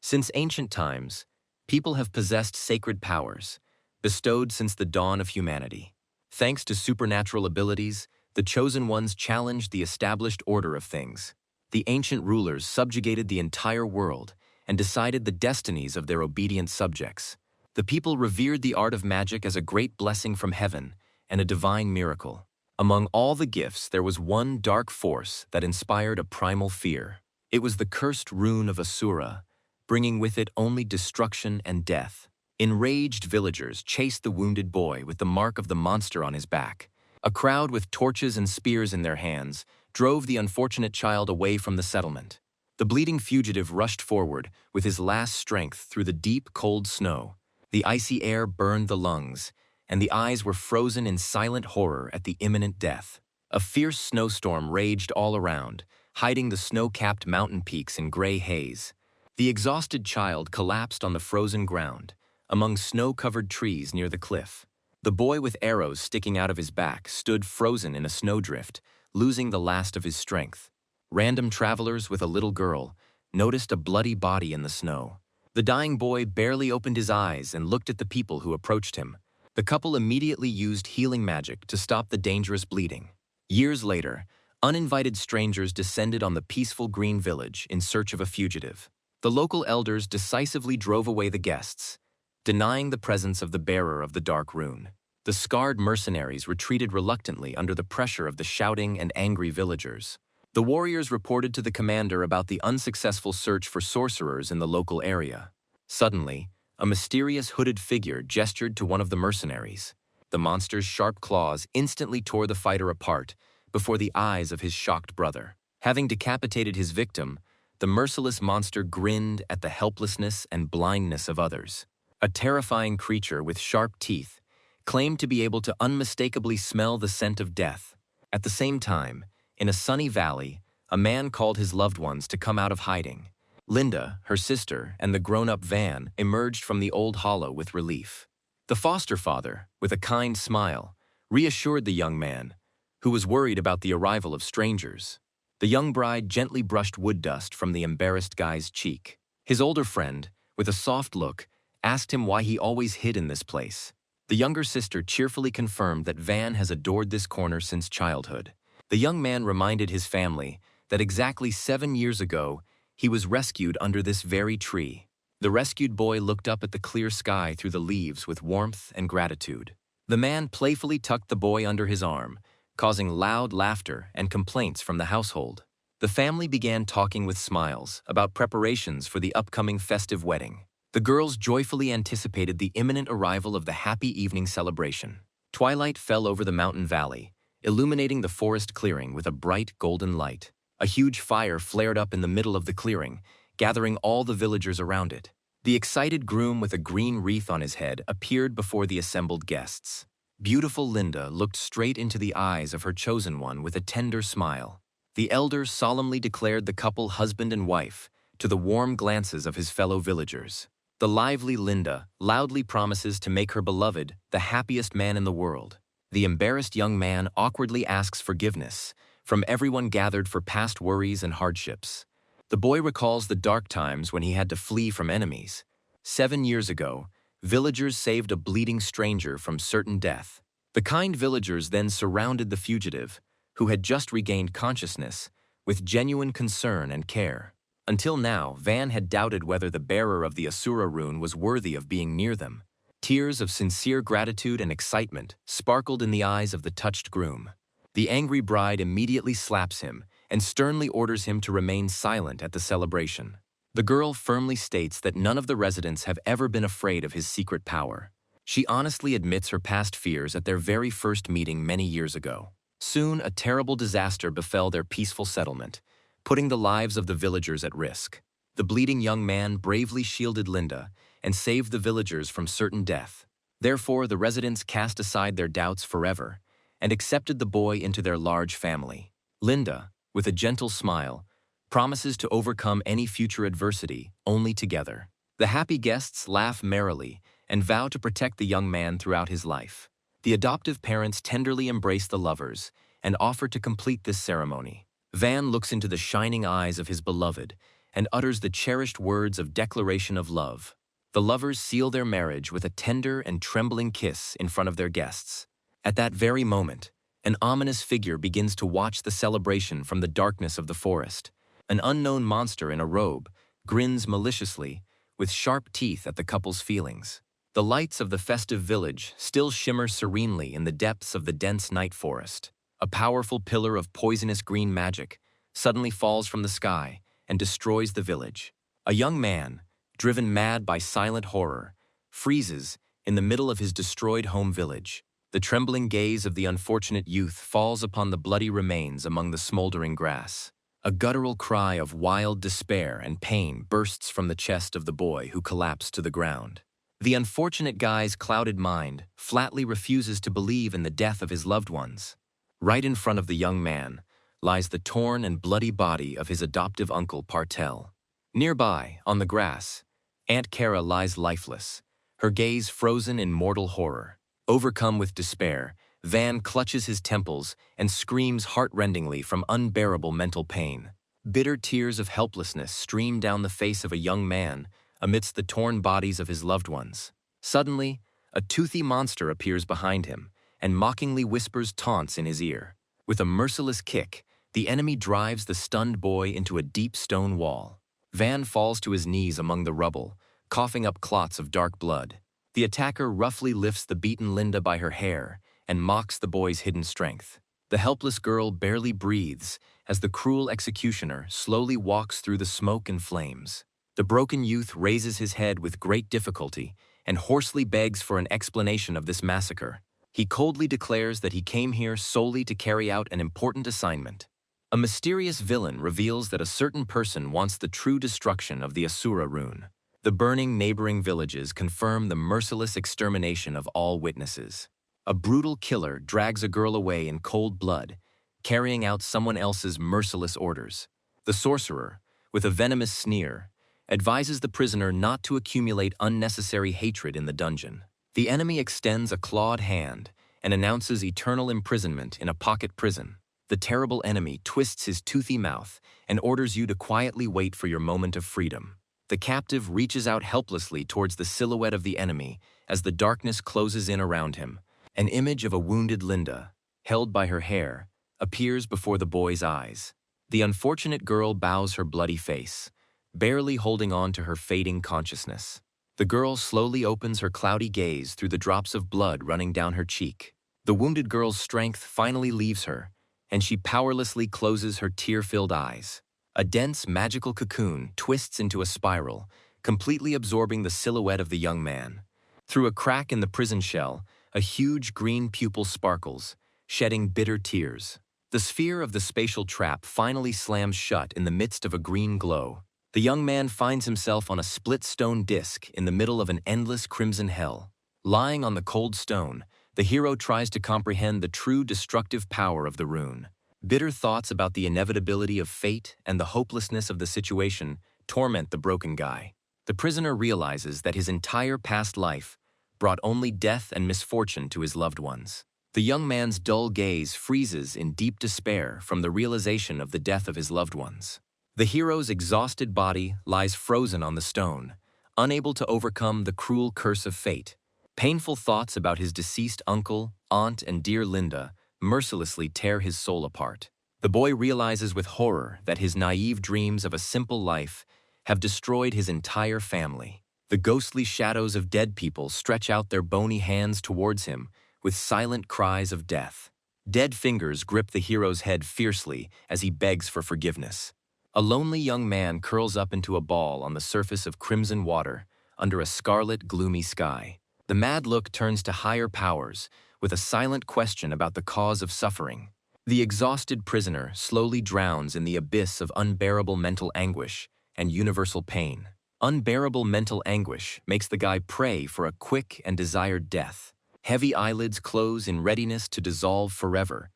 Since ancient times, people have possessed sacred powers, bestowed since the dawn of humanity. Thanks to supernatural abilities, the chosen ones challenged the established order of things. The ancient rulers subjugated the entire world and decided the destinies of their obedient subjects. The people revered the art of magic as a great blessing from heaven and a divine miracle. Among all the gifts, there was one dark force that inspired a primal fear. It was the cursed rune of Asura, bringing with it only destruction and death. Enraged villagers chased the wounded boy with the mark of the monster on his back. A crowd with torches and spears in their hands drove the unfortunate child away from the settlement. The bleeding fugitive rushed forward with his last strength through the deep, cold snow. The icy air burned the lungs, and the eyes were frozen in silent horror at the imminent death. A fierce snowstorm raged all around, hiding the snow-capped mountain peaks in gray haze. The exhausted child collapsed on the frozen ground, among snow-covered trees near the cliff. The boy with arrows sticking out of his back stood frozen in a snowdrift, losing the last of his strength. Random travelers with a little girl noticed a bloody body in the snow. The dying boy barely opened his eyes and looked at the people who approached him. The couple immediately used healing magic to stop the dangerous bleeding. Years later, uninvited strangers descended on the peaceful green village in search of a fugitive. The local elders decisively drove away the guests, denying the presence of the bearer of the dark rune. The scarred mercenaries retreated reluctantly under the pressure of the shouting and angry villagers. The warriors reported to the commander about the unsuccessful search for sorcerers in the local area. Suddenly, a mysterious hooded figure gestured to one of the mercenaries. The monster's sharp claws instantly tore the fighter apart before the eyes of his shocked brother. Having decapitated his victim, the merciless monster grinned at the helplessness and blindness of others. A terrifying creature with sharp teeth claimed to be able to unmistakably smell the scent of death. At the same time, in a sunny valley, a man called his loved ones to come out of hiding. Linda, her sister, and the grown-up Van emerged from the old hollow with relief. The foster father, with a kind smile, reassured the young man, who was worried about the arrival of strangers. The young bride gently brushed wood dust from the embarrassed guy's cheek. His older friend, with a soft look, asked him why he always hid in this place. The younger sister cheerfully confirmed that Van has adored this corner since childhood. The young man reminded his family that exactly 7 years ago, he was rescued under this very tree. The rescued boy looked up at the clear sky through the leaves with warmth and gratitude. The man playfully tucked the boy under his arm, causing loud laughter and complaints from the household. The family began talking with smiles about preparations for the upcoming festive wedding. The girls joyfully anticipated the imminent arrival of the happy evening celebration. Twilight fell over the mountain valley, illuminating the forest clearing with a bright golden light. A huge fire flared up in the middle of the clearing, gathering all the villagers around it. The excited groom with a green wreath on his head appeared before the assembled guests. Beautiful Linda looked straight into the eyes of her chosen one with a tender smile. The elders solemnly declared the couple husband and wife to the warm glances of his fellow villagers. The lively Linda loudly promises to make her beloved the happiest man in the world. The embarrassed young man awkwardly asks forgiveness from everyone gathered for past worries and hardships. The boy recalls the dark times when he had to flee from enemies. 7 years ago, villagers saved a bleeding stranger from certain death. The kind villagers then surrounded the fugitive, who had just regained consciousness, with genuine concern and care. Until now, Van had doubted whether the bearer of the Asura rune was worthy of being near them. Tears of sincere gratitude and excitement sparkled in the eyes of the touched groom. The angry bride immediately slaps him and sternly orders him to remain silent at the celebration. The girl firmly states that none of the residents have ever been afraid of his secret power. She honestly admits her past fears at their very first meeting many years ago. Soon, a terrible disaster befell their peaceful settlement, putting the lives of the villagers at risk. The bleeding young man bravely shielded Linda and saved the villagers from certain death. Therefore, the residents cast aside their doubts forever and accepted the boy into their large family. Linda, with a gentle smile, promises to overcome any future adversity only together. The happy guests laugh merrily and vow to protect the young man throughout his life. The adoptive parents tenderly embrace the lovers and offer to complete this ceremony. Van looks into the shining eyes of his beloved and utters the cherished words of declaration of love. The lovers seal their marriage with a tender and trembling kiss in front of their guests. At that very moment, an ominous figure begins to watch the celebration from the darkness of the forest. An unknown monster in a robe grins maliciously, with sharp teeth at the couple's feelings. The lights of the festive village still shimmer serenely in the depths of the dense night forest. A powerful pillar of poisonous green magic suddenly falls from the sky and destroys the village. A young man, driven mad by silent horror, freezes in the middle of his destroyed home village. The trembling gaze of the unfortunate youth falls upon the bloody remains among the smoldering grass. A guttural cry of wild despair and pain bursts from the chest of the boy who collapsed to the ground. The unfortunate guy's clouded mind flatly refuses to believe in the death of his loved ones. Right in front of the young man lies the torn and bloody body of his adoptive uncle Partel. Nearby, on the grass, Aunt Kara lies lifeless, her gaze frozen in mortal horror. Overcome with despair, Van clutches his temples and screams heart-rendingly from unbearable mental pain. Bitter tears of helplessness stream down the face of a young man amidst the torn bodies of his loved ones. Suddenly, a toothy monster appears behind him and mockingly whispers taunts in his ear. With a merciless kick, the enemy drives the stunned boy into a deep stone wall. Van falls to his knees among the rubble, coughing up clots of dark blood. The attacker roughly lifts the beaten Linda by her hair and mocks the boy's hidden strength. The helpless girl barely breathes as the cruel executioner slowly walks through the smoke and flames. The broken youth raises his head with great difficulty and hoarsely begs for an explanation of this massacre. He coldly declares that he came here solely to carry out an important assignment. A mysterious villain reveals that a certain person wants the true destruction of the Asura rune. The burning neighboring villages confirm the merciless extermination of all witnesses. A brutal killer drags a girl away in cold blood, carrying out someone else's merciless orders. The sorcerer, with a venomous sneer, advises the prisoner not to accumulate unnecessary hatred in the dungeon. The enemy extends a clawed hand and announces eternal imprisonment in a pocket prison. The terrible enemy twists his toothy mouth and orders you to quietly wait for your moment of freedom. The captive reaches out helplessly towards the silhouette of the enemy as the darkness closes in around him. An image of a wounded Linda, held by her hair, appears before the boy's eyes. The unfortunate girl bows her bloody face, barely holding on to her fading consciousness. The girl slowly opens her cloudy gaze through the drops of blood running down her cheek. The wounded girl's strength finally leaves her, and she powerlessly closes her tear-filled eyes. A dense, magical cocoon twists into a spiral, completely absorbing the silhouette of the young man. Through a crack in the prison shell, a huge green pupil sparkles, shedding bitter tears. The sphere of the spatial trap finally slams shut in the midst of a green glow. The young man finds himself on a split stone disc in the middle of an endless crimson hell. Lying on the cold stone, the hero tries to comprehend the true destructive power of the rune. Bitter thoughts about the inevitability of fate and the hopelessness of the situation torment the broken guy. The prisoner realizes that his entire past life brought only death and misfortune to his loved ones. The young man's dull gaze freezes in deep despair from the realization of the death of his loved ones. The hero's exhausted body lies frozen on the stone, unable to overcome the cruel curse of fate. Painful thoughts about his deceased uncle, aunt, and dear Linda mercilessly tear his soul apart. The boy realizes with horror that his naive dreams of a simple life have destroyed his entire family. The ghostly shadows of dead people stretch out their bony hands towards him with silent cries of death. Dead fingers grip the hero's head fiercely as he begs for forgiveness. A lonely young man curls up into a ball on the surface of crimson water under a scarlet, gloomy sky. The mad look turns to higher powers with a silent question about the cause of suffering. The exhausted prisoner slowly drowns in the abyss of unbearable mental anguish and universal pain. Unbearable mental anguish makes the guy pray for a quick and desired death. Heavy eyelids close in readiness to dissolve forever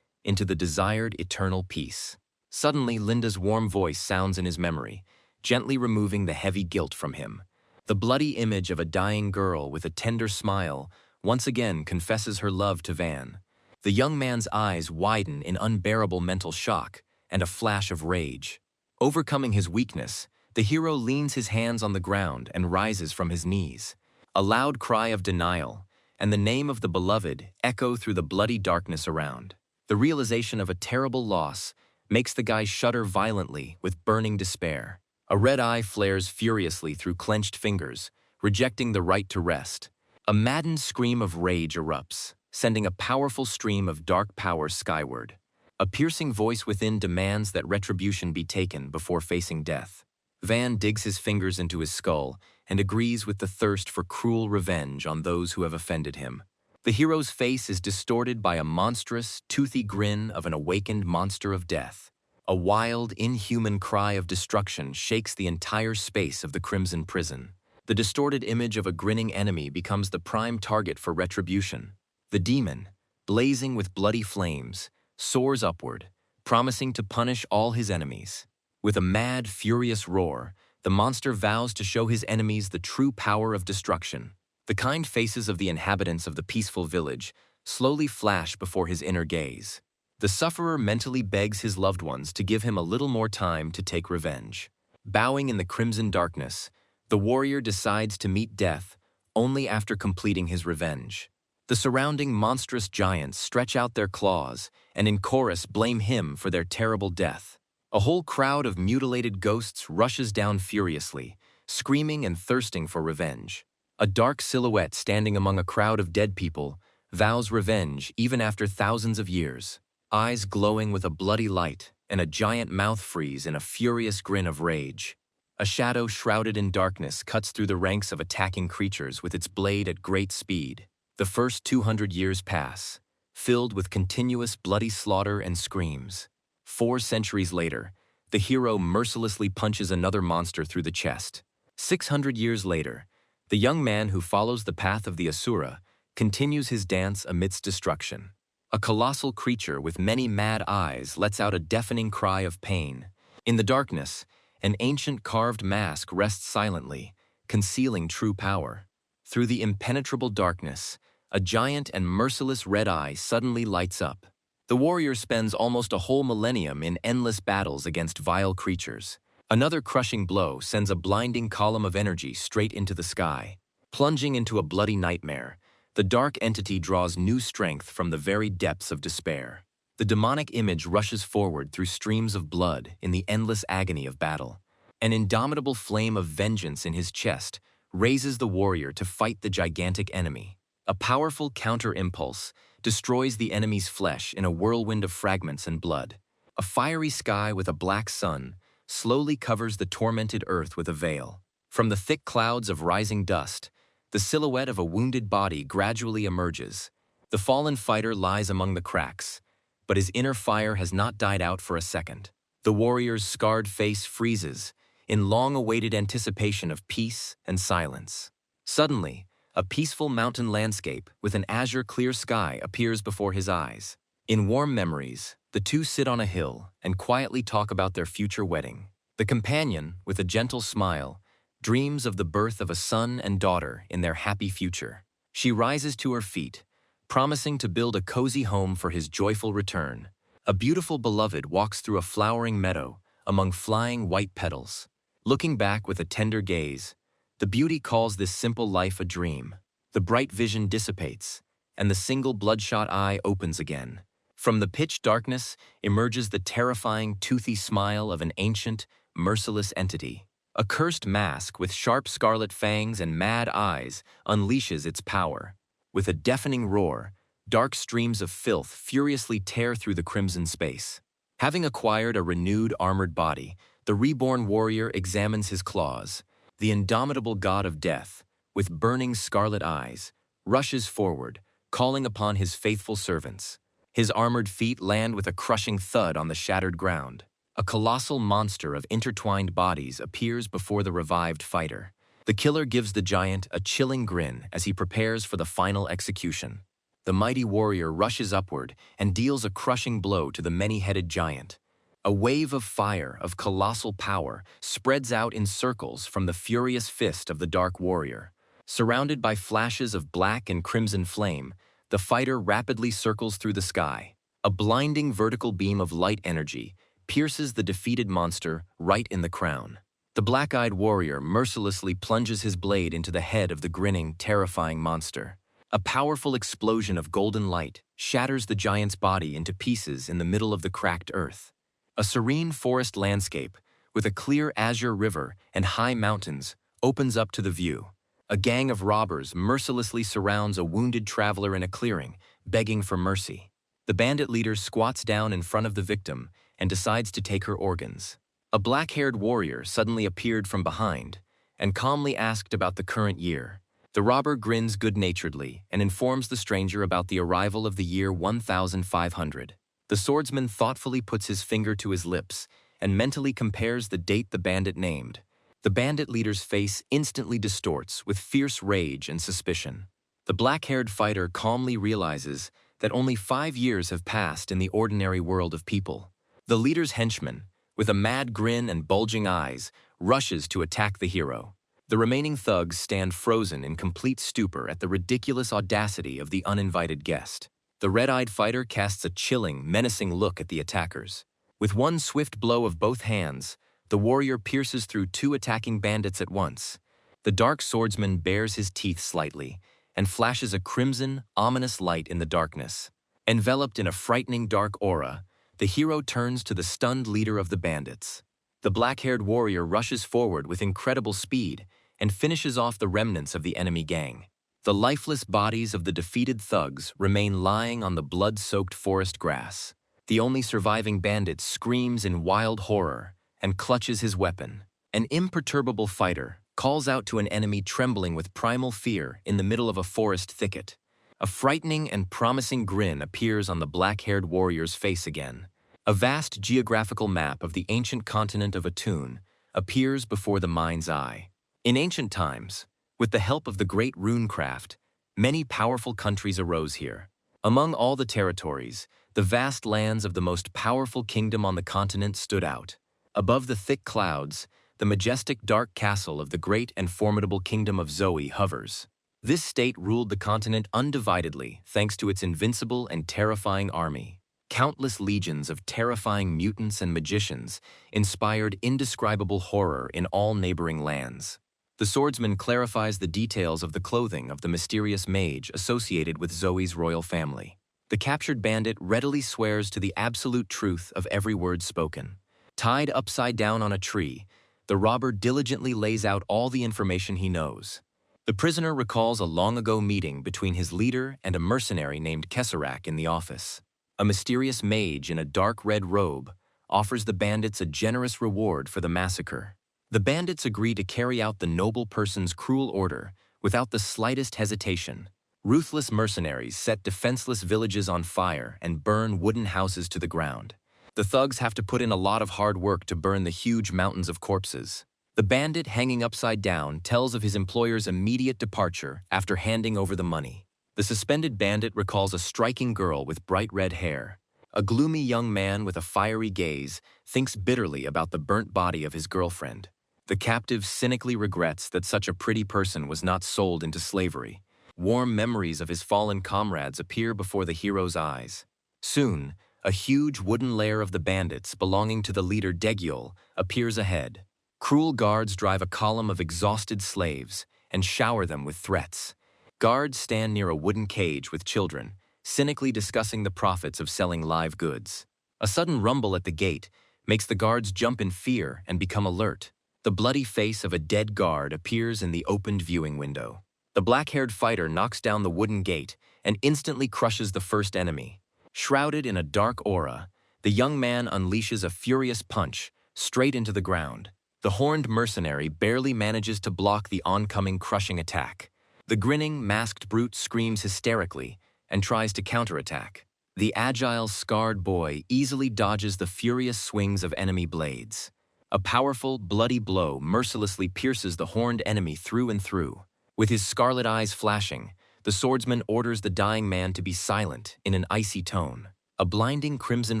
into the desired eternal peace. Suddenly, Linda's warm voice sounds in his memory, gently removing the heavy guilt from him. The bloody image of a dying girl with a tender smile once again confesses her love to Van. The young man's eyes widen in unbearable mental shock and a flash of rage. Overcoming his weakness, the The hero leans his hands on the ground and rises from his knees. A loud cry of denial, and the name of the beloved echo through the bloody darkness around. The realization of a terrible loss makes the guy shudder violently with burning despair. A red eye flares furiously through clenched fingers, rejecting the right to rest. A maddened scream of rage erupts, sending a powerful stream of dark power skyward. A piercing voice within demands that retribution be taken before facing death. Van digs his fingers into his skull and agrees with the thirst for cruel revenge on those who have offended him. The hero's face is distorted by a monstrous, toothy grin of an awakened monster of death. A wild, inhuman cry of destruction shakes the entire space of the Crimson Prison. The distorted image of a grinning enemy becomes the prime target for retribution. The demon, blazing with bloody flames, soars upward, promising to punish all his enemies. With a mad, furious roar, the monster vows to show his enemies the true power of destruction. The kind faces of the inhabitants of the peaceful village slowly flash before his inner gaze. The sufferer mentally begs his loved ones to give him a little more time to take revenge. Bowing in the crimson darkness, the warrior decides to meet death only after completing his revenge. The surrounding monstrous giants stretch out their claws and in chorus blame him for their terrible death. A whole crowd of mutilated ghosts rushes down furiously, screaming and thirsting for revenge. A dark silhouette standing among a crowd of dead people vows revenge even after thousands of years. Eyes glowing with a bloody light and a giant mouth freeze in a furious grin of rage. A shadow shrouded in darkness cuts through the ranks of attacking creatures with its blade at great speed. The first 200 years pass, filled with continuous bloody slaughter and screams. 4 centuries later, the hero mercilessly punches another monster through the chest. 600 years later, the young man who follows the path of the Asura continues his dance amidst destruction. A colossal creature with many mad eyes lets out a deafening cry of pain. In the darkness, an ancient carved mask rests silently, concealing true power. Through the impenetrable darkness, a giant and merciless red eye suddenly lights up. The warrior spends almost a whole millennium in endless battles against vile creatures. Another crushing blow sends a blinding column of energy straight into the sky. Plunging into a bloody nightmare, the dark entity draws new strength from the very depths of despair. The demonic image rushes forward through streams of blood in the endless agony of battle. An indomitable flame of vengeance in his chest raises the warrior to fight the gigantic enemy. A powerful counter-impulse destroys the enemy's flesh in a whirlwind of fragments and blood. A fiery sky with a black sun slowly covers the tormented earth with a veil. From the thick clouds of rising dust, the silhouette of a wounded body gradually emerges. The fallen fighter lies among the cracks, but his inner fire has not died out for a second. The warrior's scarred face freezes in long-awaited anticipation of peace and silence. Suddenly, a peaceful mountain landscape with an azure-clear sky appears before his eyes. In warm memories, the two sit on a hill and quietly talk about their future wedding. The companion, with a gentle smile, dreams of the birth of a son and daughter in their happy future. She rises to her feet, promising to build a cozy home for his joyful return. A beautiful beloved walks through a flowering meadow among flying white petals. Looking back with a tender gaze, the beauty calls this simple life a dream. The bright vision dissipates, and the single bloodshot eye opens again. From the pitch darkness emerges the terrifying, toothy smile of an ancient, merciless entity. A cursed mask with sharp scarlet fangs and mad eyes unleashes its power. With a deafening roar, dark streams of filth furiously tear through the crimson space. Having acquired a renewed armored body, the reborn warrior examines his claws. The indomitable god of death, with burning scarlet eyes, rushes forward, calling upon his faithful servants. His armored feet land with a crushing thud on the shattered ground. A colossal monster of intertwined bodies appears before the revived fighter. The killer gives the giant a chilling grin as he prepares for the final execution. The mighty warrior rushes upward and deals a crushing blow to the many-headed giant. A wave of fire of colossal power spreads out in circles from the furious fist of the dark warrior. Surrounded by flashes of black and crimson flame, the fighter rapidly circles through the sky. A blinding vertical beam of light energy pierces the defeated monster right in the crown. The black-eyed warrior mercilessly plunges his blade into the head of the grinning, terrifying monster. A powerful explosion of golden light shatters the giant's body into pieces in the middle of the cracked earth. A serene forest landscape, with a clear azure river and high mountains, opens up to the view. A gang of robbers mercilessly surrounds a wounded traveler in a clearing, begging for mercy. The bandit leader squats down in front of the victim and decides to take her organs. A black-haired warrior suddenly appeared from behind and calmly asked about the current year. The robber grins good-naturedly and informs the stranger about the arrival of the year 1500. The swordsman thoughtfully puts his finger to his lips and mentally compares the date the bandit named. The bandit leader's face instantly distorts with fierce rage and suspicion. The black-haired fighter calmly realizes that only 5 years have passed in the ordinary world of people. The leader's henchman, with a mad grin and bulging eyes, rushes to attack the hero. The remaining thugs stand frozen in complete stupor at the ridiculous audacity of the uninvited guest. The red-eyed fighter casts a chilling, menacing look at the attackers. With one swift blow of both hands, the warrior pierces through 2 attacking bandits at once. The dark swordsman bares his teeth slightly and flashes a crimson, ominous light in the darkness. Enveloped in a frightening dark aura, the hero turns to the stunned leader of the bandits. The black-haired warrior rushes forward with incredible speed and finishes off the remnants of the enemy gang. The lifeless bodies of the defeated thugs remain lying on the blood-soaked forest grass. The only surviving bandit screams in wild horror and clutches his weapon. An imperturbable fighter calls out to an enemy trembling with primal fear in the middle of a forest thicket. A frightening and promising grin appears on the black-haired warrior's face again. A vast geographical map of the ancient continent of Atun appears before the mind's eye. In ancient times, with the help of the great runecraft, many powerful countries arose here. Among all the territories, the vast lands of the most powerful kingdom on the continent stood out. Above the thick clouds, the majestic dark castle of the great and formidable kingdom of Zoe hovers. This state ruled the continent undividedly thanks to its invincible and terrifying army. Countless legions of terrifying mutants and magicians inspired indescribable horror in all neighboring lands. The swordsman clarifies the details of the clothing of the mysterious mage associated with Zoe's royal family. The captured bandit readily swears to the absolute truth of every word spoken. Tied upside down on a tree, the robber diligently lays out all the information he knows. The prisoner recalls a long-ago meeting between his leader and a mercenary named Kesarak in the office. A mysterious mage in a dark red robe offers the bandits a generous reward for the massacre. The bandits agree to carry out the noble person's cruel order without the slightest hesitation. Ruthless mercenaries set defenseless villages on fire and burn wooden houses to the ground. The thugs have to put in a lot of hard work to burn the huge mountains of corpses. The bandit hanging upside down tells of his employer's immediate departure after handing over the money. The suspended bandit recalls a striking girl with bright red hair. A gloomy young man with a fiery gaze thinks bitterly about the burnt body of his girlfriend. The captive cynically regrets that such a pretty person was not sold into slavery. Warm memories of his fallen comrades appear before the hero's eyes. Soon, a huge wooden lair of the bandits belonging to the leader Degiol appears ahead. Cruel guards drive a column of exhausted slaves and shower them with threats. Guards stand near a wooden cage with children, cynically discussing the profits of selling live goods. A sudden rumble at the gate makes the guards jump in fear and become alert. The bloody face of a dead guard appears in the opened viewing window. The black-haired fighter knocks down the wooden gate and instantly crushes the first enemy. Shrouded in a dark aura, the young man unleashes a furious punch straight into the ground. The horned mercenary barely manages to block the oncoming crushing attack. The grinning, masked brute screams hysterically and tries to counterattack. The agile, scarred boy easily dodges the furious swings of enemy blades. A powerful, bloody blow mercilessly pierces the horned enemy through and through. With his scarlet eyes flashing, the swordsman orders the dying man to be silent in an icy tone. A blinding crimson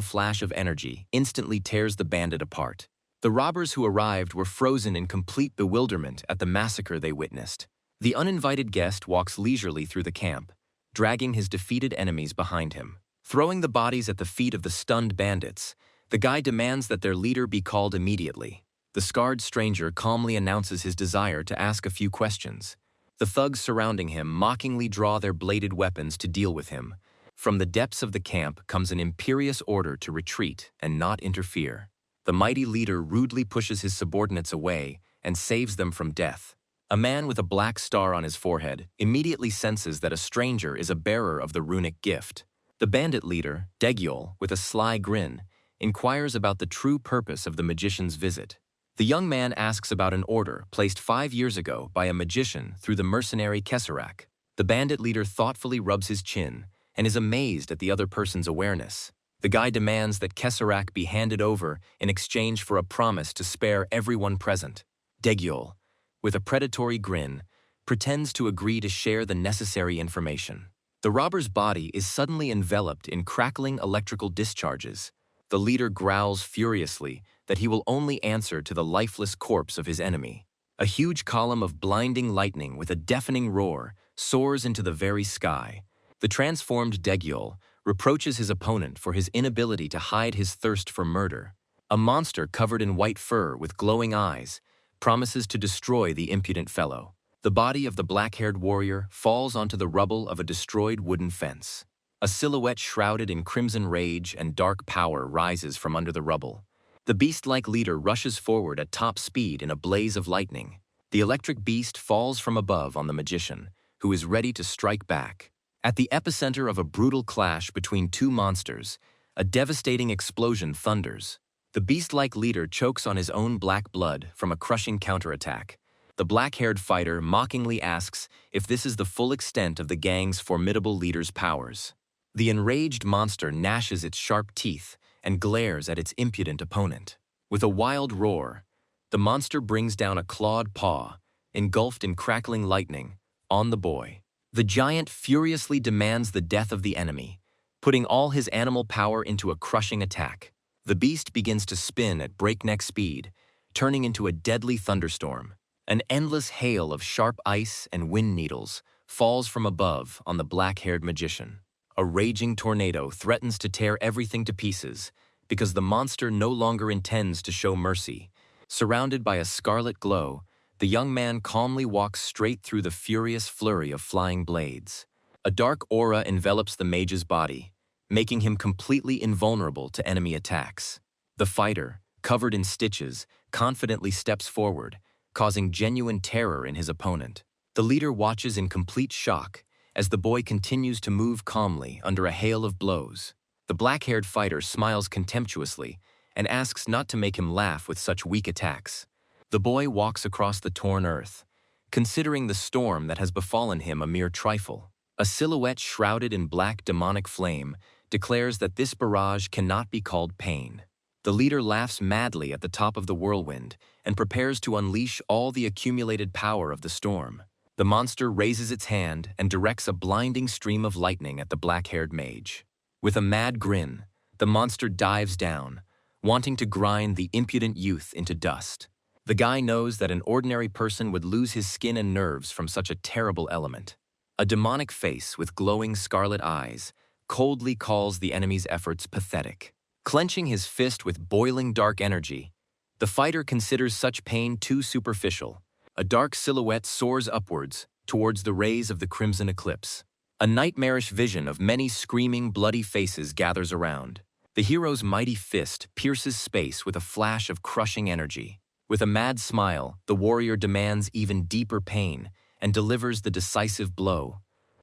flash of energy instantly tears the bandit apart. The robbers who arrived were frozen in complete bewilderment at the massacre they witnessed. The uninvited guest walks leisurely through the camp, dragging his defeated enemies behind him. Throwing the bodies at the feet of the stunned bandits, the guy demands that their leader be called immediately. The scarred stranger calmly announces his desire to ask a few questions. The thugs surrounding him mockingly draw their bladed weapons to deal with him. From the depths of the camp comes an imperious order to retreat and not interfere. The mighty leader rudely pushes his subordinates away and saves them from death. A man with a black star on his forehead immediately senses that a stranger is a bearer of the runic gift. The bandit leader, Daegyul, with a sly grin, inquires about the true purpose of the magician's visit. The young man asks about an order placed 5 years ago by a magician through the mercenary Kesserak. The bandit leader thoughtfully rubs his chin and is amazed at the other person's awareness. The guy demands that Kesserak be handed over in exchange for a promise to spare everyone present. Daegyul, with a predatory grin, pretends to agree to share the necessary information. The robber's body is suddenly enveloped in crackling electrical discharges. The leader growls furiously that he will only answer to the lifeless corpse of his enemy. A huge column of blinding lightning with a deafening roar soars into the very sky. The transformed Daegyul reproaches his opponent for his inability to hide his thirst for murder. A monster covered in white fur with glowing eyes promises to destroy the impudent fellow. The body of the black-haired warrior falls onto the rubble of a destroyed wooden fence. A silhouette shrouded in crimson rage and dark power rises from under the rubble. The beast-like leader rushes forward at top speed in a blaze of lightning. The electric beast falls from above on the magician, who is ready to strike back. At the epicenter of a brutal clash between two monsters, a devastating explosion thunders. The beast-like leader chokes on his own black blood from a crushing counterattack. The black-haired fighter mockingly asks if this is the full extent of the gang's formidable leader's powers. The enraged monster gnashes its sharp teeth and glares at its impudent opponent. With a wild roar, the monster brings down a clawed paw, engulfed in crackling lightning, on the boy. The giant furiously demands the death of the enemy, putting all his animal power into a crushing attack. The beast begins to spin at breakneck speed, turning into a deadly thunderstorm. An endless hail of sharp ice and wind needles falls from above on the black-haired magician. A raging tornado threatens to tear everything to pieces because the monster no longer intends to show mercy. Surrounded by a scarlet glow, the young man calmly walks straight through the furious flurry of flying blades. A dark aura envelops the mage's body, making him completely invulnerable to enemy attacks. The fighter, covered in stitches, confidently steps forward, causing genuine terror in his opponent. The leader watches in complete shock as the boy continues to move calmly under a hail of blows. The black-haired fighter smiles contemptuously and asks not to make him laugh with such weak attacks. The boy walks across the torn earth, considering the storm that has befallen him a mere trifle. A silhouette shrouded in black demonic flame declares that this barrage cannot be called pain. The leader laughs madly at the top of the whirlwind and prepares to unleash all the accumulated power of the storm. The monster raises its hand and directs a blinding stream of lightning at the black-haired mage. With a mad grin, the monster dives down, wanting to grind the impudent youth into dust. The guy knows that an ordinary person would lose his skin and nerves from such a terrible element. A demonic face with glowing scarlet eyes coldly calls the enemy's efforts pathetic. Clenching his fist with boiling dark energy, the fighter considers such pain too superficial. A dark silhouette soars upwards towards the rays of the crimson eclipse. A nightmarish vision of many screaming, bloody faces gathers around. The hero's mighty fist pierces space with a flash of crushing energy. With a mad smile, the warrior demands even deeper pain and delivers the decisive blow.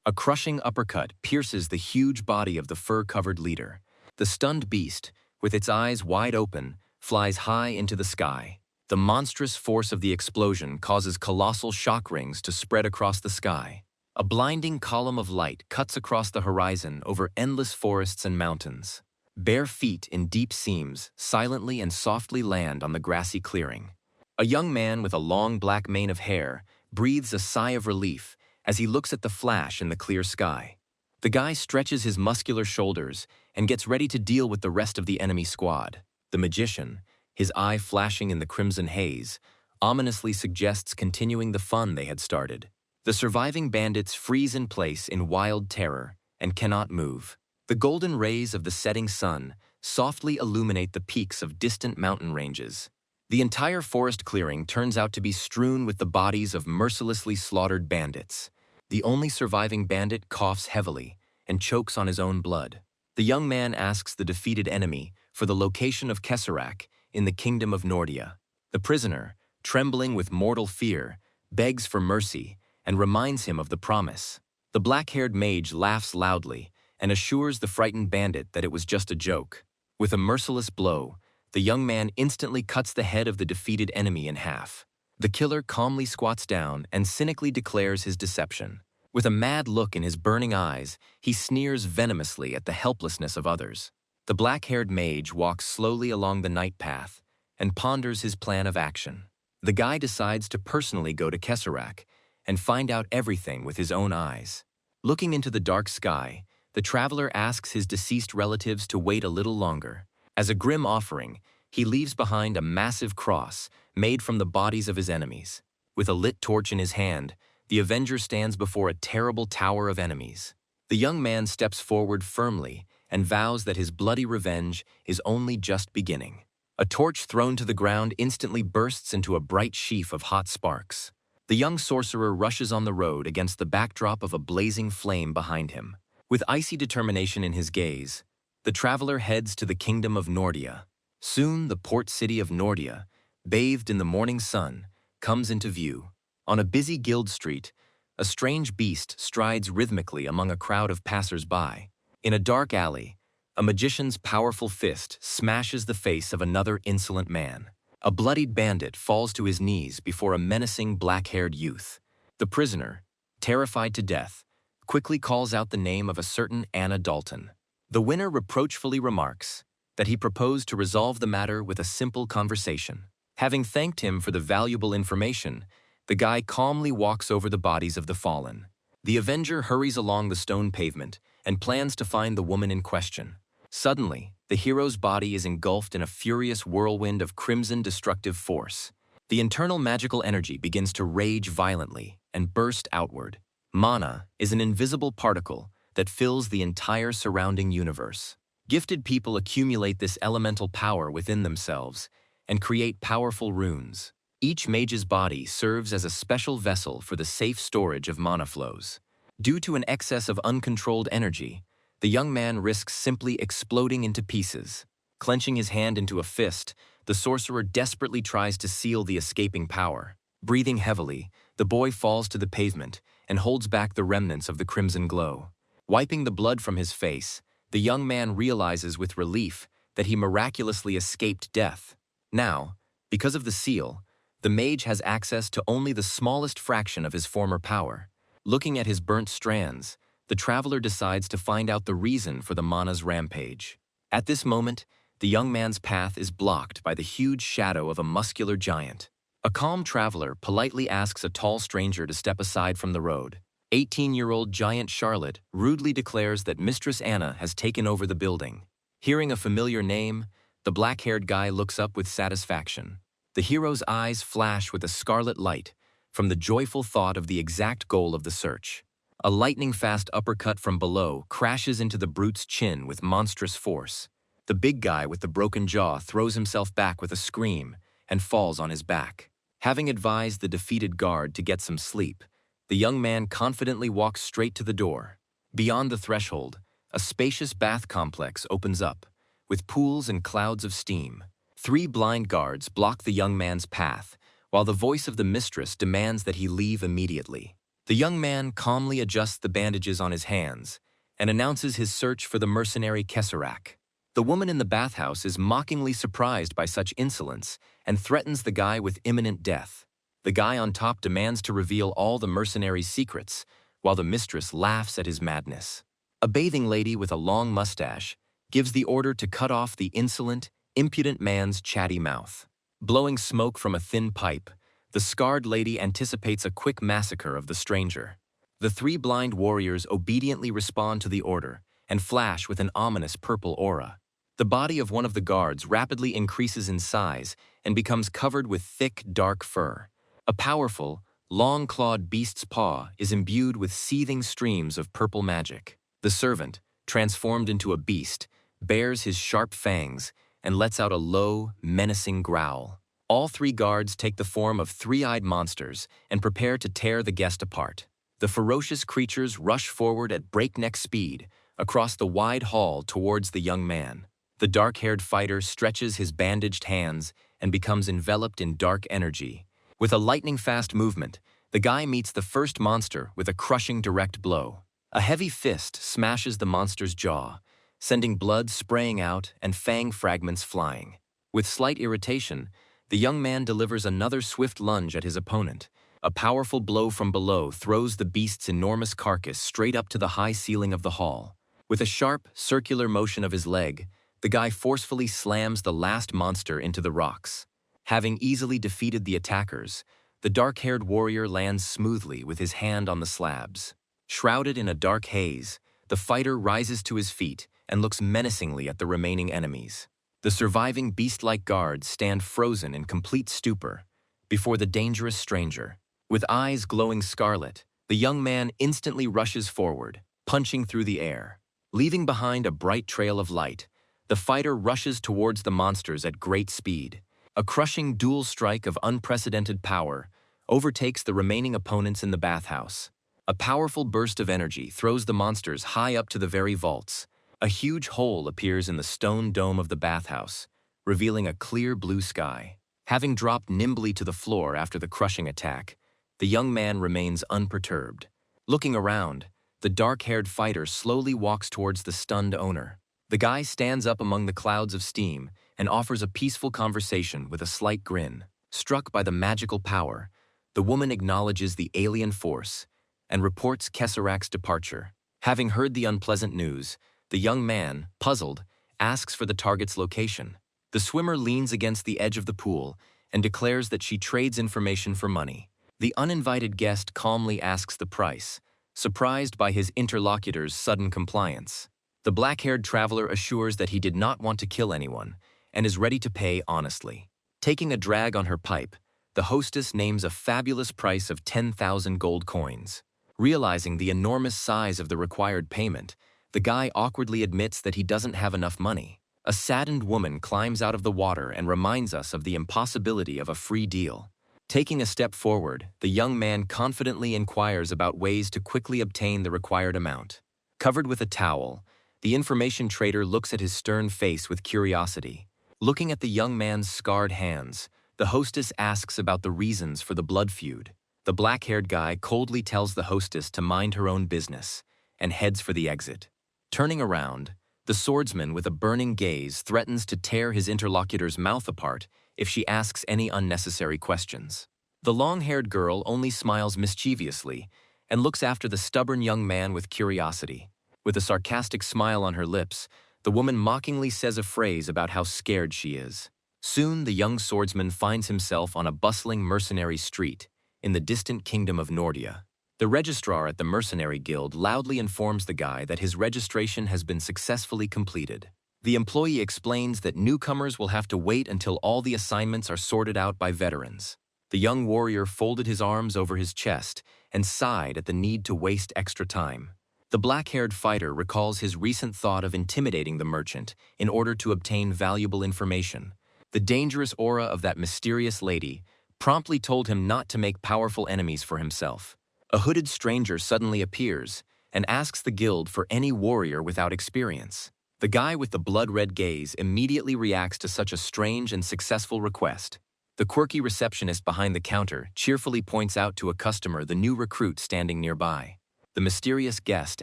A crushing uppercut pierces the huge body of the fur-covered leader. The stunned beast, with its eyes wide open, flies high into the sky. The monstrous force of the explosion causes colossal shock rings to spread across the sky. A blinding column of light cuts across the horizon over endless forests and mountains. Bare feet in deep seams silently and softly land on the grassy clearing. A young man with a long black mane of hair breathes a sigh of relief as he looks at the flash in the clear sky. The guy stretches his muscular shoulders and gets ready to deal with the rest of the enemy squad. The magician, his eye flashing in the crimson haze, ominously suggests continuing the fun they had started. The surviving bandits freeze in place in wild terror and cannot move. The golden rays of the setting sun softly illuminate the peaks of distant mountain ranges. The entire forest clearing turns out to be strewn with the bodies of mercilessly slaughtered bandits. The only surviving bandit coughs heavily and chokes on his own blood. The young man asks the defeated enemy for the location of Kesserak in the kingdom of Nordia. The prisoner, trembling with mortal fear, begs for mercy and reminds him of the promise. The black-haired mage laughs loudly and assures the frightened bandit that it was just a joke. With a merciless blow, the young man instantly cuts the head of the defeated enemy in half. The killer calmly squats down and cynically declares his deception. With a mad look in his burning eyes, he sneers venomously at the helplessness of others. The black-haired mage walks slowly along the night path and ponders his plan of action. The guy decides to personally go to Kesserak and find out everything with his own eyes. Looking into the dark sky, the traveler asks his deceased relatives to wait a little longer. As a grim offering, he leaves behind a massive cross made from the bodies of his enemies. With a lit torch in his hand, the Avenger stands before a terrible tower of enemies. The young man steps forward firmly and vows that his bloody revenge is only just beginning. A torch thrown to the ground instantly bursts into a bright sheaf of hot sparks. The young sorcerer rushes on the road against the backdrop of a blazing flame behind him. With icy determination in his gaze, the traveler heads to the kingdom of Nordia. Soon, the port city of Nordia, bathed in the morning sun, comes into view. On a busy guild street, a strange beast strides rhythmically among a crowd of passers-by. In a dark alley, a magician's powerful fist smashes the face of another insolent man. A bloodied bandit falls to his knees before a menacing black-haired youth. The prisoner, terrified to death, quickly calls out the name of a certain Anna Dalton. The winner reproachfully remarks that he proposed to resolve the matter with a simple conversation. Having thanked him for the valuable information, the guy calmly walks over the bodies of the fallen. The Avenger hurries along the stone pavement and plans to find the woman in question. Suddenly, the hero's body is engulfed in a furious whirlwind of crimson destructive force. The internal magical energy begins to rage violently and burst outward. Mana is an invisible particle that fills the entire surrounding universe. Gifted people accumulate this elemental power within themselves and create powerful runes. Each mage's body serves as a special vessel for the safe storage of mana flows. Due to an excess of uncontrolled energy, the young man risks simply exploding into pieces. Clenching his hand into a fist, the sorcerer desperately tries to seal the escaping power. Breathing heavily, the boy falls to the pavement and holds back the remnants of the crimson glow. Wiping the blood from his face, the young man realizes with relief that he miraculously escaped death. Now, because of the seal, the mage has access to only the smallest fraction of his former power. Looking at his burnt strands, the traveler decides to find out the reason for the mana's rampage. At this moment, the young man's path is blocked by the huge shadow of a muscular giant. A calm traveler politely asks a tall stranger to step aside from the road. 18-year-old giant Charlotte rudely declares that Mistress Anna has taken over the building. Hearing a familiar name, the black-haired guy looks up with satisfaction. The hero's eyes flash with a scarlet light from the joyful thought of the exact goal of the search. A lightning-fast uppercut from below crashes into the brute's chin with monstrous force. The big guy with the broken jaw throws himself back with a scream and falls on his back. Having advised the defeated guard to get some sleep, the young man confidently walks straight to the door. Beyond the threshold, a spacious bath complex opens up, with pools and clouds of steam. 3 blind guards block the young man's path, while the voice of the mistress demands that he leave immediately. The young man calmly adjusts the bandages on his hands and announces his search for the mercenary Kesserak. The woman in the bathhouse is mockingly surprised by such insolence and threatens the guy with imminent death. The guy on top demands to reveal all the mercenary's secrets, while the mistress laughs at his madness. A bathing lady with a long mustache gives the order to cut off the insolent, impudent man's chatty mouth. Blowing smoke from a thin pipe, the scarred lady anticipates a quick massacre of the stranger. The 3 blind warriors obediently respond to the order and flash with an ominous purple aura. The body of one of the guards rapidly increases in size and becomes covered with thick, dark fur. A powerful, long-clawed beast's paw is imbued with seething streams of purple magic. The servant, transformed into a beast, bares his sharp fangs and lets out a low, menacing growl. All three guards take the form of three-eyed monsters and prepare to tear the guest apart. The ferocious creatures rush forward at breakneck speed across the wide hall towards the young man. The dark-haired fighter stretches his bandaged hands and becomes enveloped in dark energy. With a lightning-fast movement, the guy meets the first monster with a crushing direct blow. A heavy fist smashes the monster's jaw, sending blood spraying out and fang fragments flying. With slight irritation, the young man delivers another swift lunge at his opponent. A powerful blow from below throws the beast's enormous carcass straight up to the high ceiling of the hall. With a sharp, circular motion of his leg, the guy forcefully slams the last monster into the rocks. Having easily defeated the attackers, the dark-haired warrior lands smoothly with his hand on the slabs. Shrouded in a dark haze, the fighter rises to his feet and looks menacingly at the remaining enemies. The surviving beast-like guards stand frozen in complete stupor before the dangerous stranger. With eyes glowing scarlet, the young man instantly rushes forward, punching through the air. Leaving behind a bright trail of light, the fighter rushes towards the monsters at great speed. A crushing dual strike of unprecedented power overtakes the remaining opponents in the bathhouse. A powerful burst of energy throws the monsters high up to the very vaults. A huge hole appears in the stone dome of the bathhouse, revealing a clear blue sky. Having dropped nimbly to the floor after the crushing attack, the young man remains unperturbed. Looking around, the dark-haired fighter slowly walks towards the stunned owner. The guy stands up among the clouds of steam and offers a peaceful conversation with a slight grin. Struck by the magical power, the woman acknowledges the alien force and reports Kesserak's departure. Having heard the unpleasant news, the young man, puzzled, asks for the target's location. The swimmer leans against the edge of the pool and declares that she trades information for money. The uninvited guest calmly asks the price, surprised by his interlocutor's sudden compliance. The black-haired traveler assures that he did not want to kill anyone and is ready to pay honestly. Taking a drag on her pipe, the hostess names a fabulous price of 10,000 gold coins. Realizing the enormous size of the required payment, the guy awkwardly admits that he doesn't have enough money. A saddened woman climbs out of the water and reminds us of the impossibility of a free deal. Taking a step forward, the young man confidently inquires about ways to quickly obtain the required amount. Covered with a towel, the information trader looks at his stern face with curiosity. Looking at the young man's scarred hands, the hostess asks about the reasons for the blood feud. The black-haired guy coldly tells the hostess to mind her own business and heads for the exit. Turning around, the swordsman with a burning gaze threatens to tear his interlocutor's mouth apart if she asks any unnecessary questions. The long-haired girl only smiles mischievously and looks after the stubborn young man with curiosity. With a sarcastic smile on her lips, the woman mockingly says a phrase about how scared she is. Soon, the young swordsman finds himself on a bustling mercenary street in the distant kingdom of Nordia. The registrar at the mercenary guild loudly informs the guy that his registration has been successfully completed. The employee explains that newcomers will have to wait until all the assignments are sorted out by veterans. The young warrior folded his arms over his chest and sighed at the need to waste extra time. The black-haired fighter recalls his recent thought of intimidating the merchant in order to obtain valuable information. The dangerous aura of that mysterious lady promptly told him not to make powerful enemies for himself. A hooded stranger suddenly appears and asks the guild for any warrior without experience. The guy with the blood-red gaze immediately reacts to such a strange and successful request. The quirky receptionist behind the counter cheerfully points out to a customer the new recruit standing nearby. The mysterious guest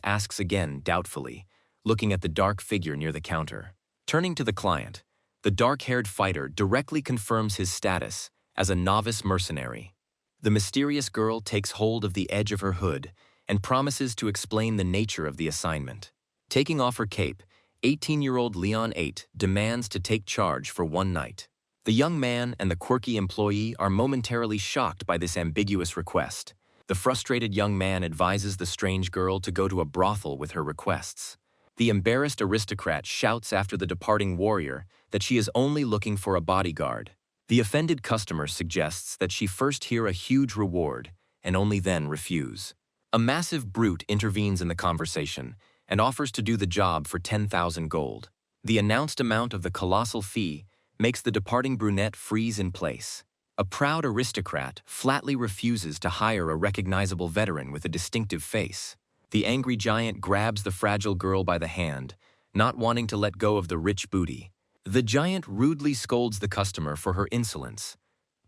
asks again doubtfully, looking at the dark figure near the counter. Turning to the client, the dark-haired fighter directly confirms his status as a novice mercenary. The mysterious girl takes hold of the edge of her hood and promises to explain the nature of the assignment. Taking off her cape, 18-year-old Leon 8 demands to take charge for one night. The young man and the quirky employee are momentarily shocked by this ambiguous request. The frustrated young man advises the strange girl to go to a brothel with her requests. The embarrassed aristocrat shouts after the departing warrior that she is only looking for a bodyguard. The offended customer suggests that she first hear a huge reward and only then refuse. A massive brute intervenes in the conversation and offers to do the job for 10,000 gold. The announced amount of the colossal fee makes the departing brunette freeze in place. A proud aristocrat flatly refuses to hire a recognizable veteran with a distinctive face. The angry giant grabs the fragile girl by the hand, not wanting to let go of the rich booty. The giant rudely scolds the customer for her insolence,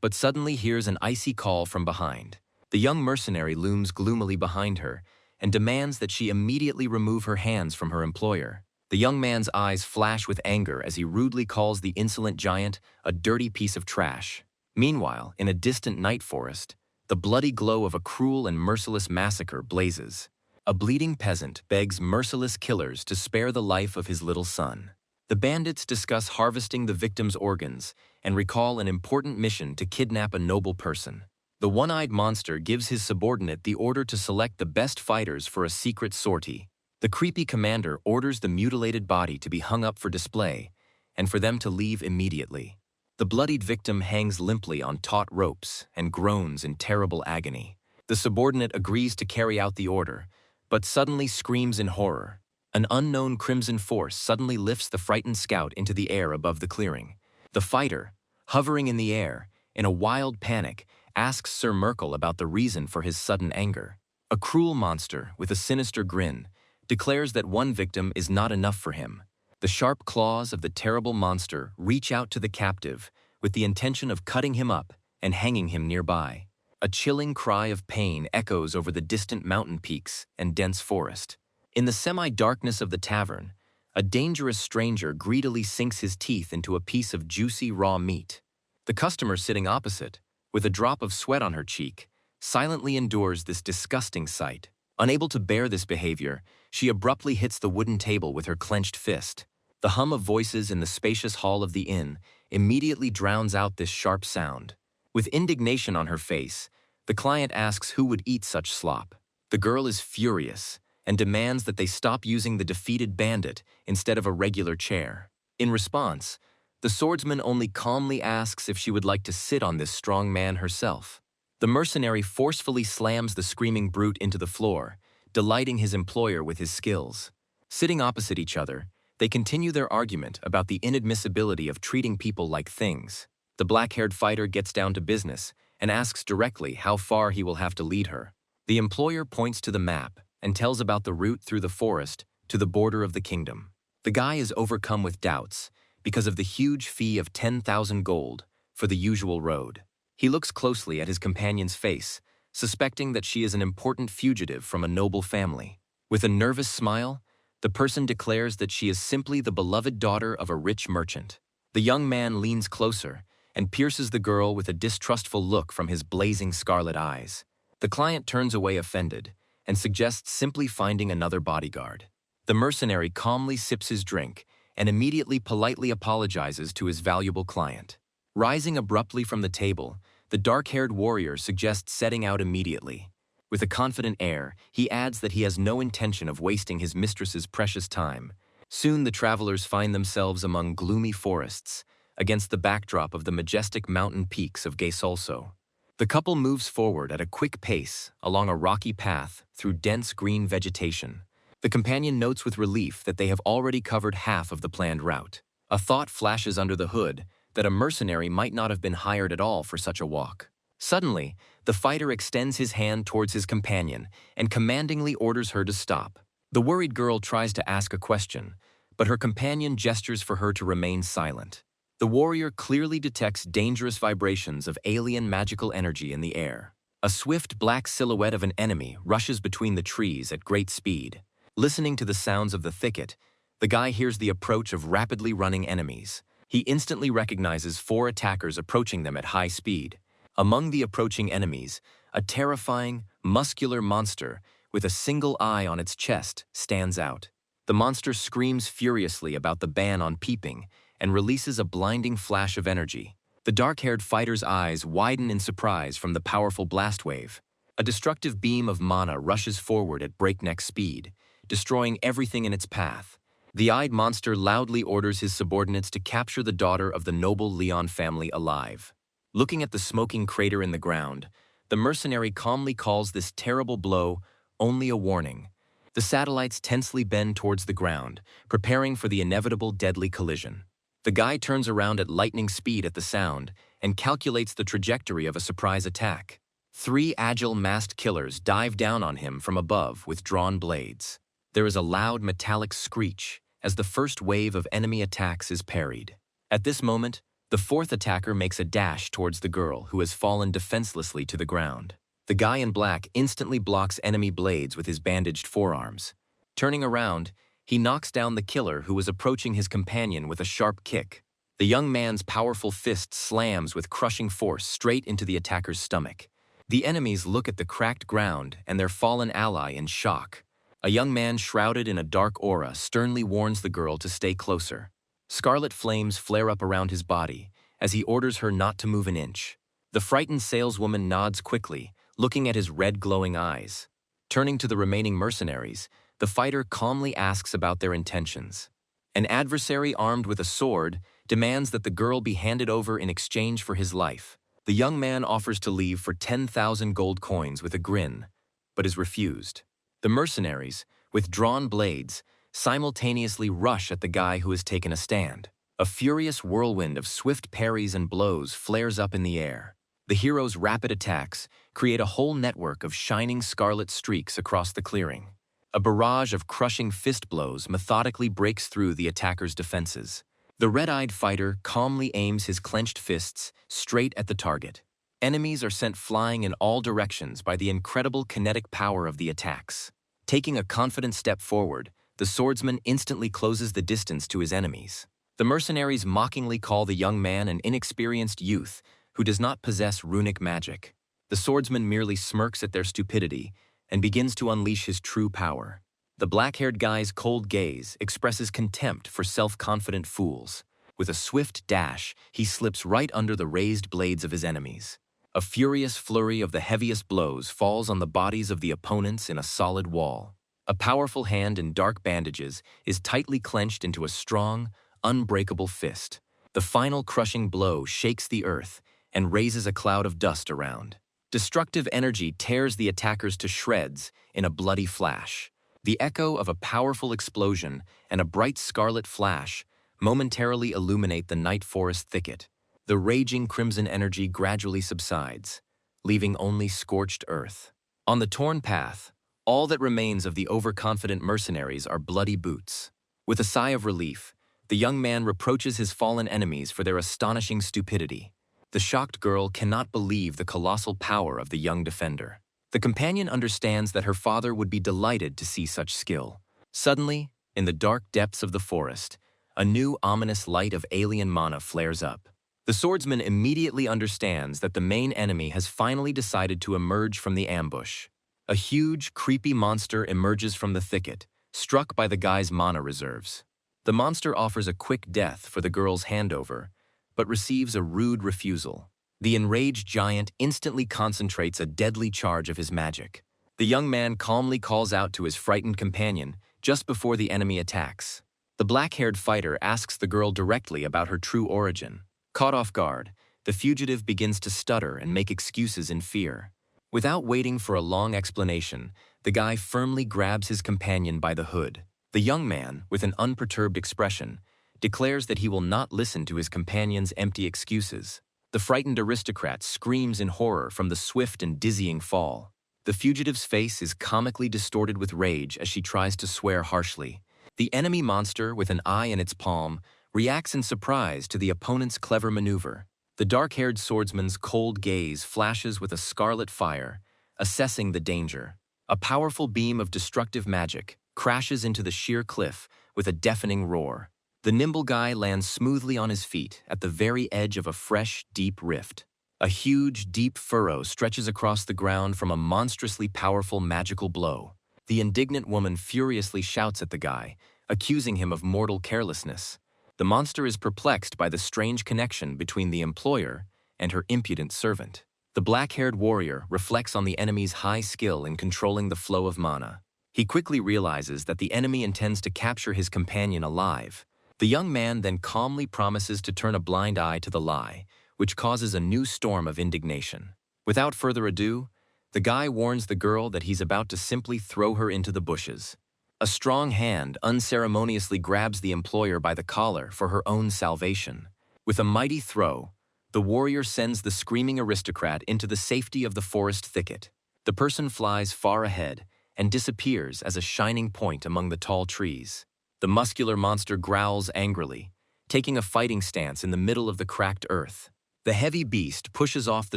but suddenly hears an icy call from behind. The young mercenary looms gloomily behind her and demands that she immediately remove her hands from her employer. The young man's eyes flash with anger as he rudely calls the insolent giant a dirty piece of trash. Meanwhile, in a distant night forest, the bloody glow of a cruel and merciless massacre blazes. A bleeding peasant begs merciless killers to spare the life of his little son. The bandits discuss harvesting the victim's organs and recall an important mission to kidnap a noble person. The one-eyed monster gives his subordinate the order to select the best fighters for a secret sortie. The creepy commander orders the mutilated body to be hung up for display and for them to leave immediately. The bloodied victim hangs limply on taut ropes and groans in terrible agony. The subordinate agrees to carry out the order, but suddenly screams in horror. An unknown crimson force suddenly lifts the frightened scout into the air above the clearing. The fighter, hovering in the air, in a wild panic, asks Sir Merkel about the reason for his sudden anger. A cruel monster, with a sinister grin, declares that one victim is not enough for him. The sharp claws of the terrible monster reach out to the captive with the intention of cutting him up and hanging him nearby. A chilling cry of pain echoes over the distant mountain peaks and dense forest. In the semi-darkness of the tavern, a dangerous stranger greedily sinks his teeth into a piece of juicy raw meat. The customer sitting opposite, with a drop of sweat on her cheek, silently endures this disgusting sight. Unable to bear this behavior, she abruptly hits the wooden table with her clenched fist. The hum of voices in the spacious hall of the inn immediately drowns out this sharp sound. With indignation on her face, the client asks who would eat such slop. The girl is furious and demands that they stop using the defeated bandit instead of a regular chair. In response, the swordsman only calmly asks if she would like to sit on this strong man herself. The mercenary forcefully slams the screaming brute into the floor, delighting his employer with his skills. Sitting opposite each other, they continue their argument about the inadmissibility of treating people like things. The black-haired fighter gets down to business and asks directly how far he will have to lead her. The employer points to the map and tells about the route through the forest to the border of the kingdom. The guy is overcome with doubts because of the huge fee of 10,000 gold for the usual road. He looks closely at his companion's face, suspecting that she is an important fugitive from a noble family. With a nervous smile, the person declares that she is simply the beloved daughter of a rich merchant. The young man leans closer and pierces the girl with a distrustful look from his blazing scarlet eyes. The client turns away offended and suggests simply finding another bodyguard. The mercenary calmly sips his drink and immediately politely apologizes to his valuable client. Rising abruptly from the table, the dark-haired warrior suggests setting out immediately. With a confident air, he adds that he has no intention of wasting his mistress's precious time. Soon the travelers find themselves among gloomy forests, against the backdrop of the majestic mountain peaks of Gaisolso. The couple moves forward at a quick pace along a rocky path through dense green vegetation. The companion notes with relief that they have already covered half of the planned route. A thought flashes under the hood that a mercenary might not have been hired at all for such a walk. Suddenly, the fighter extends his hand towards his companion and commandingly orders her to stop. The worried girl tries to ask a question, but her companion gestures for her to remain silent. The warrior clearly detects dangerous vibrations of alien magical energy in the air. A swift black silhouette of an enemy rushes between the trees at great speed. Listening to the sounds of the thicket, the guy hears the approach of rapidly running enemies. He instantly recognizes 4 attackers approaching them at high speed. Among the approaching enemies, a terrifying, muscular monster with a single eye on its chest stands out. The monster screams furiously about the ban on peeping and releases a blinding flash of energy. The dark-haired fighter's eyes widen in surprise from the powerful blast wave. A destructive beam of mana rushes forward at breakneck speed, destroying everything in its path. The eyed monster loudly orders his subordinates to capture the daughter of the noble Leon family alive. Looking at the smoking crater in the ground, the mercenary calmly calls this terrible blow only a warning. The satellites tensely bend towards the ground, preparing for the inevitable deadly collision. The guy turns around at lightning speed at the sound and calculates the trajectory of a surprise attack. 3 agile masked killers dive down on him from above with drawn blades. There is a loud metallic screech as the first wave of enemy attacks is parried. At this moment, the 4th attacker makes a dash towards the girl who has fallen defenselessly to the ground. The guy in black instantly blocks enemy blades with his bandaged forearms. Turning around, he knocks down the killer who was approaching his companion with a sharp kick. The young man's powerful fist slams with crushing force straight into the attacker's stomach. The enemies look at the cracked ground and their fallen ally in shock. A young man shrouded in a dark aura sternly warns the girl to stay closer. Scarlet flames flare up around his body as he orders her not to move an inch. The frightened saleswoman nods quickly, looking at his red glowing eyes. Turning to the remaining mercenaries, the fighter calmly asks about their intentions. An adversary armed with a sword demands that the girl be handed over in exchange for his life. The young man offers to leave for 10,000 gold coins with a grin, but is refused. The mercenaries, with drawn blades, simultaneously rush at the guy who has taken a stand. A furious whirlwind of swift parries and blows flares up in the air. The hero's rapid attacks create a whole network of shining scarlet streaks across the clearing. A barrage of crushing fist blows methodically breaks through the attacker's defenses. The red-eyed fighter calmly aims his clenched fists straight at the target. Enemies are sent flying in all directions by the incredible kinetic power of the attacks. Taking a confident step forward, the swordsman instantly closes the distance to his enemies. The mercenaries mockingly call the young man an inexperienced youth who does not possess runic magic. The swordsman merely smirks at their stupidity and begins to unleash his true power. The black-haired guy's cold gaze expresses contempt for self-confident fools. With a swift dash, he slips right under the raised blades of his enemies. A furious flurry of the heaviest blows falls on the bodies of the opponents in a solid wall. A powerful hand in dark bandages is tightly clenched into a strong, unbreakable fist. The final crushing blow shakes the earth and raises a cloud of dust around. Destructive energy tears the attackers to shreds in a bloody flash. The echo of a powerful explosion and a bright scarlet flash momentarily illuminate the night forest thicket. The raging crimson energy gradually subsides, leaving only scorched earth. On the torn path, all that remains of the overconfident mercenaries are bloody boots. With a sigh of relief, the young man reproaches his fallen enemies for their astonishing stupidity. The shocked girl cannot believe the colossal power of the young defender. The companion understands that her father would be delighted to see such skill. Suddenly, in the dark depths of the forest, a new ominous light of alien mana flares up. The swordsman immediately understands that the main enemy has finally decided to emerge from the ambush. A huge, creepy monster emerges from the thicket, struck by the guy's mana reserves. The monster offers a quick death for the girl's handover, but receives a rude refusal. The enraged giant instantly concentrates a deadly charge of his magic. The young man calmly calls out to his frightened companion just before the enemy attacks. The black-haired fighter asks the girl directly about her true origin. Caught off guard, the fugitive begins to stutter and make excuses in fear. Without waiting for a long explanation, the guy firmly grabs his companion by the hood. The young man, with an unperturbed expression, declares that he will not listen to his companion's empty excuses. The frightened aristocrat screams in horror from the swift and dizzying fall. The fugitive's face is comically distorted with rage as she tries to swear harshly. The enemy monster, with an eye in its palm, reacts in surprise to the opponent's clever maneuver. The dark-haired swordsman's cold gaze flashes with a scarlet fire, assessing the danger. A powerful beam of destructive magic crashes into the sheer cliff with a deafening roar. The nimble guy lands smoothly on his feet at the very edge of a fresh, deep rift. A huge, deep furrow stretches across the ground from a monstrously powerful magical blow. The indignant woman furiously shouts at the guy, accusing him of mortal carelessness. The monster is perplexed by the strange connection between the employer and her impudent servant. The black-haired warrior reflects on the enemy's high skill in controlling the flow of mana. He quickly realizes that the enemy intends to capture his companion alive. The young man then calmly promises to turn a blind eye to the lie, which causes a new storm of indignation. Without further ado, the guy warns the girl that he's about to simply throw her into the bushes. A strong hand unceremoniously grabs the employer by the collar for her own salvation. With a mighty throw, the warrior sends the screaming aristocrat into the safety of the forest thicket. The person flies far ahead and disappears as a shining point among the tall trees. The muscular monster growls angrily, taking a fighting stance in the middle of the cracked earth. The heavy beast pushes off the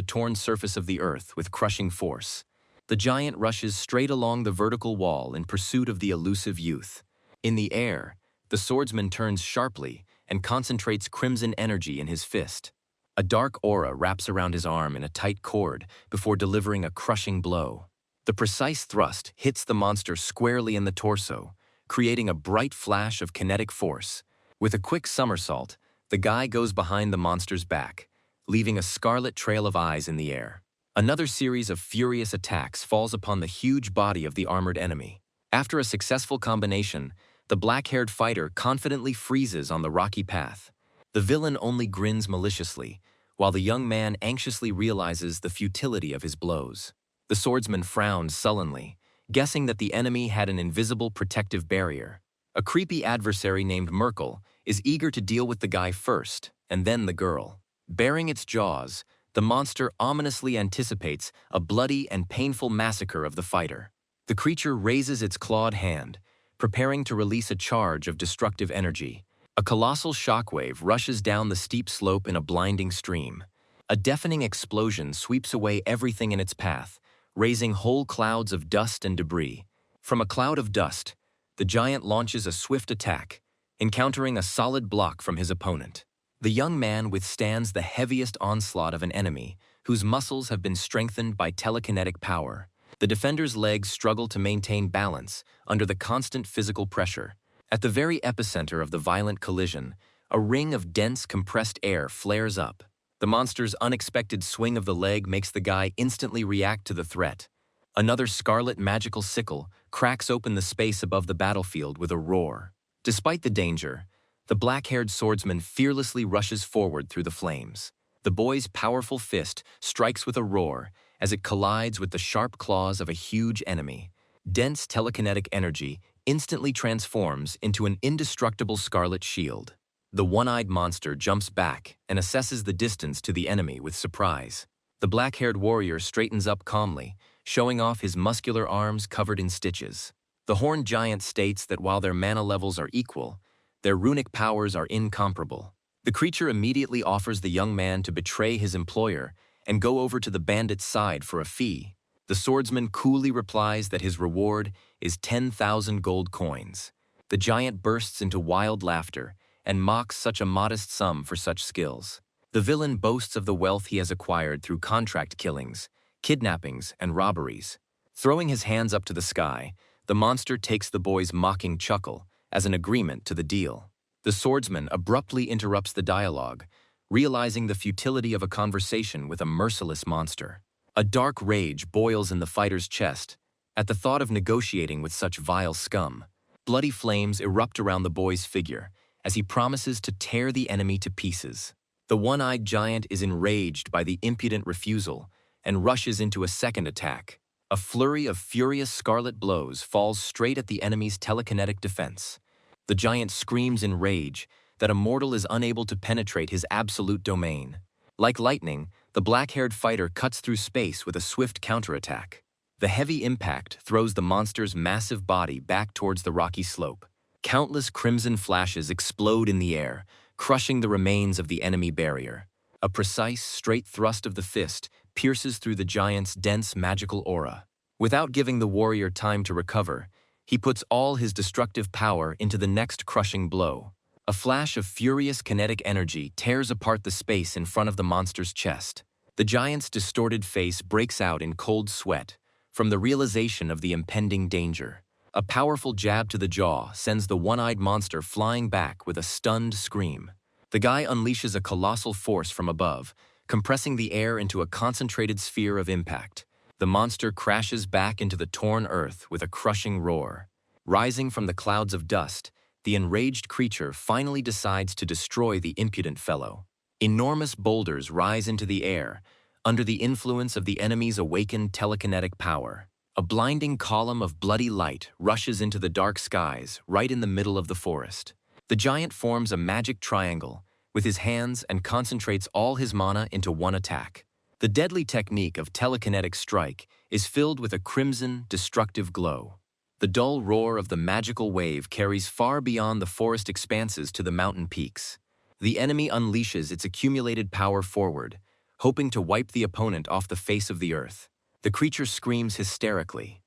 torn surface of the earth with crushing force. The giant rushes straight along the vertical wall in pursuit of the elusive youth. In the air, the swordsman turns sharply and concentrates crimson energy in his fist. A dark aura wraps around his arm in a tight cord before delivering a crushing blow. The precise thrust hits the monster squarely in the torso, creating a bright flash of kinetic force. With a quick somersault, the guy goes behind the monster's back, leaving a scarlet trail of eyes in the air. Another series of furious attacks falls upon the huge body of the armored enemy. After a successful combination, the black-haired fighter confidently freezes on the rocky path. The villain only grins maliciously, while the young man anxiously realizes the futility of his blows. The swordsman frowned sullenly, guessing that the enemy had an invisible protective barrier. A creepy adversary named Merkel is eager to deal with the guy first, and then the girl. Baring its jaws, the monster ominously anticipates a bloody and painful massacre of the fighter. The creature raises its clawed hand, preparing to release a charge of destructive energy. A colossal shockwave rushes down the steep slope in a blinding stream. A deafening explosion sweeps away everything in its path, raising whole clouds of dust and debris. From a cloud of dust, the giant launches a swift attack, encountering a solid block from his opponent. The young man withstands the heaviest onslaught of an enemy, whose muscles have been strengthened by telekinetic power. The defender's legs struggle to maintain balance under the constant physical pressure. At the very epicenter of the violent collision, a ring of dense, compressed air flares up. The monster's unexpected swing of the leg makes the guy instantly react to the threat. Another scarlet magical sickle cracks open the space above the battlefield with a roar. Despite the danger, the black-haired swordsman fearlessly rushes forward through the flames. The boy's powerful fist strikes with a roar as it collides with the sharp claws of a huge enemy. Dense telekinetic energy instantly transforms into an indestructible scarlet shield. The one-eyed monster jumps back and assesses the distance to the enemy with surprise. The black-haired warrior straightens up calmly, showing off his muscular arms covered in stitches. The horned giant states that while their mana levels are equal, their runic powers are incomparable. The creature immediately offers the young man to betray his employer and go over to the bandit's side for a fee. The swordsman coolly replies that his reward is 10,000 gold coins. The giant bursts into wild laughter and mocks such a modest sum for such skills. The villain boasts of the wealth he has acquired through contract killings, kidnappings, and robberies. Throwing his hands up to the sky, the monster takes the boy's mocking chuckle as an agreement to the deal. The swordsman abruptly interrupts the dialogue, realizing the futility of a conversation with a merciless monster. A dark rage boils in the fighter's chest at the thought of negotiating with such vile scum. Bloody flames erupt around the boy's figure as he promises to tear the enemy to pieces. The one-eyed giant is enraged by the impudent refusal and rushes into a second attack. A flurry of furious scarlet blows falls straight at the enemy's telekinetic defense. The giant screams in rage that a mortal is unable to penetrate his absolute domain. Like lightning, the black-haired fighter cuts through space with a swift counterattack. The heavy impact throws the monster's massive body back towards the rocky slope. Countless crimson flashes explode in the air, crushing the remains of the enemy barrier. A precise, straight thrust of the fist pierces through the giant's dense magical aura. Without giving the warrior time to recover, he puts all his destructive power into the next crushing blow. A flash of furious kinetic energy tears apart the space in front of the monster's chest. The giant's distorted face breaks out in cold sweat from the realization of the impending danger. A powerful jab to the jaw sends the one-eyed monster flying back with a stunned scream. The guy unleashes a colossal force from above, compressing the air into a concentrated sphere of impact. The monster crashes back into the torn earth with a crushing roar. Rising from the clouds of dust, the enraged creature finally decides to destroy the impudent fellow. Enormous boulders rise into the air, under the influence of the enemy's awakened telekinetic power. A blinding column of bloody light rushes into the dark skies right in the middle of the forest. The giant forms a magic triangle with his hands and concentrates all his mana into one attack. The deadly technique of telekinetic strike is filled with a crimson, destructive glow. The dull roar of the magical wave carries far beyond the forest expanses to the mountain peaks. The enemy unleashes its accumulated power forward, hoping to wipe the opponent off the face of the earth. The creature screams hysterically,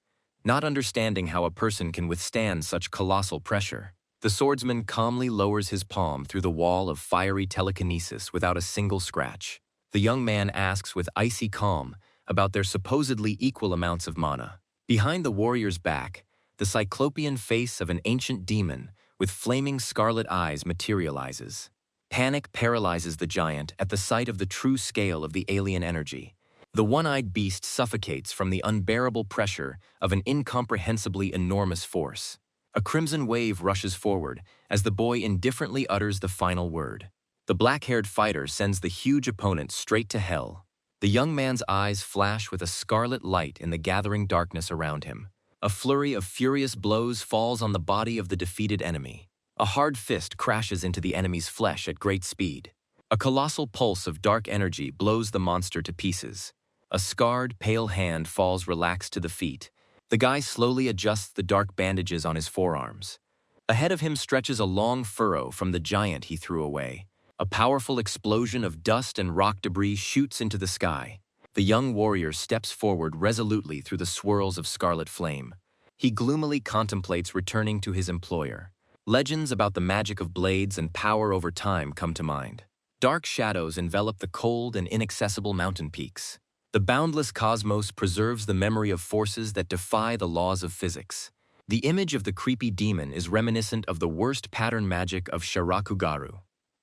not understanding how a person can withstand such colossal pressure. The swordsman calmly lowers his palm through the wall of fiery telekinesis without a single scratch. The young man asks with icy calm about their supposedly equal amounts of mana. Behind the warrior's back, the cyclopean face of an ancient demon with flaming scarlet eyes materializes. Panic paralyzes the giant at the sight of the true scale of the alien energy. The one-eyed beast suffocates from the unbearable pressure of an incomprehensibly enormous force. A crimson wave rushes forward as the boy indifferently utters the final word. The black-haired fighter sends the huge opponent straight to hell. The young man's eyes flash with a scarlet light in the gathering darkness around him. A flurry of furious blows falls on the body of the defeated enemy. A hard fist crashes into the enemy's flesh at great speed. A colossal pulse of dark energy blows the monster to pieces. A scarred, pale hand falls relaxed to the feet. The guy slowly adjusts the dark bandages on his forearms. Ahead of him stretches a long furrow from the giant he threw away. A powerful explosion of dust and rock debris shoots into the sky. The young warrior steps forward resolutely through the swirls of scarlet flame. He gloomily contemplates returning to his employer. Legends about the magic of blades and power over time come to mind. Dark shadows envelop the cold and inaccessible mountain peaks. The boundless cosmos preserves the memory of forces that defy the laws of physics. The image of the creepy demon is reminiscent of the worst pattern magic of Shirakugaru.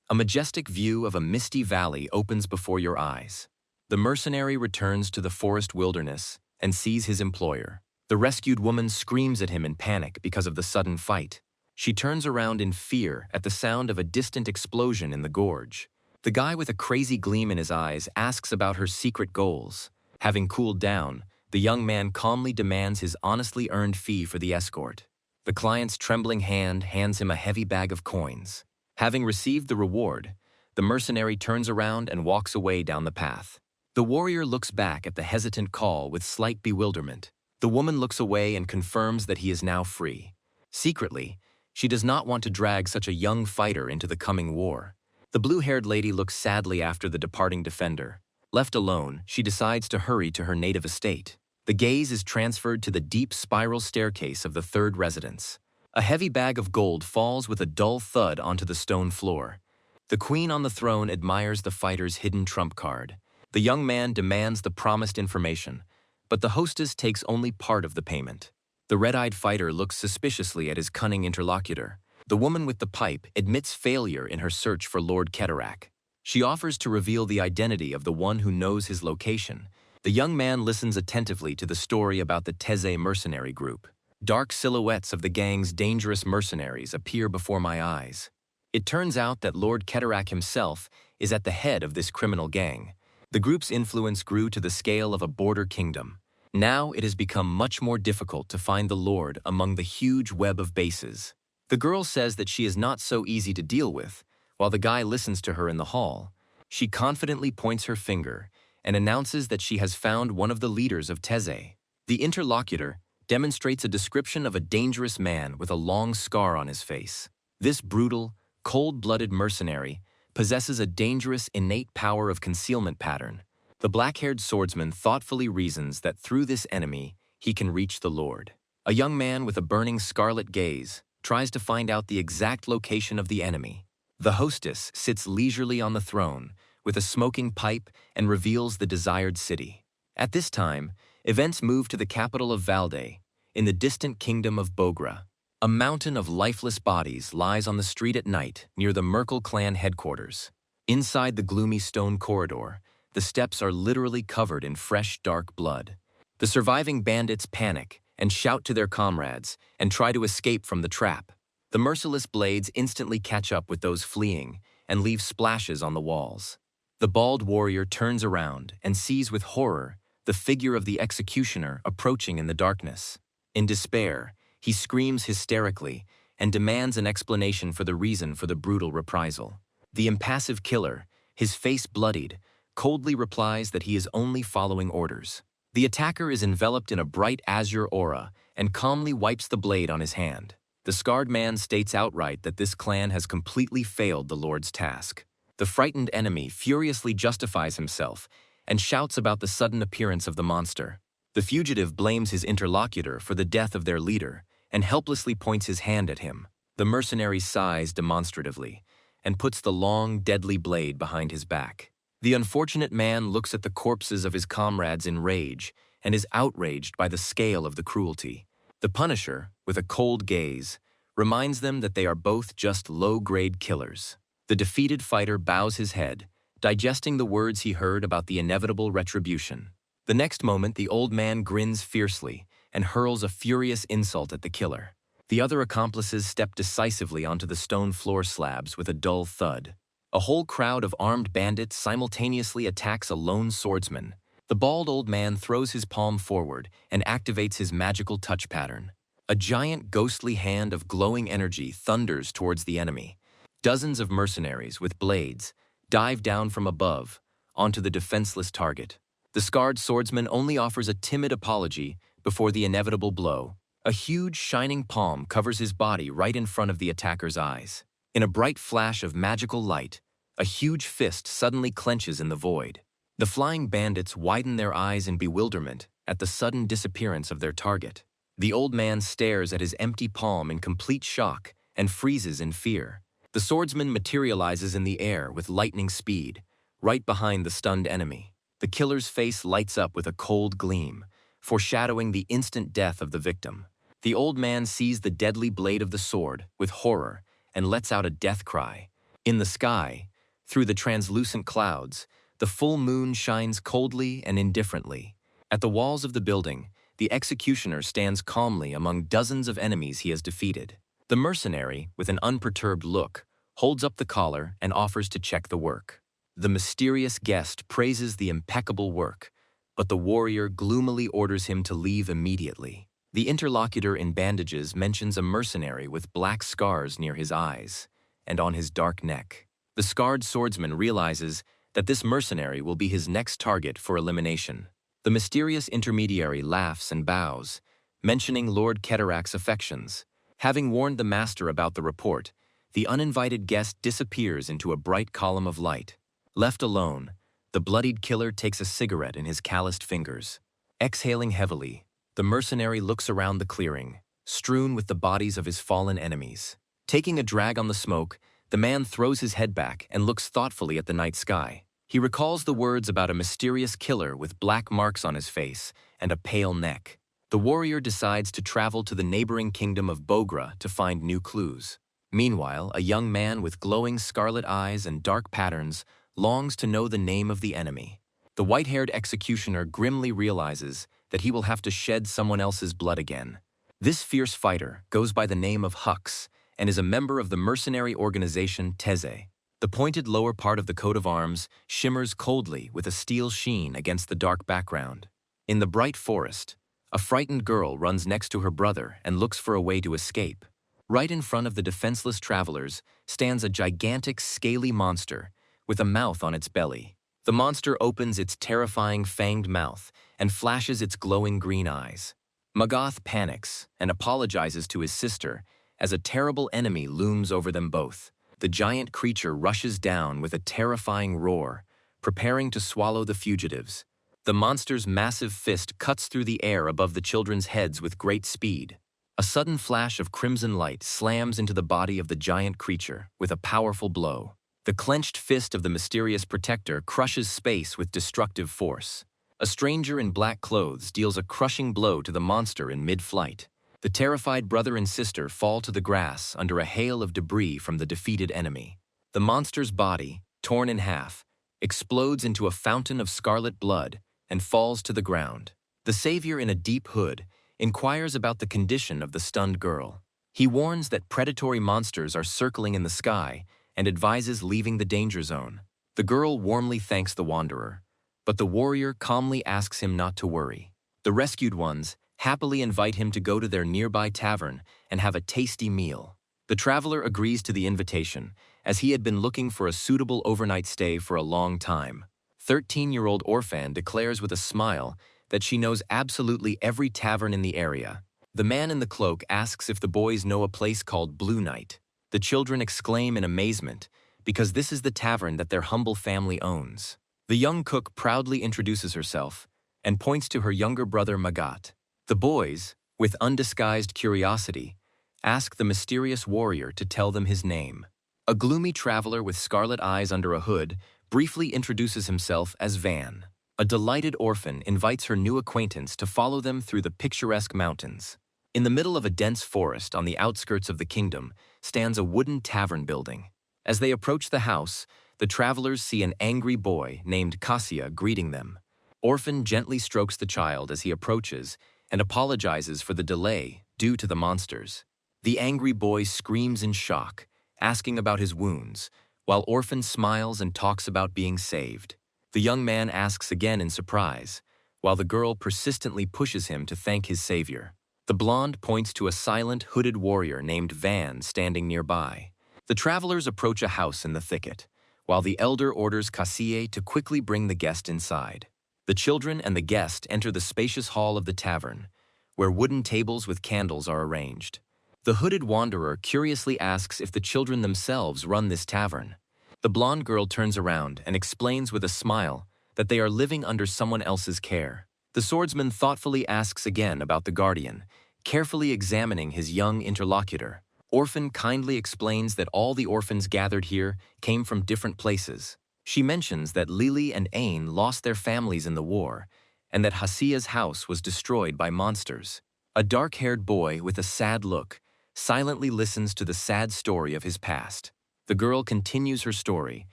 A majestic view of a misty valley opens before your eyes. The mercenary returns to the forest wilderness and sees his employer. The rescued woman screams at him in panic because of the sudden fight. She turns around in fear at the sound of a distant explosion in the gorge. The guy with a crazy gleam in his eyes asks about her secret goals. Having cooled down, the young man calmly demands his honestly earned fee for the escort. The client's trembling hand hands him a heavy bag of coins. Having received the reward, the mercenary turns around and walks away down the path. The warrior looks back at the hesitant call with slight bewilderment. The woman looks away and confirms that he is now free. Secretly, she does not want to drag such a young fighter into the coming war. The blue-haired lady looks sadly after the departing defender. Left alone, she decides to hurry to her native estate. The gaze is transferred to the deep spiral staircase of the third residence. A heavy bag of gold falls with a dull thud onto the stone floor. The queen on the throne admires the fighter's hidden trump card. The young man demands the promised information, but the hostess takes only part of the payment. The red-eyed fighter looks suspiciously at his cunning interlocutor. The woman with the pipe admits failure in her search for Lord Ketterak. She offers to reveal the identity of the one who knows his location. The young man listens attentively to the story about the Teze mercenary group. Dark silhouettes of the gang's dangerous mercenaries appear before my eyes. It turns out that Lord Ketterak himself is at the head of this criminal gang. The group's influence grew to the scale of a border kingdom. Now it has become much more difficult to find the Lord among the huge web of bases. The girl says that she is not so easy to deal with, while the guy listens to her in the hall. She confidently points her finger and announces that she has found one of the leaders of Teze. The interlocutor demonstrates a description of a dangerous man with a long scar on his face. This brutal, cold-blooded mercenary possesses a dangerous innate power of concealment pattern. The black-haired swordsman thoughtfully reasons that through this enemy, he can reach the Lord. A young man with a burning scarlet gaze tries to find out the exact location of the enemy. The hostess sits leisurely on the throne with a smoking pipe and reveals the desired city. At this time, events move to the capital of Valde, in the distant kingdom of Bogra. A mountain of lifeless bodies lies on the street at night near the Merkel clan headquarters. Inside the gloomy stone corridor, the steps are literally covered in fresh, dark blood. The surviving bandits panic and shout to their comrades and try to escape from the trap. The merciless blades instantly catch up with those fleeing and leave splashes on the walls. The bald warrior turns around and sees with horror the figure of the executioner approaching in the darkness. In despair, he screams hysterically and demands an explanation for the reason for the brutal reprisal. The impassive killer, his face bloodied, coldly replies that he is only following orders. The attacker is enveloped in a bright azure aura and calmly wipes the blade on his hand. The scarred man states outright that this clan has completely failed the Lord's task. The frightened enemy furiously justifies himself and shouts about the sudden appearance of the monster. The fugitive blames his interlocutor for the death of their leader and helplessly points his hand at him. The mercenary sighs demonstratively and puts the long, deadly blade behind his back. The unfortunate man looks at the corpses of his comrades in rage and is outraged by the scale of the cruelty. The Punisher, with a cold gaze, reminds them that they are both just low-grade killers. The defeated fighter bows his head, digesting the words he heard about the inevitable retribution. The next moment, the old man grins fiercely and hurls a furious insult at the killer. The other accomplices step decisively onto the stone floor slabs with a dull thud. A whole crowd of armed bandits simultaneously attacks a lone swordsman. The bald old man throws his palm forward and activates his magical touch pattern. A giant ghostly hand of glowing energy thunders towards the enemy. Dozens of mercenaries with blades dive down from above onto the defenseless target. The scarred swordsman only offers a timid apology before the inevitable blow. A huge shining palm covers his body right in front of the attacker's eyes. In a bright flash of magical light, a huge fist suddenly clenches in the void. The flying bandits widen their eyes in bewilderment at the sudden disappearance of their target. The old man stares at his empty palm in complete shock and freezes in fear. The swordsman materializes in the air with lightning speed, right behind the stunned enemy. The killer's face lights up with a cold gleam, foreshadowing the instant death of the victim. The old man sees the deadly blade of the sword with horror and lets out a death cry. In the sky, through the translucent clouds, the full moon shines coldly and indifferently. At the walls of the building, the executioner stands calmly among dozens of enemies he has defeated. The mercenary, with an unperturbed look, holds up the collar and offers to check the work. The mysterious guest praises the impeccable work, but the warrior gloomily orders him to leave immediately. The interlocutor in bandages mentions a mercenary with black scars near his eyes and on his dark neck. The scarred swordsman realizes that this mercenary will be his next target for elimination. The mysterious intermediary laughs and bows, mentioning Lord Ketarak's affections. Having warned the master about the report, the uninvited guest disappears into a bright column of light. Left alone, the bloodied killer takes a cigarette in his calloused fingers. Exhaling heavily, the mercenary looks around the clearing, strewn with the bodies of his fallen enemies. Taking a drag on the smoke, the man throws his head back and looks thoughtfully at the night sky. He recalls the words about a mysterious killer with black marks on his face and a pale neck. The warrior decides to travel to the neighboring kingdom of Bogra to find new clues. Meanwhile, a young man with glowing scarlet eyes and dark patterns longs to know the name of the enemy. The white-haired executioner grimly realizes that he will have to shed someone else's blood again. This fierce fighter goes by the name of Hux and is a member of the mercenary organization Teze. The pointed lower part of the coat of arms shimmers coldly with a steel sheen against the dark background. In the bright forest, a frightened girl runs next to her brother and looks for a way to escape. Right in front of the defenseless travelers stands a gigantic, scaly monster with a mouth on its belly. The monster opens its terrifying fanged mouth and flashes its glowing green eyes. Magath panics and apologizes to his sister as a terrible enemy looms over them both. The giant creature rushes down with a terrifying roar, preparing to swallow the fugitives. The monster's massive fist cuts through the air above the children's heads with great speed. A sudden flash of crimson light slams into the body of the giant creature with a powerful blow. The clenched fist of the mysterious protector crushes space with destructive force. A stranger in black clothes deals a crushing blow to the monster in mid-flight. The terrified brother and sister fall to the grass under a hail of debris from the defeated enemy. The monster's body, torn in half, explodes into a fountain of scarlet blood and falls to the ground. The savior in a deep hood inquires about the condition of the stunned girl. He warns that predatory monsters are circling in the sky and advises leaving the danger zone. The girl warmly thanks the wanderer, But the warrior calmly asks him not to worry. The rescued ones happily invite him to go to their nearby tavern and have a tasty meal. The traveler agrees to the invitation, as he had been looking for a suitable overnight stay for a long time. 13-year-old Orphan declares with a smile that she knows absolutely every tavern in the area. The man in the cloak asks if the boys know a place called Blue Night. The children exclaim in amazement, because this is the tavern that their humble family owns. The young cook proudly introduces herself and points to her younger brother Magat. The boys, with undisguised curiosity, ask the mysterious warrior to tell them his name. A gloomy traveler with scarlet eyes under a hood briefly introduces himself as Van. A delighted orphan invites her new acquaintance to follow them through the picturesque mountains. In the middle of a dense forest on the outskirts of the kingdom stands a wooden tavern building. As they approach the house, the travelers see an angry boy named Cassia greeting them. Orphan gently strokes the child as he approaches and apologizes for the delay due to the monsters. The angry boy screams in shock, asking about his wounds, while Orphan smiles and talks about being saved. The young man asks again in surprise, while the girl persistently pushes him to thank his savior. The blonde points to a silent, hooded warrior named Van standing nearby. The travelers approach a house in the thicket, while the elder orders Cassie to quickly bring the guest inside. The children and the guest enter the spacious hall of the tavern, where wooden tables with candles are arranged. The hooded wanderer curiously asks if the children themselves run this tavern. The blonde girl turns around and explains with a smile that they are living under someone else's care. The swordsman thoughtfully asks again about the guardian, carefully examining his young interlocutor. Orphan kindly explains that all the orphans gathered here came from different places. She mentions that Lily and Ain lost their families in the war, and that Hasia's house was destroyed by monsters. A dark-haired boy with a sad look silently listens to the sad story of his past. The girl continues her story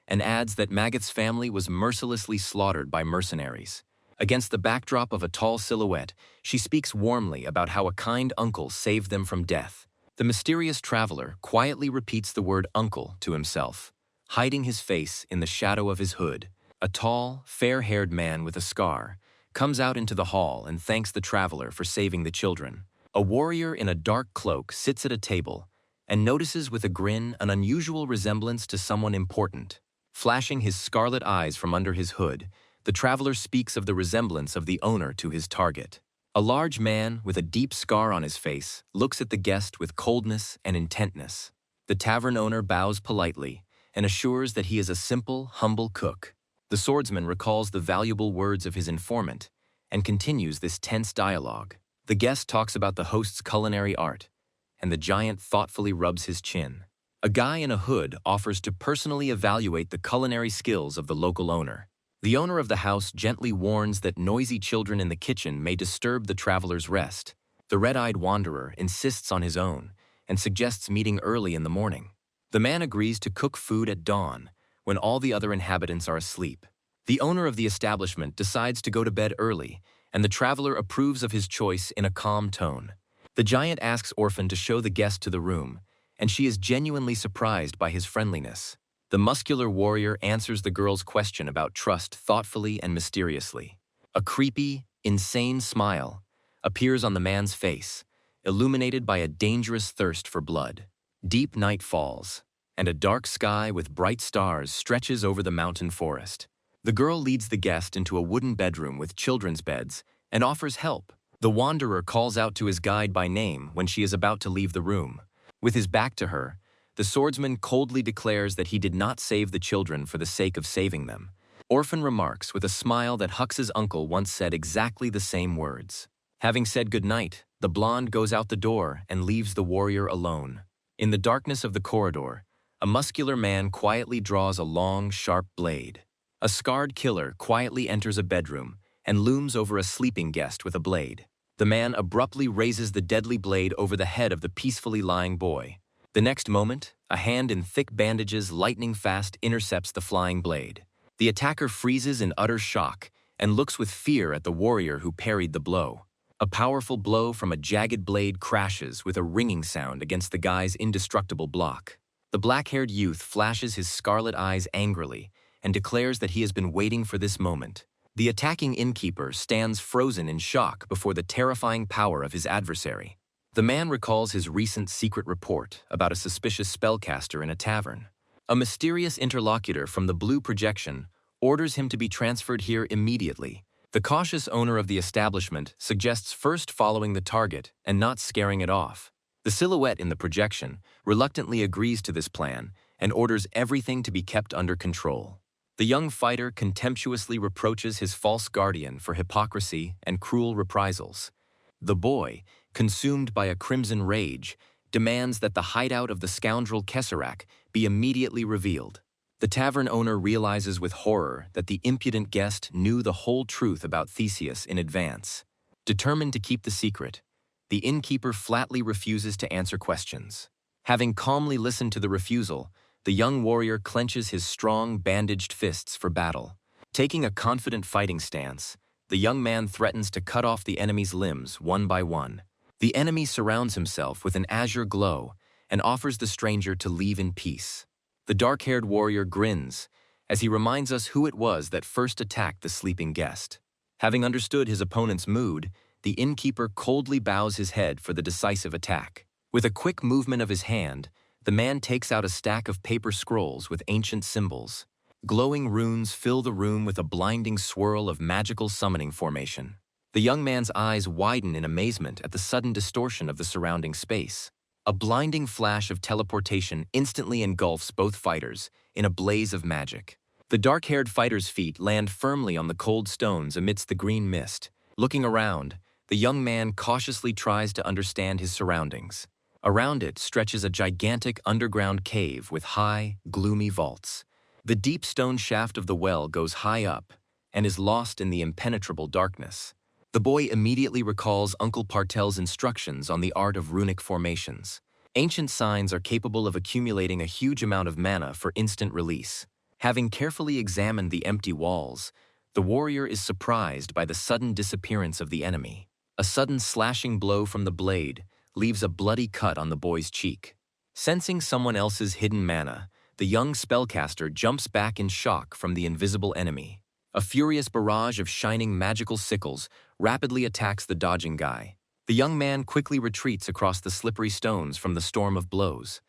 and adds that Maggot's family was mercilessly slaughtered by mercenaries. Against the backdrop of a tall silhouette, she speaks warmly about how a kind uncle saved them from death. The mysterious traveler quietly repeats the word uncle to himself, hiding his face in the shadow of his hood. A tall, fair-haired man with a scar comes out into the hall and thanks the traveler for saving the children. A warrior in a dark cloak sits at a table and notices with a grin an unusual resemblance to someone important. Flashing his scarlet eyes from under his hood, the traveler speaks of the resemblance of the owner to his target. A large man with a deep scar on his face looks at the guest with coldness and intentness. The tavern owner bows politely and assures that he is a simple, humble cook. The swordsman recalls the valuable words of his informant and continues this tense dialogue. The guest talks about the host's culinary art, and the giant thoughtfully rubs his chin. A guy in a hood offers to personally evaluate the culinary skills of the local owner. The owner of the house gently warns that noisy children in the kitchen may disturb the traveler's rest. The red-eyed wanderer insists on his own and suggests meeting early in the morning. The man agrees to cook food at dawn, when all the other inhabitants are asleep. The owner of the establishment decides to go to bed early, and the traveler approves of his choice in a calm tone. The giant asks Orphan to show the guest to the room, and she is genuinely surprised by his friendliness. The muscular warrior answers the girl's question about trust thoughtfully and mysteriously. A creepy, insane smile appears on the man's face, illuminated by a dangerous thirst for blood. Deep night falls, and a dark sky with bright stars stretches over the mountain forest. The girl leads the guest into a wooden bedroom with children's beds and offers help. The wanderer calls out to his guide by name when she is about to leave the room. With his back to her, the swordsman coldly declares that he did not save the children for the sake of saving them. Orphan remarks with a smile that Hux's uncle once said exactly the same words. Having said goodnight, the blonde goes out the door and leaves the warrior alone. In the darkness of the corridor, a muscular man quietly draws a long, sharp blade. A scarred killer quietly enters a bedroom and looms over a sleeping guest with a blade. The man abruptly raises the deadly blade over the head of the peacefully lying boy. The next moment, a hand in thick bandages lightning fast intercepts the flying blade. The attacker freezes in utter shock and looks with fear at the warrior who parried the blow. A powerful blow from a jagged blade crashes with a ringing sound against the guy's indestructible block. The black-haired youth flashes his scarlet eyes angrily and declares that he has been waiting for this moment. The attacking innkeeper stands frozen in shock before the terrifying power of his adversary. The man recalls his recent secret report about a suspicious spellcaster in a tavern. A mysterious interlocutor from the blue projection orders him to be transferred here immediately. The cautious owner of the establishment suggests first following the target and not scaring it off. The silhouette in the projection reluctantly agrees to this plan and orders everything to be kept under control. The young fighter contemptuously reproaches his false guardian for hypocrisy and cruel reprisals. The boy, consumed by a crimson rage, demands that the hideout of the scoundrel Kesserak be immediately revealed. The tavern owner realizes with horror that the impudent guest knew the whole truth about Theseus in advance. Determined to keep the secret, the innkeeper flatly refuses to answer questions. Having calmly listened to the refusal, the young warrior clenches his strong, bandaged fists for battle. Taking a confident fighting stance, the young man threatens to cut off the enemy's limbs one by one. The enemy surrounds himself with an azure glow and offers the stranger to leave in peace. The dark-haired warrior grins as he reminds us who it was that first attacked the sleeping guest. Having understood his opponent's mood, the innkeeper coldly bows his head for the decisive attack. With a quick movement of his hand, the man takes out a stack of paper scrolls with ancient symbols. Glowing runes fill the room with a blinding swirl of magical summoning formation. The young man's eyes widen in amazement at the sudden distortion of the surrounding space. A blinding flash of teleportation instantly engulfs both fighters in a blaze of magic. The dark-haired fighter's feet land firmly on the cold stones amidst the green mist. Looking around, the young man cautiously tries to understand his surroundings. Around it stretches a gigantic underground cave with high, gloomy vaults. The deep stone shaft of the well goes high up and is lost in the impenetrable darkness. The boy immediately recalls Uncle Partel's instructions on the art of runic formations. Ancient signs are capable of accumulating a huge amount of mana for instant release. Having carefully examined the empty walls, the warrior is surprised by the sudden disappearance of the enemy. A sudden slashing blow from the blade leaves a bloody cut on the boy's cheek. Sensing someone else's hidden mana, the young spellcaster jumps back in shock from the invisible enemy. A furious barrage of shining magical sickles rapidly attacks the dodging guy. The young man quickly retreats across the slippery stones from the storm of blows,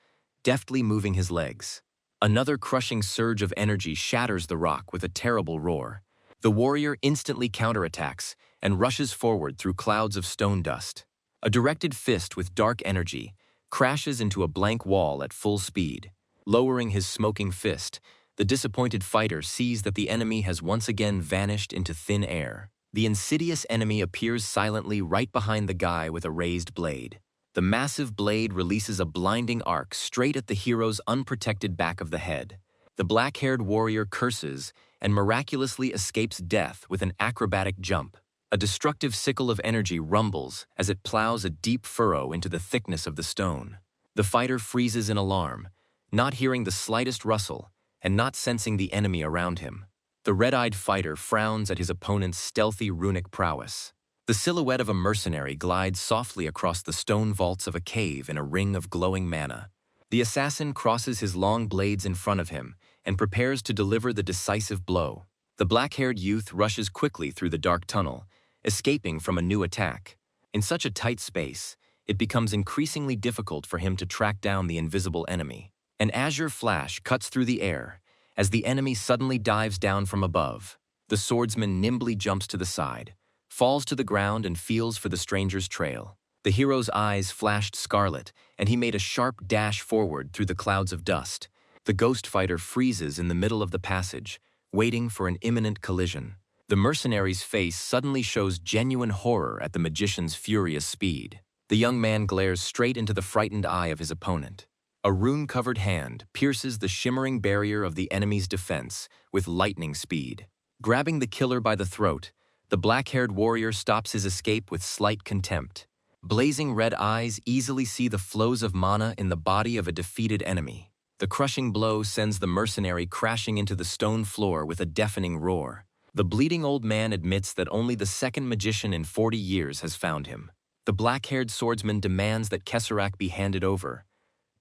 deftly moving his legs. Another crushing surge of energy shatters the rock with a terrible roar. The warrior instantly counterattacks and rushes forward through clouds of stone dust. A directed fist with dark energy crashes into a blank wall at full speed. Lowering his smoking fist, the disappointed fighter sees that the enemy has once again vanished into thin air. The insidious enemy appears silently right behind the guy with a raised blade. The massive blade releases a blinding arc straight at the hero's unprotected back of the head. The black-haired warrior curses and miraculously escapes death with an acrobatic jump. A destructive sickle of energy rumbles as it plows a deep furrow into the thickness of the stone. The fighter freezes in alarm, not hearing the slightest rustle and not sensing the enemy around him. The red-eyed fighter frowns at his opponent's stealthy runic prowess. The silhouette of a mercenary glides softly across the stone vaults of a cave in a ring of glowing mana. The assassin crosses his long blades in front of him and prepares to deliver the decisive blow. The black-haired youth rushes quickly through the dark tunnel, escaping from a new attack. In such a tight space, it becomes increasingly difficult for him to track down the invisible enemy. An azure flash cuts through the air as the enemy suddenly dives down from above. The swordsman nimbly jumps to the side, falls to the ground and feels for the stranger's trail. The hero's eyes flashed scarlet, and he made a sharp dash forward through the clouds of dust. The ghost fighter freezes in the middle of the passage, waiting for an imminent collision. The mercenary's face suddenly shows genuine horror at the magician's furious speed. The young man glares straight into the frightened eye of his opponent. A rune-covered hand pierces the shimmering barrier of the enemy's defense with lightning speed. Grabbing the killer by the throat, the black-haired warrior stops his escape with slight contempt. Blazing red eyes easily see the flows of mana in the body of a defeated enemy. The crushing blow sends the mercenary crashing into the stone floor with a deafening roar. The bleeding old man admits that only the second magician in 40 years has found him. The black-haired swordsman demands that Kesserak be handed over,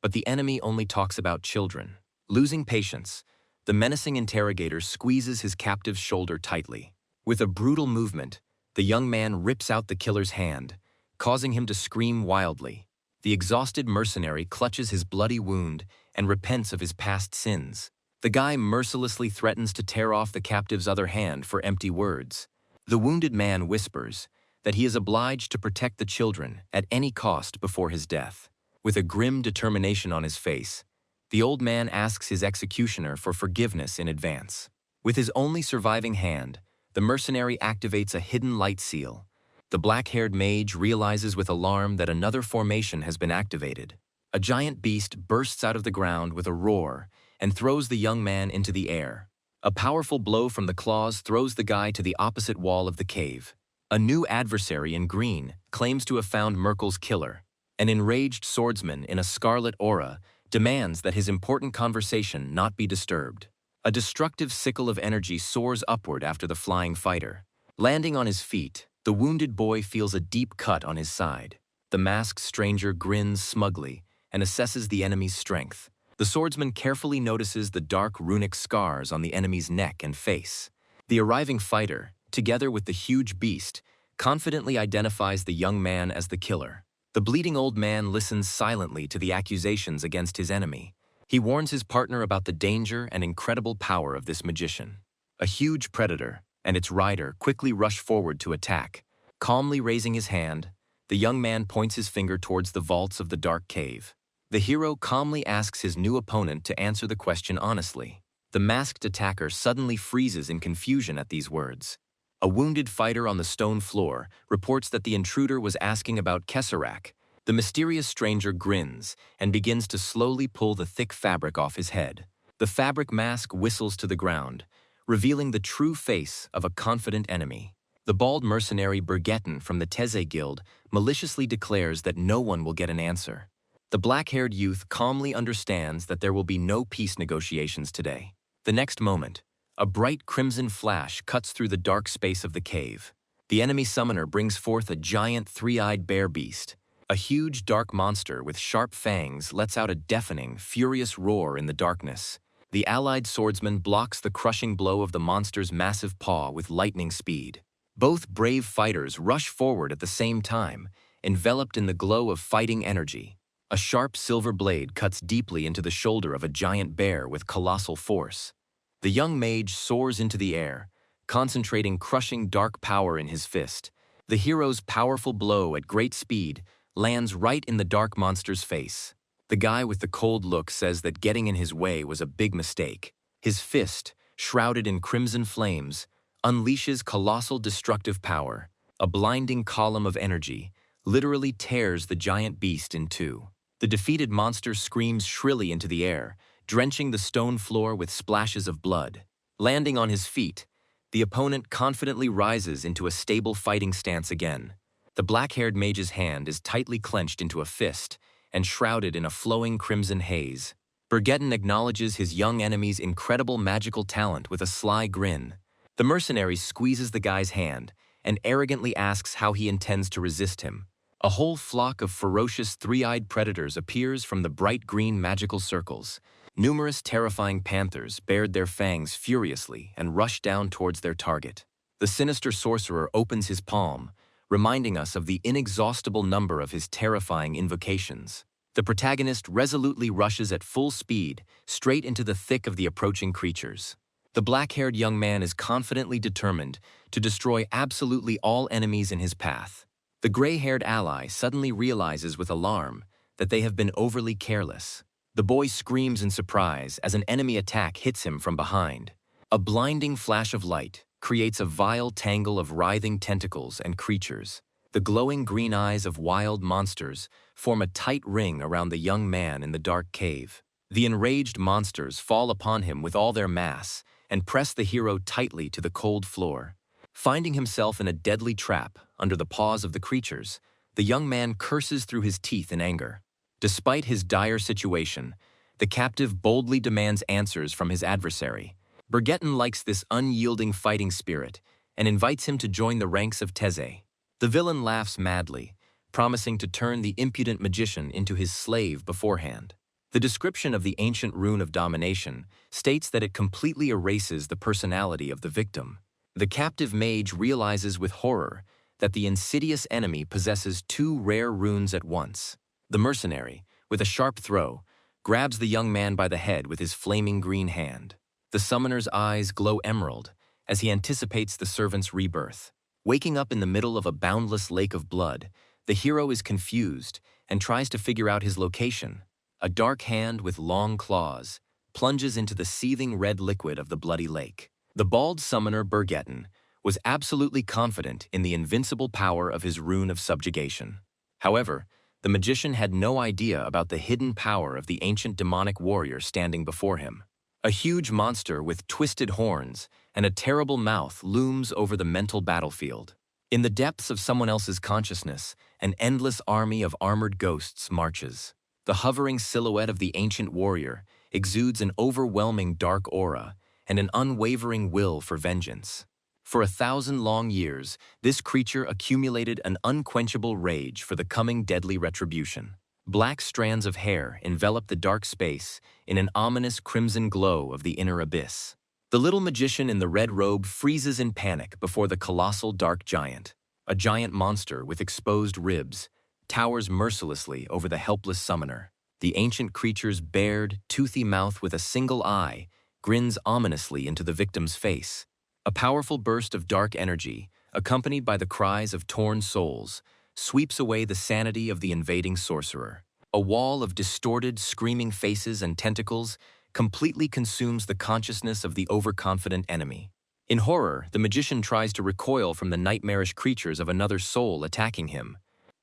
but the enemy only talks about children. Losing patience, the menacing interrogator squeezes his captive's shoulder tightly. With a brutal movement, the young man rips out the killer's hand, causing him to scream wildly. The exhausted mercenary clutches his bloody wound and repents of his past sins. The guy mercilessly threatens to tear off the captive's other hand for empty words. The wounded man whispers that he is obliged to protect the children at any cost before his death. With a grim determination on his face, the old man asks his executioner for forgiveness in advance. With his only surviving hand, the mercenary activates a hidden light seal. The black-haired mage realizes with alarm that another formation has been activated. A giant beast bursts out of the ground with a roar and throws the young man into the air. A powerful blow from the claws throws the guy to the opposite wall of the cave. A new adversary in green claims to have found Merkel's killer. An enraged swordsman in a scarlet aura demands that his important conversation not be disturbed. A destructive sickle of energy soars upward after the flying fighter. Landing on his feet, the wounded boy feels a deep cut on his side. The masked stranger grins smugly and assesses the enemy's strength. The swordsman carefully notices the dark runic scars on the enemy's neck and face. The arriving fighter, together with the huge beast, confidently identifies the young man as the killer. The bleeding old man listens silently to the accusations against his enemy. He warns his partner about the danger and incredible power of this magician. A huge predator and its rider quickly rush forward to attack. Calmly raising his hand, the young man points his finger towards the vaults of the dark cave. The hero calmly asks his new opponent to answer the question honestly. The masked attacker suddenly freezes in confusion at these words. A wounded fighter on the stone floor reports that the intruder was asking about Kesserak. The mysterious stranger grins and begins to slowly pull the thick fabric off his head. The fabric mask whistles to the ground, revealing the true face of a confident enemy. The bald mercenary Bergetten from the Teze Guild maliciously declares that no one will get an answer. The black-haired youth calmly understands that there will be no peace negotiations today. The next moment, a bright crimson flash cuts through the dark space of the cave. The enemy summoner brings forth a giant three-eyed bear beast. A huge dark monster with sharp fangs lets out a deafening, furious roar in the darkness. The allied swordsman blocks the crushing blow of the monster's massive paw with lightning speed. Both brave fighters rush forward at the same time, enveloped in the glow of fighting energy. A sharp silver blade cuts deeply into the shoulder of a giant bear with colossal force. The young mage soars into the air, concentrating crushing dark power in his fist. The hero's powerful blow at great speed lands right in the dark monster's face. The guy with the cold look says that getting in his way was a big mistake. His fist, shrouded in crimson flames, unleashes colossal destructive power. A blinding column of energy literally tears the giant beast in two. The defeated monster screams shrilly into the air, drenching the stone floor with splashes of blood. Landing on his feet, the opponent confidently rises into a stable fighting stance again. The black-haired mage's hand is tightly clenched into a fist and shrouded in a flowing crimson haze. Bergetten acknowledges his young enemy's incredible magical talent with a sly grin. The mercenary squeezes the guy's hand and arrogantly asks how he intends to resist him. A whole flock of ferocious three-eyed predators appears from the bright green magical circles. Numerous terrifying panthers bared their fangs furiously and rushed down towards their target. The sinister sorcerer opens his palm, reminding us of the inexhaustible number of his terrifying invocations. The protagonist resolutely rushes at full speed, straight into the thick of the approaching creatures. The black-haired young man is confidently determined to destroy absolutely all enemies in his path. The gray-haired ally suddenly realizes with alarm that they have been overly careless. The boy screams in surprise as an enemy attack hits him from behind. A blinding flash of light creates a vile tangle of writhing tentacles and creatures. The glowing green eyes of wild monsters form a tight ring around the young man in the dark cave. The enraged monsters fall upon him with all their mass and press the hero tightly to the cold floor. Finding himself in a deadly trap under the paws of the creatures, the young man curses through his teeth in anger. Despite his dire situation, the captive boldly demands answers from his adversary. Bergetten likes this unyielding fighting spirit and invites him to join the ranks of Teze. The villain laughs madly, promising to turn the impudent magician into his slave beforehand. The description of the ancient rune of domination states that it completely erases the personality of the victim. The captive mage realizes with horror that the insidious enemy possesses two rare runes at once. The mercenary, with a sharp throw, grabs the young man by the head with his flaming green hand. The summoner's eyes glow emerald as he anticipates the servant's rebirth. Waking up in the middle of a boundless lake of blood, the hero is confused and tries to figure out his location. A dark hand with long claws plunges into the seething red liquid of the bloody lake. The bald summoner Burgetten was absolutely confident in the invincible power of his rune of subjugation. However, the magician had no idea about the hidden power of the ancient demonic warrior standing before him. A huge monster with twisted horns and a terrible mouth looms over the mental battlefield. In the depths of someone else's consciousness, an endless army of armored ghosts marches. The hovering silhouette of the ancient warrior exudes an overwhelming dark aura and an unwavering will for vengeance. For 1,000 long years, this creature accumulated an unquenchable rage for the coming deadly retribution. Black strands of hair envelop the dark space in an ominous crimson glow of the inner abyss. The little magician in the red robe freezes in panic before the colossal dark giant. A giant monster with exposed ribs towers mercilessly over the helpless summoner. The ancient creature's bared, toothy mouth with a single eye grins ominously into the victim's face. A powerful burst of dark energy, accompanied by the cries of torn souls, sweeps away the sanity of the invading sorcerer. A wall of distorted, screaming faces and tentacles completely consumes the consciousness of the overconfident enemy. In horror, the magician tries to recoil from the nightmarish creatures of another soul attacking him.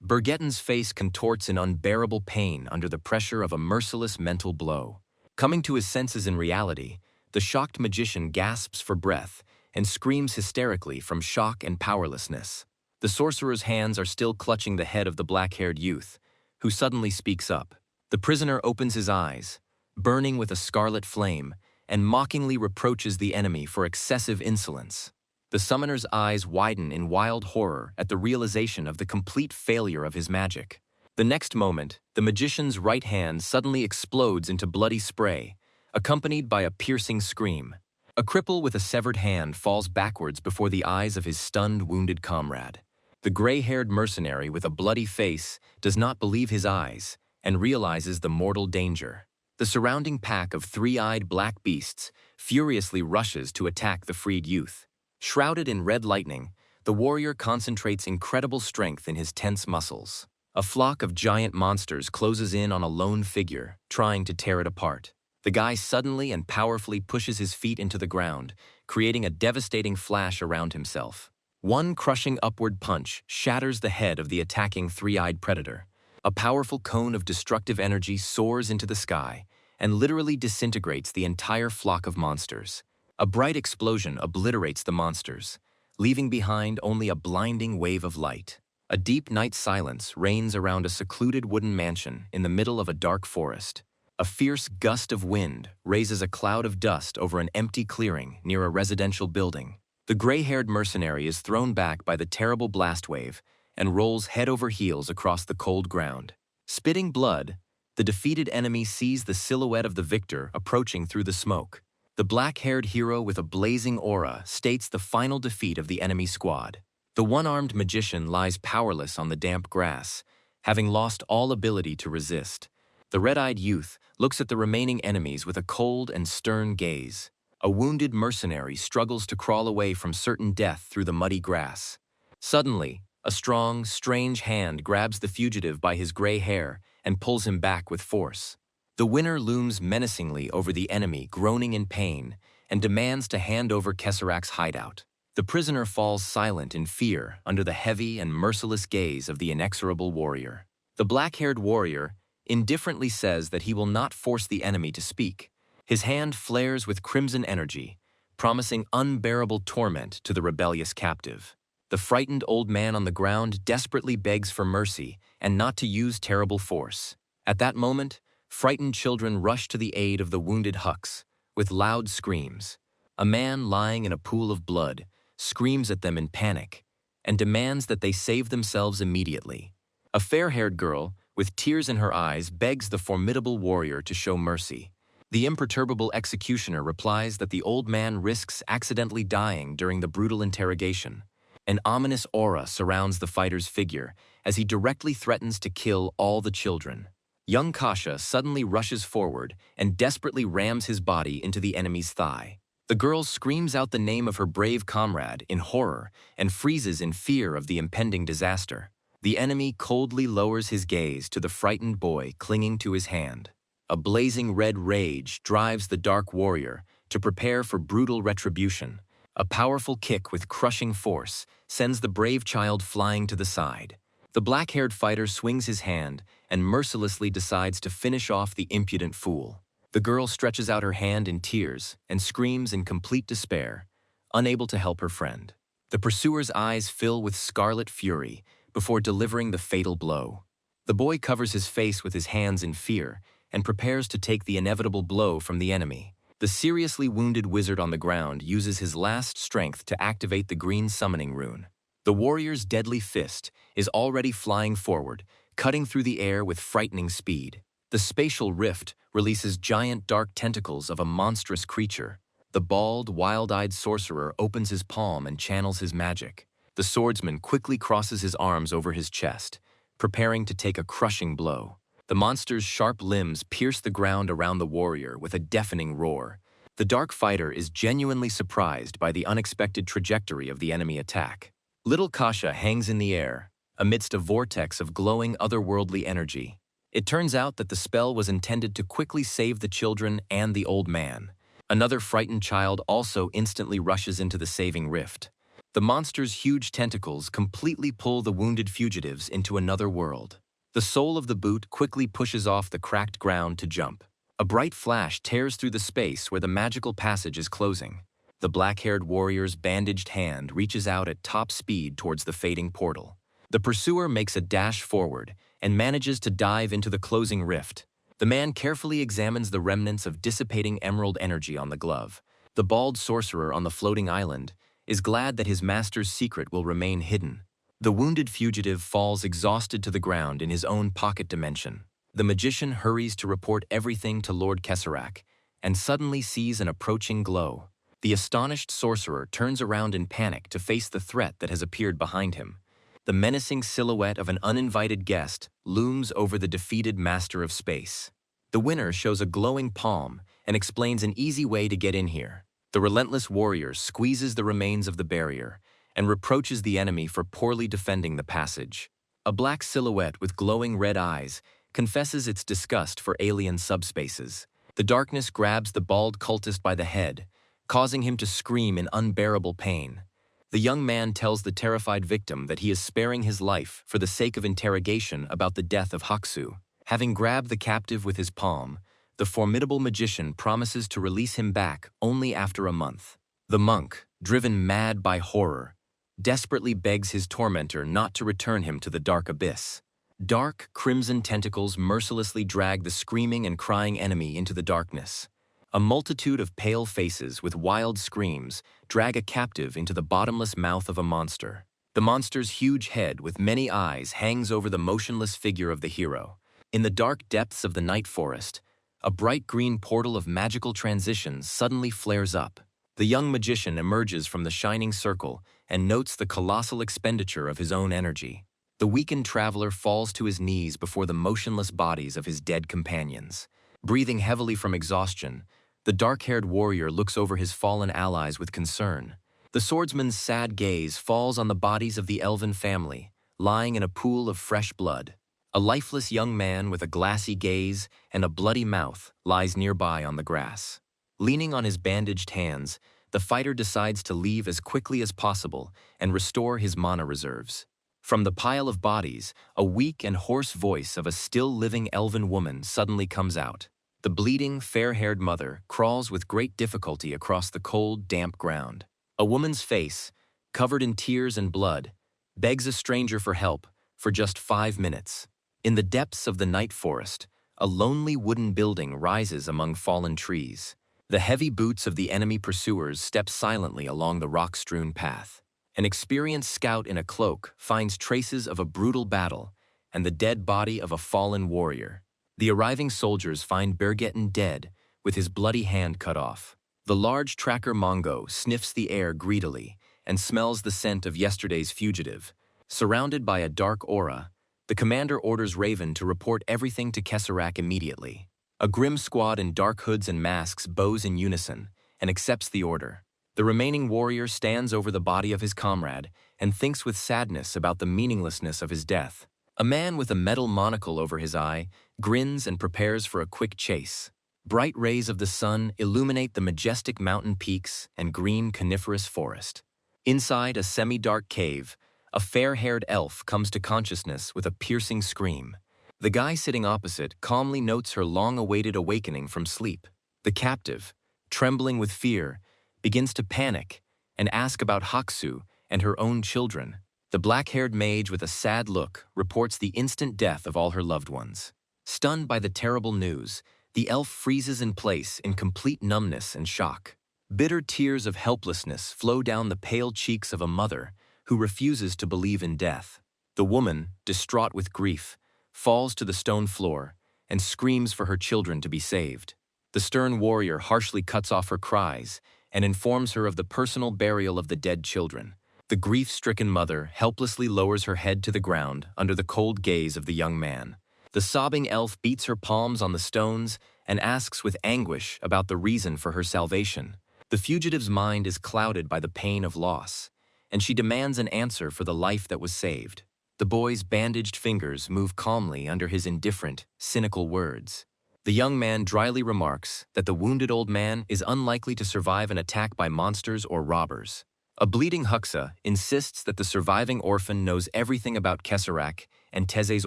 Burgetten's face contorts in unbearable pain under the pressure of a merciless mental blow. Coming to his senses in reality, the shocked magician gasps for breath and screams hysterically from shock and powerlessness. The sorcerer's hands are still clutching the head of the black-haired youth, who suddenly speaks up. The prisoner opens his eyes, burning with a scarlet flame, and mockingly reproaches the enemy for excessive insolence. The summoner's eyes widen in wild horror at the realization of the complete failure of his magic. The next moment, the magician's right hand suddenly explodes into bloody spray, accompanied by a piercing scream. A cripple with a severed hand falls backwards before the eyes of his stunned, wounded comrade. The gray-haired mercenary with a bloody face does not believe his eyes and realizes the mortal danger. The surrounding pack of three-eyed black beasts furiously rushes to attack the freed youth. Shrouded in red lightning, the warrior concentrates incredible strength in his tense muscles. A flock of giant monsters closes in on a lone figure, trying to tear it apart. The guy suddenly and powerfully pushes his feet into the ground, creating a devastating flash around himself. One crushing upward punch shatters the head of the attacking three-eyed predator. A powerful cone of destructive energy soars into the sky and literally disintegrates the entire flock of monsters. A bright explosion obliterates the monsters, leaving behind only a blinding wave of light. A deep night silence reigns around a secluded wooden mansion in the middle of a dark forest. A fierce gust of wind raises a cloud of dust over an empty clearing near a residential building. The gray-haired mercenary is thrown back by the terrible blast wave and rolls head over heels across the cold ground. Spitting blood, the defeated enemy sees the silhouette of the victor approaching through the smoke. The black-haired hero with a blazing aura states the final defeat of the enemy squad. The one-armed magician lies powerless on the damp grass, having lost all ability to resist. The red-eyed youth looks at the remaining enemies with a cold and stern gaze. A wounded mercenary struggles to crawl away from certain death through the muddy grass. Suddenly, a strong, strange hand grabs the fugitive by his gray hair and pulls him back with force. The winner looms menacingly over the enemy, groaning in pain, and demands to hand over Kesserak's hideout. The prisoner falls silent in fear under the heavy and merciless gaze of the inexorable warrior. The black-haired warrior indifferently says that he will not force the enemy to speak. His hand flares with crimson energy, promising unbearable torment to the rebellious captive. The frightened old man on the ground desperately begs for mercy and not to use terrible force. At that moment, frightened children rush to the aid of the wounded Hux with loud screams. A man lying in a pool of blood screams at them in panic and demands that they save themselves immediately. A fair-haired girl with tears in her eyes begs the formidable warrior to show mercy. The imperturbable executioner replies that the old man risks accidentally dying during the brutal interrogation. An ominous aura surrounds the fighter's figure as he directly threatens to kill all the children. Young Kasha suddenly rushes forward and desperately rams his body into the enemy's thigh. The girl screams out the name of her brave comrade in horror and freezes in fear of the impending disaster. The enemy coldly lowers his gaze to the frightened boy clinging to his hand. A blazing red rage drives the dark warrior to prepare for brutal retribution. A powerful kick with crushing force sends the brave child flying to the side. The black-haired fighter swings his hand and mercilessly decides to finish off the impudent fool. The girl stretches out her hand in tears and screams in complete despair, unable to help her friend. The pursuer's eyes fill with scarlet fury before delivering the fatal blow. The boy covers his face with his hands in fear and prepares to take the inevitable blow from the enemy. The seriously wounded wizard on the ground uses his last strength to activate the green summoning rune. The warrior's deadly fist is already flying forward, cutting through the air with frightening speed. The spatial rift releases giant dark tentacles of a monstrous creature. The bald, wild-eyed sorcerer opens his palm and channels his magic. The swordsman quickly crosses his arms over his chest, preparing to take a crushing blow. The monster's sharp limbs pierce the ground around the warrior with a deafening roar. The dark fighter is genuinely surprised by the unexpected trajectory of the enemy attack. Little Kasha hangs in the air, amidst a vortex of glowing otherworldly energy. It turns out that the spell was intended to quickly save the children and the old man. Another frightened child also instantly rushes into the saving rift. The monster's huge tentacles completely pull the wounded fugitives into another world. The sole of the boot quickly pushes off the cracked ground to jump. A bright flash tears through the space where the magical passage is closing. The black-haired warrior's bandaged hand reaches out at top speed towards the fading portal. The pursuer makes a dash forward and manages to dive into the closing rift. The man carefully examines the remnants of dissipating emerald energy on the glove. The bald sorcerer on the floating island is glad that his master's secret will remain hidden. The wounded fugitive falls exhausted to the ground in his own pocket dimension. The magician hurries to report everything to Lord Kesserak and suddenly sees an approaching glow. The astonished sorcerer turns around in panic to face the threat that has appeared behind him. The menacing silhouette of an uninvited guest looms over the defeated master of space. The winner shows a glowing palm and explains an easy way to get in here. The relentless warrior squeezes the remains of the barrier and reproaches the enemy for poorly defending the passage. A black silhouette with glowing red eyes confesses its disgust for alien subspaces. The darkness grabs the bald cultist by the head, causing him to scream in unbearable pain. The young man tells the terrified victim that he is sparing his life for the sake of interrogation about the death of Haksu. Having grabbed the captive with his palm, the formidable magician promises to release him back only after a month. The monk, driven mad by horror, desperately begs his tormentor not to return him to the dark abyss. Dark, crimson tentacles mercilessly drag the screaming and crying enemy into the darkness. A multitude of pale faces with wild screams drag a captive into the bottomless mouth of a monster. The monster's huge head with many eyes hangs over the motionless figure of the hero. In the dark depths of the night forest, a bright green portal of magical transition suddenly flares up. The young magician emerges from the shining circle and notes the colossal expenditure of his own energy. The weakened traveler falls to his knees before the motionless bodies of his dead companions. Breathing heavily from exhaustion, the dark-haired warrior looks over his fallen allies with concern. The swordsman's sad gaze falls on the bodies of the elven family, lying in a pool of fresh blood. A lifeless young man with a glassy gaze and a bloody mouth lies nearby on the grass. Leaning on his bandaged hands, the fighter decides to leave as quickly as possible and restore his mana reserves. From the pile of bodies, a weak and hoarse voice of a still-living elven woman suddenly comes out. The bleeding, fair-haired mother crawls with great difficulty across the cold, damp ground. A woman's face, covered in tears and blood, begs a stranger for help for just 5 minutes. In the depths of the night forest, a lonely wooden building rises among fallen trees. The heavy boots of the enemy pursuers step silently along the rock-strewn path. An experienced scout in a cloak finds traces of a brutal battle and the dead body of a fallen warrior. The arriving soldiers find Bergetten dead, with his bloody hand cut off. The large tracker Mongo sniffs the air greedily and smells the scent of yesterday's fugitive. Surrounded by a dark aura, the commander orders Raven to report everything to Kesserak immediately. A grim squad in dark hoods and masks bows in unison and accepts the order. The remaining warrior stands over the body of his comrade and thinks with sadness about the meaninglessness of his death. A man with a metal monocle over his eye grins and prepares for a quick chase. Bright rays of the sun illuminate the majestic mountain peaks and green coniferous forest. Inside a semi-dark cave, a fair-haired elf comes to consciousness with a piercing scream. The guy sitting opposite calmly notes her long-awaited awakening from sleep. The captive, trembling with fear, begins to panic and ask about Haksu and her own children. The black-haired mage with a sad look reports the instant death of all her loved ones. Stunned by the terrible news, the elf freezes in place in complete numbness and shock. Bitter tears of helplessness flow down the pale cheeks of a mother who refuses to believe in death. The woman, distraught with grief, falls to the stone floor and screams for her children to be saved. The stern warrior harshly cuts off her cries and informs her of the personal burial of the dead children. The grief-stricken mother helplessly lowers her head to the ground under the cold gaze of the young man. The sobbing elf beats her palms on the stones and asks with anguish about the reason for her salvation. The fugitive's mind is clouded by the pain of loss, and she demands an answer for the life that was saved. The boy's bandaged fingers move calmly under his indifferent, cynical words. The young man dryly remarks that the wounded old man is unlikely to survive an attack by monsters or robbers. A bleeding Huxa insists that the surviving orphan knows everything about Kesserak and Teze's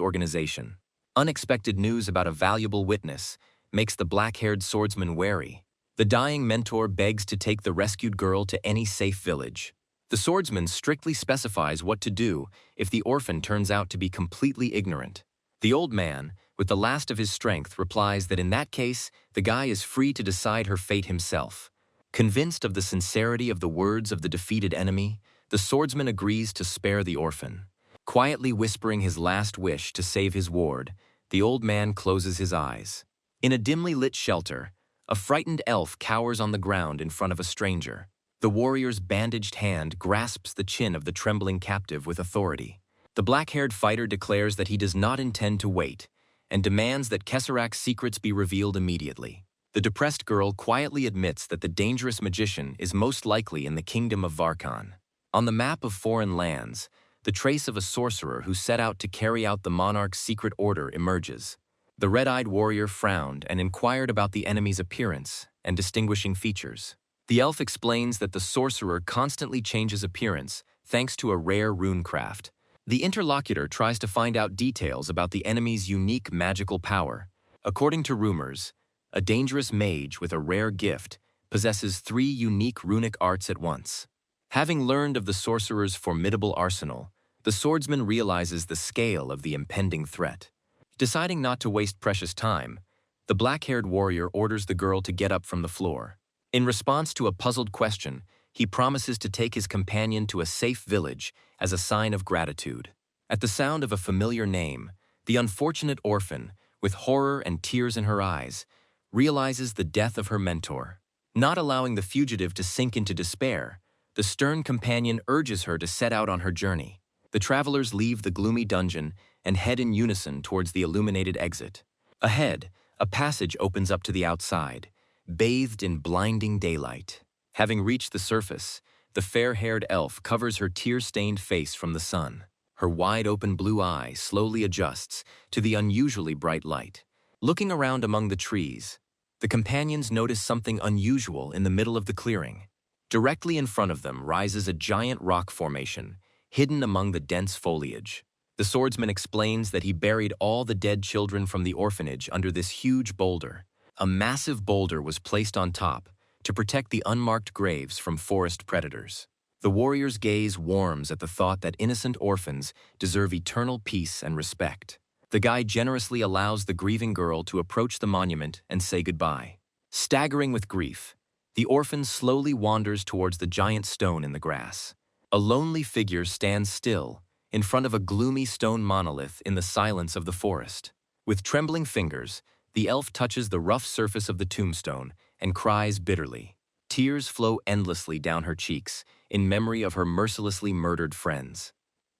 organization. Unexpected news about a valuable witness makes the black-haired swordsman wary. The dying mentor begs to take the rescued girl to any safe village. The swordsman strictly specifies what to do if the orphan turns out to be completely ignorant. The old man, with the last of his strength, replies that in that case, the guy is free to decide her fate himself. Convinced of the sincerity of the words of the defeated enemy, the swordsman agrees to spare the orphan. Quietly whispering his last wish to save his ward, the old man closes his eyes. In a dimly lit shelter, a frightened elf cowers on the ground in front of a stranger. The warrior's bandaged hand grasps the chin of the trembling captive with authority. The black-haired fighter declares that he does not intend to wait and demands that Kesserak's secrets be revealed immediately. The depressed girl quietly admits that the dangerous magician is most likely in the kingdom of Varkan. On the map of foreign lands, the trace of a sorcerer who set out to carry out the monarch's secret order emerges. The red-eyed warrior frowned and inquired about the enemy's appearance and distinguishing features. The elf explains that the sorcerer constantly changes appearance thanks to a rare runecraft. The interlocutor tries to find out details about the enemy's unique magical power. According to rumors, a dangerous mage with a rare gift possesses 3 unique runic arts at once. Having learned of the sorcerer's formidable arsenal, the swordsman realizes the scale of the impending threat. Deciding not to waste precious time, the black-haired warrior orders the girl to get up from the floor. In response to a puzzled question, he promises to take his companion to a safe village as a sign of gratitude. At the sound of a familiar name, the unfortunate orphan, with horror and tears in her eyes, realizes the death of her mentor. Not allowing the fugitive to sink into despair, the stern companion urges her to set out on her journey. The travelers leave the gloomy dungeon and head in unison towards the illuminated exit. Ahead, a passage opens up to the outside, bathed in blinding daylight. Having reached the surface, the fair-haired elf covers her tear-stained face from the sun. Her wide-open blue eye slowly adjusts to the unusually bright light. Looking around among the trees, the companions notice something unusual in the middle of the clearing. Directly in front of them rises a giant rock formation, hidden among the dense foliage. The swordsman explains that he buried all the dead children from the orphanage under this huge boulder. A massive boulder was placed on top to protect the unmarked graves from forest predators. The warrior's gaze warms at the thought that innocent orphans deserve eternal peace and respect. The guide generously allows the grieving girl to approach the monument and say goodbye. Staggering with grief, the orphan slowly wanders towards the giant stone in the grass. A lonely figure stands still in front of a gloomy stone monolith in the silence of the forest. With trembling fingers, The elf touches the rough surface of the tombstone and cries bitterly. Tears flow endlessly down her cheeks in memory of her mercilessly murdered friends.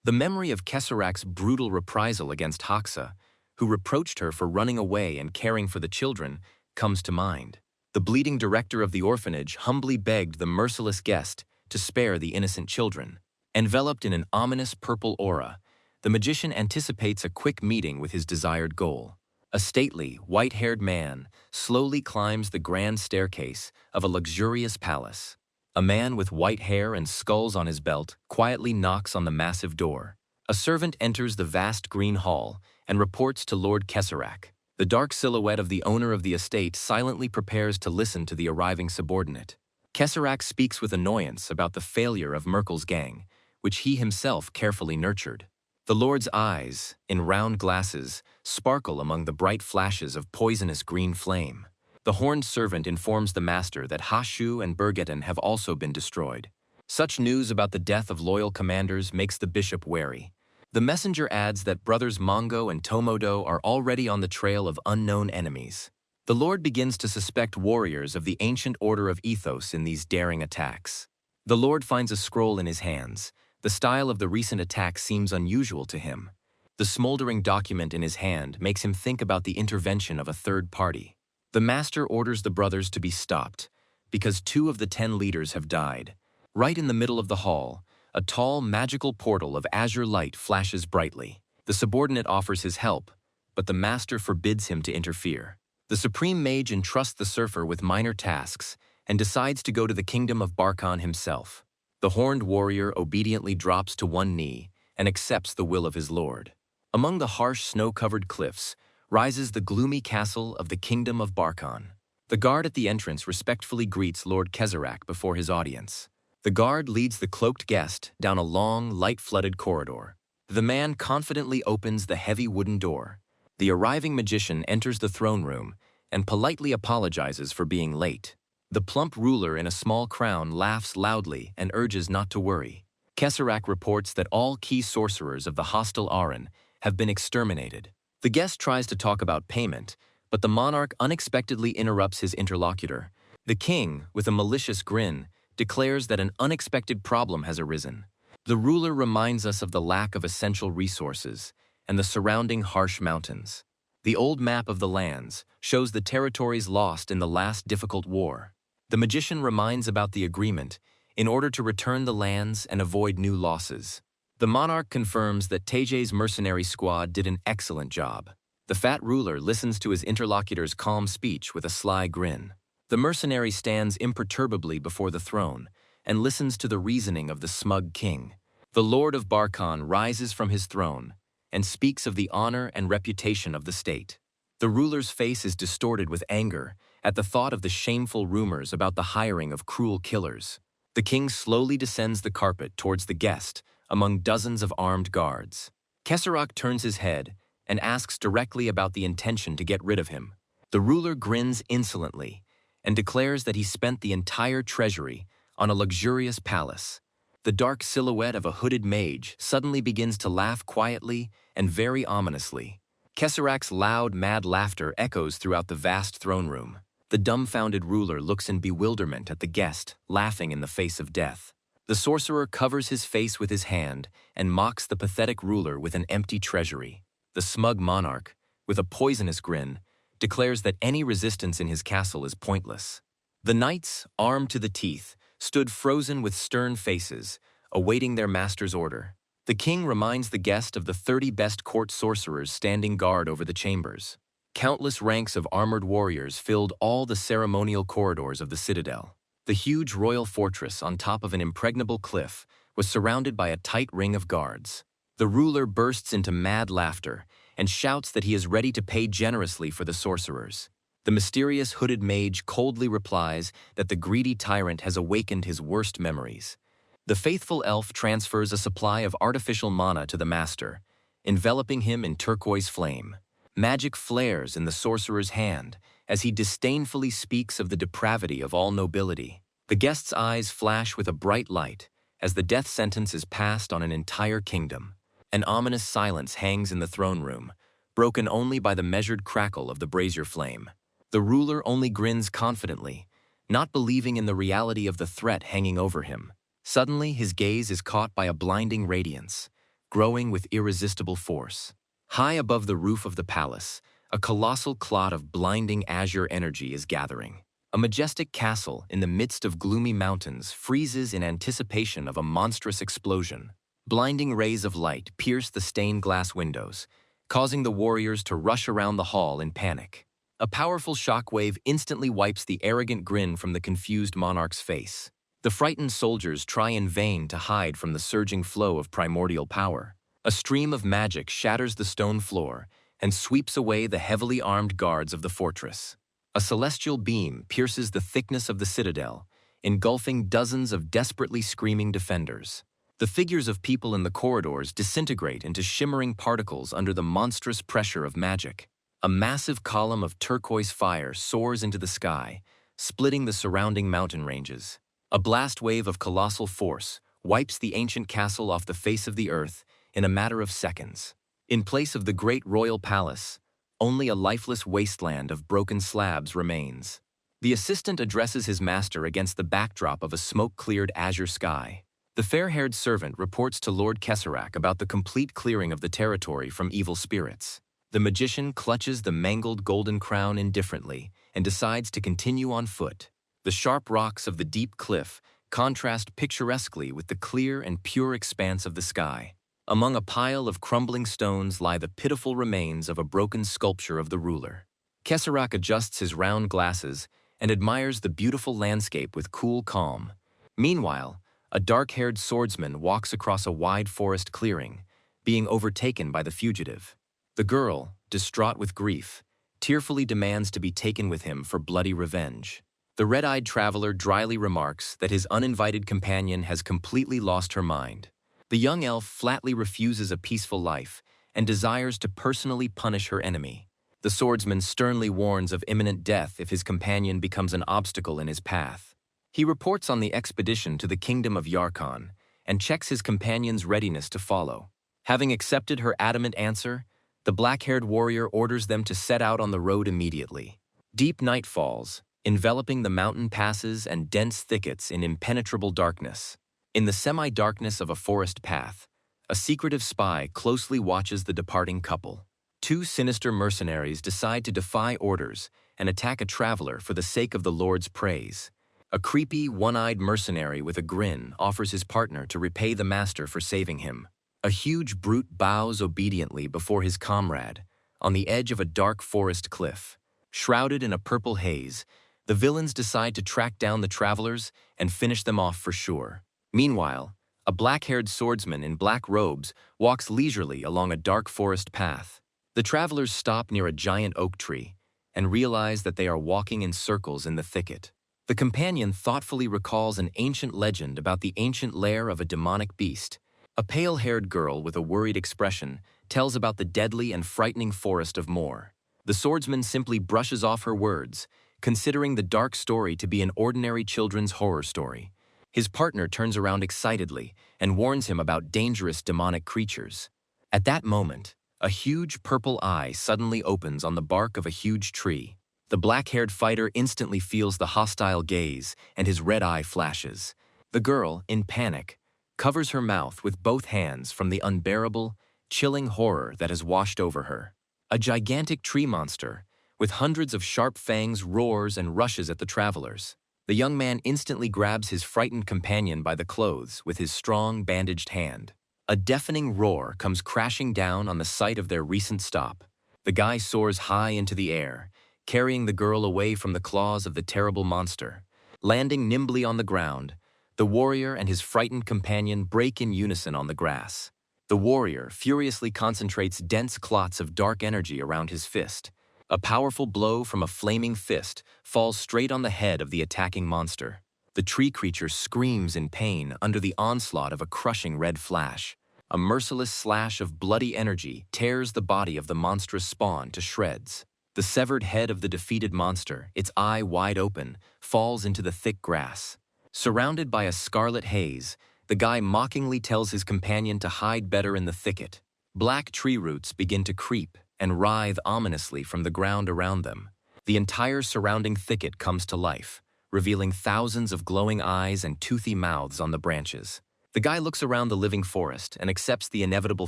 The memory of Kesserak's brutal reprisal against Haxa, who reproached her for running away and caring for the children, comes to mind. The bleeding director of the orphanage humbly begged the merciless guest to spare the innocent children. Enveloped in an ominous purple aura, the magician anticipates a quick meeting with his desired goal. A stately, white-haired man slowly climbs the grand staircase of a luxurious palace. A man with white hair and skulls on his belt quietly knocks on the massive door. A servant enters the vast green hall and reports to Lord Kesserak. The dark silhouette of the owner of the estate silently prepares to listen to the arriving subordinate. Kesserak speaks with annoyance about the failure of Merkel's gang, which he himself carefully nurtured. The Lord's eyes, in round glasses, sparkle among the bright flashes of poisonous green flame. The horned servant informs the master that Hashu and Bergeton have also been destroyed. Such news about the death of loyal commanders makes the bishop wary. The messenger adds that brothers Mongo and Tomodo are already on the trail of unknown enemies. The Lord begins to suspect warriors of the ancient order of Ethos in these daring attacks. The Lord finds a scroll in his hands. The style of the recent attack seems unusual to him. The smoldering document in his hand makes him think about the intervention of a third party. The master orders the brothers to be stopped, because 2 of the 10 leaders have died. Right in the middle of the hall, a tall, magical portal of azure light flashes brightly. The subordinate offers his help, but the master forbids him to interfere. The supreme mage entrusts the surfer with minor tasks and decides to go to the kingdom of Barkhan himself. The horned warrior obediently drops to one knee and accepts the will of his lord. Among the harsh snow-covered cliffs rises the gloomy castle of the kingdom of Barkhan. The guard at the entrance respectfully greets Lord Kesserak before his audience. The guard leads the cloaked guest down a long, light-flooded corridor. The man confidently opens the heavy wooden door. The arriving magician enters the throne room and politely apologizes for being late. The plump ruler in a small crown laughs loudly and urges not to worry. Kesserak reports that all key sorcerers of the hostile Aran have been exterminated. The guest tries to talk about payment, but the monarch unexpectedly interrupts his interlocutor. The king, with a malicious grin, declares that an unexpected problem has arisen. The ruler reminds us of the lack of essential resources and the surrounding harsh mountains. The old map of the lands shows the territories lost in the last difficult war. The magician reminds about the agreement in order to return the lands and avoid new losses. The monarch confirms that Teje's mercenary squad did an excellent job. The fat ruler listens to his interlocutor's calm speech with a sly grin. The mercenary stands imperturbably before the throne and listens to the reasoning of the smug king. The Lord of Barkhan rises from his throne and speaks of the honor and reputation of the state. The ruler's face is distorted with anger at the thought of the shameful rumors about the hiring of cruel killers. The king slowly descends the carpet towards the guest among dozens of armed guards. Kesserak turns his head and asks directly about the intention to get rid of him. The ruler grins insolently and declares that he spent the entire treasury on a luxurious palace. The dark silhouette of a hooded mage suddenly begins to laugh quietly and very ominously. Kesserak's loud, mad laughter echoes throughout the vast throne room. The dumbfounded ruler looks in bewilderment at the guest, laughing in the face of death. The sorcerer covers his face with his hand and mocks the pathetic ruler with an empty treasury. The smug monarch, with a poisonous grin, declares that any resistance in his castle is pointless. The knights, armed to the teeth, stood frozen with stern faces, awaiting their master's order. The king reminds the guest of the 30 best court sorcerers standing guard over the chambers. Countless ranks of armored warriors filled all the ceremonial corridors of the citadel. The huge royal fortress on top of an impregnable cliff was surrounded by a tight ring of guards. The ruler bursts into mad laughter and shouts that he is ready to pay generously for the sorcerers. The mysterious hooded mage coldly replies that the greedy tyrant has awakened his worst memories. The faithful elf transfers a supply of artificial mana to the master, enveloping him in turquoise flame. Magic flares in the sorcerer's hand as he disdainfully speaks of the depravity of all nobility. The guest's eyes flash with a bright light as the death sentence is passed on an entire kingdom. An ominous silence hangs in the throne room, broken only by the measured crackle of the brazier flame. The ruler only grins confidently, not believing in the reality of the threat hanging over him. Suddenly, his gaze is caught by a blinding radiance, growing with irresistible force. High above the roof of the palace, a colossal clot of blinding azure energy is gathering. A majestic castle in the midst of gloomy mountains freezes in anticipation of a monstrous explosion. Blinding rays of light pierce the stained glass windows, causing the warriors to rush around the hall in panic. A powerful shockwave instantly wipes the arrogant grin from the confused monarch's face. The frightened soldiers try in vain to hide from the surging flow of primordial power. A stream of magic shatters the stone floor and sweeps away the heavily armed guards of the fortress. A celestial beam pierces the thickness of the citadel, engulfing dozens of desperately screaming defenders. The figures of people in the corridors disintegrate into shimmering particles under the monstrous pressure of magic. A massive column of turquoise fire soars into the sky, splitting the surrounding mountain ranges. A blast wave of colossal force wipes the ancient castle off the face of the earth in a matter of seconds. In place of the great royal palace, only a lifeless wasteland of broken slabs remains. The assistant addresses his master against the backdrop of a smoke-cleared azure sky. The fair-haired servant reports to Lord Kesserak about the complete clearing of the territory from evil spirits. The magician clutches the mangled golden crown indifferently and decides to continue on foot. The sharp rocks of the deep cliff contrast picturesquely with the clear and pure expanse of the sky. Among a pile of crumbling stones lie the pitiful remains of a broken sculpture of the ruler. Kesserak adjusts his round glasses and admires the beautiful landscape with cool calm. Meanwhile, a dark-haired swordsman walks across a wide forest clearing, being overtaken by the fugitive. The girl, distraught with grief, tearfully demands to be taken with him for bloody revenge. The red-eyed traveler dryly remarks that his uninvited companion has completely lost her mind. The young elf flatly refuses a peaceful life and desires to personally punish her enemy. The swordsman sternly warns of imminent death if his companion becomes an obstacle in his path. He reports on the expedition to the kingdom of Yarkon and checks his companion's readiness to follow. Having accepted her adamant answer, the black-haired warrior orders them to set out on the road immediately. Deep night falls, enveloping the mountain passes and dense thickets in impenetrable darkness. In the semi-darkness of a forest path, a secretive spy closely watches the departing couple. Two sinister mercenaries decide to defy orders and attack a traveler for the sake of the Lord's praise. A creepy, one-eyed mercenary with a grin offers his partner to repay the master for saving him. A huge brute bows obediently before his comrade, on the edge of a dark forest cliff. Shrouded in a purple haze, the villains decide to track down the travelers and finish them off for sure. Meanwhile, a black-haired swordsman in black robes walks leisurely along a dark forest path. The travelers stop near a giant oak tree and realize that they are walking in circles in the thicket. The companion thoughtfully recalls an ancient legend about the ancient lair of a demonic beast. A pale-haired girl with a worried expression tells about the deadly and frightening forest of Moor. The swordsman simply brushes off her words, considering the dark story to be an ordinary children's horror story. His partner turns around excitedly and warns him about dangerous demonic creatures. At that moment, a huge purple eye suddenly opens on the bark of a huge tree. The black-haired fighter instantly feels the hostile gaze and his red eye flashes. The girl, in panic, covers her mouth with both hands from the unbearable, chilling horror that has washed over her. A gigantic tree monster, with hundreds of sharp fangs, roars and rushes at the travelers. The young man instantly grabs his frightened companion by the clothes with his strong, bandaged hand. A deafening roar comes crashing down on the site of their recent stop. The guy soars high into the air, carrying the girl away from the claws of the terrible monster. Landing nimbly on the ground, the warrior and his frightened companion break in unison on the grass. The warrior furiously concentrates dense clots of dark energy around his fist. A powerful blow from a flaming fist falls straight on the head of the attacking monster. The tree creature screams in pain under the onslaught of a crushing red flash. A merciless slash of bloody energy tears the body of the monstrous spawn to shreds. The severed head of the defeated monster, its eye wide open, falls into the thick grass. Surrounded by a scarlet haze, the guy mockingly tells his companion to hide better in the thicket. Black tree roots begin to creep and writhe ominously from the ground around them. The entire surrounding thicket comes to life, revealing thousands of glowing eyes and toothy mouths on the branches. The guy looks around the living forest and accepts the inevitable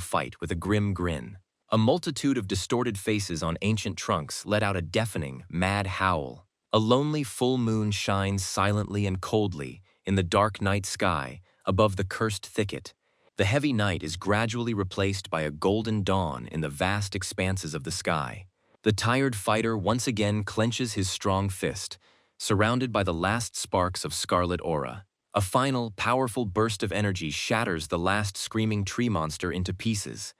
fight with a grim grin. A multitude of distorted faces on ancient trunks let out a deafening, mad howl. A lonely full moon shines silently and coldly in the dark night sky above the cursed thicket. The heavy night is gradually replaced by a golden dawn in the vast expanses of the sky. The tired fighter once again clenches his strong fist, surrounded by the last sparks of scarlet aura. A final, powerful burst of energy shatters the last screaming tree monster into pieces.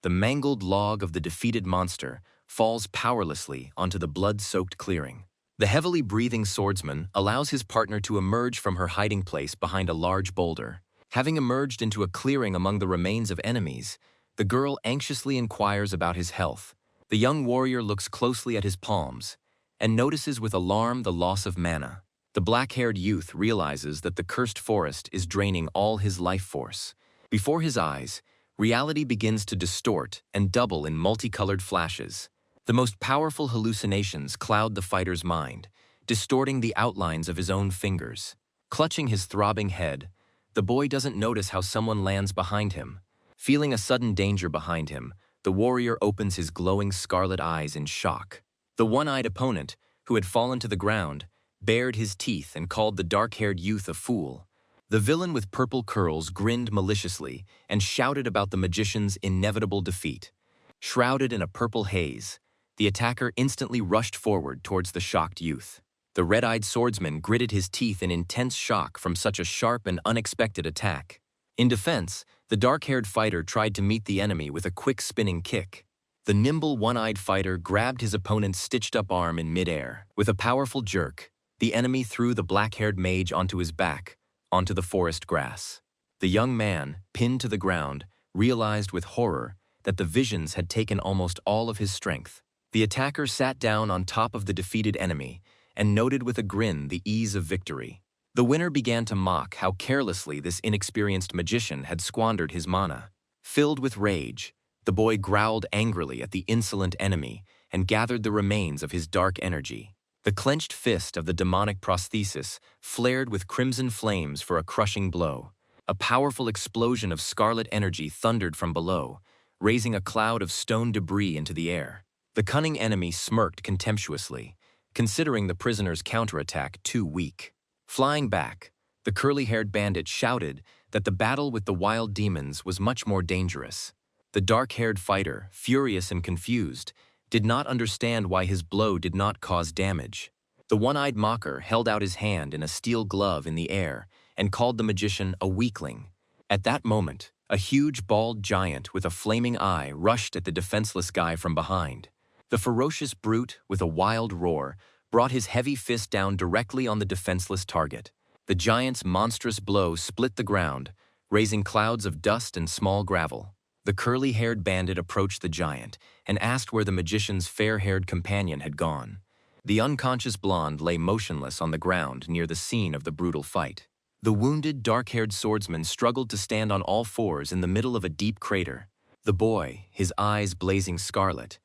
The mangled log of the defeated monster falls powerlessly onto the blood-soaked clearing. The heavily breathing swordsman allows his partner to emerge from her hiding place behind a large boulder. Having emerged into a clearing among the remains of enemies, the girl anxiously inquires about his health. The young warrior looks closely at his palms and notices with alarm the loss of mana. The black-haired youth realizes that the cursed forest is draining all his life force. Before his eyes, reality begins to distort and double in multicolored flashes. The most powerful hallucinations cloud the fighter's mind, distorting the outlines of his own fingers. Clutching his throbbing head, the boy doesn't notice how someone lands behind him. Feeling a sudden danger behind him, the warrior opens his glowing scarlet eyes in shock. The one-eyed opponent, who had fallen to the ground, bared his teeth and called the dark-haired youth a fool. The villain with purple curls grinned maliciously and shouted about the magician's inevitable defeat. Shrouded in a purple haze, the attacker instantly rushed forward towards the shocked youth. The red-eyed swordsman gritted his teeth in intense shock from such a sharp and unexpected attack. In defense, the dark-haired fighter tried to meet the enemy with a quick spinning kick. The nimble one-eyed fighter grabbed his opponent's stitched-up arm in midair. With a powerful jerk, the enemy threw the black-haired mage onto his back, onto the forest grass. The young man, pinned to the ground, realized with horror that the visions had taken almost all of his strength. The attacker sat down on top of the defeated enemy and noted with a grin the ease of victory. The winner began to mock how carelessly this inexperienced magician had squandered his mana. Filled with rage, the boy growled angrily at the insolent enemy and gathered the remains of his dark energy. The clenched fist of the demonic prosthesis flared with crimson flames for a crushing blow. A powerful explosion of scarlet energy thundered from below, raising a cloud of stone debris into the air. The cunning enemy smirked contemptuously, considering the prisoner's counterattack too weak. Flying back, the curly-haired bandit shouted that the battle with the wild demons was much more dangerous. The dark-haired fighter, furious and confused, did not understand why his blow did not cause damage. The one-eyed mocker held out his hand in a steel glove in the air and called the magician a weakling. At that moment, a huge bald giant with a flaming eye rushed at the defenseless guy from behind. The ferocious brute, with a wild roar, brought his heavy fist down directly on the defenseless target. The giant's monstrous blow split the ground, raising clouds of dust and small gravel. The curly-haired bandit approached the giant and asked where the magician's fair-haired companion had gone. The unconscious blonde lay motionless on the ground near the scene of the brutal fight. The wounded, dark-haired swordsman struggled to stand on all fours in the middle of a deep crater. The boy, his eyes blazing scarlet,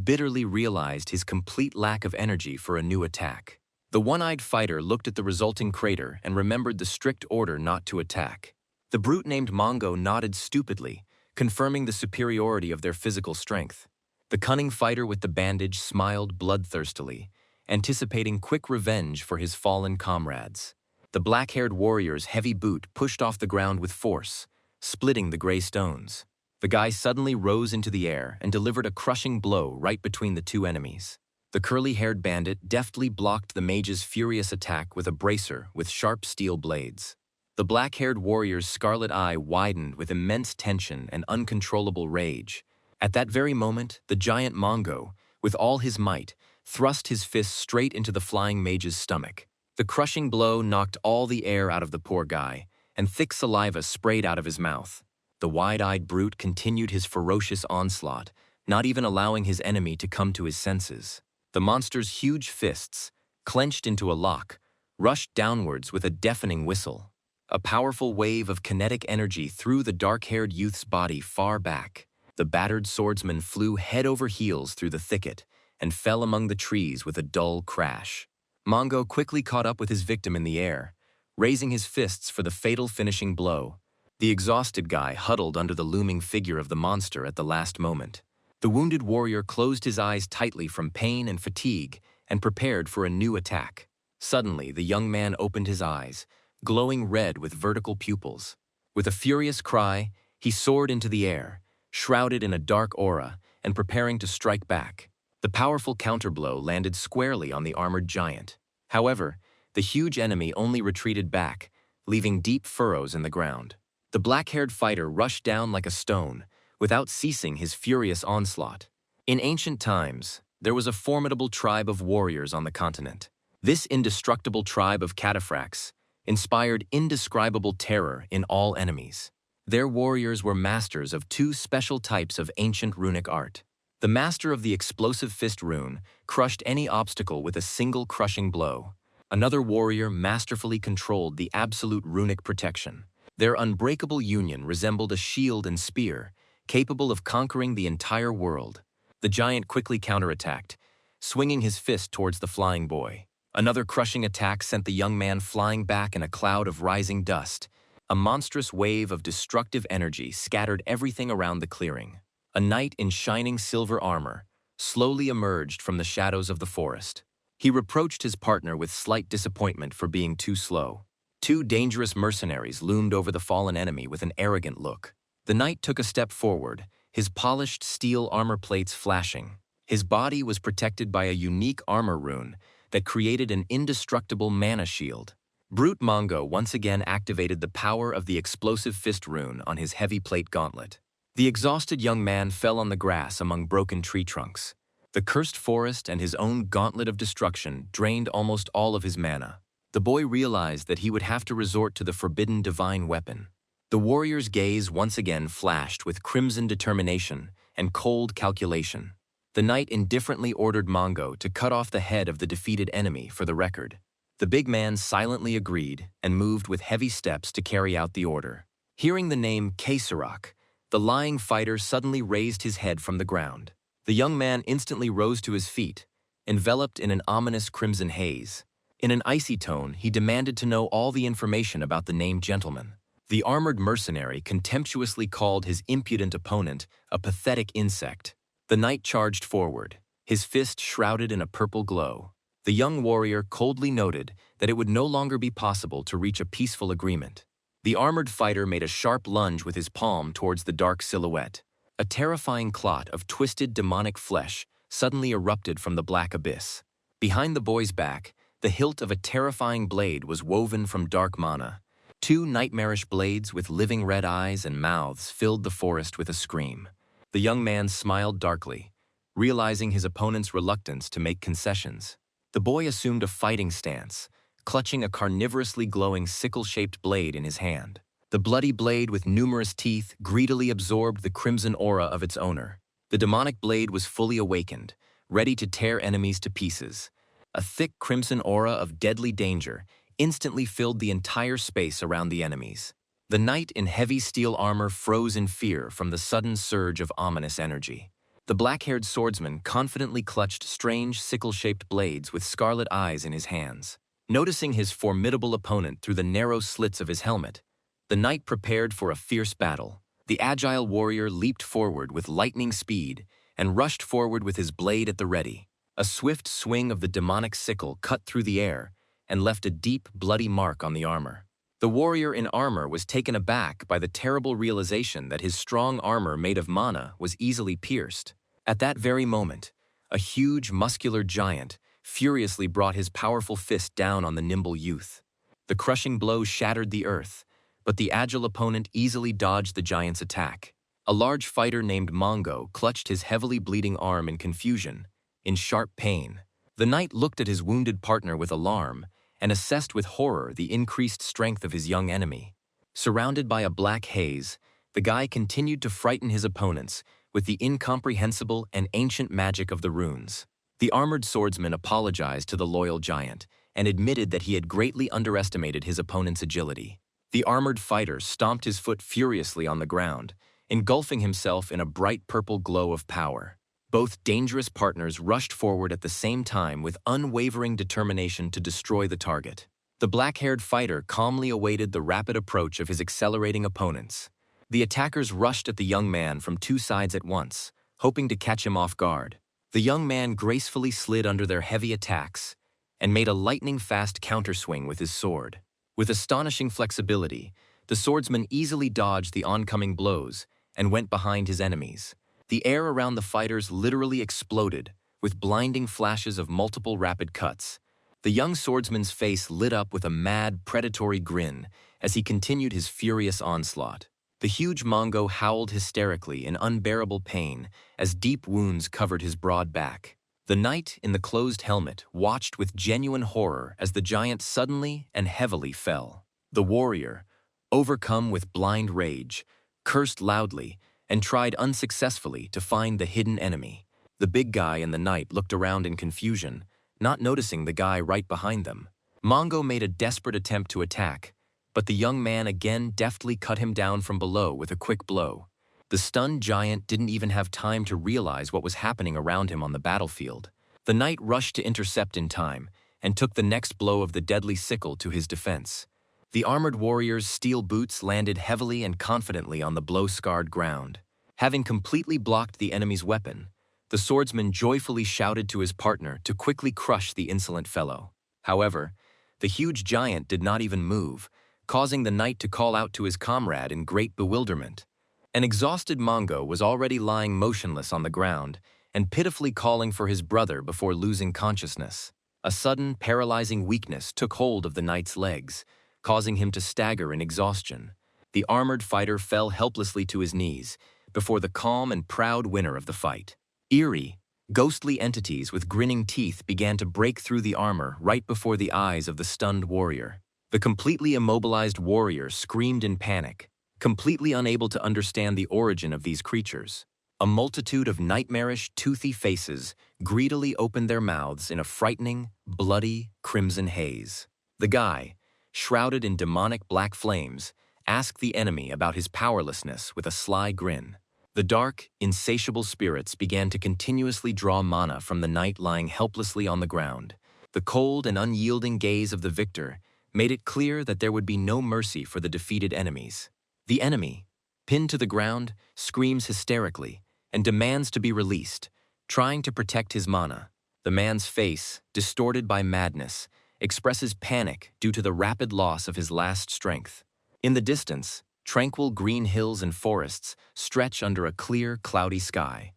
bitterly realized his complete lack of energy for a new attack. The one-eyed fighter looked at the resulting crater and remembered the strict order not to attack. The brute named Mongo nodded stupidly, confirming the superiority of their physical strength. The cunning fighter with the bandage smiled bloodthirstily, anticipating quick revenge for his fallen comrades. The black-haired warrior's heavy boot pushed off the ground with force, splitting the gray stones. The guy suddenly rose into the air and delivered a crushing blow right between the two enemies. The curly-haired bandit deftly blocked the mage's furious attack with a bracer with sharp steel blades. The black-haired warrior's scarlet eye widened with immense tension and uncontrollable rage. At that very moment, the giant Mongo, with all his might, thrust his fist straight into the flying mage's stomach. The crushing blow knocked all the air out of the poor guy, and thick saliva sprayed out of his mouth. The wide-eyed brute continued his ferocious onslaught, not even allowing his enemy to come to his senses. The monster's huge fists, clenched into a lock, rushed downwards with a deafening whistle. A powerful wave of kinetic energy threw the dark-haired youth's body far back. The battered swordsman flew head over heels through the thicket and fell among the trees with a dull crash. Mongo quickly caught up with his victim in the air, raising his fists for the fatal finishing blow. The exhausted guy huddled under the looming figure of the monster at the last moment. The wounded warrior closed his eyes tightly from pain and fatigue and prepared for a new attack. Suddenly, the young man opened his eyes, glowing red with vertical pupils. With a furious cry, he soared into the air, shrouded in a dark aura and preparing to strike back. The powerful counterblow landed squarely on the armored giant. However, the huge enemy only retreated back, leaving deep furrows in the ground. The black-haired fighter rushed down like a stone, without ceasing his furious onslaught. In ancient times, there was a formidable tribe of warriors on the continent. This indestructible tribe of cataphracts inspired indescribable terror in all enemies. Their warriors were masters of two special types of ancient runic art. The master of the explosive fist rune crushed any obstacle with a single crushing blow. Another warrior masterfully controlled the absolute runic protection. Their unbreakable union resembled a shield and spear, capable of conquering the entire world. The giant quickly counterattacked, swinging his fist towards the flying boy. Another crushing attack sent the young man flying back in a cloud of rising dust. A monstrous wave of destructive energy scattered everything around the clearing. A knight in shining silver armor slowly emerged from the shadows of the forest. He reproached his partner with slight disappointment for being too slow. Two dangerous mercenaries loomed over the fallen enemy with an arrogant look. The knight took a step forward, his polished steel armor plates flashing. His body was protected by a unique armor rune that created an indestructible mana shield. Brute Mongo once again activated the power of the explosive fist rune on his heavy plate gauntlet. The exhausted young man fell on the grass among broken tree trunks. The cursed forest and his own gauntlet of destruction drained almost all of his mana. The boy realized that he would have to resort to the forbidden divine weapon. The warrior's gaze once again flashed with crimson determination and cold calculation. The knight indifferently ordered Mongo to cut off the head of the defeated enemy for the record. The big man silently agreed and moved with heavy steps to carry out the order. Hearing the name Kesarak, the lying fighter suddenly raised his head from the ground. The young man instantly rose to his feet, enveloped in an ominous crimson haze. In an icy tone, he demanded to know all the information about the named gentleman. The armored mercenary contemptuously called his impudent opponent a pathetic insect. The knight charged forward, his fist shrouded in a purple glow. The young warrior coldly noted that it would no longer be possible to reach a peaceful agreement. The armored fighter made a sharp lunge with his palm towards the dark silhouette. A terrifying clot of twisted demonic flesh suddenly erupted from the black abyss. Behind the boy's back, the hilt of a terrifying blade was woven from dark mana. Two nightmarish blades with living red eyes and mouths filled the forest with a scream. The young man smiled darkly, realizing his opponent's reluctance to make concessions. The boy assumed a fighting stance, clutching a carnivorously glowing sickle-shaped blade in his hand. The bloody blade with numerous teeth greedily absorbed the crimson aura of its owner. The demonic blade was fully awakened, ready to tear enemies to pieces. A thick crimson aura of deadly danger instantly filled the entire space around the enemies. The knight in heavy steel armor froze in fear from the sudden surge of ominous energy. The black-haired swordsman confidently clutched strange sickle-shaped blades with scarlet eyes in his hands. Noticing his formidable opponent through the narrow slits of his helmet, the knight prepared for a fierce battle. The agile warrior leaped forward with lightning speed and rushed forward with his blade at the ready. A swift swing of the demonic sickle cut through the air and left a deep, bloody mark on the armor. The warrior in armor was taken aback by the terrible realization that his strong armor made of mana was easily pierced. At that very moment, a huge, muscular giant furiously brought his powerful fist down on the nimble youth. The crushing blow shattered the earth, but the agile opponent easily dodged the giant's attack. A large fighter named Mongo clutched his heavily bleeding arm in confusion, in sharp pain. The knight looked at his wounded partner with alarm and assessed with horror the increased strength of his young enemy. Surrounded by a black haze, the guy continued to frighten his opponents with the incomprehensible and ancient magic of the runes. The armored swordsman apologized to the loyal giant and admitted that he had greatly underestimated his opponent's agility. The armored fighter stomped his foot furiously on the ground, engulfing himself in a bright purple glow of power. Both dangerous partners rushed forward at the same time with unwavering determination to destroy the target. The black-haired fighter calmly awaited the rapid approach of his accelerating opponents. The attackers rushed at the young man from two sides at once, hoping to catch him off guard. The young man gracefully slid under their heavy attacks and made a lightning-fast counterswing with his sword. With astonishing flexibility, the swordsman easily dodged the oncoming blows and went behind his enemies. The air around the fighters literally exploded, with blinding flashes of multiple rapid cuts. The young swordsman's face lit up with a mad, predatory grin as he continued his furious onslaught. The huge Mongo howled hysterically in unbearable pain as deep wounds covered his broad back. The knight in the closed helmet watched with genuine horror as the giant suddenly and heavily fell. The warrior, overcome with blind rage, cursed loudly and tried unsuccessfully to find the hidden enemy. The big guy and the knight looked around in confusion, not noticing the guy right behind them. Mongo made a desperate attempt to attack, but the young man again deftly cut him down from below with a quick blow. The stunned giant didn't even have time to realize what was happening around him on the battlefield. The knight rushed to intercept in time and took the next blow of the deadly sickle to his defense. The armored warrior's steel boots landed heavily and confidently on the blow-scarred ground. Having completely blocked the enemy's weapon, the swordsman joyfully shouted to his partner to quickly crush the insolent fellow. However, the huge giant did not even move, causing the knight to call out to his comrade in great bewilderment. An exhausted Mongo was already lying motionless on the ground and pitifully calling for his brother before losing consciousness. A sudden, paralyzing weakness took hold of the knight's legs, causing him to stagger in exhaustion. The armored fighter fell helplessly to his knees before the calm and proud winner of the fight. Eerie, ghostly entities with grinning teeth began to break through the armor right before the eyes of the stunned warrior. The completely immobilized warrior screamed in panic, completely unable to understand the origin of these creatures. A multitude of nightmarish, toothy faces greedily opened their mouths in a frightening, bloody, crimson haze. The guy, shrouded in demonic black flames, asked the enemy about his powerlessness with a sly grin. The dark, insatiable spirits began to continuously draw mana from the knight lying helplessly on the ground. The cold and unyielding gaze of the victor made it clear that there would be no mercy for the defeated enemies. The enemy, pinned to the ground, screams hysterically and demands to be released, trying to protect his mana. The man's face, distorted by madness, expresses panic due to the rapid loss of his last strength. In the distance, tranquil green hills and forests stretch under a clear, cloudy sky.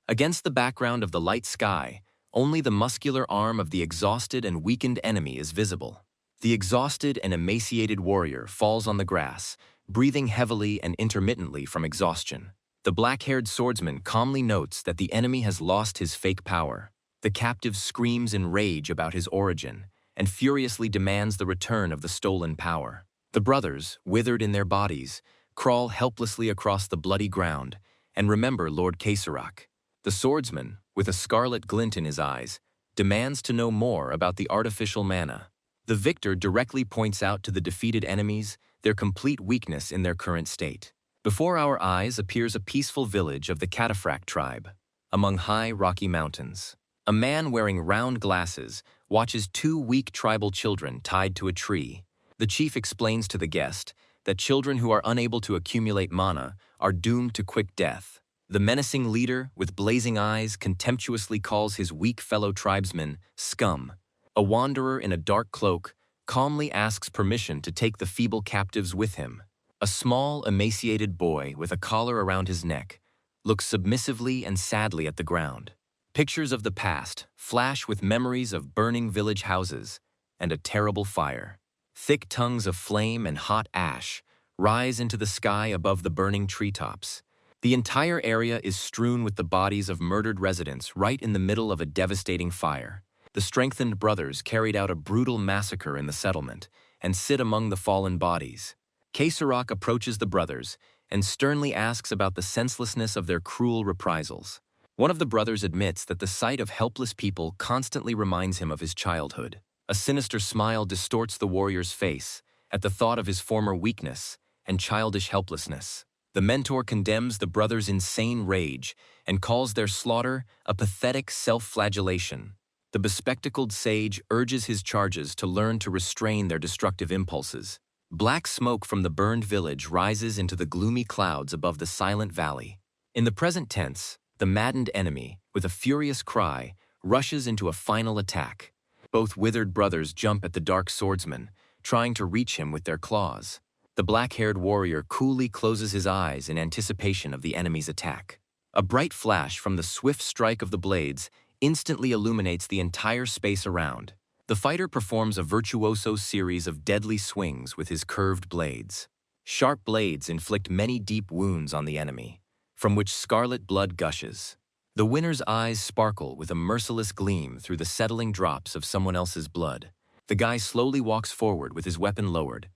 Against the background of the light sky, only the muscular arm of the exhausted and weakened enemy is visible. The exhausted and emaciated warrior falls on the grass, breathing heavily and intermittently from exhaustion. The black-haired swordsman calmly notes that the enemy has lost his fake power. The captive screams in rage about his origin and furiously demands the return of the stolen power. The brothers, withered in their bodies, crawl helplessly across the bloody ground and remember Lord Kasarak. The swordsman, with a scarlet glint in his eyes, demands to know more about the artificial mana. The victor directly points out to the defeated enemies their complete weakness in their current state. Before our eyes appears a peaceful village of the Cataphracт tribe, among high rocky mountains. A man wearing round glasses watches two weak tribal children tied to a tree. The chief explains to the guest that children who are unable to accumulate mana are doomed to quick death. The menacing leader, with blazing eyes, contemptuously calls his weak fellow tribesmen scum. A wanderer in a dark cloak calmly asks permission to take the feeble captives with him. A small, emaciated boy with a collar around his neck looks submissively and sadly at the ground. Pictures of the past flash with memories of burning village houses and a terrible fire. Thick tongues of flame and hot ash rise into the sky above the burning treetops. The entire area is strewn with the bodies of murdered residents right in the middle of a devastating fire. The strengthened brothers carried out a brutal massacre in the settlement and sit among the fallen bodies. Kasarak approaches the brothers and sternly asks about the senselessness of their cruel reprisals. One of the brothers admits that the sight of helpless people constantly reminds him of his childhood. A sinister smile distorts the warrior's face at the thought of his former weakness and childish helplessness. The mentor condemns the brothers' insane rage and calls their slaughter a pathetic self-flagellation. The bespectacled sage urges his charges to learn to restrain their destructive impulses. Black smoke from the burned village rises into the gloomy clouds above the silent valley. In the present tense, the maddened enemy, with a furious cry, rushes into a final attack. Both withered brothers jump at the dark swordsman, trying to reach him with their claws. The black-haired warrior coolly closes his eyes in anticipation of the enemy's attack. A bright flash from the swift strike of the blades instantly illuminates the entire space around. The fighter performs a virtuoso series of deadly swings with his curved blades. Sharp blades inflict many deep wounds on the enemy, from which scarlet blood gushes. The winner's eyes sparkle with a merciless gleam through the settling drops of someone else's blood. The guy slowly walks forward with his weapon lowered,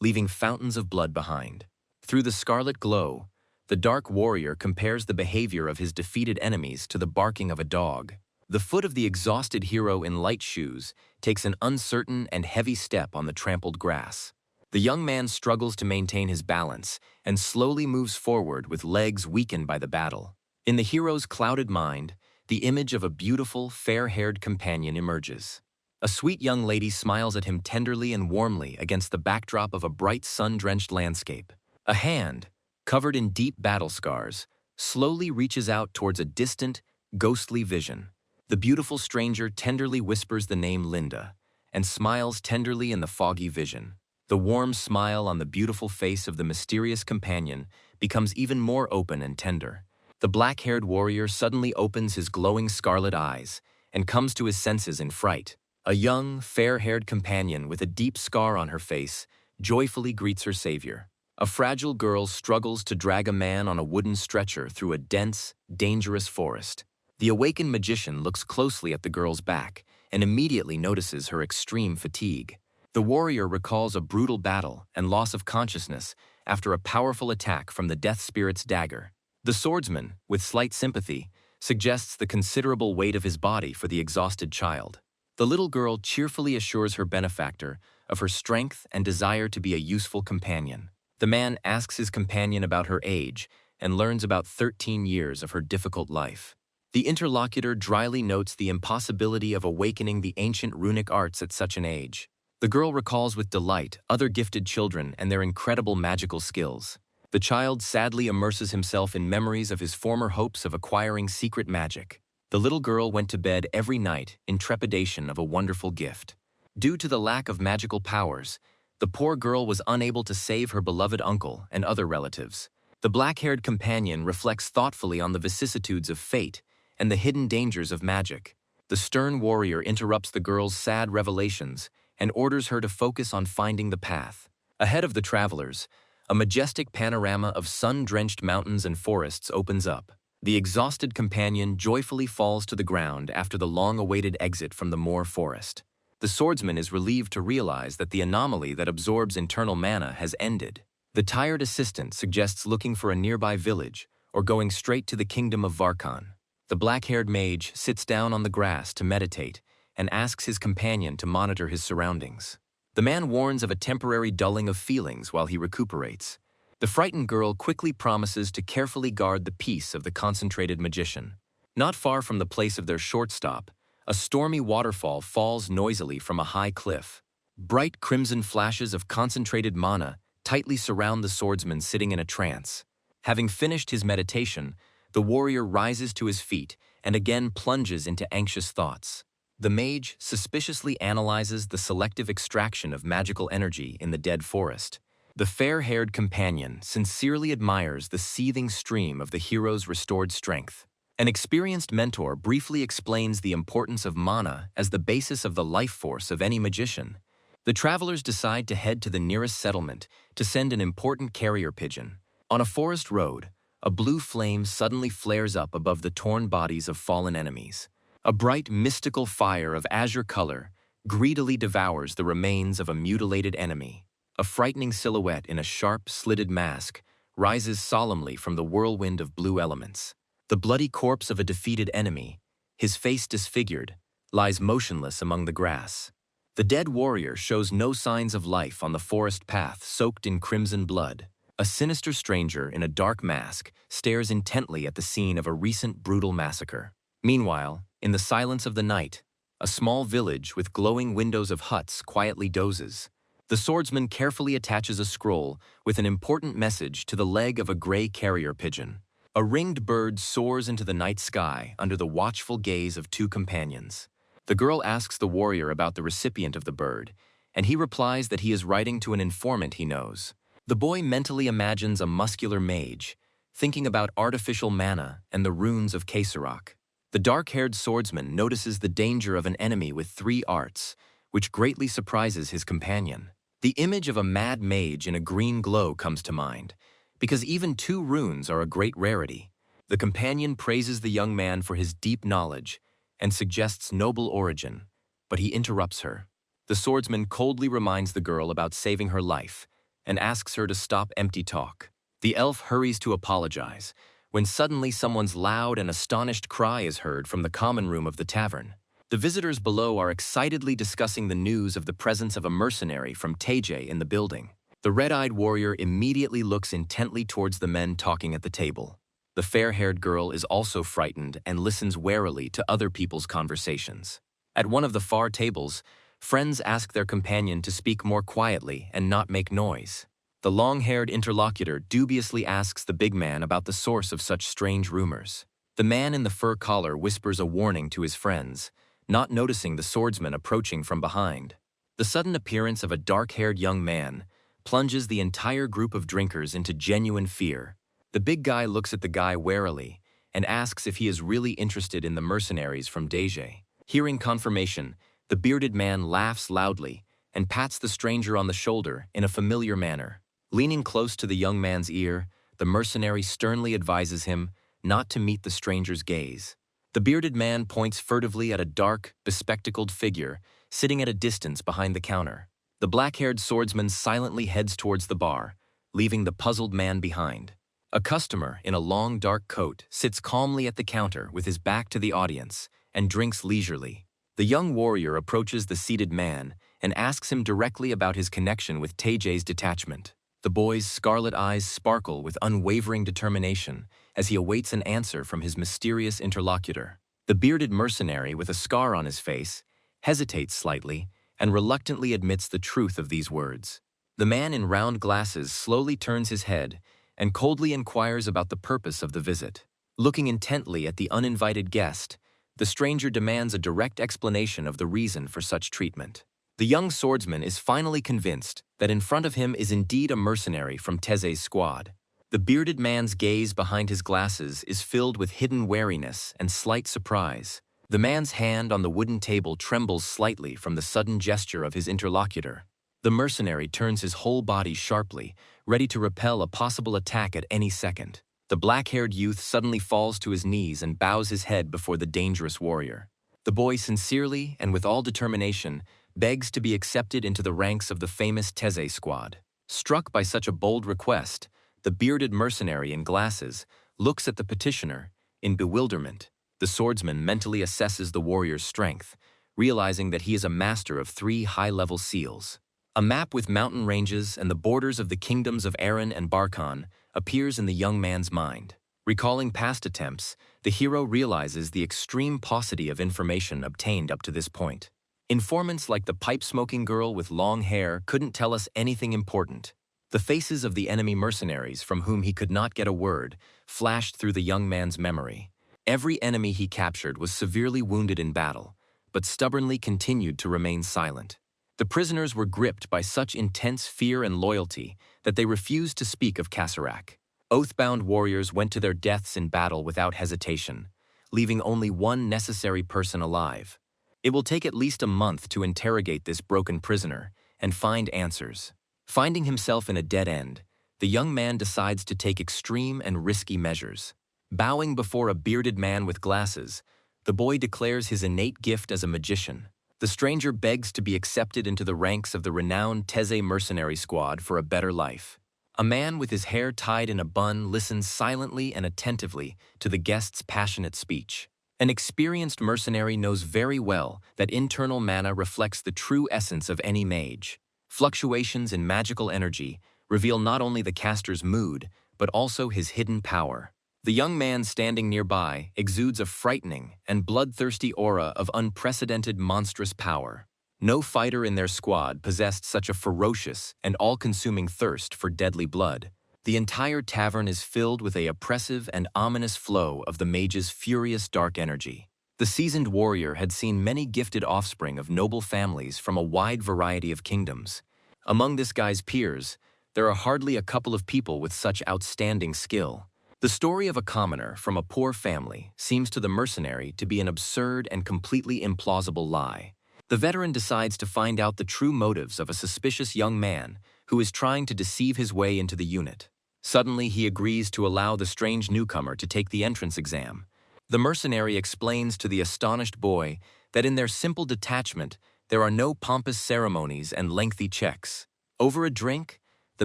leaving fountains of blood behind. Through the scarlet glow, the dark warrior compares the behavior of his defeated enemies to the barking of a dog. The foot of the exhausted hero in light shoes takes an uncertain and heavy step on the trampled grass. The young man struggles to maintain his balance and slowly moves forward with legs weakened by the battle. In the hero's clouded mind, the image of a beautiful, fair-haired companion emerges. A sweet young lady smiles at him tenderly and warmly against the backdrop of a bright sun-drenched landscape. A hand, covered in deep battle scars, slowly reaches out towards a distant, ghostly vision. The beautiful stranger tenderly whispers the name Linda and smiles tenderly in the foggy vision. The warm smile on the beautiful face of the mysterious companion becomes even more open and tender. The black-haired warrior suddenly opens his glowing scarlet eyes and comes to his senses in fright. A young, fair-haired companion with a deep scar on her face joyfully greets her savior. A fragile girl struggles to drag a man on a wooden stretcher through a dense, dangerous forest. The awakened magician looks closely at the girl's back and immediately notices her extreme fatigue. The warrior recalls a brutal battle and loss of consciousness after a powerful attack from the death spirit's dagger. The swordsman, with slight sympathy, suggests the considerable weight of his body for the exhausted child. The little girl cheerfully assures her benefactor of her strength and desire to be a useful companion. The man asks his companion about her age and learns about 13 years of her difficult life. The interlocutor dryly notes the impossibility of awakening the ancient runic arts at such an age. The girl recalls with delight other gifted children and their incredible magical skills. The child sadly immerses himself in memories of his former hopes of acquiring secret magic. The little girl went to bed every night in trepidation of a wonderful gift. Due to the lack of magical powers, the poor girl was unable to save her beloved uncle and other relatives. The black-haired companion reflects thoughtfully on the vicissitudes of fate and the hidden dangers of magic. The stern warrior interrupts the girl's sad revelations and orders her to focus on finding the path. Ahead of the travelers, a majestic panorama of sun-drenched mountains and forests opens up. The exhausted companion joyfully falls to the ground after the long-awaited exit from the Moor forest. The swordsman is relieved to realize that the anomaly that absorbs internal mana has ended. The tired assistant suggests looking for a nearby village or going straight to the kingdom of Varkan. The black-haired mage sits down on the grass to meditate and asks his companion to monitor his surroundings. The man warns of a temporary dulling of feelings while he recuperates. The frightened girl quickly promises to carefully guard the peace of the concentrated magician. Not far from the place of their short stop, a stormy waterfall falls noisily from a high cliff. Bright crimson flashes of concentrated mana tightly surround the swordsman sitting in a trance. Having finished his meditation, the warrior rises to his feet and again plunges into anxious thoughts. The mage suspiciously analyzes the selective extraction of magical energy in the dead forest. The fair-haired companion sincerely admires the seething stream of the hero's restored strength. An experienced mentor briefly explains the importance of mana as the basis of the life force of any magician. The travelers decide to head to the nearest settlement to send an important carrier pigeon. On a forest road, a blue flame suddenly flares up above the torn bodies of fallen enemies. A bright, mystical fire of azure color greedily devours the remains of a mutilated enemy. A frightening silhouette in a sharp, slitted mask rises solemnly from the whirlwind of blue elements. The bloody corpse of a defeated enemy, his face disfigured, lies motionless among the grass. The dead warrior shows no signs of life on the forest path soaked in crimson blood. A sinister stranger in a dark mask stares intently at the scene of a recent brutal massacre. Meanwhile, in the silence of the night, a small village with glowing windows of huts quietly dozes. The swordsman carefully attaches a scroll with an important message to the leg of a gray carrier pigeon. A ringed bird soars into the night sky under the watchful gaze of two companions. The girl asks the warrior about the recipient of the bird, and he replies that he is writing to an informant he knows. The boy mentally imagines a muscular mage, thinking about artificial mana and the runes of Keserak. The dark-haired swordsman notices the danger of an enemy with 3 arts, which greatly surprises his companion. The image of a mad mage in a green glow comes to mind, because even 2 runes are a great rarity. The companion praises the young man for his deep knowledge and suggests noble origin, but he interrupts her. The swordsman coldly reminds the girl about saving her life and asks her to stop empty talk. The elf hurries to apologize, when suddenly someone's loud and astonished cry is heard from the common room of the tavern. The visitors below are excitedly discussing the news of the presence of a mercenary from Teje in the building. The red-eyed warrior immediately looks intently towards the men talking at the table. The fair-haired girl is also frightened and listens warily to other people's conversations. At one of the far tables, friends ask their companion to speak more quietly and not make noise. The long-haired interlocutor dubiously asks the big man about the source of such strange rumors. The man in the fur collar whispers a warning to his friends, not noticing the swordsman approaching from behind. The sudden appearance of a dark-haired young man plunges the entire group of drinkers into genuine fear. The big guy looks at the guy warily and asks if he is really interested in the mercenaries from Deje. Hearing confirmation, the bearded man laughs loudly and pats the stranger on the shoulder in a familiar manner. Leaning close to the young man's ear, the mercenary sternly advises him not to meet the stranger's gaze. The bearded man points furtively at a dark, bespectacled figure sitting at a distance behind the counter. The black-haired swordsman silently heads towards the bar, leaving the puzzled man behind. A customer in a long dark coat sits calmly at the counter with his back to the audience and drinks leisurely. The young warrior approaches the seated man and asks him directly about his connection with Teje's detachment. The boy's scarlet eyes sparkle with unwavering determination as he awaits an answer from his mysterious interlocutor. The bearded mercenary with a scar on his face hesitates slightly and reluctantly admits the truth of these words. The man in round glasses slowly turns his head and coldly inquires about the purpose of the visit. Looking intently at the uninvited guest, the stranger demands a direct explanation of the reason for such treatment. The young swordsman is finally convinced that in front of him is indeed a mercenary from Teze's squad. The bearded man's gaze behind his glasses is filled with hidden wariness and slight surprise. The man's hand on the wooden table trembles slightly from the sudden gesture of his interlocutor. The mercenary turns his whole body sharply, ready to repel a possible attack at any second. The black-haired youth suddenly falls to his knees and bows his head before the dangerous warrior. The boy sincerely and with all determination begs to be accepted into the ranks of the famous Teze squad. Struck by such a bold request, the bearded mercenary in glasses looks at the petitioner in bewilderment. The swordsman mentally assesses the warrior's strength, realizing that he is a master of 3 high-level seals. A map with mountain ranges and the borders of the kingdoms of Aran and Barkhan appears in the young man's mind. Recalling past attempts, the hero realizes the extreme paucity of information obtained up to this point. Informants like the pipe-smoking girl with long hair couldn't tell us anything important. The faces of the enemy mercenaries from whom he could not get a word flashed through the young man's memory. Every enemy he captured was severely wounded in battle, but stubbornly continued to remain silent. The prisoners were gripped by such intense fear and loyalty that they refused to speak of Keserak. Oath-bound warriors went to their deaths in battle without hesitation, leaving only one necessary person alive. It will take at least a month to interrogate this broken prisoner and find answers. Finding himself in a dead end, the young man decides to take extreme and risky measures. Bowing before a bearded man with glasses, the boy declares his innate gift as a magician. The stranger begs to be accepted into the ranks of the renowned Teze mercenary squad for a better life. A man with his hair tied in a bun listens silently and attentively to the guest's passionate speech. An experienced mercenary knows very well that internal mana reflects the true essence of any mage. Fluctuations in magical energy, reveal not only the caster's mood, but also his hidden power. The young man standing nearby exudes a frightening and bloodthirsty aura of unprecedented monstrous power. No fighter in their squad possessed such a ferocious and all-consuming thirst for deadly blood. The entire tavern is filled with an oppressive and ominous flow of the mage's furious dark energy. The seasoned warrior had seen many gifted offspring of noble families from a wide variety of kingdoms. Among this guy's peers, there are hardly a couple of people with such outstanding skill. The story of a commoner from a poor family seems to the mercenary to be an absurd and completely implausible lie. The veteran decides to find out the true motives of a suspicious young man who is trying to deceive his way into the unit. Suddenly, he agrees to allow the strange newcomer to take the entrance exam. The mercenary explains to the astonished boy that in their simple detachment, there are no pompous ceremonies and lengthy checks. Over a drink, the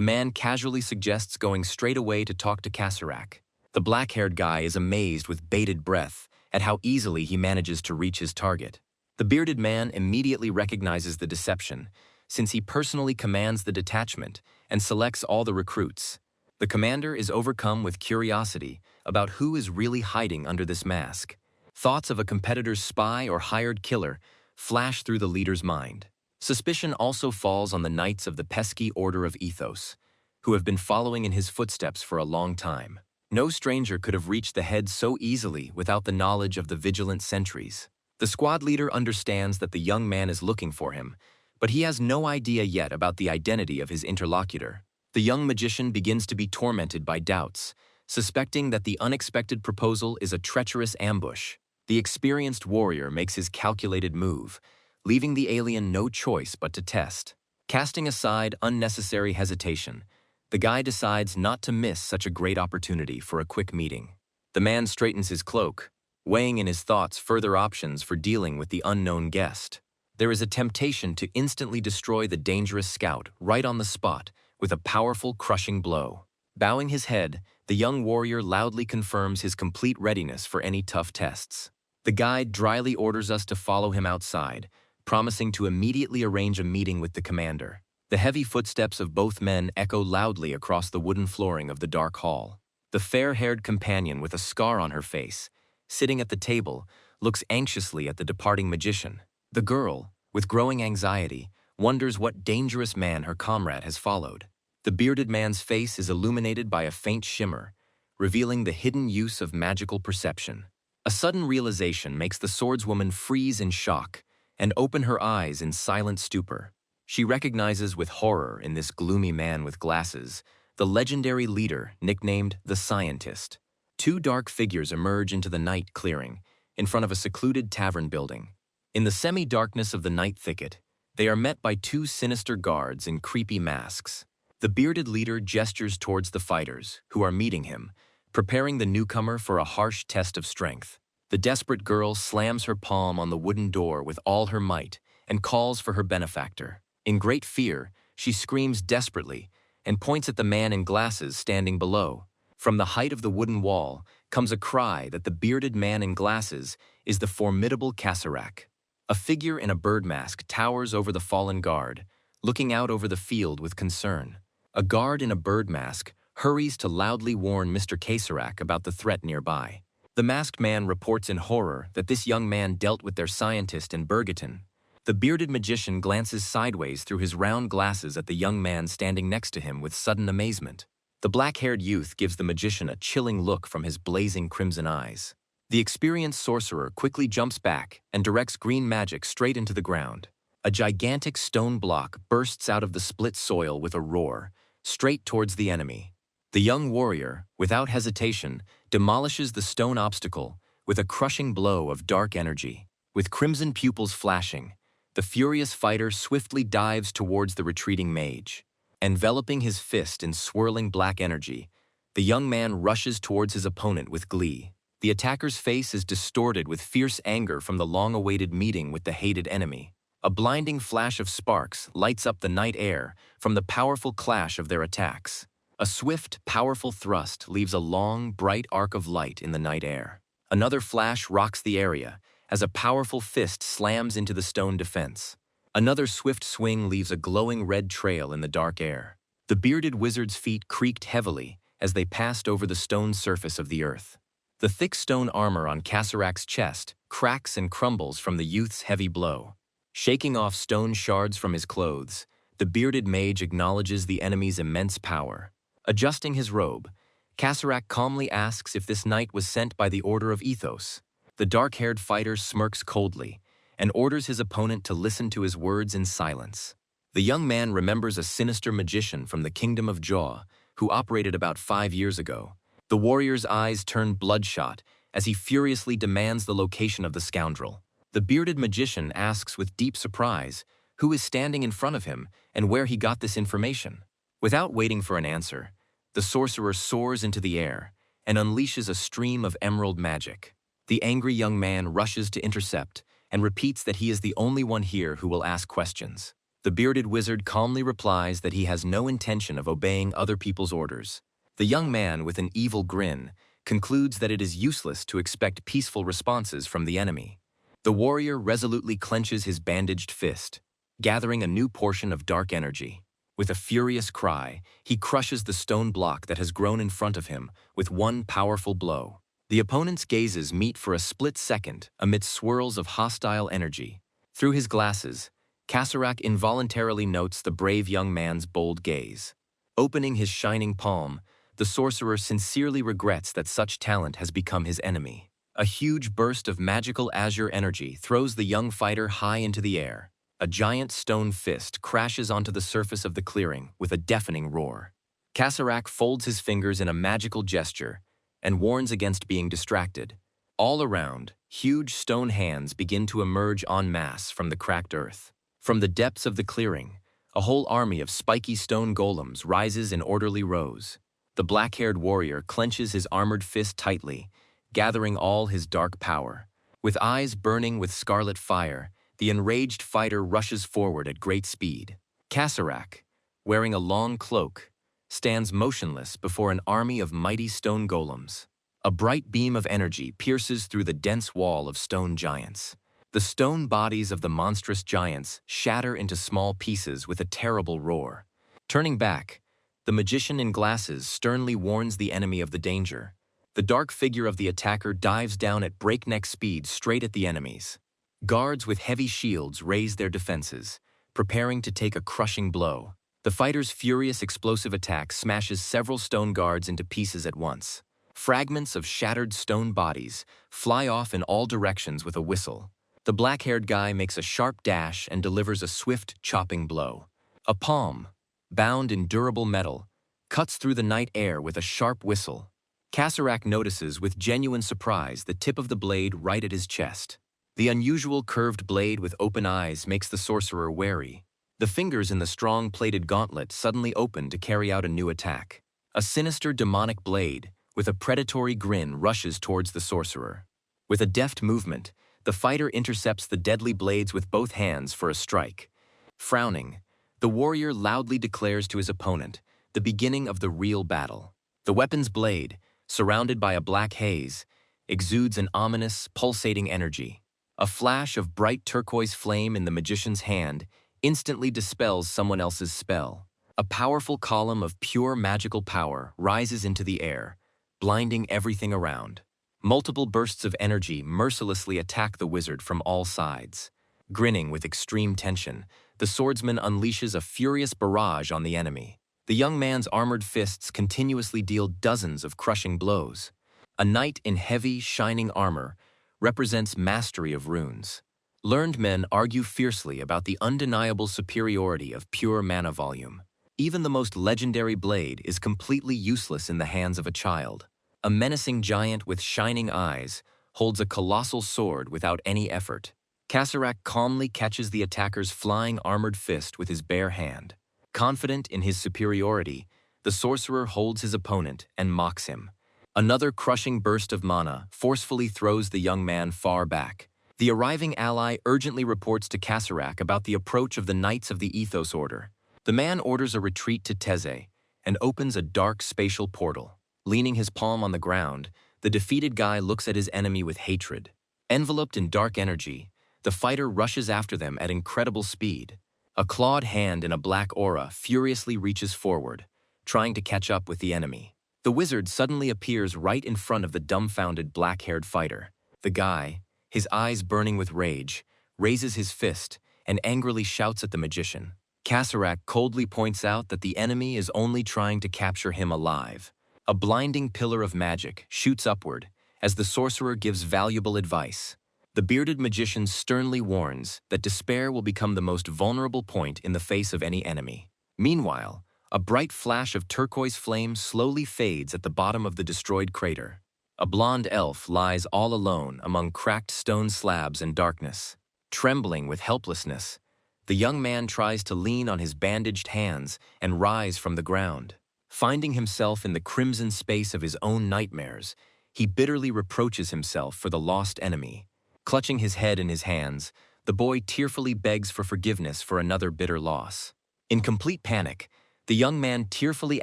man casually suggests going straight away to talk to Kasarak. The black-haired guy is amazed with bated breath at how easily he manages to reach his target. The bearded man immediately recognizes the deception, since he personally commands the detachment and selects all the recruits. The commander is overcome with curiosity about who is really hiding under this mask. Thoughts of a competitor's spy or hired killer flash through the leader's mind. Suspicion also falls on the knights of the pesky Order of Ethos, who have been following in his footsteps for a long time. No stranger could have reached the head so easily without the knowledge of the vigilant sentries. The squad leader understands that the young man is looking for him, but he has no idea yet about the identity of his interlocutor. The young magician begins to be tormented by doubts, suspecting that the unexpected proposal is a treacherous ambush. The experienced warrior makes his calculated move, leaving the alien no choice but to test. Casting aside unnecessary hesitation, the guy decides not to miss such a great opportunity for a quick meeting. The man straightens his cloak, weighing in his thoughts further options for dealing with the unknown guest. There is a temptation to instantly destroy the dangerous scout right on the spot with a powerful, crushing blow. Bowing his head, the young warrior loudly confirms his complete readiness for any tough tests. The guide dryly orders us to follow him outside, promising to immediately arrange a meeting with the commander. The heavy footsteps of both men echo loudly across the wooden flooring of the dark hall. The fair-haired companion with a scar on her face, sitting at the table, looks anxiously at the departing magician. The girl, with growing anxiety, wonders what dangerous man her comrade has followed. The bearded man's face is illuminated by a faint shimmer, revealing the hidden use of magical perception. A sudden realization makes the swordswoman freeze in shock and open her eyes in silent stupor. She recognizes with horror in this gloomy man with glasses the legendary leader nicknamed the Scientist. Two dark figures emerge into the night clearing in front of a secluded tavern building. In the semi-darkness of the night thicket, they are met by two sinister guards in creepy masks. The bearded leader gestures towards the fighters, who are meeting him, preparing the newcomer for a harsh test of strength. The desperate girl slams her palm on the wooden door with all her might and calls for her benefactor. In great fear, she screams desperately and points at the man in glasses standing below. From the height of the wooden wall comes a cry that the bearded man in glasses is the formidable Kasarak. A figure in a bird mask towers over the fallen guard, looking out over the field with concern. A guard in a bird mask hurries to loudly warn Mr. Kasarak about the threat nearby. The masked man reports in horror that this young man dealt with their scientist in Bergeton. The bearded magician glances sideways through his round glasses at the young man standing next to him with sudden amazement. The black-haired youth gives the magician a chilling look from his blazing crimson eyes. The experienced sorcerer quickly jumps back and directs green magic straight into the ground. A gigantic stone block bursts out of the split soil with a roar, straight towards the enemy. The young warrior, without hesitation, demolishes the stone obstacle with a crushing blow of dark energy. With crimson pupils flashing, the furious fighter swiftly dives towards the retreating mage. Enveloping his fist in swirling black energy, the young man rushes towards his opponent with glee. The attacker's face is distorted with fierce anger from the long-awaited meeting with the hated enemy. A blinding flash of sparks lights up the night air from the powerful clash of their attacks. A swift, powerful thrust leaves a long, bright arc of light in the night air. Another flash rocks the area as a powerful fist slams into the stone defense. Another swift swing leaves a glowing red trail in the dark air. The bearded wizard's feet creaked heavily as they passed over the stone surface of the earth. The thick stone armor on Kasarak's chest cracks and crumbles from the youth's heavy blow. Shaking off stone shards from his clothes, the bearded mage acknowledges the enemy's immense power. Adjusting his robe, Kasarak calmly asks if this knight was sent by the Order of Ethos. The dark-haired fighter smirks coldly and orders his opponent to listen to his words in silence. The young man remembers a sinister magician from the Kingdom of Jaw who operated about 5 years ago. The warrior's eyes turn bloodshot as he furiously demands the location of the scoundrel. The bearded magician asks with deep surprise who is standing in front of him and where he got this information. Without waiting for an answer, the sorcerer soars into the air and unleashes a stream of emerald magic. The angry young man rushes to intercept and repeats that he is the only one here who will ask questions. The bearded wizard calmly replies that he has no intention of obeying other people's orders. The young man, with an evil grin, concludes that it is useless to expect peaceful responses from the enemy. The warrior resolutely clenches his bandaged fist, gathering a new portion of dark energy. With a furious cry, he crushes the stone block that has grown in front of him with one powerful blow. The opponent's gazes meet for a split second amidst swirls of hostile energy. Through his glasses, Kasarak involuntarily notes the brave young man's bold gaze. Opening his shining palm, the sorcerer sincerely regrets that such talent has become his enemy. A huge burst of magical azure energy throws the young fighter high into the air. A giant stone fist crashes onto the surface of the clearing with a deafening roar. Kasarak folds his fingers in a magical gesture and warns against being distracted. All around, huge stone hands begin to emerge en masse from the cracked earth. From the depths of the clearing, a whole army of spiky stone golems rises in orderly rows. The black-haired warrior clenches his armored fist tightly, gathering all his dark power. With eyes burning with scarlet fire, the enraged fighter rushes forward at great speed. Kasarak, wearing a long cloak, stands motionless before an army of mighty stone golems. A bright beam of energy pierces through the dense wall of stone giants. The stone bodies of the monstrous giants shatter into small pieces with a terrible roar. Turning back, the magician in glasses sternly warns the enemy of the danger. The dark figure of the attacker dives down at breakneck speed straight at the enemies. Guards with heavy shields raise their defenses, preparing to take a crushing blow. The fighter's furious explosive attack smashes several stone guards into pieces at once. Fragments of shattered stone bodies fly off in all directions with a whistle. The black-haired guy makes a sharp dash and delivers a swift, chopping blow. A palm, bound in durable metal, cuts through the night air with a sharp whistle. Kasarak notices with genuine surprise the tip of the blade right at his chest. The unusual curved blade with open eyes makes the sorcerer wary. The fingers in the strong plated gauntlet suddenly open to carry out a new attack. A sinister demonic blade, with a predatory grin, rushes towards the sorcerer. With a deft movement, the fighter intercepts the deadly blades with both hands for a strike. Frowning, the warrior loudly declares to his opponent the beginning of the real battle. The weapon's blade, surrounded by a black haze, exudes an ominous, pulsating energy. A flash of bright turquoise flame in the magician's hand instantly dispels someone else's spell. A powerful column of pure magical power rises into the air, blinding everything around. Multiple bursts of energy mercilessly attack the wizard from all sides. Grinning with extreme tension, the swordsman unleashes a furious barrage on the enemy. The young man's armored fists continuously deal dozens of crushing blows. A knight in heavy, shining armor represents mastery of runes. Learned men argue fiercely about the undeniable superiority of pure mana volume. Even the most legendary blade is completely useless in the hands of a child. A menacing giant with shining eyes holds a colossal sword without any effort. Kasarak calmly catches the attacker's flying armored fist with his bare hand. Confident in his superiority, the sorcerer holds his opponent and mocks him. Another crushing burst of mana forcefully throws the young man far back. The arriving ally urgently reports to Kasarak about the approach of the Knights of the Ethos Order. The man orders a retreat to Teze and opens a dark spatial portal. Leaning his palm on the ground, the defeated guy looks at his enemy with hatred. Enveloped in dark energy, the fighter rushes after them at incredible speed. A clawed hand in a black aura furiously reaches forward, trying to catch up with the enemy. The wizard suddenly appears right in front of the dumbfounded black-haired fighter. The guy, his eyes burning with rage, raises his fist and angrily shouts at the magician. Kasarak coldly points out that the enemy is only trying to capture him alive. A blinding pillar of magic shoots upward as the sorcerer gives valuable advice. The bearded magician sternly warns that despair will become the most vulnerable point in the face of any enemy. Meanwhile, a bright flash of turquoise flame slowly fades at the bottom of the destroyed crater. A blonde elf lies all alone among cracked stone slabs and darkness. Trembling with helplessness, the young man tries to lean on his bandaged hands and rise from the ground. Finding himself in the crimson space of his own nightmares, he bitterly reproaches himself for the lost enemy. Clutching his head in his hands, the boy tearfully begs for forgiveness for another bitter loss. In complete panic, the young man tearfully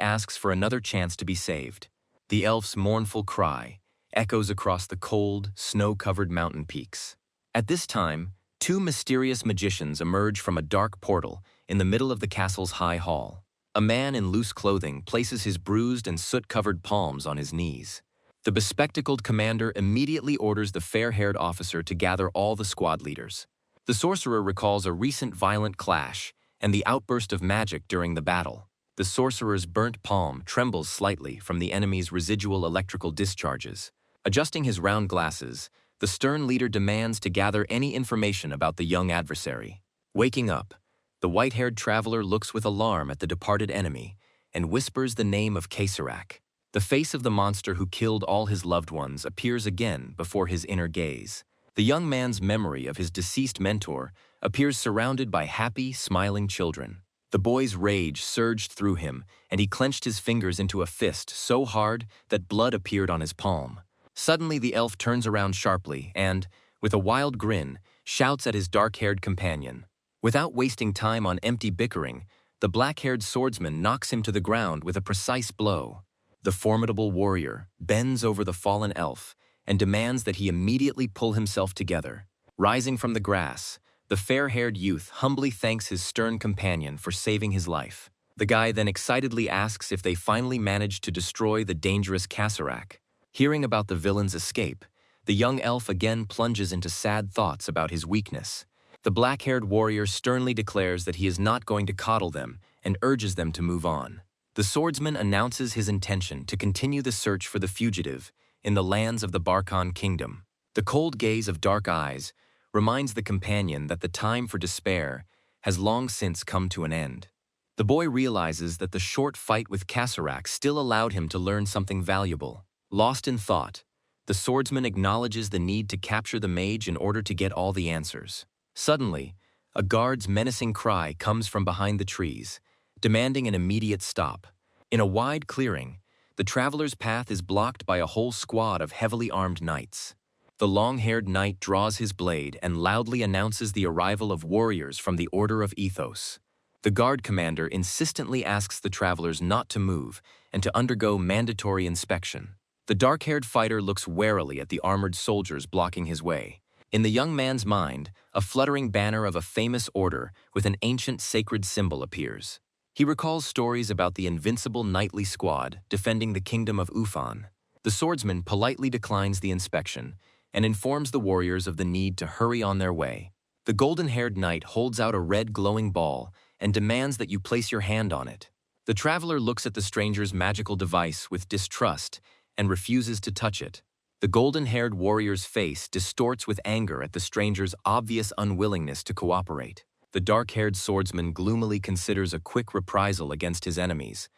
asks for another chance to be saved. The elf's mournful cry echoes across the cold, snow-covered mountain peaks. At this time, two mysterious magicians emerge from a dark portal in the middle of the castle's high hall. A man in loose clothing places his bruised and soot-covered palms on his knees. The bespectacled commander immediately orders the fair-haired officer to gather all the squad leaders. The sorcerer recalls a recent violent clash and the outburst of magic during the battle. The sorcerer's burnt palm trembles slightly from the enemy's residual electrical discharges. Adjusting his round glasses, the stern leader demands to gather any information about the young adversary. Waking up, the white-haired traveler looks with alarm at the departed enemy and whispers the name of Kasarak. The face of the monster who killed all his loved ones appears again before his inner gaze. The young man's memory of his deceased mentor appears surrounded by happy, smiling children. The boy's rage surged through him, and he clenched his fingers into a fist so hard that blood appeared on his palm. Suddenly the elf turns around sharply and, with a wild grin, shouts at his dark-haired companion. Without wasting time on empty bickering, the black-haired swordsman knocks him to the ground with a precise blow. The formidable warrior bends over the fallen elf and demands that he immediately pull himself together. Rising from the grass, the fair-haired youth humbly thanks his stern companion for saving his life. The guy then excitedly asks if they finally managed to destroy the dangerous Kasarak. Hearing about the villain's escape, the young elf again plunges into sad thoughts about his weakness. The black-haired warrior sternly declares that he is not going to coddle them and urges them to move on. The swordsman announces his intention to continue the search for the fugitive in the lands of the Barkhan kingdom. The cold gaze of dark eyes reminds the companion that the time for despair has long since come to an end. The boy realizes that the short fight with Kasarak still allowed him to learn something valuable. Lost in thought, the swordsman acknowledges the need to capture the mage in order to get all the answers. Suddenly, a guard's menacing cry comes from behind the trees, demanding an immediate stop. In a wide clearing, the traveler's path is blocked by a whole squad of heavily armed knights. The long-haired knight draws his blade and loudly announces the arrival of warriors from the Order of Ethos. The guard commander insistently asks the travelers not to move and to undergo mandatory inspection. The dark-haired fighter looks warily at the armored soldiers blocking his way. In the young man's mind, a fluttering banner of a famous order with an ancient sacred symbol appears. He recalls stories about the invincible knightly squad defending the kingdom of Ufan. The swordsman politely declines the inspection and informs the warriors of the need to hurry on their way. The golden-haired knight holds out a red glowing ball and demands that you place your hand on it. The traveler looks at the stranger's magical device with distrust and refuses to touch it. The golden-haired warrior's face distorts with anger at the stranger's obvious unwillingness to cooperate. The dark-haired swordsman gloomily considers a quick reprisal against his enemies,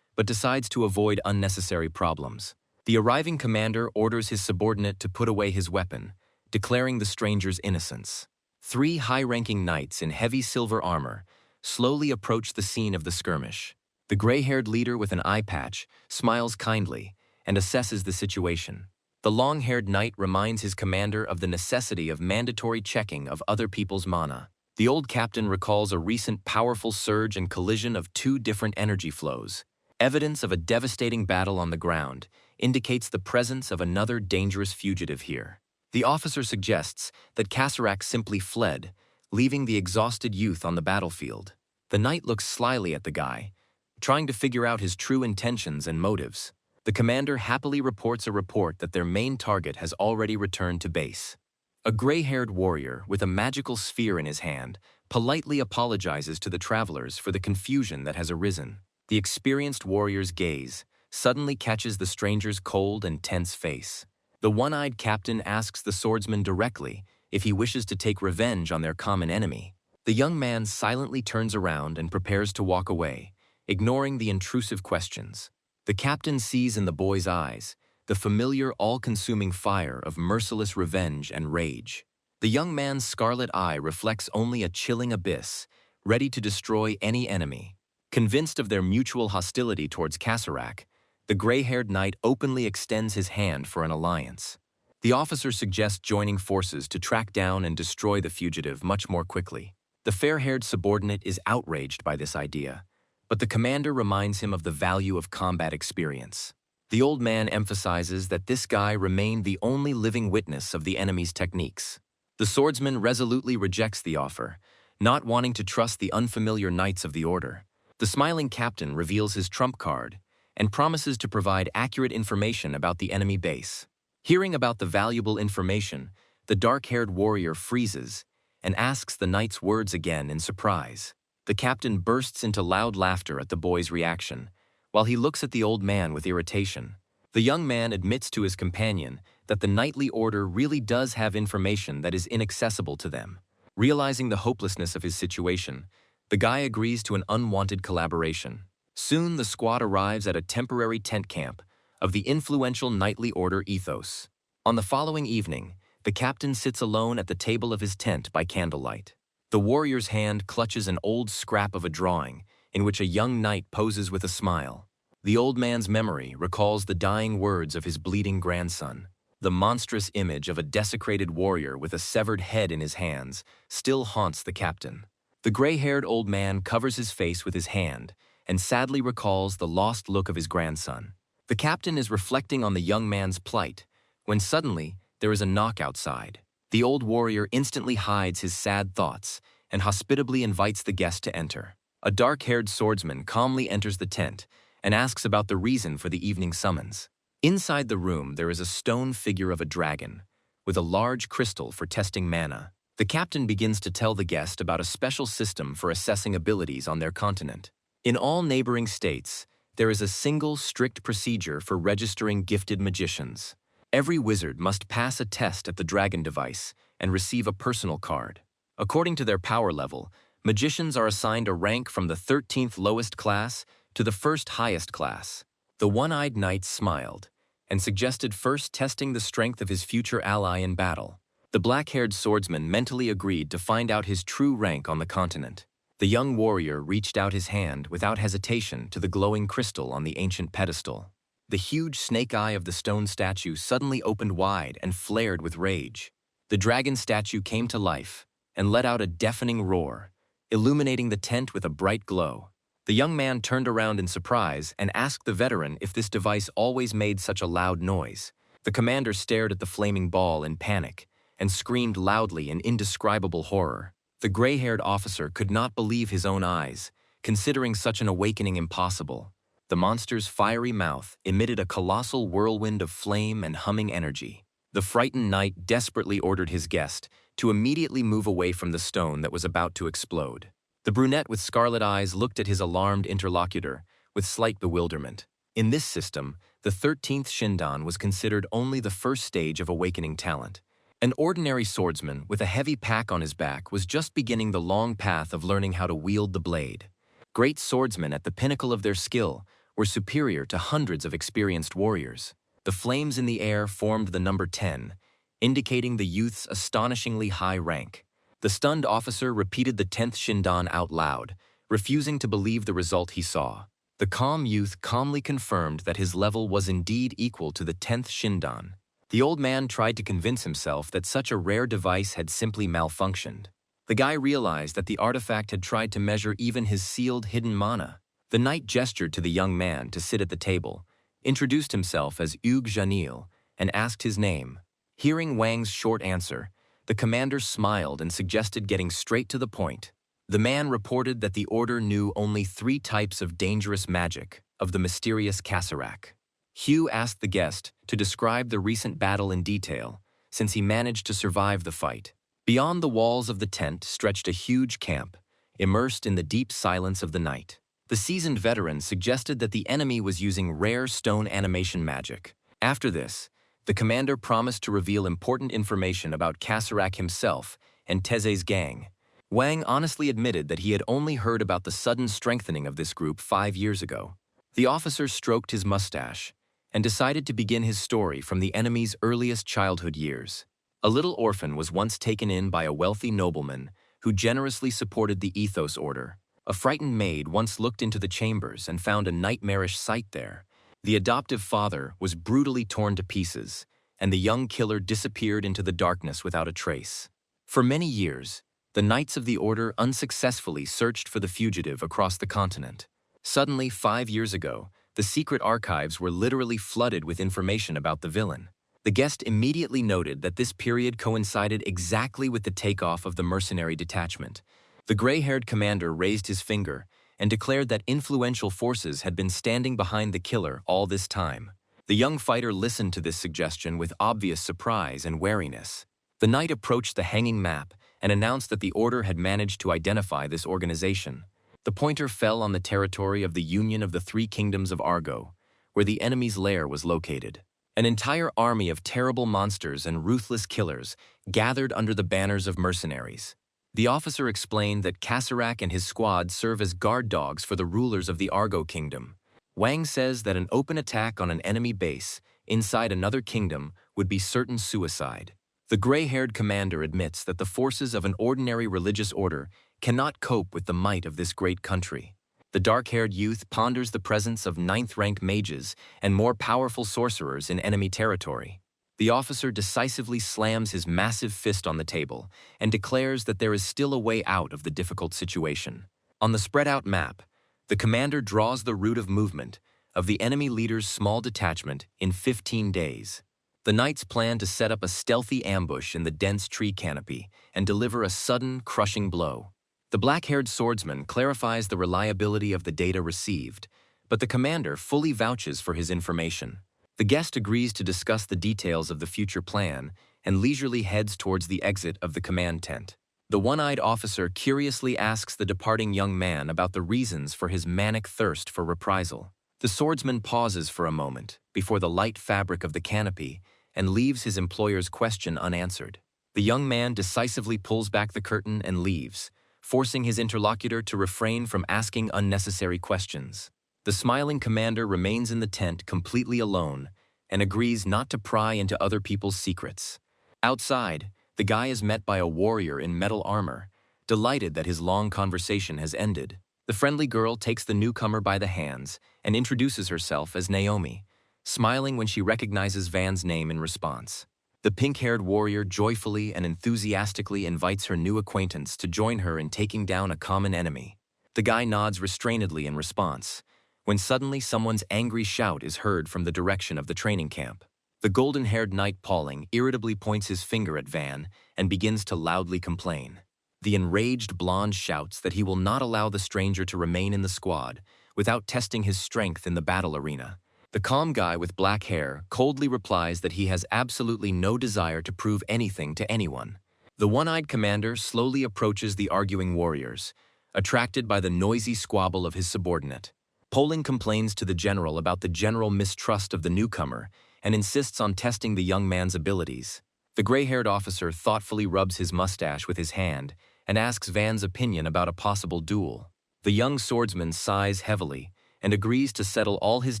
but decides to avoid unnecessary problems. The arriving commander orders his subordinate to put away his weapon, declaring the stranger's innocence. 3 high-ranking knights in heavy silver armor slowly approach the scene of the skirmish. The gray-haired leader with an eye patch smiles kindly and assesses the situation. The long-haired knight reminds his commander of the necessity of mandatory checking of other people's mana. The old captain recalls a recent powerful surge and collision of 2 different energy flows. Evidence of a devastating battle on the ground indicates the presence of another dangerous fugitive here. The officer suggests that Kasarak simply fled, leaving the exhausted youth on the battlefield. The knight looks slyly at the guy, trying to figure out his true intentions and motives. The commander happily reports a report that their main target has already returned to base. A gray-haired warrior with a magical sphere in his hand politely apologizes to the travelers for the confusion that has arisen. The experienced warrior's gaze suddenly catches the stranger's cold and tense face. The one-eyed captain asks the swordsman directly if he wishes to take revenge on their common enemy. The young man silently turns around and prepares to walk away, ignoring the intrusive questions. The captain sees in the boy's eyes the familiar all-consuming fire of merciless revenge and rage. The young man's scarlet eye reflects only a chilling abyss, ready to destroy any enemy. Convinced of their mutual hostility towards Kasarak, the gray-haired knight openly extends his hand for an alliance. The officer suggests joining forces to track down and destroy the fugitive much more quickly. The fair-haired subordinate is outraged by this idea, but the commander reminds him of the value of combat experience. The old man emphasizes that this guy remained the only living witness of the enemy's techniques. The swordsman resolutely rejects the offer, not wanting to trust the unfamiliar knights of the order. The smiling captain reveals his trump card and promises to provide accurate information about the enemy base. Hearing about the valuable information, the dark-haired warrior freezes and asks the knight's words again in surprise. The captain bursts into loud laughter at the boy's reaction, while he looks at the old man with irritation. The young man admits to his companion that the knightly order really does have information that is inaccessible to them. Realizing the hopelessness of his situation, the guy agrees to an unwanted collaboration. Soon the squad arrives at a temporary tent camp of the influential knightly order ethos. On the following evening, the captain sits alone at the table of his tent by candlelight. The warrior's hand clutches an old scrap of a drawing in which a young knight poses with a smile. The old man's memory recalls the dying words of his bleeding grandson. The monstrous image of a desecrated warrior with a severed head in his hands still haunts the captain. The gray-haired old man covers his face with his hand and sadly recalls the lost look of his grandson. The captain is reflecting on the young man's plight when suddenly there is a knock outside. The old warrior instantly hides his sad thoughts and hospitably invites the guest to enter. A dark-haired swordsman calmly enters the tent and asks about the reason for the evening summons. Inside the room there is a stone figure of a dragon, with a large crystal for testing mana. The captain begins to tell the guest about a special system for assessing abilities on their continent. In all neighboring states, there is a single strict procedure for registering gifted magicians. Every wizard must pass a test at the dragon device and receive a personal card. According to their power level, magicians are assigned a rank from the 13th lowest class to the first highest class. The one-eyed knight smiled and suggested first testing the strength of his future ally in battle. The black-haired swordsman mentally agreed to find out his true rank on the continent. The young warrior reached out his hand without hesitation to the glowing crystal on the ancient pedestal. The huge snake eye of the stone statue suddenly opened wide and flared with rage. The dragon statue came to life and let out a deafening roar, illuminating the tent with a bright glow. The young man turned around in surprise and asked the veteran if this device always made such a loud noise. The commander stared at the flaming ball in panic and screamed loudly in indescribable horror. The gray-haired officer could not believe his own eyes, considering such an awakening impossible. The monster's fiery mouth emitted a colossal whirlwind of flame and humming energy. The frightened knight desperately ordered his guest to immediately move away from the stone that was about to explode. The brunette with scarlet eyes looked at his alarmed interlocutor with slight bewilderment. In this system, the 13th Shindan was considered only the first stage of awakening talent. An ordinary swordsman with a heavy pack on his back was just beginning the long path of learning how to wield the blade. Great swordsmen at the pinnacle of their skill were superior to hundreds of experienced warriors. The flames in the air formed the number 10, indicating the youth's astonishingly high rank. The stunned officer repeated the 10th Shindan out loud, refusing to believe the result he saw. The calm youth calmly confirmed that his level was indeed equal to the 10th Shindan. The old man tried to convince himself that such a rare device had simply malfunctioned. The guy realized that the artifact had tried to measure even his sealed hidden mana. The knight gestured to the young man to sit at the table, introduced himself as Hugues Janil, and asked his name. Hearing Wang's short answer, The commander smiled and suggested getting straight to the point. The man reported that the order knew only 3 types of dangerous magic of the mysterious Kasarak. Hugh asked the guest to describe the recent battle in detail, since he managed to survive the fight. Beyond the walls of the tent stretched a huge camp, immersed in the deep silence of the night. The seasoned veteran suggested that the enemy was using rare stone animation magic. After this, the commander promised to reveal important information about Kasarak himself and Teze's gang. Wang honestly admitted that he had only heard about the sudden strengthening of this group 5 years ago. The officer stroked his mustache and decided to begin his story from the enemy's earliest childhood years. A little orphan was once taken in by a wealthy nobleman who generously supported the ethos order. A frightened maid once looked into the chambers and found a nightmarish sight there. The adoptive father was brutally torn to pieces, and the young killer disappeared into the darkness without a trace. For many years, the Knights of the Order unsuccessfully searched for the fugitive across the continent. Suddenly, 5 years ago, the secret archives were literally flooded with information about the villain. The guest immediately noted that this period coincided exactly with the takeoff of the mercenary detachment. The gray-haired commander raised his finger and declared that influential forces had been standing behind the killer all this time. The young fighter listened to this suggestion with obvious surprise and wariness. The knight approached the hanging map and announced that the order had managed to identify this organization. The pointer fell on the territory of the Union of the Three Kingdoms of Argo, where the enemy's lair was located. An entire army of terrible monsters and ruthless killers gathered under the banners of mercenaries. The officer explained that Kasarak and his squad serve as guard dogs for the rulers of the Argo Kingdom. Wang says that an open attack on an enemy base inside another kingdom would be certain suicide. The gray-haired commander admits that the forces of an ordinary religious order cannot cope with the might of this great country. The dark-haired youth ponders the presence of 9th-rank mages and more powerful sorcerers in enemy territory. The officer decisively slams his massive fist on the table and declares that there is still a way out of the difficult situation. On the spread-out map, the commander draws the route of movement of the enemy leader's small detachment in 15 days. The knights plan to set up a stealthy ambush in the dense tree canopy and deliver a sudden, crushing blow. The black-haired swordsman clarifies the reliability of the data received, but the commander fully vouches for his information. The guest agrees to discuss the details of the future plan and leisurely heads towards the exit of the command tent. The one-eyed officer curiously asks the departing young man about the reasons for his manic thirst for reprisal. The swordsman pauses for a moment before the light fabric of the canopy and leaves his employer's question unanswered. The young man decisively pulls back the curtain and leaves, forcing his interlocutor to refrain from asking unnecessary questions. The smiling commander remains in the tent completely alone and agrees not to pry into other people's secrets. Outside, the guy is met by a warrior in metal armor, delighted that his long conversation has ended. The friendly girl takes the newcomer by the hands and introduces herself as Naomi, smiling when she recognizes Van's name in response. The pink-haired warrior joyfully and enthusiastically invites her new acquaintance to join her in taking down a common enemy. The guy nods restrainedly in response, when suddenly someone's angry shout is heard from the direction of the training camp. The golden-haired knight Pauling irritably points his finger at Van and begins to loudly complain. The enraged blonde shouts that he will not allow the stranger to remain in the squad without testing his strength in the battle arena. The calm guy with black hair coldly replies that he has absolutely no desire to prove anything to anyone. The one-eyed commander slowly approaches the arguing warriors, attracted by the noisy squabble of his subordinate. Pauling complains to the general about the general mistrust of the newcomer and insists on testing the young man's abilities. The gray-haired officer thoughtfully rubs his mustache with his hand and asks Van's opinion about a possible duel. The young swordsman sighs heavily and agrees to settle all his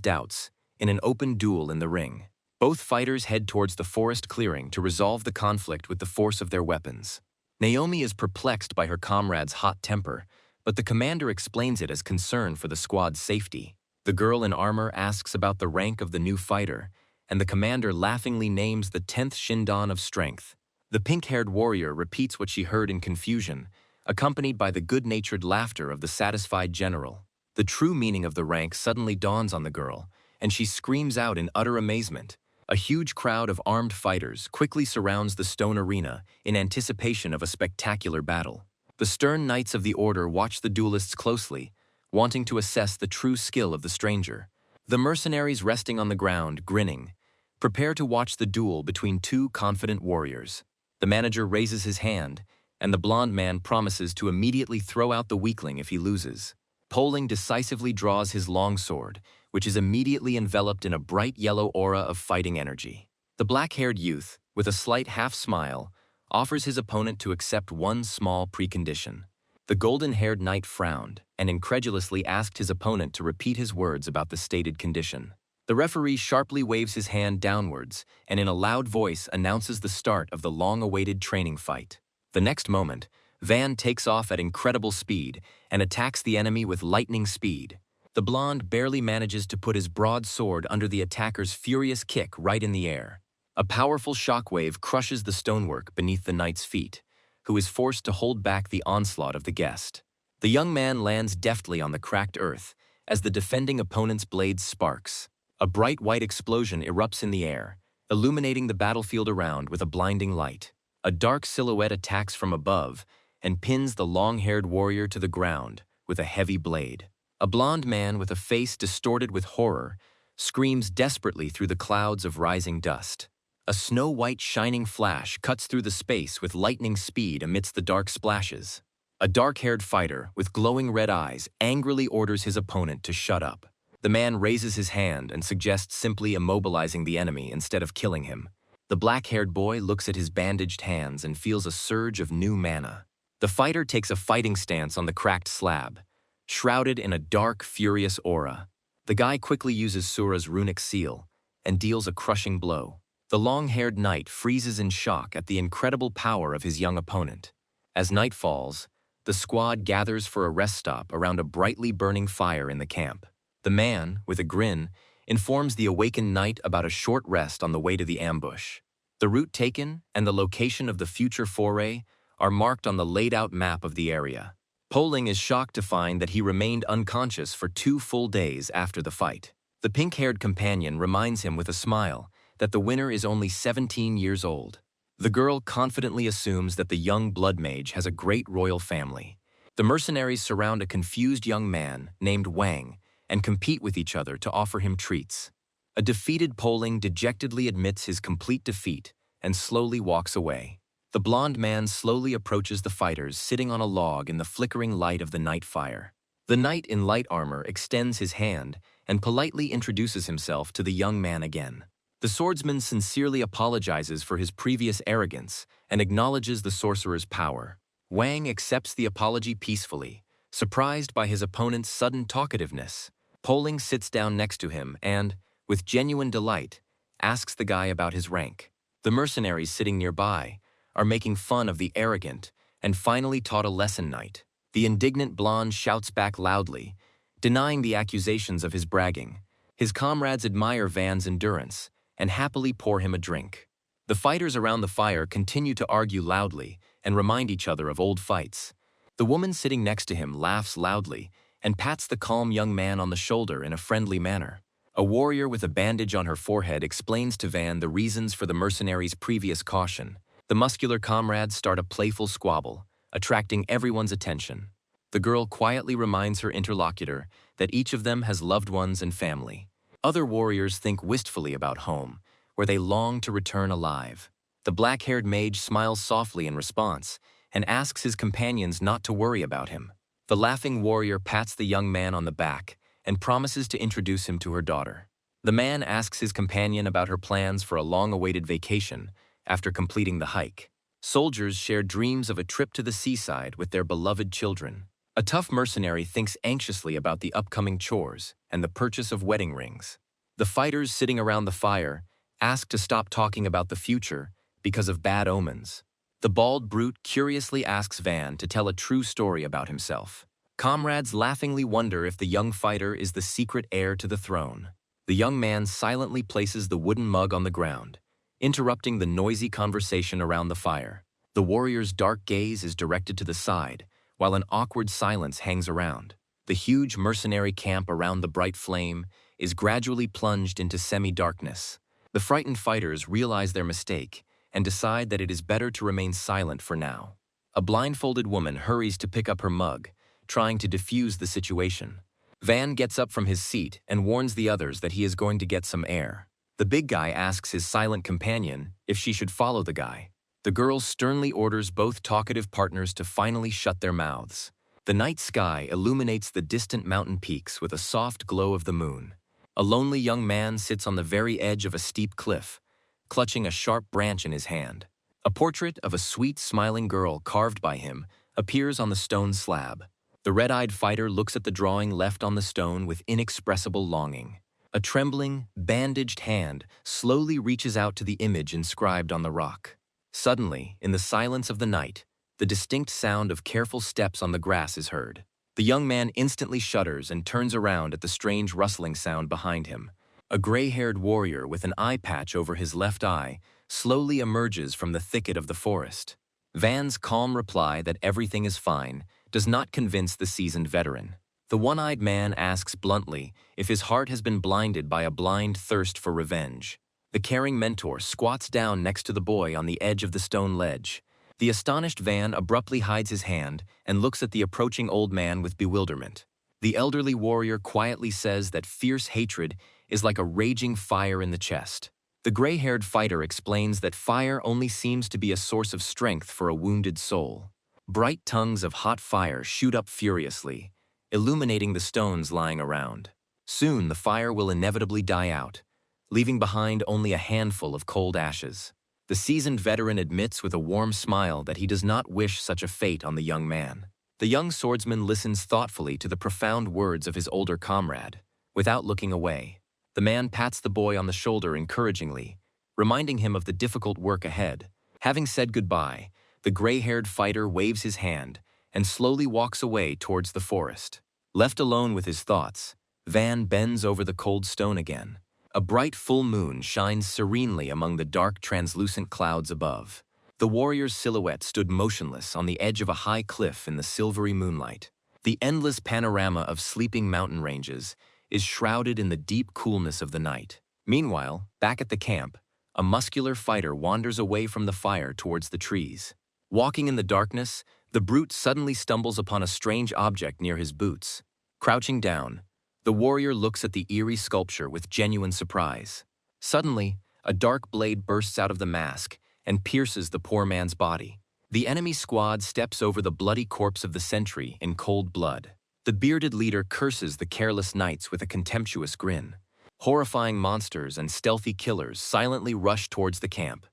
doubts in an open duel in the ring. Both fighters head towards the forest clearing to resolve the conflict with the force of their weapons. Naomi is perplexed by her comrade's hot temper, but the commander explains it as concern for the squad's safety. The girl in armor asks about the rank of the new fighter, and the commander laughingly names the 10th Shindan of Strength. The pink-haired warrior repeats what she heard in confusion, accompanied by the good-natured laughter of the satisfied general. The true meaning of the rank suddenly dawns on the girl, and she screams out in utter amazement. A huge crowd of armed fighters quickly surrounds the stone arena in anticipation of a spectacular battle. The stern knights of the order watch the duelists closely, wanting to assess the true skill of the stranger. The mercenaries resting on the ground, grinning, prepare to watch the duel between two confident warriors. The manager raises his hand, and the blond man promises to immediately throw out the weakling if he loses. Poling decisively draws his longsword, which is immediately enveloped in a bright yellow aura of fighting energy. The black-haired youth, with a slight half-smile, offers his opponent to accept one small precondition. The golden-haired knight frowned and incredulously asked his opponent to repeat his words about the stated condition. The referee sharply waves his hand downwards and in a loud voice announces the start of the long-awaited training fight. The next moment, Van takes off at incredible speed and attacks the enemy with lightning speed. The blonde barely manages to put his broadsword under the attacker's furious kick right in the air. A powerful shockwave crushes the stonework beneath the knight's feet, who is forced to hold back the onslaught of the guest. The young man lands deftly on the cracked earth as the defending opponent's blade sparks. A bright white explosion erupts in the air, illuminating the battlefield around with a blinding light. A dark silhouette attacks from above and pins the long-haired warrior to the ground with a heavy blade. A blond man with a face distorted with horror screams desperately through the clouds of rising dust. A snow-white shining flash cuts through the space with lightning speed amidst the dark splashes. A dark-haired fighter with glowing red eyes angrily orders his opponent to shut up. The man raises his hand and suggests simply immobilizing the enemy instead of killing him. The black-haired boy looks at his bandaged hands and feels a surge of new mana. The fighter takes a fighting stance on the cracked slab, shrouded in a dark, furious aura. The guy quickly uses Sura's runic seal and deals a crushing blow. The long-haired knight freezes in shock at the incredible power of his young opponent. As night falls, the squad gathers for a rest stop around a brightly burning fire in the camp. The man, with a grin, informs the awakened knight about a short rest on the way to the ambush. The route taken and the location of the future foray are marked on the laid-out map of the area. Poling is shocked to find that he remained unconscious for 2 full days after the fight. The pink-haired companion reminds him with a smile that the winner is only 17 years old. The girl confidently assumes that the young blood mage has a great royal family. The mercenaries surround a confused young man named Wang and compete with each other to offer him treats. A defeated Poling dejectedly admits his complete defeat and slowly walks away. The blond man slowly approaches the fighters sitting on a log in the flickering light of the night fire. The knight in light armor extends his hand and politely introduces himself to the young man again. The swordsman sincerely apologizes for his previous arrogance and acknowledges the sorcerer's power. Wang accepts the apology peacefully, surprised by his opponent's sudden talkativeness. Poling sits down next to him and, with genuine delight, asks the guy about his rank. The mercenaries sitting nearby are making fun of the arrogant and finally taught a lesson knight. The indignant blonde shouts back loudly, denying the accusations of his bragging. His comrades admire Van's endurance and happily pour him a drink. The fighters around the fire continue to argue loudly and remind each other of old fights. The woman sitting next to him laughs loudly and pats the calm young man on the shoulder in a friendly manner. A warrior with a bandage on her forehead explains to Van the reasons for the mercenaries' previous caution. The muscular comrades start a playful squabble, attracting everyone's attention. The girl quietly reminds her interlocutor that each of them has loved ones and family. Other warriors think wistfully about home, where they long to return alive. The black-haired mage smiles softly in response and asks his companions not to worry about him. The laughing warrior pats the young man on the back and promises to introduce him to her daughter. The man asks his companion about her plans for a long-awaited vacation after completing the hike. Soldiers share dreams of a trip to the seaside with their beloved children. A tough mercenary thinks anxiously about the upcoming chores and the purchase of wedding rings. The fighters sitting around the fire ask to stop talking about the future because of bad omens. The bald brute curiously asks Van to tell a true story about himself. Comrades laughingly wonder if the young fighter is the secret heir to the throne. The young man silently places the wooden mug on the ground, interrupting the noisy conversation around the fire. The warrior's dark gaze is directed to the side, while an awkward silence hangs around. The huge mercenary camp around the bright flame is gradually plunged into semi-darkness. The frightened fighters realize their mistake and decide that it is better to remain silent for now. A blindfolded woman hurries to pick up her mug, trying to defuse the situation. Van gets up from his seat and warns the others that he is going to get some air. The big guy asks his silent companion if she should follow the guy. The girl sternly orders both talkative partners to finally shut their mouths. The night sky illuminates the distant mountain peaks with a soft glow of the moon. A lonely young man sits on the very edge of a steep cliff, clutching a sharp branch in his hand. A portrait of a sweet, smiling girl carved by him appears on the stone slab. The red-eyed fighter looks at the drawing left on the stone with inexpressible longing. A trembling, bandaged hand slowly reaches out to the image inscribed on the rock. Suddenly, in the silence of the night, the distinct sound of careful steps on the grass is heard. The young man instantly shudders and turns around at the strange rustling sound behind him. A gray-haired warrior with an eye patch over his left eye slowly emerges from the thicket of the forest. Van's calm reply that everything is fine does not convince the seasoned veteran. The one-eyed man asks bluntly if his heart has been blinded by a blind thirst for revenge. The caring mentor squats down next to the boy on the edge of the stone ledge. The astonished Van abruptly hides his hand and looks at the approaching old man with bewilderment. The elderly warrior quietly says that fierce hatred is like a raging fire in the chest. The gray-haired fighter explains that fire only seems to be a source of strength for a wounded soul. Bright tongues of hot fire shoot up furiously, illuminating the stones lying around. Soon the fire will inevitably die out, leaving behind only a handful of cold ashes. The seasoned veteran admits with a warm smile that he does not wish such a fate on the young man. The young swordsman listens thoughtfully to the profound words of his older comrade. Without looking away, the man pats the boy on the shoulder encouragingly, reminding him of the difficult work ahead. Having said goodbye, the gray-haired fighter waves his hand and slowly walks away towards the forest. Left alone with his thoughts, Van bends over the cold stone again. A bright full moon shines serenely among the dark, translucent clouds above. The warrior's silhouette stood motionless on the edge of a high cliff in the silvery moonlight. The endless panorama of sleeping mountain ranges is shrouded in the deep coolness of the night. Meanwhile, back at the camp, a muscular fighter wanders away from the fire towards the trees. Walking in the darkness, the brute suddenly stumbles upon a strange object near his boots. Crouching down, the warrior looks at the eerie sculpture with genuine surprise. Suddenly, a dark blade bursts out of the mask and pierces the poor man's body. The enemy squad steps over the bloody corpse of the sentry in cold blood. The bearded leader curses the careless knights with a contemptuous grin. Horrifying monsters and stealthy killers silently rush towards the camp.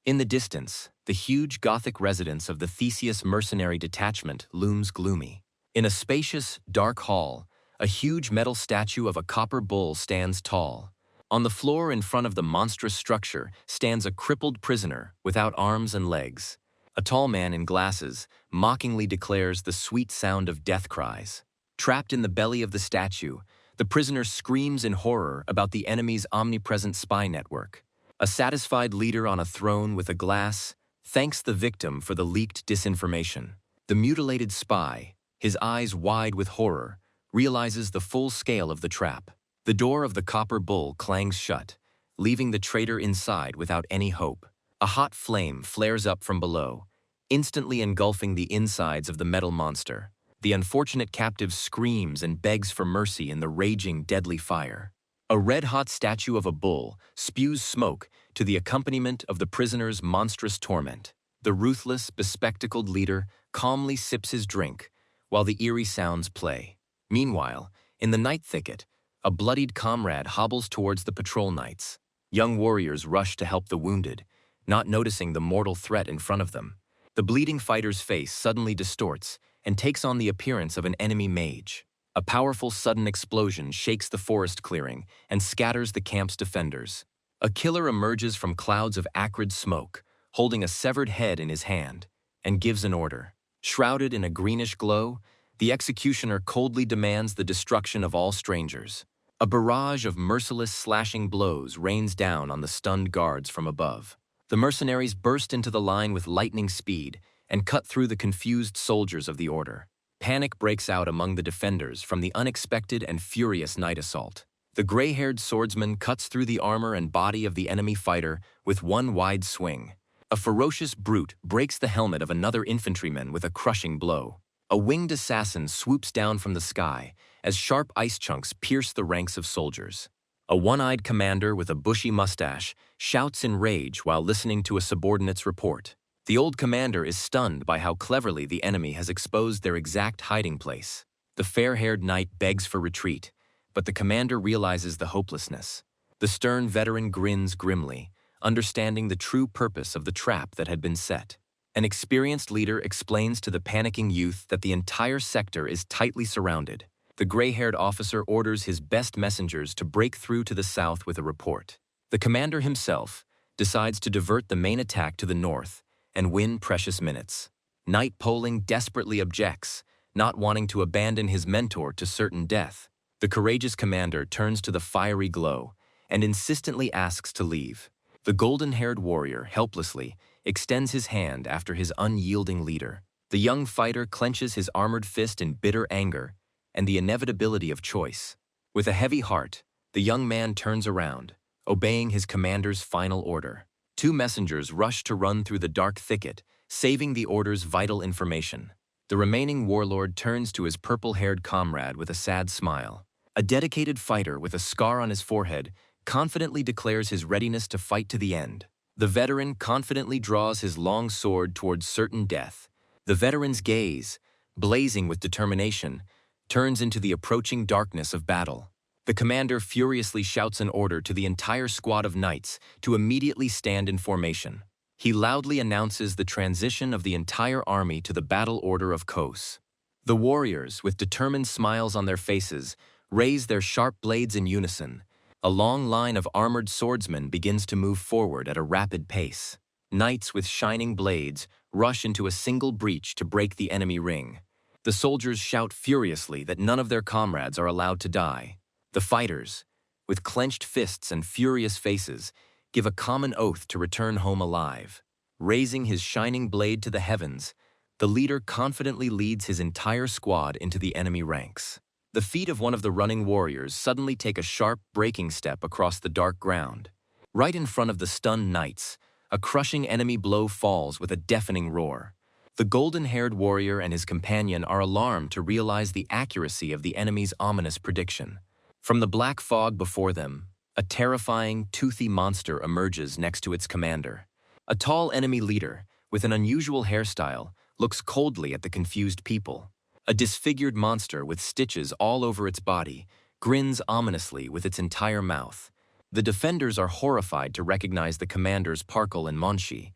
In the distance, the huge Gothic residence of the Theseus mercenary detachment looms gloomy. In a spacious, dark hall, a huge metal statue of a copper bull stands tall. On the floor in front of the monstrous structure stands a crippled prisoner without arms and legs. A tall man in glasses mockingly declares the sweet sound of death cries. Trapped in the belly of the statue, the prisoner screams in horror about the enemy's omnipresent spy network. A satisfied leader on a throne with a glass thanks the victim for the leaked disinformation. The mutilated spy, his eyes wide with horror, realizes the full scale of the trap. The door of the copper bull clangs shut, leaving the traitor inside without any hope. A hot flame flares up from below, instantly engulfing the insides of the metal monster. The unfortunate captive screams and begs for mercy in the raging, deadly fire. A red-hot statue of a bull spews smoke to the accompaniment of the prisoner's monstrous torment. The ruthless, bespectacled leader calmly sips his drink, while the eerie sounds play. Meanwhile, in the night thicket, a bloodied comrade hobbles towards the patrol knights. Young warriors rush to help the wounded, not noticing the mortal threat in front of them. The bleeding fighter's face suddenly distorts and takes on the appearance of an enemy mage. A powerful sudden explosion shakes the forest clearing and scatters the camp's defenders. A killer emerges from clouds of acrid smoke, holding a severed head in his hand, and gives an order. Shrouded in a greenish glow, the executioner coldly demands the destruction of all strangers. A barrage of merciless slashing blows rains down on the stunned guards from above. The mercenaries burst into the line with lightning speed and cut through the confused soldiers of the order. Panic breaks out among the defenders from the unexpected and furious night assault. The gray-haired swordsman cuts through the armor and body of the enemy fighter with one wide swing. A ferocious brute breaks the helmet of another infantryman with a crushing blow. A winged assassin swoops down from the sky as sharp ice chunks pierce the ranks of soldiers. A one-eyed commander with a bushy mustache shouts in rage while listening to a subordinate's report. The old commander is stunned by how cleverly the enemy has exposed their exact hiding place. The fair-haired knight begs for retreat, but the commander realizes the hopelessness. The stern veteran grins grimly, understanding the true purpose of the trap that had been set. An experienced leader explains to the panicking youth that the entire sector is tightly surrounded. The gray-haired officer orders his best messengers to break through to the south with a report. The commander himself decides to divert the main attack to the north and win precious minutes. Knight Poling desperately objects, not wanting to abandon his mentor to certain death. The courageous commander turns to the fiery glow and insistently asks to leave. The golden-haired warrior, helplessly, extends his hand after his unyielding leader. The young fighter clenches his armored fist in bitter anger and the inevitability of choice. With a heavy heart, the young man turns around, obeying his commander's final order. Two messengers rush to run through the dark thicket, saving the order's vital information. The remaining warlord turns to his purple-haired comrade with a sad smile. A dedicated fighter with a scar on his forehead confidently declares his readiness to fight to the end. The veteran confidently draws his long sword towards certain death. The veteran's gaze, blazing with determination, turns into the approaching darkness of battle. The commander furiously shouts an order to the entire squad of knights to immediately stand in formation. He loudly announces the transition of the entire army to the battle order of Kos. The warriors, with determined smiles on their faces, raise their sharp blades in unison. A long line of armored swordsmen begins to move forward at a rapid pace. Knights with shining blades rush into a single breach to break the enemy ring. The soldiers shout furiously that none of their comrades are allowed to die. The fighters, with clenched fists and furious faces, give a common oath to return home alive. Raising his shining blade to the heavens, the leader confidently leads his entire squad into the enemy ranks. The feet of one of the running warriors suddenly take a sharp braking step across the dark ground. Right in front of the stunned knights, a crushing enemy blow falls with a deafening roar. The golden-haired warrior and his companion are alarmed to realize the accuracy of the enemy's ominous prediction. From the black fog before them, a terrifying, toothy monster emerges next to its commander. A tall enemy leader, with an unusual hairstyle, looks coldly at the confused people. A disfigured monster with stitches all over its body grins ominously with its entire mouth. The defenders are horrified to recognize the commanders Parkle and Monshi,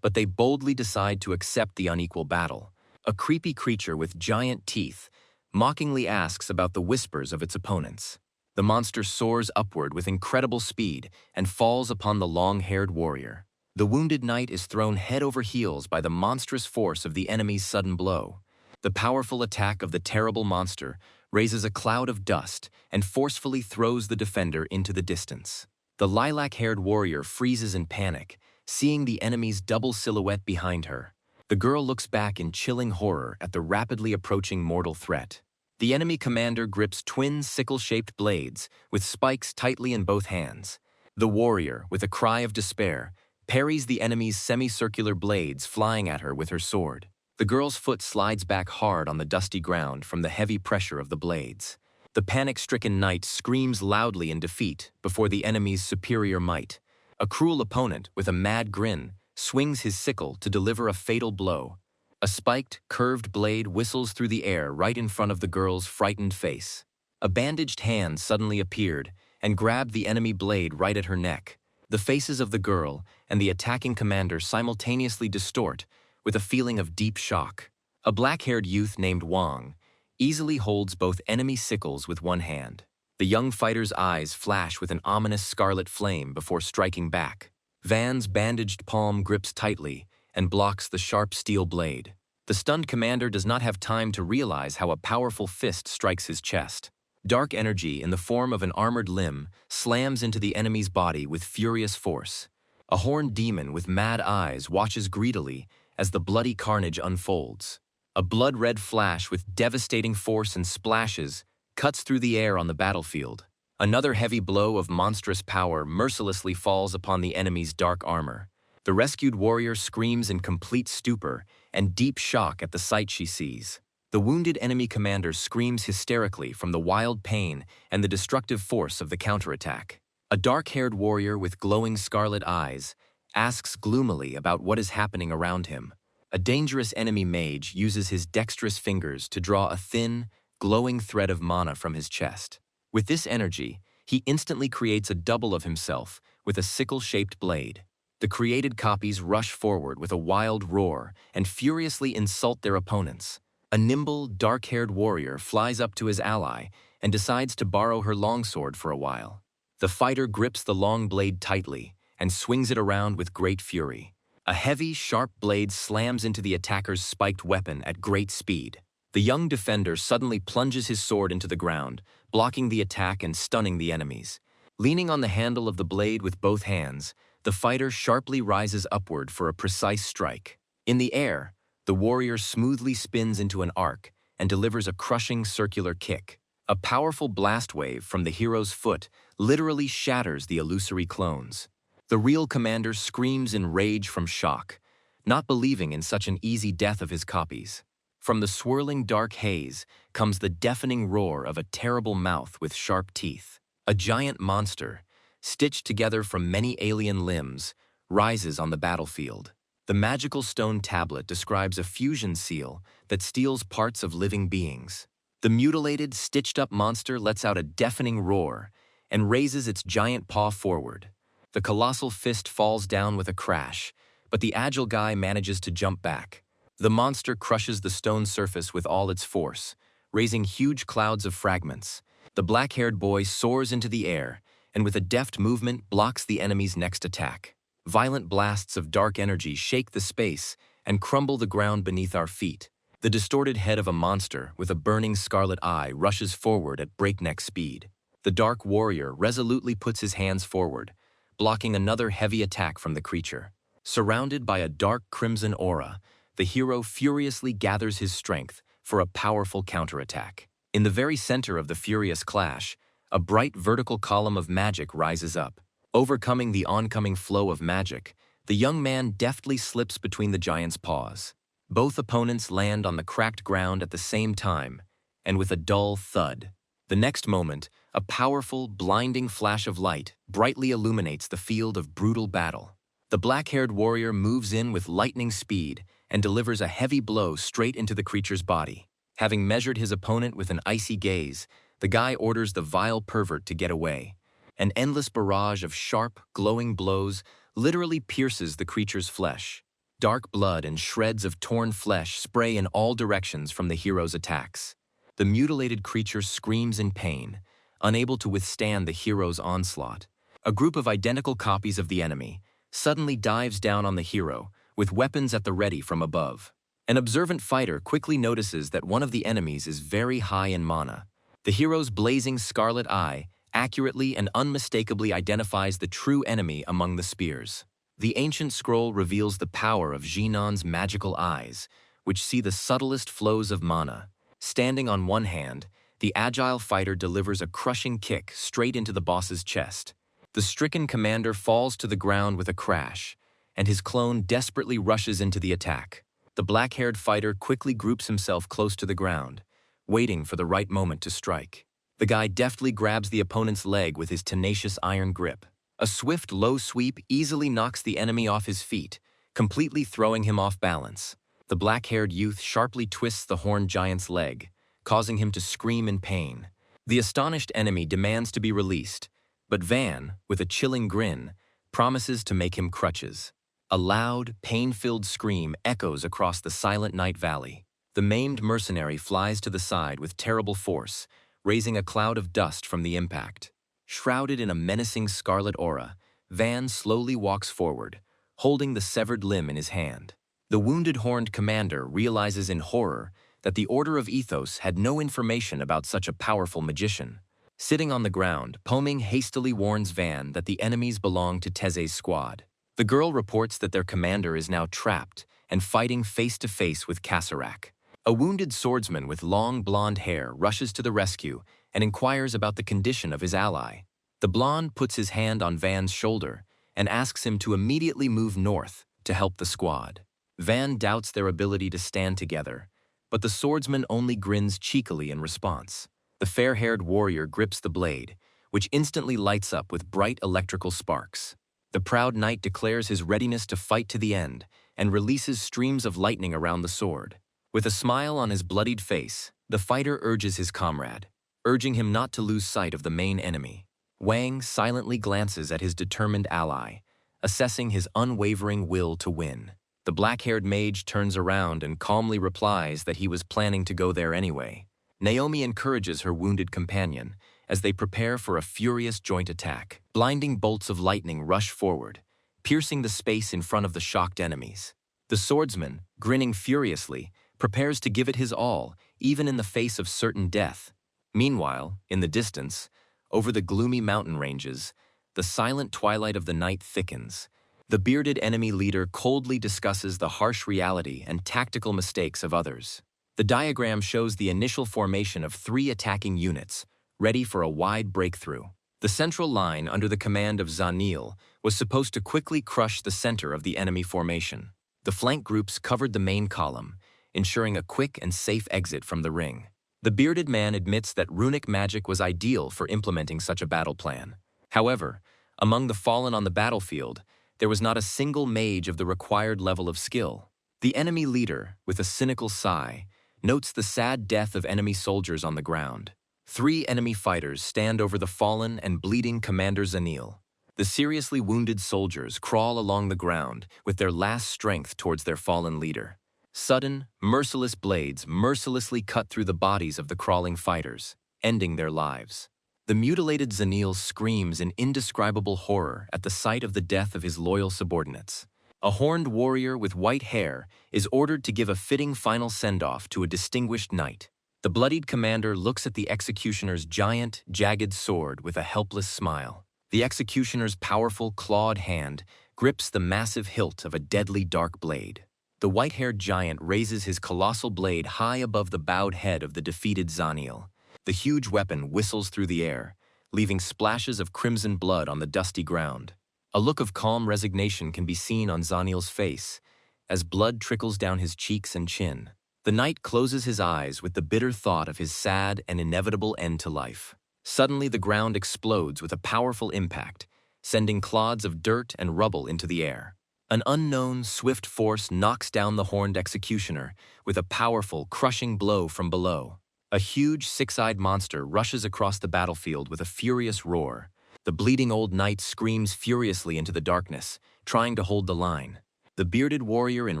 but they boldly decide to accept the unequal battle. A creepy creature with giant teeth mockingly asks about the whispers of its opponents. The monster soars upward with incredible speed and falls upon the long-haired warrior. The wounded knight is thrown head over heels by the monstrous force of the enemy's sudden blow. The powerful attack of the terrible monster raises a cloud of dust and forcefully throws the defender into the distance. The lilac-haired warrior freezes in panic, seeing the enemy's double silhouette behind her. The girl looks back in chilling horror at the rapidly approaching mortal threat. The enemy commander grips twin sickle-shaped blades with spikes tightly in both hands. The warrior, with a cry of despair, parries the enemy's semicircular blades flying at her with her sword. The girl's foot slides back hard on the dusty ground from the heavy pressure of the blades. The panic-stricken knight screams loudly in defeat before the enemy's superior might. A cruel opponent, with a mad grin, swings his sickle to deliver a fatal blow. A spiked, curved blade whistles through the air right in front of the girl's frightened face. A bandaged hand suddenly appeared and grabbed the enemy blade right at her neck. The faces of the girl and the attacking commander simultaneously distort, with a feeling of deep shock. A black-haired youth named Wang easily holds both enemy sickles with one hand. The young fighter's eyes flash with an ominous scarlet flame before striking back. Van's bandaged palm grips tightly and blocks the sharp steel blade. The stunned commander does not have time to realize how a powerful fist strikes his chest. Dark energy in the form of an armored limb slams into the enemy's body with furious force. A horned demon with mad eyes watches greedily as the bloody carnage unfolds. A blood-red flash with devastating force and splashes cuts through the air on the battlefield. Another heavy blow of monstrous power mercilessly falls upon the enemy's dark armor. The rescued warrior screams in complete stupor and deep shock at the sight she sees. The wounded enemy commander screams hysterically from the wild pain and the destructive force of the counterattack. A dark-haired warrior with glowing scarlet eyes asks gloomily about what is happening around him. A dangerous enemy mage uses his dexterous fingers to draw a thin, glowing thread of mana from his chest. With this energy, he instantly creates a double of himself with a sickle-shaped blade. The created copies rush forward with a wild roar and furiously insult their opponents. A nimble, dark-haired warrior flies up to his ally and decides to borrow her longsword for a while. The fighter grips the long blade tightly and swings it around with great fury. A heavy, sharp blade slams into the attacker's spiked weapon at great speed. The young defender suddenly plunges his sword into the ground, blocking the attack and stunning the enemies. Leaning on the handle of the blade with both hands, the fighter sharply rises upward for a precise strike. In the air, the warrior smoothly spins into an arc and delivers a crushing circular kick. A powerful blast wave from the hero's foot literally shatters the illusory clones. The real commander screams in rage from shock, not believing in such an easy death of his copies. From the swirling dark haze comes the deafening roar of a terrible mouth with sharp teeth. A giant monster, stitched together from many alien limbs, rises on the battlefield. The magical stone tablet describes a fusion seal that steals parts of living beings. The mutilated, stitched-up monster lets out a deafening roar and raises its giant paw forward. The colossal fist falls down with a crash, but the agile guy manages to jump back. The monster crushes the stone surface with all its force, raising huge clouds of fragments. The black-haired boy soars into the air and with a deft movement blocks the enemy's next attack. Violent blasts of dark energy shake the space and crumble the ground beneath our feet. The distorted head of a monster with a burning scarlet eye rushes forward at breakneck speed. The dark warrior resolutely puts his hands forward, blocking another heavy attack from the creature. Surrounded by a dark crimson aura, the hero furiously gathers his strength for a powerful counterattack. In the very center of the furious clash, a bright vertical column of magic rises up. Overcoming the oncoming flow of magic, the young man deftly slips between the giant's paws. Both opponents land on the cracked ground at the same time, and with a dull thud. The next moment, a powerful, blinding flash of light brightly illuminates the field of brutal battle. The black-haired warrior moves in with lightning speed and delivers a heavy blow straight into the creature's body. Having measured his opponent with an icy gaze, the guy orders the vile pervert to get away. An endless barrage of sharp, glowing blows literally pierces the creature's flesh. Dark blood and shreds of torn flesh spray in all directions from the hero's attacks. The mutilated creature screams in pain, unable to withstand the hero's onslaught. A group of identical copies of the enemy suddenly dives down on the hero, with weapons at the ready from above. An observant fighter quickly notices that one of the enemies is very high in mana. The hero's blazing scarlet eye accurately and unmistakably identifies the true enemy among the spears. The ancient scroll reveals the power of Jinan's magical eyes, which see the subtlest flows of mana. Standing on one hand, the agile fighter delivers a crushing kick straight into the boss's chest. The stricken commander falls to the ground with a crash, and his clone desperately rushes into the attack. The black-haired fighter quickly groups himself close to the ground, waiting for the right moment to strike. The guy deftly grabs the opponent's leg with his tenacious iron grip. A swift, low sweep easily knocks the enemy off his feet, completely throwing him off balance. The black-haired youth sharply twists the horned giant's leg, causing him to scream in pain. The astonished enemy demands to be released, but Van, with a chilling grin, promises to make him crutches. A loud, pain-filled scream echoes across the silent night valley. The maimed mercenary flies to the side with terrible force, raising a cloud of dust from the impact. Shrouded in a menacing scarlet aura, Van slowly walks forward, holding the severed limb in his hand. The wounded horned commander realizes in horror that the Order of Ethos had no information about such a powerful magician. Sitting on the ground, Poming hastily warns Van that the enemies belong to Teze's squad. The girl reports that their commander is now trapped and fighting face-to-face with Kassarak. A wounded swordsman with long blonde hair rushes to the rescue and inquires about the condition of his ally. The blonde puts his hand on Van's shoulder and asks him to immediately move north to help the squad. Van doubts their ability to stand together, but the swordsman only grins cheekily in response. The fair-haired warrior grips the blade, which instantly lights up with bright electrical sparks. The proud knight declares his readiness to fight to the end and releases streams of lightning around the sword. With a smile on his bloodied face, the fighter urges his comrade, urging him not to lose sight of the main enemy. Wang silently glances at his determined ally, assessing his unwavering will to win. The black-haired mage turns around and calmly replies that he was planning to go there anyway. Naomi encourages her wounded companion as they prepare for a furious joint attack. Blinding bolts of lightning rush forward, piercing the space in front of the shocked enemies. The swordsman, grinning furiously, prepares to give it his all, even in the face of certain death. Meanwhile, in the distance, over the gloomy mountain ranges, the silent twilight of the night thickens. The bearded enemy leader coldly discusses the harsh reality and tactical mistakes of others. The diagram shows the initial formation of 3 attacking units, ready for a wide breakthrough. The central line under the command of Zanil was supposed to quickly crush the center of the enemy formation. The flank groups covered the main column, ensuring a quick and safe exit from the ring. The bearded man admits that runic magic was ideal for implementing such a battle plan. However, among the fallen on the battlefield, there was not a single mage of the required level of skill. The enemy leader, with a cynical sigh, notes the sad death of enemy soldiers on the ground. 3 enemy fighters stand over the fallen and bleeding Commander Zanil. The seriously wounded soldiers crawl along the ground with their last strength towards their fallen leader. Sudden, merciless blades mercilessly cut through the bodies of the crawling fighters, ending their lives. The mutilated Zanil screams in indescribable horror at the sight of the death of his loyal subordinates. A horned warrior with white hair is ordered to give a fitting final send-off to a distinguished knight. The bloodied commander looks at the executioner's giant, jagged sword with a helpless smile. The executioner's powerful, clawed hand grips the massive hilt of a deadly dark blade. The white-haired giant raises his colossal blade high above the bowed head of the defeated Zanil. The huge weapon whistles through the air, leaving splashes of crimson blood on the dusty ground. A look of calm resignation can be seen on Zanil's face, as blood trickles down his cheeks and chin. The knight closes his eyes with the bitter thought of his sad and inevitable end to life. Suddenly the ground explodes with a powerful impact, sending clods of dirt and rubble into the air. An unknown, swift force knocks down the horned executioner with a powerful, crushing blow from below. A huge, 6-eyed monster rushes across the battlefield with a furious roar. The bleeding old knight screams furiously into the darkness, trying to hold the line. The bearded warrior in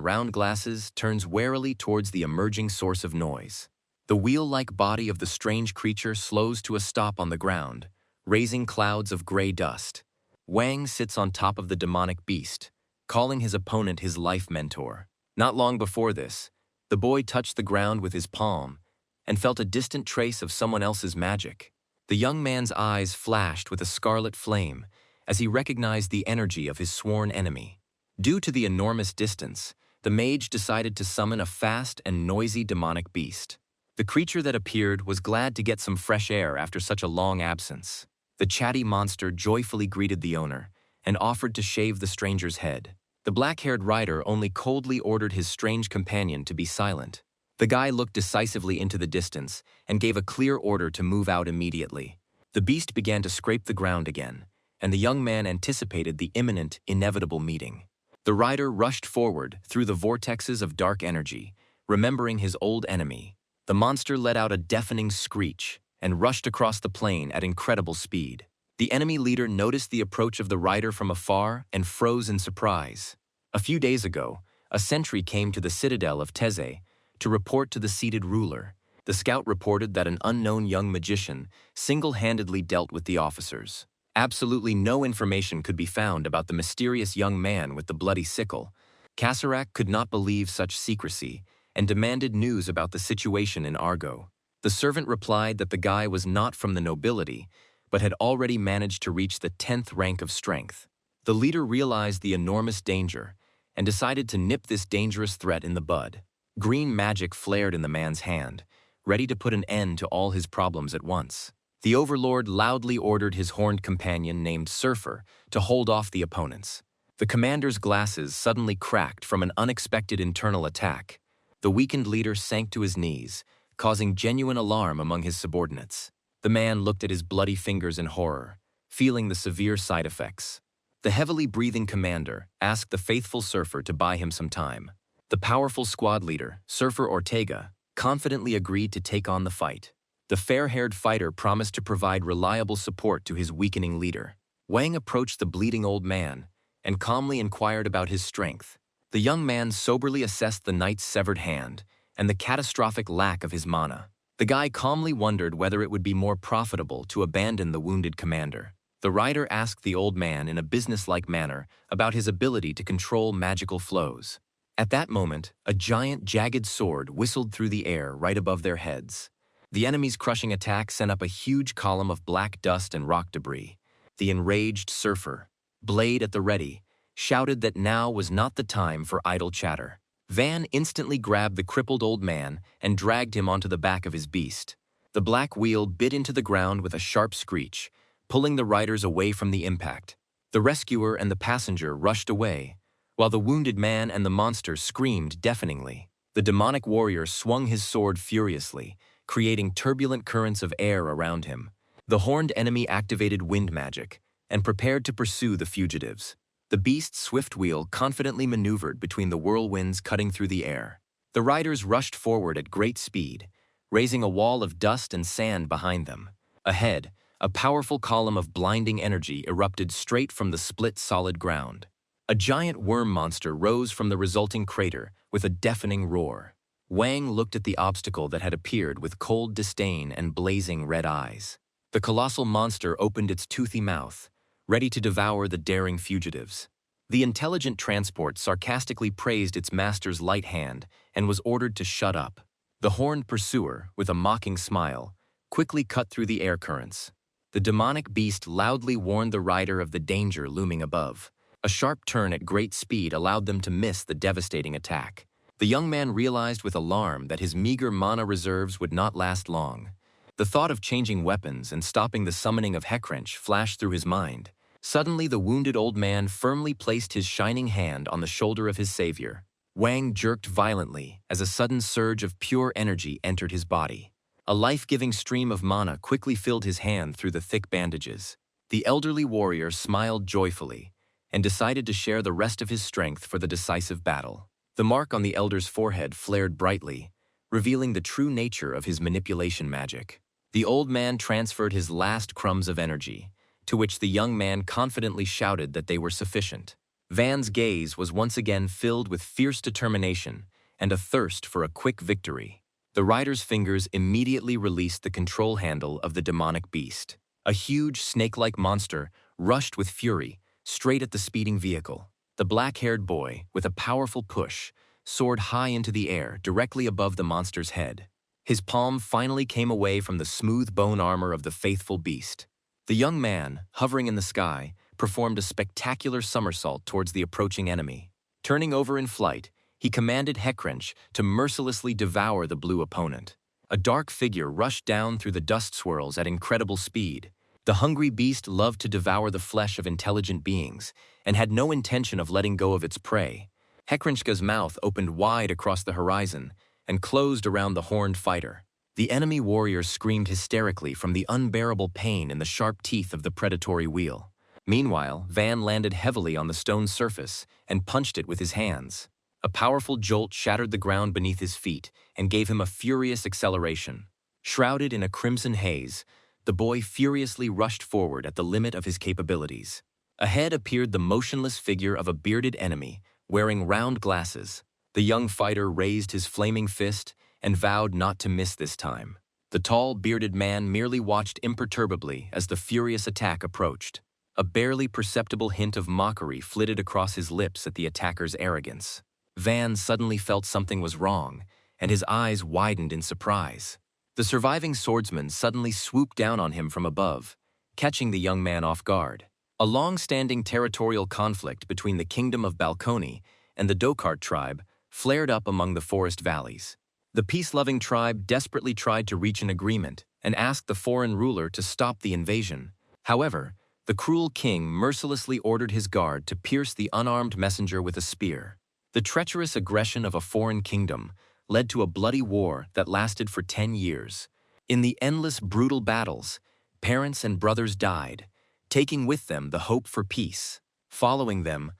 round glasses turns warily towards the emerging source of noise. The wheel-like body of the strange creature slows to a stop on the ground, raising clouds of gray dust. Wang sits on top of the demonic beast, calling his opponent his life mentor. Not long before this, the boy touched the ground with his palm and felt a distant trace of someone else's magic. The young man's eyes flashed with a scarlet flame as he recognized the energy of his sworn enemy. Due to the enormous distance, the mage decided to summon a fast and noisy demonic beast. The creature that appeared was glad to get some fresh air after such a long absence. The chatty monster joyfully greeted the owner and offered to shave the stranger's head. The black-haired rider only coldly ordered his strange companion to be silent. The guy looked decisively into the distance and gave a clear order to move out immediately. The beast began to scrape the ground again, and the young man anticipated the imminent, inevitable meeting. The rider rushed forward through the vortexes of dark energy, remembering his old enemy. The monster let out a deafening screech and rushed across the plain at incredible speed. The enemy leader noticed the approach of the rider from afar and froze in surprise. A few days ago, a sentry came to the citadel of Teze to report to the seated ruler. The scout reported that an unknown young magician single-handedly dealt with the officers. Absolutely no information could be found about the mysterious young man with the bloody sickle. Kasarak could not believe such secrecy and demanded news about the situation in Argo. The servant replied that the guy was not from the nobility, but had already managed to reach the 10th rank of strength. The leader realized the enormous danger and decided to nip this dangerous threat in the bud. Green magic flared in the man's hand, ready to put an end to all his problems at once. The overlord loudly ordered his horned companion named Surfer to hold off the opponents. The commander's glasses suddenly cracked from an unexpected internal attack. The weakened leader sank to his knees, causing genuine alarm among his subordinates. The man looked at his bloody fingers in horror, feeling the severe side effects. The heavily breathing commander asked the faithful Surfer to buy him some time. The powerful squad leader, Surfer Ortega, confidently agreed to take on the fight. The fair-haired fighter promised to provide reliable support to his weakening leader. Wang approached the bleeding old man and calmly inquired about his strength. The young man soberly assessed the knight's severed hand and the catastrophic lack of his mana. The guy calmly wondered whether it would be more profitable to abandon the wounded commander. The rider asked the old man in a businesslike manner about his ability to control magical flows. At that moment, a giant, jagged sword whistled through the air right above their heads. The enemy's crushing attack sent up a huge column of black dust and rock debris. The enraged Surfer, blade at the ready, shouted that now was not the time for idle chatter. Van instantly grabbed the crippled old man and dragged him onto the back of his beast. The black wheel bit into the ground with a sharp screech, pulling the riders away from the impact. The rescuer and the passenger rushed away, while the wounded man and the monster screamed deafeningly. The demonic warrior swung his sword furiously, creating turbulent currents of air around him. The horned enemy activated wind magic and prepared to pursue the fugitives. The beast's swift wheel confidently maneuvered between the whirlwinds cutting through the air. The riders rushed forward at great speed, raising a wall of dust and sand behind them. Ahead, a powerful column of blinding energy erupted straight from the split solid ground. A giant worm monster rose from the resulting crater with a deafening roar. Wang looked at the obstacle that had appeared with cold disdain and blazing red eyes. The colossal monster opened its toothy mouth, ready to devour the daring fugitives. The intelligent transport sarcastically praised its master's light hand and was ordered to shut up. The horned pursuer, with a mocking smile, quickly cut through the air currents. The demonic beast loudly warned the rider of the danger looming above. A sharp turn at great speed allowed them to miss the devastating attack. The young man realized with alarm that his meager mana reserves would not last long. The thought of changing weapons and stopping the summoning of Heckwrench flashed through his mind. Suddenly, the wounded old man firmly placed his shining hand on the shoulder of his savior. Wang jerked violently as a sudden surge of pure energy entered his body. A life-giving stream of mana quickly filled his hand through the thick bandages. The elderly warrior smiled joyfully and decided to share the rest of his strength for the decisive battle. The mark on the elder's forehead flared brightly, revealing the true nature of his manipulation magic. The old man transferred his last crumbs of energy, to which the young man confidently shouted that they were sufficient. Van's gaze was once again filled with fierce determination and a thirst for a quick victory. The rider's fingers immediately released the control handle of the demonic beast. A huge snake-like monster rushed with fury straight at the speeding vehicle. The black-haired boy, with a powerful push, soared high into the air directly above the monster's head. His palm finally came away from the smooth bone armor of the faithful beast. The young man, hovering in the sky, performed a spectacular somersault towards the approaching enemy. Turning over in flight, he commanded Heckwrench to mercilessly devour the blue opponent. A dark figure rushed down through the dust swirls at incredible speed. The hungry beast loved to devour the flesh of intelligent beings and had no intention of letting go of its prey. Heckwrench's mouth opened wide across the horizon and closed around the horned fighter. The enemy warrior screamed hysterically from the unbearable pain in the sharp teeth of the predatory wheel. Meanwhile, Van landed heavily on the stone surface and punched it with his hands. A powerful jolt shattered the ground beneath his feet and gave him a furious acceleration. Shrouded in a crimson haze, the boy furiously rushed forward at the limit of his capabilities. Ahead appeared the motionless figure of a bearded enemy, wearing round glasses. The young fighter raised his flaming fist and vowed not to miss this time. The tall, bearded man merely watched imperturbably as the furious attack approached. A barely perceptible hint of mockery flitted across his lips at the attacker's arrogance. Van suddenly felt something was wrong, and his eyes widened in surprise. The surviving swordsman suddenly swooped down on him from above, catching the young man off guard. A long-standing territorial conflict between the Kingdom of Balcony and the Dokart tribe flared up among the forest valleys. The peace-loving tribe desperately tried to reach an agreement and asked the foreign ruler to stop the invasion. However, the cruel king mercilessly ordered his guard to pierce the unarmed messenger with a spear. The treacherous aggression of a foreign kingdom led to a bloody war that lasted for 10 years. In the endless brutal battles, parents and brothers died, taking with them the hope for peace. Following them,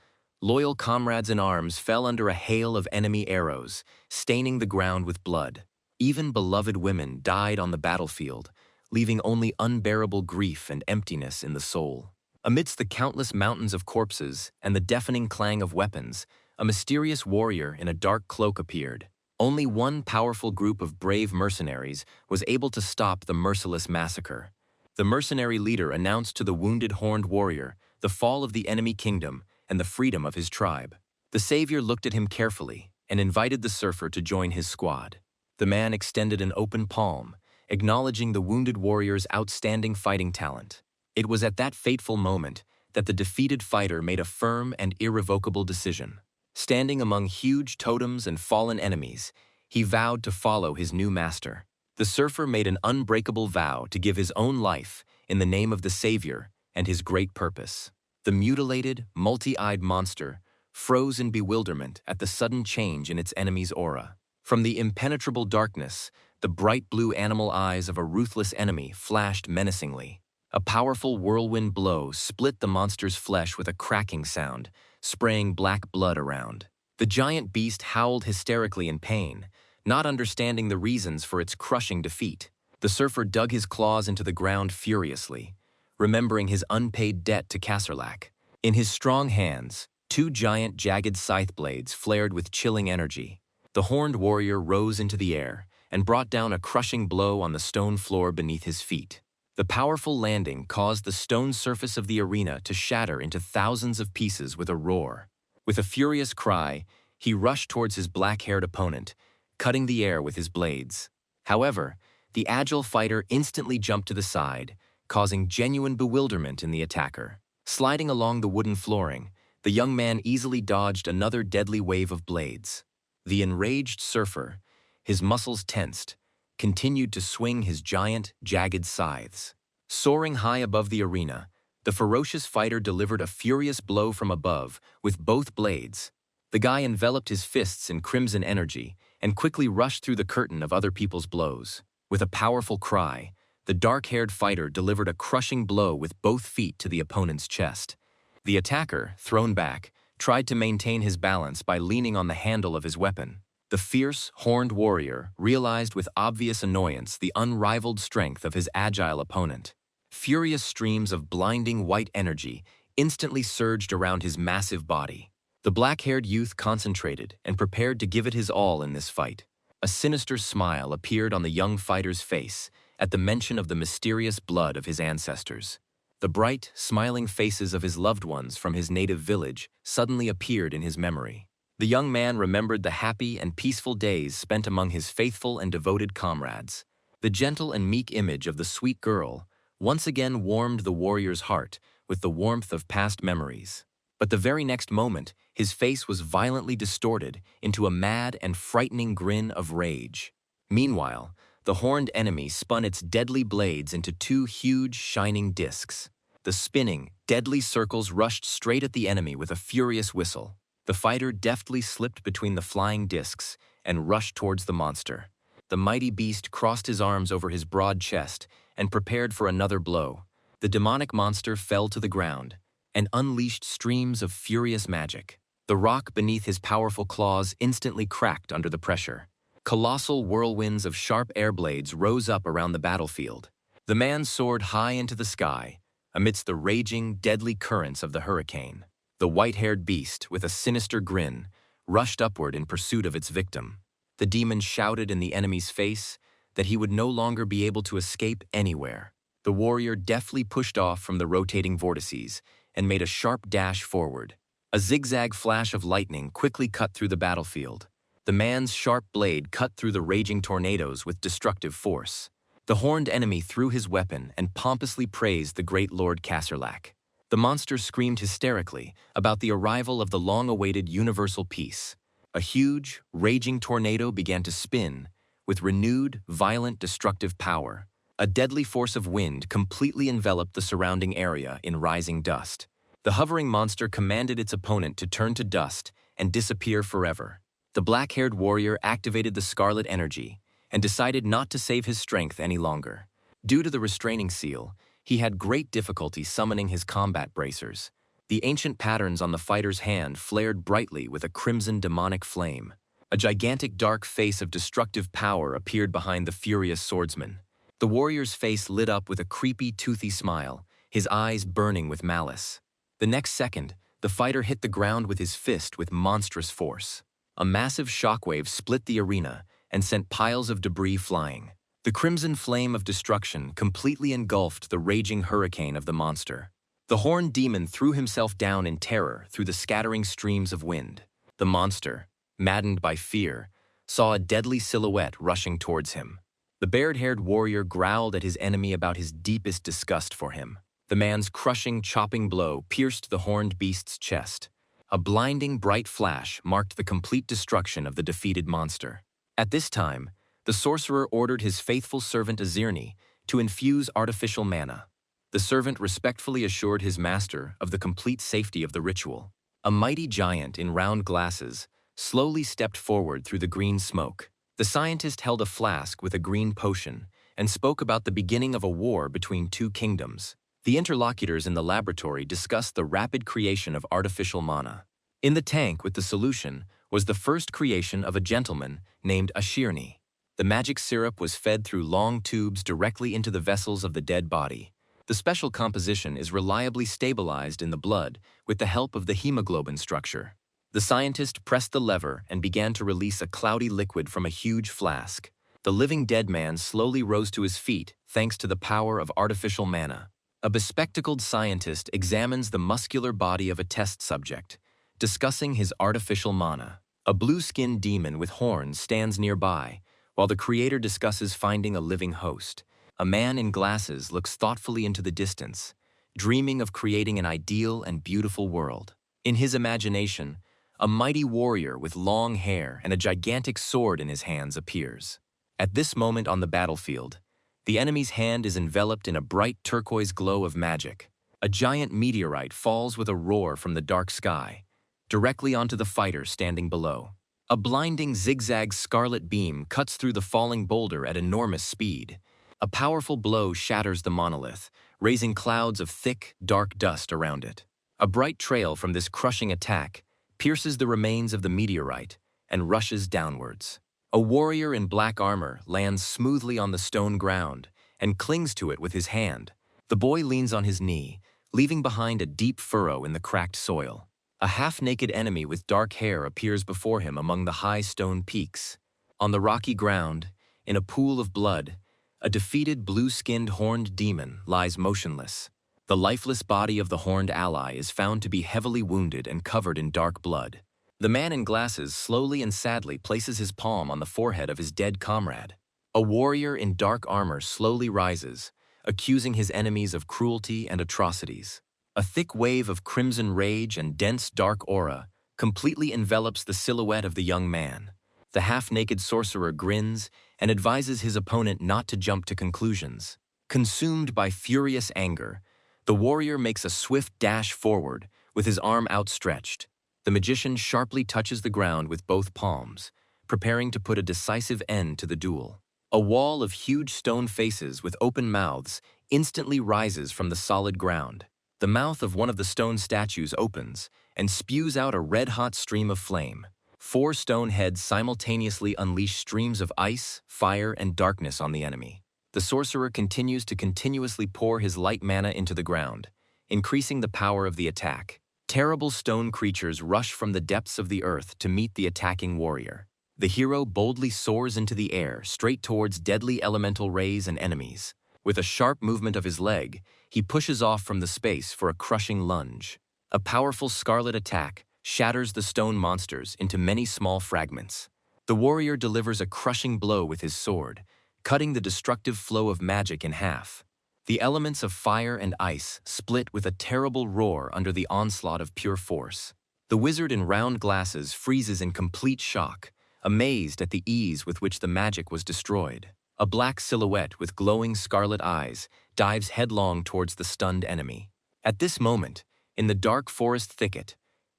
loyal comrades in arms fell under a hail of enemy arrows, staining the ground with blood. Even beloved women died on the battlefield, leaving only unbearable grief and emptiness in the soul. Amidst the countless mountains of corpses and the deafening clang of weapons, a mysterious warrior in a dark cloak appeared. Only one powerful group of brave mercenaries was able to stop the merciless massacre. The mercenary leader announced to the wounded horned warrior the fall of the enemy kingdom and the freedom of his tribe. The savior looked at him carefully and invited the surfer to join his squad. The man extended an open palm, acknowledging the wounded warrior's outstanding fighting talent. It was at that fateful moment that the defeated fighter made a firm and irrevocable decision. Standing among huge totems and fallen enemies, he vowed to follow his new master. The surfer made an unbreakable vow to give his own life in the name of the Savior and his great purpose. The mutilated, multi-eyed monster froze in bewilderment at the sudden change in its enemy's aura. From the impenetrable darkness, the bright blue animal eyes of a ruthless enemy flashed menacingly. A powerful whirlwind blow split the monster's flesh with a cracking sound, spraying black blood around. The giant beast howled hysterically in pain, not understanding the reasons for its crushing defeat. The surfer dug his claws into the ground furiously, remembering his unpaid debt to Kasserlak. In his strong hands, two giant jagged scythe blades flared with chilling energy. The horned warrior rose into the air and brought down a crushing blow on the stone floor beneath his feet. The powerful landing caused the stone surface of the arena to shatter into thousands of pieces with a roar. With a furious cry, he rushed towards his black-haired opponent, cutting the air with his blades. However, the agile fighter instantly jumped to the side, causing genuine bewilderment in the attacker. Sliding along the wooden flooring, the young man easily dodged another deadly wave of blades. The enraged surfer, his muscles tensed, continued to swing his giant, jagged scythes. Soaring high above the arena, the ferocious fighter delivered a furious blow from above with both blades. The guy enveloped his fists in crimson energy and quickly rushed through the curtain of other people's blows. With a powerful cry, the dark-haired fighter delivered a crushing blow with both feet to the opponent's chest. The attacker, thrown back, tried to maintain his balance by leaning on the handle of his weapon. The fierce, horned warrior realized with obvious annoyance the unrivaled strength of his agile opponent. Furious streams of blinding white energy instantly surged around his massive body. The black-haired youth concentrated and prepared to give it his all in this fight. A sinister smile appeared on the young fighter's face at the mention of the mysterious blood of his ancestors. The bright, smiling faces of his loved ones from his native village suddenly appeared in his memory. The young man remembered the happy and peaceful days spent among his faithful and devoted comrades. The gentle and meek image of the sweet girl once again warmed the warrior's heart with the warmth of past memories. But the very next moment, his face was violently distorted into a mad and frightening grin of rage. Meanwhile, the horned enemy spun its deadly blades into two huge, shining discs. The spinning, deadly circles rushed straight at the enemy with a furious whistle. The fighter deftly slipped between the flying discs and rushed towards the monster. The mighty beast crossed his arms over his broad chest and prepared for another blow. The demonic monster fell to the ground and unleashed streams of furious magic. The rock beneath his powerful claws instantly cracked under the pressure. Colossal whirlwinds of sharp air blades rose up around the battlefield. The man soared high into the sky, amidst the raging, deadly currents of the hurricane. The white-haired beast, with a sinister grin, rushed upward in pursuit of its victim. The demon shouted in the enemy's face that he would no longer be able to escape anywhere. The warrior deftly pushed off from the rotating vortices and made a sharp dash forward. A zigzag flash of lightning quickly cut through the battlefield. The man's sharp blade cut through the raging tornadoes with destructive force. The horned enemy threw his weapon and pompously praised the great Lord Kasserlak. The monster screamed hysterically about the arrival of the long-awaited universal peace. A huge, raging tornado began to spin with renewed, violent, destructive power. A deadly force of wind completely enveloped the surrounding area in rising dust. The hovering monster commanded its opponent to turn to dust and disappear forever. The black-haired warrior activated the scarlet energy and decided not to save his strength any longer. Due to the restraining seal, he had great difficulty summoning his combat bracers. The ancient patterns on the fighter's hand flared brightly with a crimson demonic flame. A gigantic dark face of destructive power appeared behind the furious swordsman. The warrior's face lit up with a creepy, toothy smile, his eyes burning with malice. The next second, the fighter hit the ground with his fist with monstrous force. A massive shockwave split the arena and sent piles of debris flying. The crimson flame of destruction completely engulfed the raging hurricane of the monster. The horned demon threw himself down in terror through the scattering streams of wind. The monster, maddened by fear, saw a deadly silhouette rushing towards him. The bared-haired warrior growled at his enemy about his deepest disgust for him. The man's crushing, chopping blow pierced the horned beast's chest. A blinding, bright flash marked the complete destruction of the defeated monster. At this time, the sorcerer ordered his faithful servant Azirni to infuse artificial mana. The servant respectfully assured his master of the complete safety of the ritual. A mighty giant in round glasses slowly stepped forward through the green smoke. The scientist held a flask with a green potion and spoke about the beginning of a war between two kingdoms. The interlocutors in the laboratory discussed the rapid creation of artificial mana. In the tank with the solution was the first creation of a gentleman named Ashirni. The magic syrup was fed through long tubes directly into the vessels of the dead body. The special composition is reliably stabilized in the blood with the help of the hemoglobin structure. The scientist pressed the lever and began to release a cloudy liquid from a huge flask. The living dead man slowly rose to his feet thanks to the power of artificial mana. A bespectacled scientist examines the muscular body of a test subject, discussing his artificial mana. A blue-skinned demon with horns stands nearby, while the creator discusses finding a living host. A man in glasses looks thoughtfully into the distance, dreaming of creating an ideal and beautiful world. In his imagination, a mighty warrior with long hair and a gigantic sword in his hands appears. At this moment on the battlefield, the enemy's hand is enveloped in a bright turquoise glow of magic. A giant meteorite falls with a roar from the dark sky, directly onto the fighter standing below. A blinding zigzag scarlet beam cuts through the falling boulder at enormous speed. A powerful blow shatters the monolith, raising clouds of thick, dark dust around it. A bright trail from this crushing attack pierces the remains of the meteorite and rushes downwards. A warrior in black armor lands smoothly on the stone ground and clings to it with his hand. The boy leans on his knee, leaving behind a deep furrow in the cracked soil. A half-naked enemy with dark hair appears before him among the high stone peaks. On the rocky ground, in a pool of blood, a defeated blue-skinned horned demon lies motionless. The lifeless body of the horned ally is found to be heavily wounded and covered in dark blood. The man in glasses slowly and sadly places his palm on the forehead of his dead comrade. A warrior in dark armor slowly rises, accusing his enemies of cruelty and atrocities. A thick wave of crimson rage and dense dark aura completely envelops the silhouette of the young man. The half-naked sorcerer grins and advises his opponent not to jump to conclusions. Consumed by furious anger, the warrior makes a swift dash forward with his arm outstretched. The magician sharply touches the ground with both palms, preparing to put a decisive end to the duel. A wall of huge stone faces with open mouths instantly rises from the solid ground. The mouth of one of the stone statues opens and spews out a red-hot stream of flame. 4 stone heads simultaneously unleash streams of ice, fire, and darkness on the enemy. The sorcerer continues to continuously pour his light mana into the ground, increasing the power of the attack. Terrible stone creatures rush from the depths of the earth to meet the attacking warrior. The hero boldly soars into the air, straight towards deadly elemental rays and enemies. With a sharp movement of his leg, he pushes off from the space for a crushing lunge. A powerful scarlet attack shatters the stone monsters into many small fragments. The warrior delivers a crushing blow with his sword, cutting the destructive flow of magic in half. The elements of fire and ice split with a terrible roar under the onslaught of pure force. The wizard in round glasses freezes in complete shock, amazed at the ease with which the magic was destroyed. A black silhouette with glowing scarlet eyes dives headlong towards the stunned enemy. At this moment, in the dark forest thicket,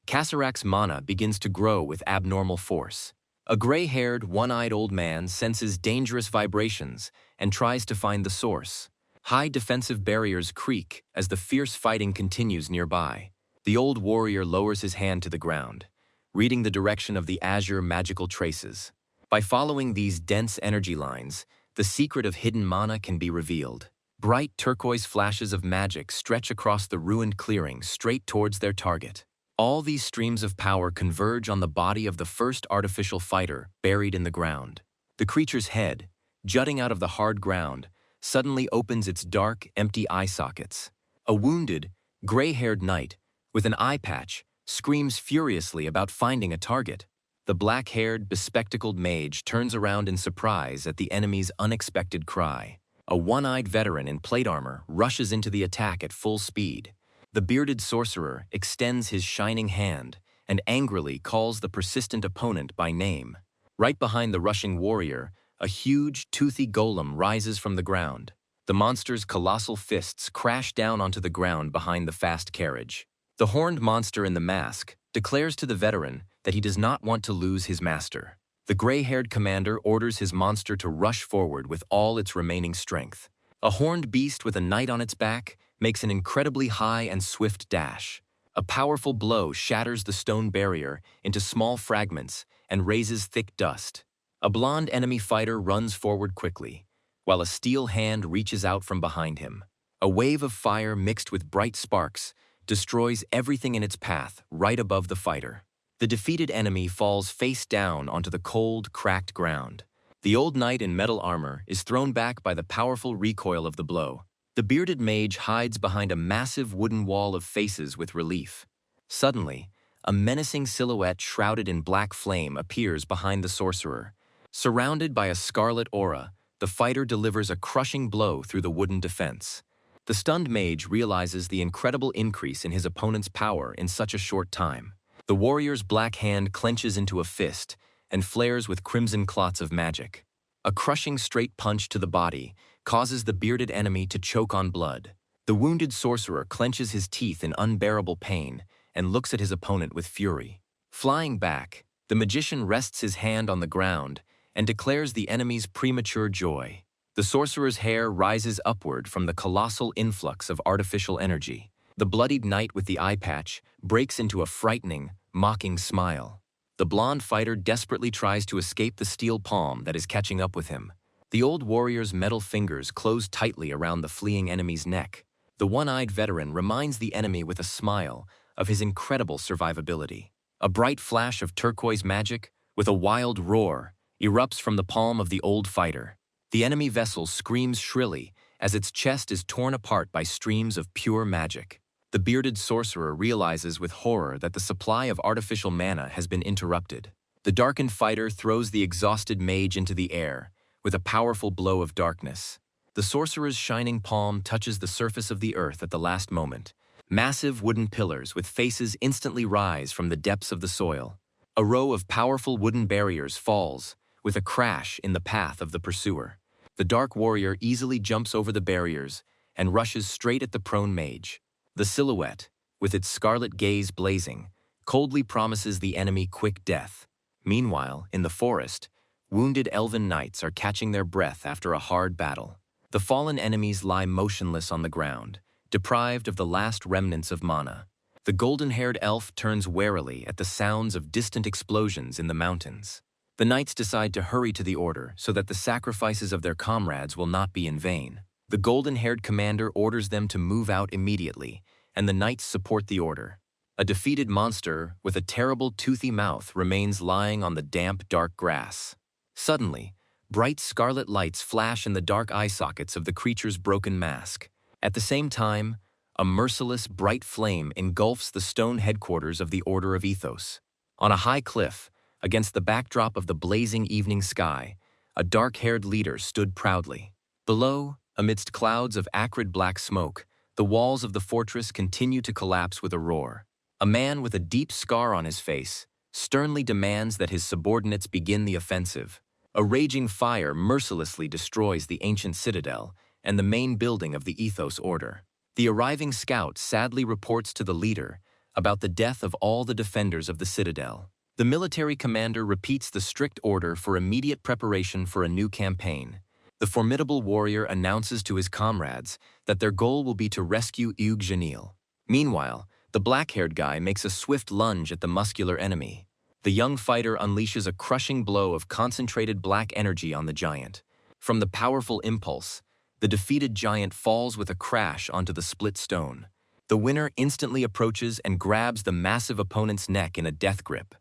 Kasarak's mana begins to grow with abnormal force. A gray-haired, one-eyed old man senses dangerous vibrations and tries to find the source. High defensive barriers creak as the fierce fighting continues nearby. The old warrior lowers his hand to the ground, reading the direction of the azure magical traces. By following these dense energy lines, the secret of hidden mana can be revealed. Bright turquoise flashes of magic stretch across the ruined clearing straight towards their target. All these streams of power converge on the body of the first artificial fighter buried in the ground. The creature's head, jutting out of the hard ground, suddenly opens its dark, empty eye sockets. A wounded, gray-haired knight, with an eye patch, screams furiously about finding a target. The black-haired, bespectacled mage turns around in surprise at the enemy's unexpected cry. A one-eyed veteran in plate armor rushes into the attack at full speed. The bearded sorcerer extends his shining hand and angrily calls the persistent opponent by name. Right behind the rushing warrior, a huge, toothy golem rises from the ground. The monster's colossal fists crash down onto the ground behind the fast carriage. The horned monster in the mask declares to the veteran that he does not want to lose his master. The gray-haired commander orders his monster to rush forward with all its remaining strength. A horned beast with a knight on its back makes an incredibly high and swift dash. A powerful blow shatters the stone barrier into small fragments and raises thick dust. A blonde enemy fighter runs forward quickly, while a steel hand reaches out from behind him. A wave of fire mixed with bright sparks destroys everything in its path right above the fighter. The defeated enemy falls face down onto the cold, cracked ground. The old knight in metal armor is thrown back by the powerful recoil of the blow. The bearded mage hides behind a massive wooden wall of faces with relief. Suddenly, a menacing silhouette shrouded in black flame appears behind the sorcerer. Surrounded by a scarlet aura, the fighter delivers a crushing blow through the wooden defense. The stunned mage realizes the incredible increase in his opponent's power in such a short time. The warrior's black hand clenches into a fist and flares with crimson clots of magic. A crushing straight punch to the body causes the bearded enemy to choke on blood. The wounded sorcerer clenches his teeth in unbearable pain and looks at his opponent with fury. Flying back, the magician rests his hand on the ground and declares the enemy's premature joy. The sorcerer's hair rises upward from the colossal influx of artificial energy. The bloodied knight with the eye patch breaks into a frightening, mocking smile. The blonde fighter desperately tries to escape the steel palm that is catching up with him. The old warrior's metal fingers close tightly around the fleeing enemy's neck. The one-eyed veteran reminds the enemy with a smile of his incredible survivability. A bright flash of turquoise magic, with a wild roar, erupts from the palm of the old fighter. The enemy vessel screams shrilly as its chest is torn apart by streams of pure magic. The bearded sorcerer realizes with horror that the supply of artificial mana has been interrupted. The darkened fighter throws the exhausted mage into the air with a powerful blow of darkness. The sorcerer's shining palm touches the surface of the earth at the last moment. Massive wooden pillars with faces instantly rise from the depths of the soil. A row of powerful wooden barriers falls with a crash in the path of the pursuer. The dark warrior easily jumps over the barriers and rushes straight at the prone mage. The silhouette, with its scarlet gaze blazing, coldly promises the enemy quick death. Meanwhile, in the forest, wounded elven knights are catching their breath after a hard battle. The fallen enemies lie motionless on the ground, deprived of the last remnants of mana. The golden-haired elf turns warily at the sounds of distant explosions in the mountains. The knights decide to hurry to the order so that the sacrifices of their comrades will not be in vain. The golden-haired commander orders them to move out immediately, and the knights support the order. A defeated monster with a terrible toothy mouth remains lying on the damp, dark grass. Suddenly, bright scarlet lights flash in the dark eye sockets of the creature's broken mask. At the same time, a merciless, bright flame engulfs the stone headquarters of the Order of Ethos. On a high cliff, against the backdrop of the blazing evening sky, a dark-haired leader stood proudly. Below, amidst clouds of acrid black smoke, the walls of the fortress continue to collapse with a roar. A man with a deep scar on his face sternly demands that his subordinates begin the offensive. A raging fire mercilessly destroys the ancient citadel and the main building of the Ethos Order. The arriving scout sadly reports to the leader about the death of all the defenders of the citadel. The military commander repeats the strict order for immediate preparation for a new campaign. The formidable warrior announces to his comrades that their goal will be to rescue Hugues Genil. Meanwhile, the black-haired guy makes a swift lunge at the muscular enemy. The young fighter unleashes a crushing blow of concentrated black energy on the giant. From the powerful impulse, the defeated giant falls with a crash onto the split stone. The winner instantly approaches and grabs the massive opponent's neck in a death grip.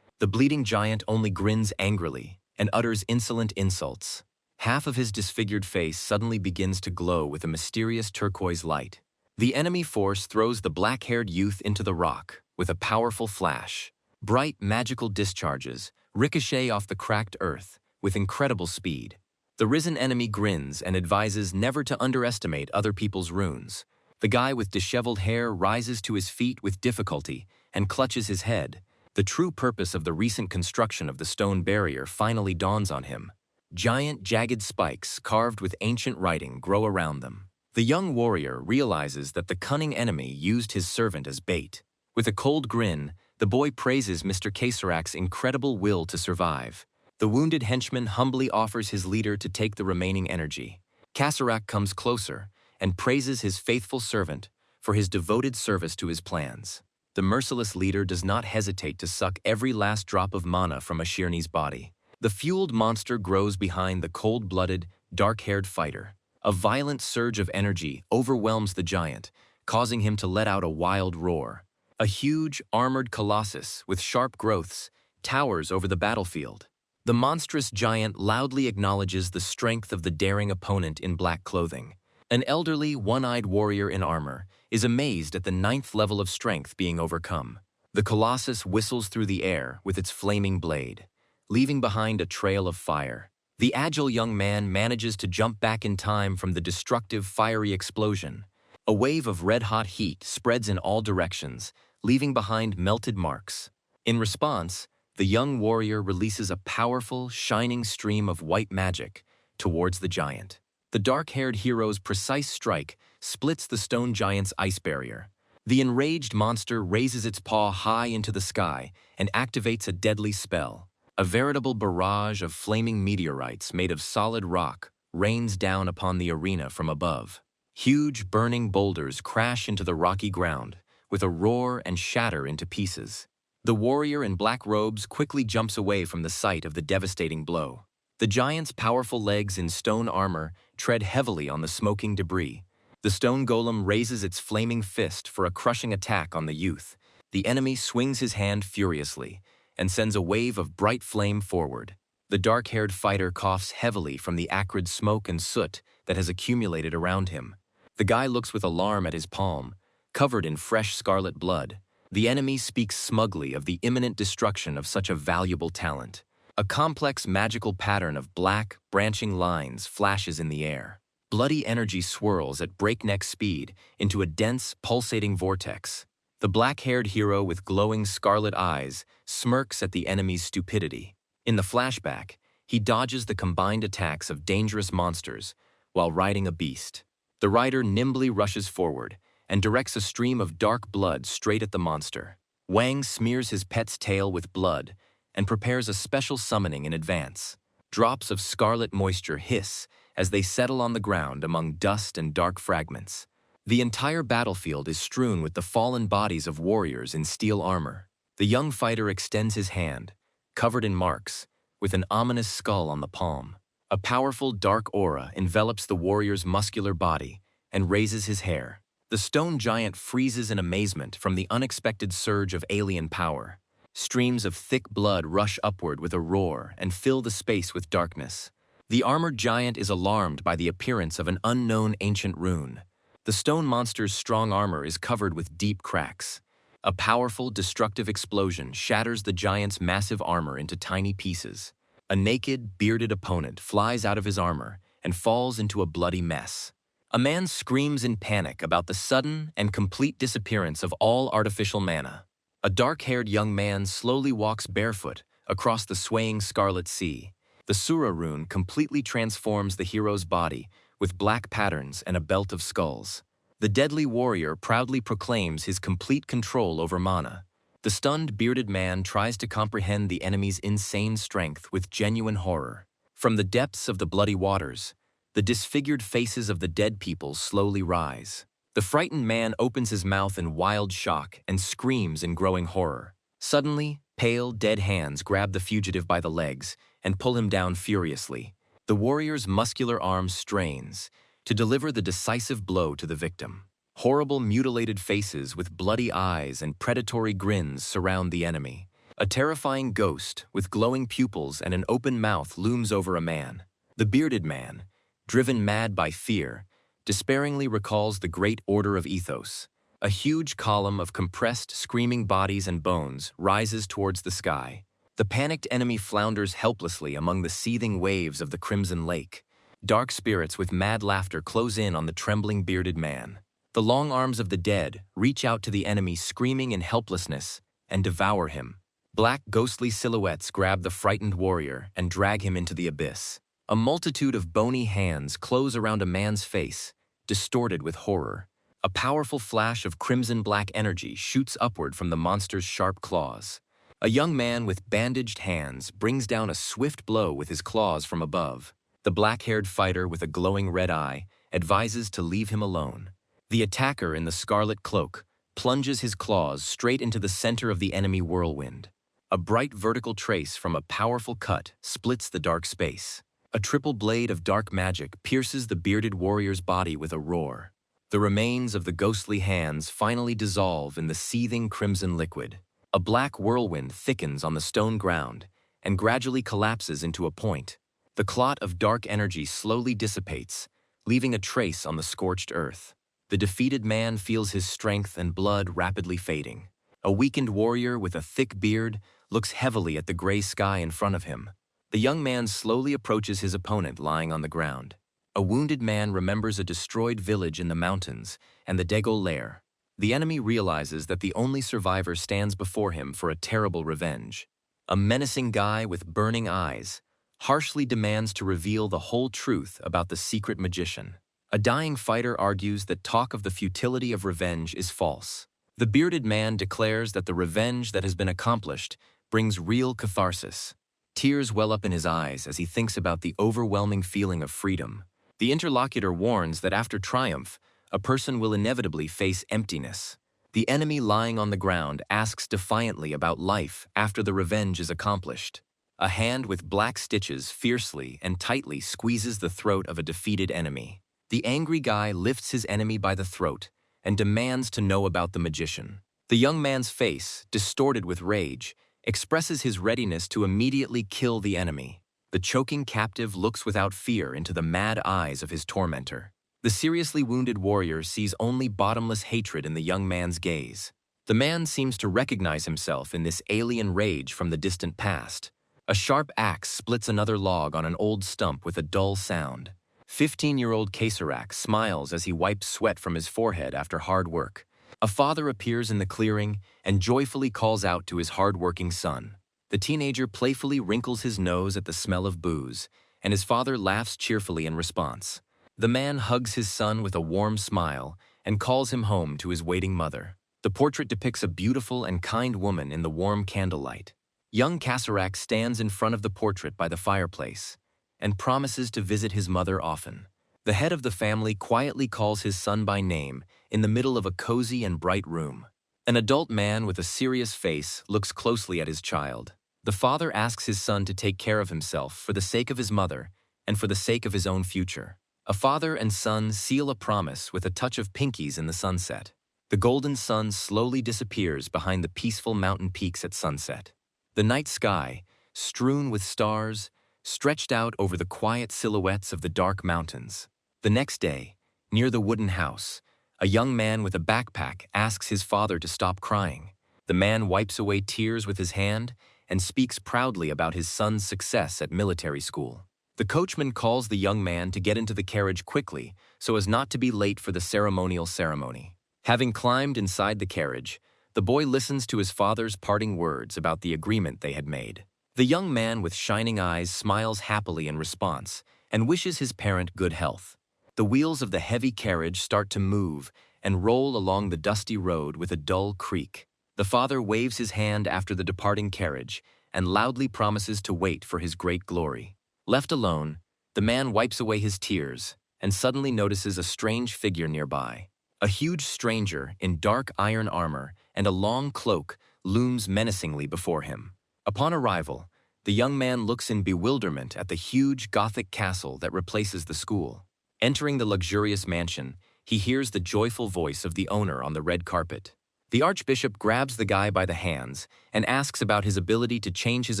The bleeding giant only grins angrily and utters insolent insults. Half of his disfigured face suddenly begins to glow with a mysterious turquoise light. The enemy force throws the black-haired youth into the rock with a powerful flash. Bright, magical discharges ricochet off the cracked earth with incredible speed. The risen enemy grins and advises never to underestimate other people's runes. The guy with disheveled hair rises to his feet with difficulty and clutches his head. The true purpose of the recent construction of the stone barrier finally dawns on him. Giant, jagged spikes carved with ancient writing grow around them. The young warrior realizes that the cunning enemy used his servant as bait. With a cold grin, the boy praises Mr. Kacerak's incredible will to survive. The wounded henchman humbly offers his leader to take the remaining energy. Kacerak comes closer and praises his faithful servant for his devoted service to his plans. The merciless leader does not hesitate to suck every last drop of mana from Ashirni's body. The fueled monster grows behind the cold-blooded, dark-haired fighter. A violent surge of energy overwhelms the giant, causing him to let out a wild roar. A huge, armored colossus with sharp growths towers over the battlefield. The monstrous giant loudly acknowledges the strength of the daring opponent in black clothing. An elderly, one-eyed warrior in armor is amazed at the 9th level of strength being overcome. The colossus whistles through the air with its flaming blade, leaving behind a trail of fire. The agile young man manages to jump back in time from the destructive, fiery explosion. A wave of red-hot heat spreads in all directions, leaving behind melted marks. In response, the young warrior releases a powerful, shining stream of white magic towards the giant. The dark-haired hero's precise strike splits the stone giant's ice barrier. The enraged monster raises its paw high into the sky and activates a deadly spell. A veritable barrage of flaming meteorites made of solid rock rains down upon the arena from above. Huge, burning boulders crash into the rocky ground with a roar and shatter into pieces. The warrior in black robes quickly jumps away from the site of the devastating blow. The giant's powerful legs in stone armor tread heavily on the smoking debris. The stone golem raises its flaming fist for a crushing attack on the youth. The enemy swings his hand furiously and sends a wave of bright flame forward. The dark-haired fighter coughs heavily from the acrid smoke and soot that has accumulated around him. The guy looks with alarm at his palm, covered in fresh scarlet blood. The enemy speaks smugly of the imminent destruction of such a valuable talent. A complex magical pattern of black, branching lines flashes in the air. Bloody energy swirls at breakneck speed into a dense, pulsating vortex. The black-haired hero with glowing scarlet eyes smirks at the enemy's stupidity. In the flashback, he dodges the combined attacks of dangerous monsters while riding a beast. The rider nimbly rushes forward and directs a stream of dark blood straight at the monster. Wang smears his pet's tail with blood and prepares a special summoning in advance. Drops of scarlet moisture hiss as they settle on the ground among dust and dark fragments. The entire battlefield is strewn with the fallen bodies of warriors in steel armor. The young fighter extends his hand, covered in marks, with an ominous skull on the palm. A powerful dark aura envelops the warrior's muscular body and raises his hair. The stone giant freezes in amazement from the unexpected surge of alien power. Streams of thick blood rush upward with a roar and fill the space with darkness. The armored giant is alarmed by the appearance of an unknown ancient rune. The stone monster's strong armor is covered with deep cracks. A powerful, destructive explosion shatters the giant's massive armor into tiny pieces. A naked, bearded opponent flies out of his armor and falls into a bloody mess. A man screams in panic about the sudden and complete disappearance of all artificial mana. A dark-haired young man slowly walks barefoot across the swaying scarlet sea. The Sura rune completely transforms the hero's body with black patterns and a belt of skulls. The deadly warrior proudly proclaims his complete control over mana. The stunned bearded man tries to comprehend the enemy's insane strength with genuine horror. From the depths of the bloody waters, the disfigured faces of the dead people slowly rise. The frightened man opens his mouth in wild shock and screams in growing horror. Suddenly, pale, dead hands grab the fugitive by the legs and pull him down furiously. The warrior's muscular arm strains to deliver the decisive blow to the victim. Horrible mutilated faces with bloody eyes and predatory grins surround the enemy. A terrifying ghost with glowing pupils and an open mouth looms over a man. The bearded man, driven mad by fear, despairingly recalls the great order of Ethos. A huge column of compressed, screaming bodies and bones rises towards the sky. The panicked enemy flounders helplessly among the seething waves of the Crimson Lake. Dark spirits with mad laughter close in on the trembling bearded man. The long arms of the dead reach out to the enemy screaming in helplessness and devour him. Black ghostly silhouettes grab the frightened warrior and drag him into the abyss. A multitude of bony hands close around a man's face, distorted with horror. A powerful flash of crimson-black energy shoots upward from the monster's sharp claws. A young man with bandaged hands brings down a swift blow with his claws from above. The black-haired fighter with a glowing red eye advises to leave him alone. The attacker in the scarlet cloak plunges his claws straight into the center of the enemy whirlwind. A bright vertical trace from a powerful cut splits the dark space. A triple blade of dark magic pierces the bearded warrior's body with a roar. The remains of the ghostly hands finally dissolve in the seething crimson liquid. A black whirlwind thickens on the stone ground and gradually collapses into a point. The clot of dark energy slowly dissipates, leaving a trace on the scorched earth. The defeated man feels his strength and blood rapidly fading. A weakened warrior with a thick beard looks heavily at the gray sky in front of him. The young man slowly approaches his opponent lying on the ground. A wounded man remembers a destroyed village in the mountains and the Dago lair. The enemy realizes that the only survivor stands before him for a terrible revenge. A menacing guy with burning eyes harshly demands to reveal the whole truth about the secret magician. A dying fighter argues that talk of the futility of revenge is false. The bearded man declares that the revenge that has been accomplished brings real catharsis. Tears well up in his eyes as he thinks about the overwhelming feeling of freedom. The interlocutor warns that after triumph, a person will inevitably face emptiness. The enemy lying on the ground asks defiantly about life after the revenge is accomplished. A hand with black stitches fiercely and tightly squeezes the throat of a defeated enemy. The angry guy lifts his enemy by the throat and demands to know about the magician. The young man's face, distorted with rage, expresses his readiness to immediately kill the enemy. The choking captive looks without fear into the mad eyes of his tormentor. The seriously wounded warrior sees only bottomless hatred in the young man's gaze. The man seems to recognize himself in this alien rage from the distant past. A sharp axe splits another log on an old stump with a dull sound. 15-year-old Kasarak smiles as he wipes sweat from his forehead after hard work. A father appears in the clearing and joyfully calls out to his hard-working son. The teenager playfully wrinkles his nose at the smell of booze, and his father laughs cheerfully in response. The man hugs his son with a warm smile and calls him home to his waiting mother. The portrait depicts a beautiful and kind woman in the warm candlelight. Young Kasarak stands in front of the portrait by the fireplace and promises to visit his mother often. The head of the family quietly calls his son by name in the middle of a cozy and bright room. An adult man with a serious face looks closely at his child. The father asks his son to take care of himself for the sake of his mother and for the sake of his own future. A father and son seal a promise with a touch of pinkies in the sunset. The golden sun slowly disappears behind the peaceful mountain peaks at sunset. The night sky, strewn with stars, stretched out over the quiet silhouettes of the dark mountains. The next day, near the wooden house, a young man with a backpack asks his father to stop crying. The man wipes away tears with his hand and speaks proudly about his son's success at military school. The coachman calls the young man to get into the carriage quickly so as not to be late for the ceremonial ceremony. Having climbed inside the carriage, the boy listens to his father's parting words about the agreement they had made. The young man with shining eyes smiles happily in response and wishes his parent good health. The wheels of the heavy carriage start to move and roll along the dusty road with a dull creak. The father waves his hand after the departing carriage and loudly promises to wait for his great glory. Left alone, the man wipes away his tears and suddenly notices a strange figure nearby. A huge stranger in dark iron armor and a long cloak looms menacingly before him. Upon arrival, the young man looks in bewilderment at the huge Gothic castle that replaces the school. Entering the luxurious mansion, he hears the joyful voice of the owner on the red carpet. The archbishop grabs the guy by the hands and asks about his ability to change his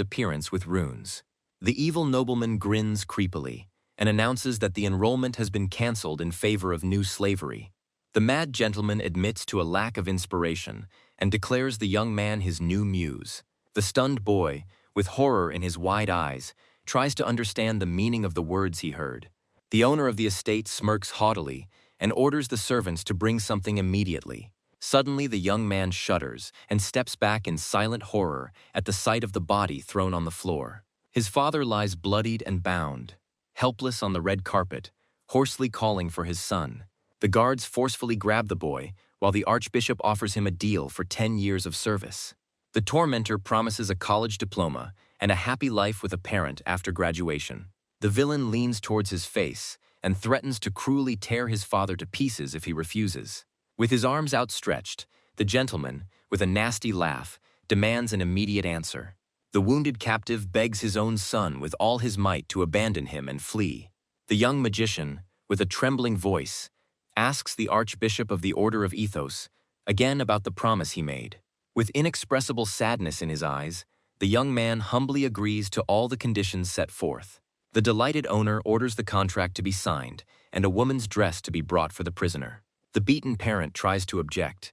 appearance with runes. The evil nobleman grins creepily and announces that the enrollment has been cancelled in favor of new slavery. The mad gentleman admits to a lack of inspiration and declares the young man his new muse. The stunned boy, with horror in his wide eyes, tries to understand the meaning of the words he heard. The owner of the estate smirks haughtily and orders the servants to bring something immediately. Suddenly, the young man shudders and steps back in silent horror at the sight of the body thrown on the floor. His father lies bloodied and bound, helpless on the red carpet, hoarsely calling for his son. The guards forcefully grab the boy, while the archbishop offers him a deal for 10 years of service. The tormentor promises a college diploma and a happy life with a parent after graduation. The villain leans towards his face and threatens to cruelly tear his father to pieces if he refuses. With his arms outstretched, the gentleman, with a nasty laugh, demands an immediate answer. The wounded captive begs his own son with all his might to abandon him and flee. The young magician, with a trembling voice, asks the Archbishop of the Order of Ethos again about the promise he made. With inexpressible sadness in his eyes, the young man humbly agrees to all the conditions set forth. The delighted owner orders the contract to be signed and a woman's dress to be brought for the prisoner. The beaten parent tries to object,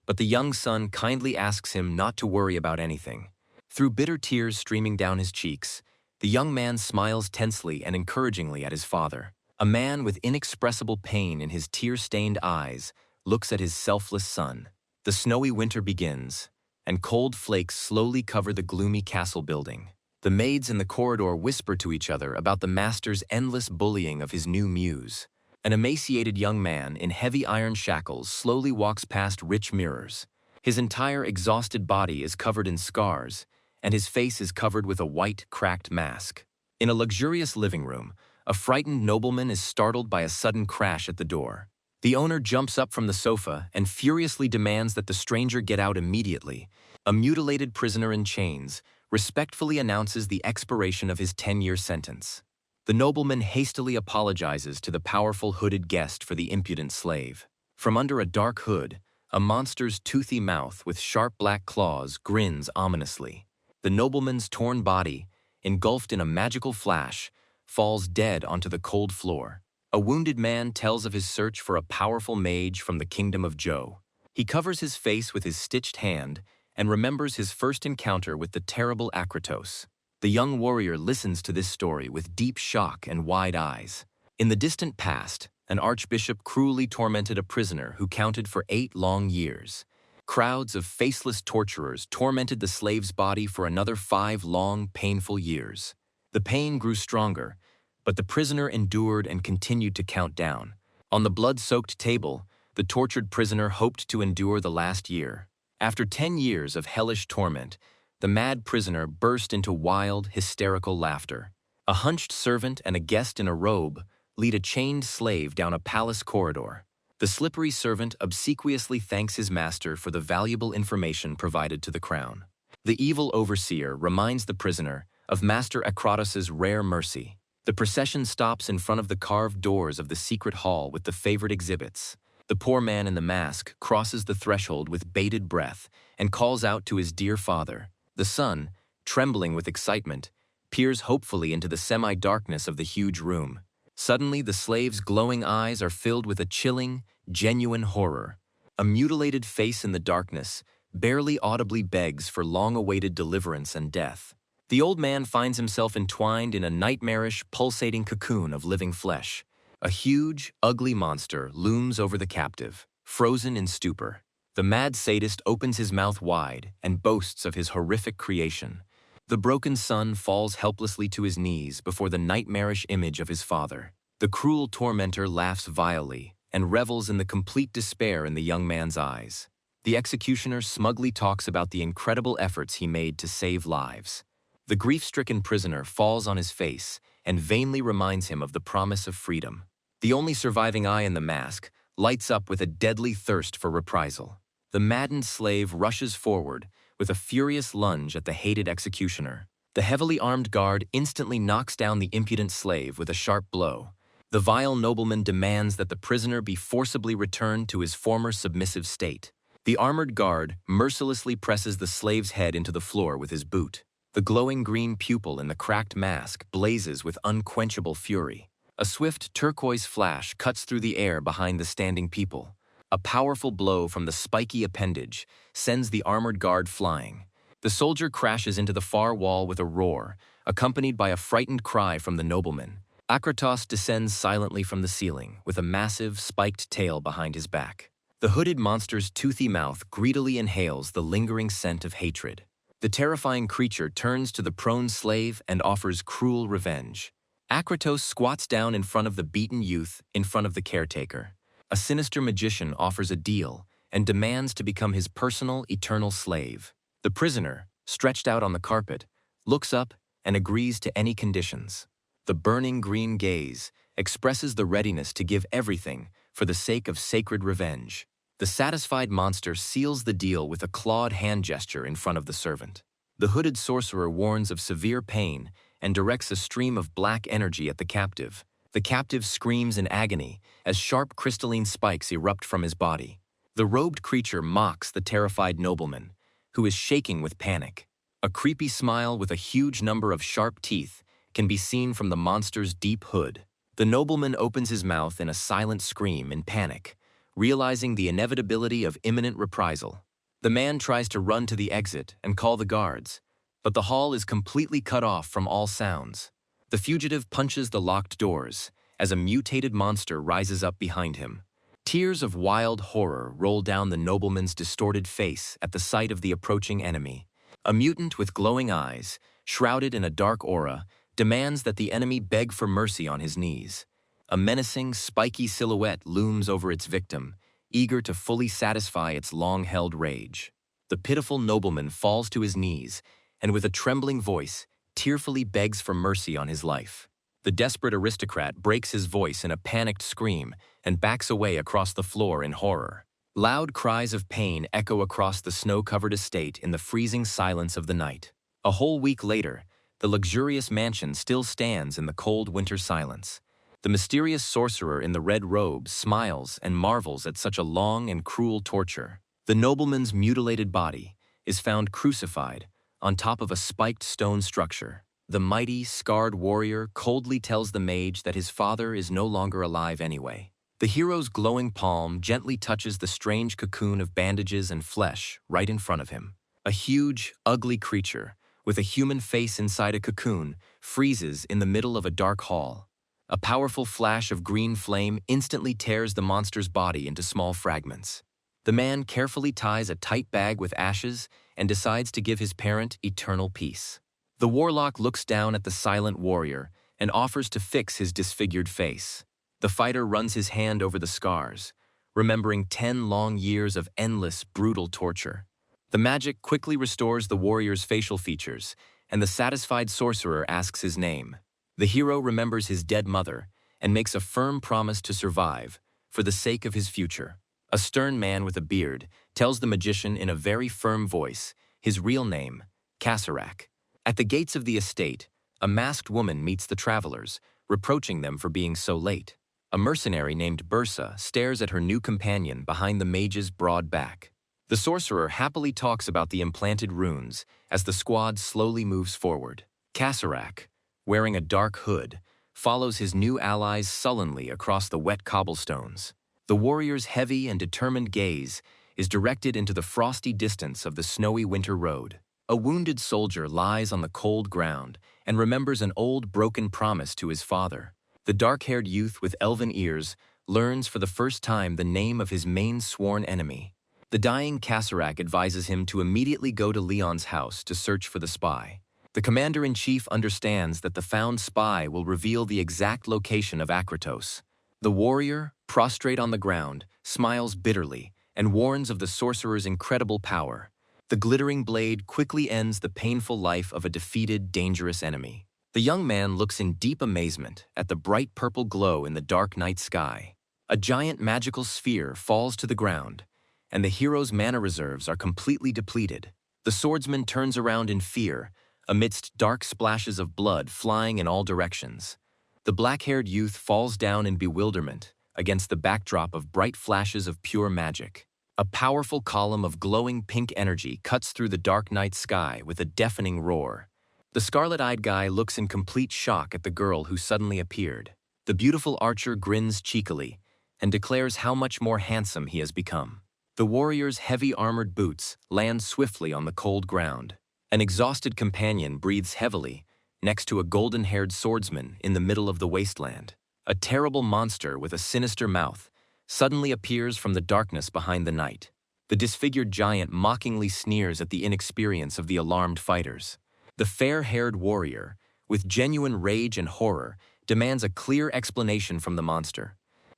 but the young son kindly asks him not to worry about anything. Through bitter tears streaming down his cheeks, the young man smiles tensely and encouragingly at his father. A man with inexpressible pain in his tear-stained eyes looks at his selfless son. The snowy winter begins, and cold flakes slowly cover the gloomy castle building. The maids in the corridor whisper to each other about the master's endless bullying of his new muse. An emaciated young man in heavy iron shackles slowly walks past rich mirrors. His entire exhausted body is covered in scars, and his face is covered with a white, cracked mask. In a luxurious living room, a frightened nobleman is startled by a sudden crash at the door. The owner jumps up from the sofa and furiously demands that the stranger get out immediately. A mutilated prisoner in chains respectfully announces the expiration of his 10-year sentence. The nobleman hastily apologizes to the powerful hooded guest for the impudent slave. From under a dark hood, a monster's toothy mouth with sharp black claws grins ominously. The nobleman's torn body, engulfed in a magical flash, falls dead onto the cold floor. A wounded man tells of his search for a powerful mage from the kingdom of Zhou. He covers his face with his stitched hand and remembers his first encounter with the terrible Akratos. The young warrior listens to this story with deep shock and wide eyes. In the distant past, an archbishop cruelly tormented a prisoner who counted for 8 long years. Crowds of faceless torturers tormented the slave's body for another 5 long, painful years. The pain grew stronger, but the prisoner endured and continued to count down. On the blood-soaked table, the tortured prisoner hoped to endure the last year. After 10 years of hellish torment, the mad prisoner burst into wild, hysterical laughter. A hunched servant and a guest in a robe lead a chained slave down a palace corridor. The slippery servant obsequiously thanks his master for the valuable information provided to the crown. The evil overseer reminds the prisoner of Master Akratos' rare mercy. The procession stops in front of the carved doors of the secret hall with the favorite exhibits. The poor man in the mask crosses the threshold with bated breath and calls out to his dear father. The son, trembling with excitement, peers hopefully into the semi-darkness of the huge room. Suddenly, the slave's glowing eyes are filled with a chilling, genuine horror. A mutilated face in the darkness barely audibly begs for long-awaited deliverance and death. The old man finds himself entwined in a nightmarish, pulsating cocoon of living flesh. A huge, ugly monster looms over the captive, frozen in stupor. The mad sadist opens his mouth wide and boasts of his horrific creation. The broken son falls helplessly to his knees before the nightmarish image of his father. The cruel tormentor laughs vilely and revels in the complete despair in the young man's eyes. The executioner smugly talks about the incredible efforts he made to save lives. The grief-stricken prisoner falls on his face and vainly reminds him of the promise of freedom. The only surviving eye in the mask lights up with a deadly thirst for reprisal. The maddened slave rushes forward with a furious lunge at the hated executioner. The heavily armed guard instantly knocks down the impudent slave with a sharp blow. The vile nobleman demands that the prisoner be forcibly returned to his former submissive state. The armored guard mercilessly presses the slave's head into the floor with his boot. The glowing green pupil in the cracked mask blazes with unquenchable fury. A swift turquoise flash cuts through the air behind the standing people. A powerful blow from the spiky appendage sends the armored guard flying. The soldier crashes into the far wall with a roar, accompanied by a frightened cry from the nobleman. Akratos descends silently from the ceiling, with a massive, spiked tail behind his back. The hooded monster's toothy mouth greedily inhales the lingering scent of hatred. The terrifying creature turns to the prone slave and offers cruel revenge. Akratos squats down in front of the beaten youth in front of the caretaker. A sinister magician offers a deal and demands to become his personal, eternal slave. The prisoner, stretched out on the carpet, looks up and agrees to any conditions. The burning green gaze expresses the readiness to give everything for the sake of sacred revenge. The satisfied monster seals the deal with a clawed hand gesture in front of the servant. The hooded sorcerer warns of severe pain and directs a stream of black energy at the captive. The captive screams in agony as sharp crystalline spikes erupt from his body. The robed creature mocks the terrified nobleman, who is shaking with panic. A creepy smile with a huge number of sharp teeth can be seen from the monster's deep hood. The nobleman opens his mouth in a silent scream in panic, realizing the inevitability of imminent reprisal. The man tries to run to the exit and call the guards, but the hall is completely cut off from all sounds. The fugitive punches the locked doors as a mutated monster rises up behind him. Tears of wild horror roll down the nobleman's distorted face at the sight of the approaching enemy. A mutant with glowing eyes, shrouded in a dark aura, demands that the enemy beg for mercy on his knees. A menacing, spiky silhouette looms over its victim, eager to fully satisfy its long-held rage. The pitiful nobleman falls to his knees and with a trembling voice, tearfully begs for mercy on his life. The desperate aristocrat breaks his voice in a panicked scream and backs away across the floor in horror. Loud cries of pain echo across the snow-covered estate in the freezing silence of the night. A whole week later, the luxurious mansion still stands in the cold winter silence. The mysterious sorcerer in the red robe smiles and marvels at such a long and cruel torture. The nobleman's mutilated body is found crucified on top of a spiked stone structure. The mighty, scarred warrior coldly tells the mage that his father is no longer alive anyway. The hero's glowing palm gently touches the strange cocoon of bandages and flesh right in front of him. A huge, ugly creature, with a human face inside a cocoon, freezes in the middle of a dark hall. A powerful flash of green flame instantly tears the monster's body into small fragments. The man carefully ties a tight bag with ashes and decides to give his parent eternal peace. The warlock looks down at the silent warrior and offers to fix his disfigured face. The fighter runs his hand over the scars, remembering 10 long years of endless, brutal torture. The magic quickly restores the warrior's facial features, and the satisfied sorcerer asks his name. The hero remembers his dead mother and makes a firm promise to survive for the sake of his future. A stern man with a beard tells the magician in a very firm voice his real name, Kasarak. At the gates of the estate, a masked woman meets the travelers, reproaching them for being so late. A mercenary named Bursa stares at her new companion behind the mage's broad back. The sorcerer happily talks about the implanted runes as the squad slowly moves forward. Kasarak, wearing a dark hood, follows his new allies sullenly across the wet cobblestones. The warrior's heavy and determined gaze is directed into the frosty distance of the snowy winter road. A wounded soldier lies on the cold ground and remembers an old broken promise to his father. The dark-haired youth with elven ears learns for the first time the name of his main sworn enemy. The dying Kasarak advises him to immediately go to Leon's house to search for the spy. The commander-in-chief understands that the found spy will reveal the exact location of Akratos. The warrior, prostrate on the ground, smiles bitterly and warns of the sorcerer's incredible power. The glittering blade quickly ends the painful life of a defeated, dangerous enemy. The young man looks in deep amazement at the bright purple glow in the dark night sky. A giant magical sphere falls to the ground, and the hero's mana reserves are completely depleted. The swordsman turns around in fear, amidst dark splashes of blood flying in all directions. The black-haired youth falls down in bewilderment against the backdrop of bright flashes of pure magic. A powerful column of glowing pink energy cuts through the dark night sky with a deafening roar. The scarlet-eyed guy looks in complete shock at the girl who suddenly appeared. The beautiful archer grins cheekily and declares how much more handsome he has become. The warrior's heavy armored boots land swiftly on the cold ground. An exhausted companion breathes heavily next to a golden-haired swordsman in the middle of the wasteland. A terrible monster with a sinister mouth suddenly appears from the darkness behind the night. The disfigured giant mockingly sneers at the inexperience of the alarmed fighters. The fair-haired warrior, with genuine rage and horror, demands a clear explanation from the monster.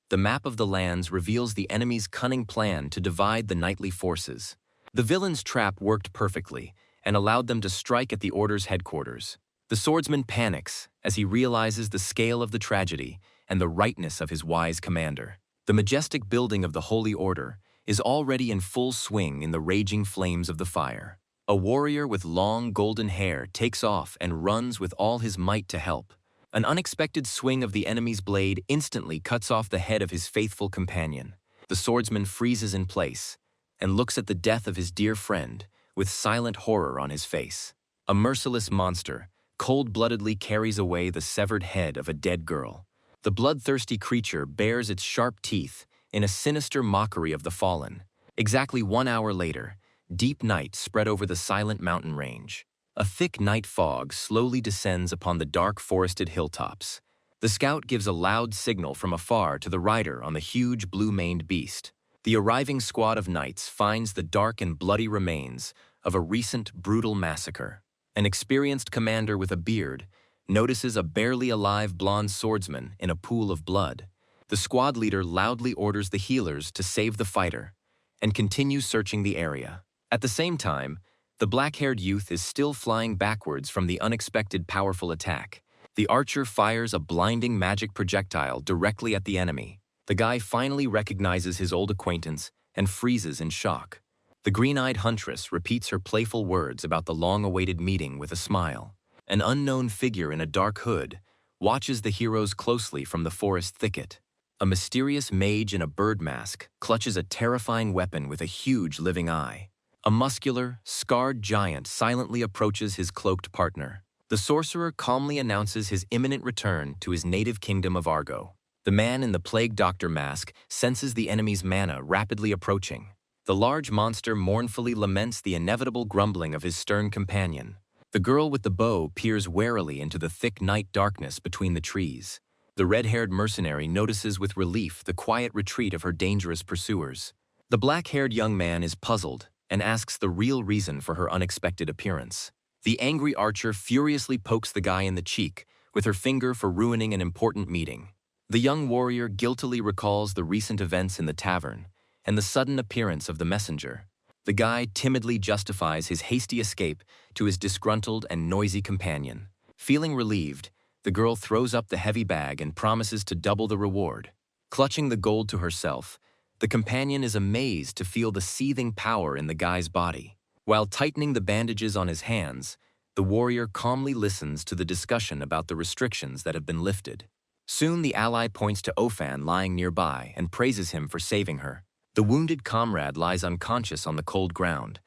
The map of the lands reveals the enemy's cunning plan to divide the knightly forces. The villain's trap worked perfectly and allowed them to strike at the Order's headquarters. The swordsman panics as he realizes the scale of the tragedy and the rightness of his wise commander. The majestic building of the Holy Order is already in full swing in the raging flames of the fire. A warrior with long golden hair takes off and runs with all his might to help. An unexpected swing of the enemy's blade instantly cuts off the head of his faithful companion. The swordsman freezes in place and looks at the death of his dear friend with silent horror on his face. A merciless monster cold-bloodedly carries away the severed head of a dead girl. The bloodthirsty creature bares its sharp teeth in a sinister mockery of the fallen. Exactly 1 hour later, deep night spread over the silent mountain range. A thick night fog slowly descends upon the dark forested hilltops. The scout gives a loud signal from afar to the rider on the huge blue-maned beast. The arriving squad of knights finds the dark and bloody remains of a recent brutal massacre. An experienced commander with a beard notices a barely alive blonde swordsman in a pool of blood. The squad leader loudly orders the healers to save the fighter and continues searching the area. At the same time, the black-haired youth is still flying backwards from the unexpected powerful attack. The archer fires a blinding magic projectile directly at the enemy. The guy finally recognizes his old acquaintance and freezes in shock. The green-eyed huntress repeats her playful words about the long-awaited meeting with a smile. An unknown figure in a dark hood watches the heroes closely from the forest thicket. A mysterious mage in a bird mask clutches a terrifying weapon with a huge living eye. A muscular, scarred giant silently approaches his cloaked partner. The sorcerer calmly announces his imminent return to his native kingdom of Argo. The man in the plague doctor mask senses the enemy's mana rapidly approaching. The large monster mournfully laments the inevitable grumbling of his stern companion. The girl with the bow peers warily into the thick night darkness between the trees. The red-haired mercenary notices with relief the quiet retreat of her dangerous pursuers. The black-haired young man is puzzled and asks the real reason for her unexpected appearance. The angry archer furiously pokes the guy in the cheek with her finger for ruining an important meeting. The young warrior guiltily recalls the recent events in the tavern and the sudden appearance of the messenger. The guy timidly justifies his hasty escape to his disgruntled and noisy companion. Feeling relieved, the girl throws up the heavy bag and promises to double the reward. Clutching the gold to herself, the companion is amazed to feel the seething power in the guy's body. While tightening the bandages on his hands, the warrior calmly listens to the discussion about the restrictions that have been lifted. Soon the ally points to Ophan lying nearby and praises him for saving her. The wounded comrade lies unconscious on the cold ground,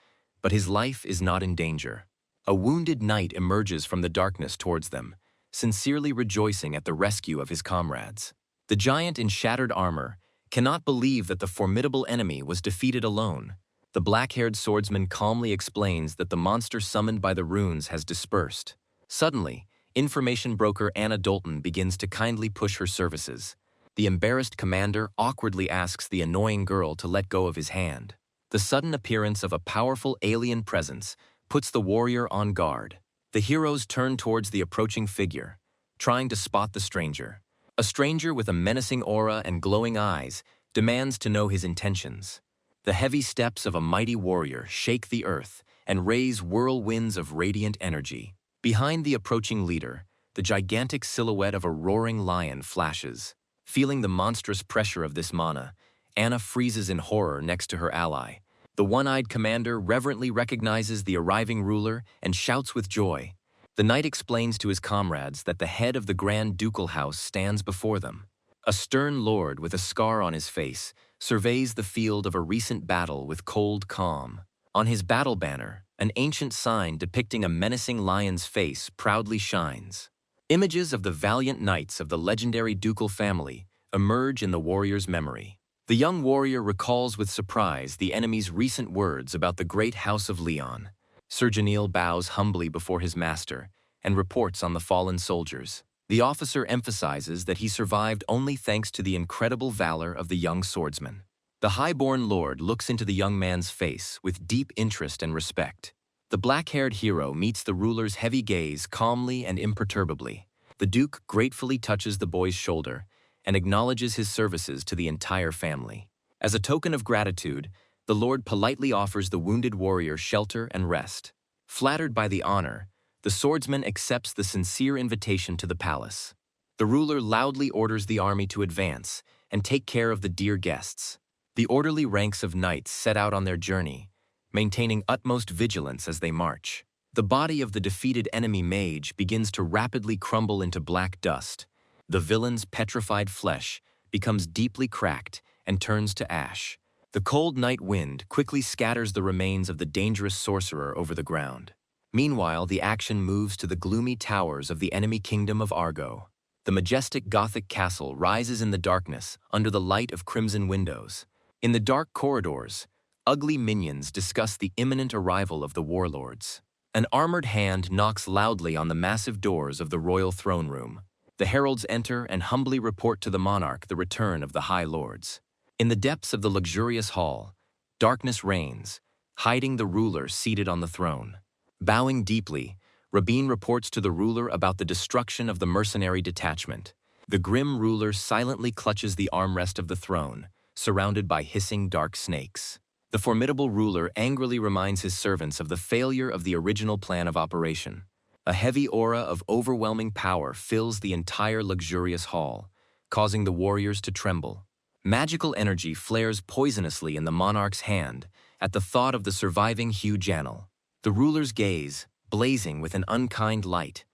but his life is not in danger. A wounded knight emerges from the darkness towards them, sincerely rejoicing at the rescue of his comrades. The giant in shattered armor cannot believe that the formidable enemy was defeated alone. The black-haired swordsman calmly explains that the monster summoned by the runes has dispersed. Suddenly, information broker Anna Dalton begins to kindly push her services. The embarrassed commander awkwardly asks the annoying girl to let go of his hand. The sudden appearance of a powerful alien presence puts the warrior on guard. The heroes turn towards the approaching figure, trying to spot the stranger. A stranger with a menacing aura and glowing eyes demands to know his intentions. The heavy steps of a mighty warrior shake the earth and raise whirlwinds of radiant energy. Behind the approaching leader, the gigantic silhouette of a roaring lion flashes. Feeling the monstrous pressure of this mana, Anna freezes in horror next to her ally. The one-eyed commander reverently recognizes the arriving ruler and shouts with joy. The knight explains to his comrades that the head of the Grand Ducal House stands before them. A stern lord with a scar on his face surveys the field of a recent battle with cold calm. On his battle banner, an ancient sign depicting a menacing lion's face proudly shines. Images of the valiant knights of the legendary ducal family emerge in the warrior's memory. The young warrior recalls with surprise the enemy's recent words about the great house of Leon. Sir Janil bows humbly before his master and reports on the fallen soldiers. The officer emphasizes that he survived only thanks to the incredible valor of the young swordsman. The highborn lord looks into the young man's face with deep interest and respect. The black-haired hero meets the ruler's heavy gaze calmly and imperturbably. The duke gratefully touches the boy's shoulder and acknowledges his services to the entire family. As a token of gratitude, the lord politely offers the wounded warrior shelter and rest. Flattered by the honor, the swordsman accepts the sincere invitation to the palace. The ruler loudly orders the army to advance and take care of the dear guests. The orderly ranks of knights set out on their journey, maintaining utmost vigilance as they march. The body of the defeated enemy mage begins to rapidly crumble into black dust. The villain's petrified flesh becomes deeply cracked and turns to ash. The cold night wind quickly scatters the remains of the dangerous sorcerer over the ground. Meanwhile, the action moves to the gloomy towers of the enemy kingdom of Argo. The majestic Gothic castle rises in the darkness under the light of crimson windows. In the dark corridors, ugly minions discuss the imminent arrival of the warlords. An armored hand knocks loudly on the massive doors of the royal throne room. The heralds enter and humbly report to the monarch the return of the High Lords. In the depths of the luxurious hall, darkness reigns, hiding the ruler seated on the throne. Bowing deeply, Rabin reports to the ruler about the destruction of the mercenary detachment. The grim ruler silently clutches the armrest of the throne, surrounded by hissing dark snakes. The formidable ruler angrily reminds his servants of the failure of the original plan of operation. A heavy aura of overwhelming power fills the entire luxurious hall, causing the warriors to tremble. Magical energy flares poisonously in the monarch's hand at the thought of the surviving Hugh Janel. The ruler's gaze, blazing with an unkind light,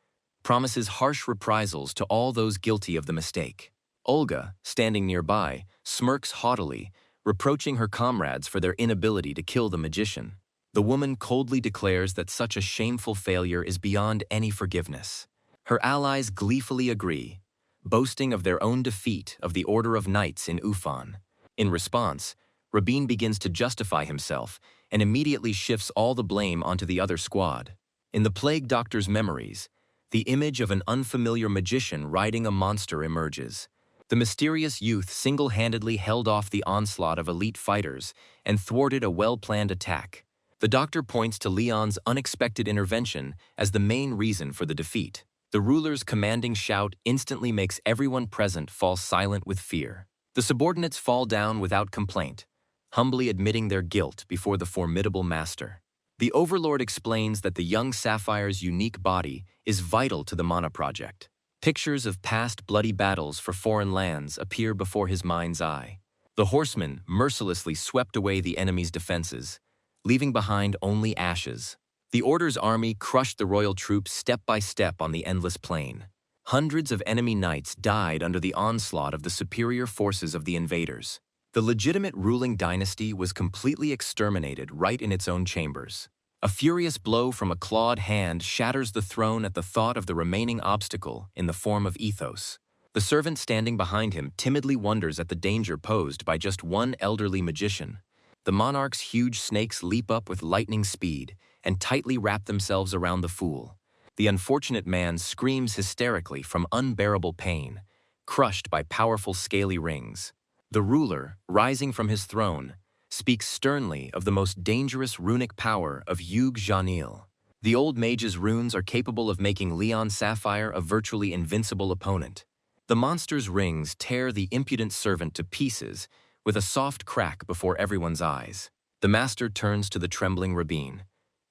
promises harsh reprisals to all those guilty of the mistake. Olga, standing nearby, smirks haughtily, reproaching her comrades for their inability to kill the magician. The woman coldly declares that such a shameful failure is beyond any forgiveness. Her allies gleefully agree, boasting of their own defeat of the Order of Knights in Ufan. In response, Rabin begins to justify himself and immediately shifts all the blame onto the other squad. In the Plague Doctor's memories, the image of an unfamiliar magician riding a monster emerges. The mysterious youth single-handedly held off the onslaught of elite fighters and thwarted a well-planned attack. The doctor points to Leon's unexpected intervention as the main reason for the defeat. The ruler's commanding shout instantly makes everyone present fall silent with fear. The subordinates fall down without complaint, humbly admitting their guilt before the formidable master. The overlord explains that the young Sapphire's unique body is vital to the Mana project. Pictures of past bloody battles for foreign lands appear before his mind's eye. The horsemen mercilessly swept away the enemy's defenses, leaving behind only ashes. The Order's army crushed the royal troops step by step on the endless plain. Hundreds of enemy knights died under the onslaught of the superior forces of the invaders. The legitimate ruling dynasty was completely exterminated right in its own chambers. A furious blow from a clawed hand shatters the throne at the thought of the remaining obstacle in the form of Ethos. The servant standing behind him timidly wonders at the danger posed by just one elderly magician. The monarch's huge snakes leap up with lightning speed and tightly wrap themselves around the fool. The unfortunate man screams hysterically from unbearable pain, crushed by powerful scaly rings. The ruler, rising from his throne, speaks sternly of the most dangerous runic power of Hugh Janil. The old mage's runes are capable of making Leon Sapphire a virtually invincible opponent. The monster's rings tear the impudent servant to pieces with a soft crack before everyone's eyes. The master turns to the trembling Rabin,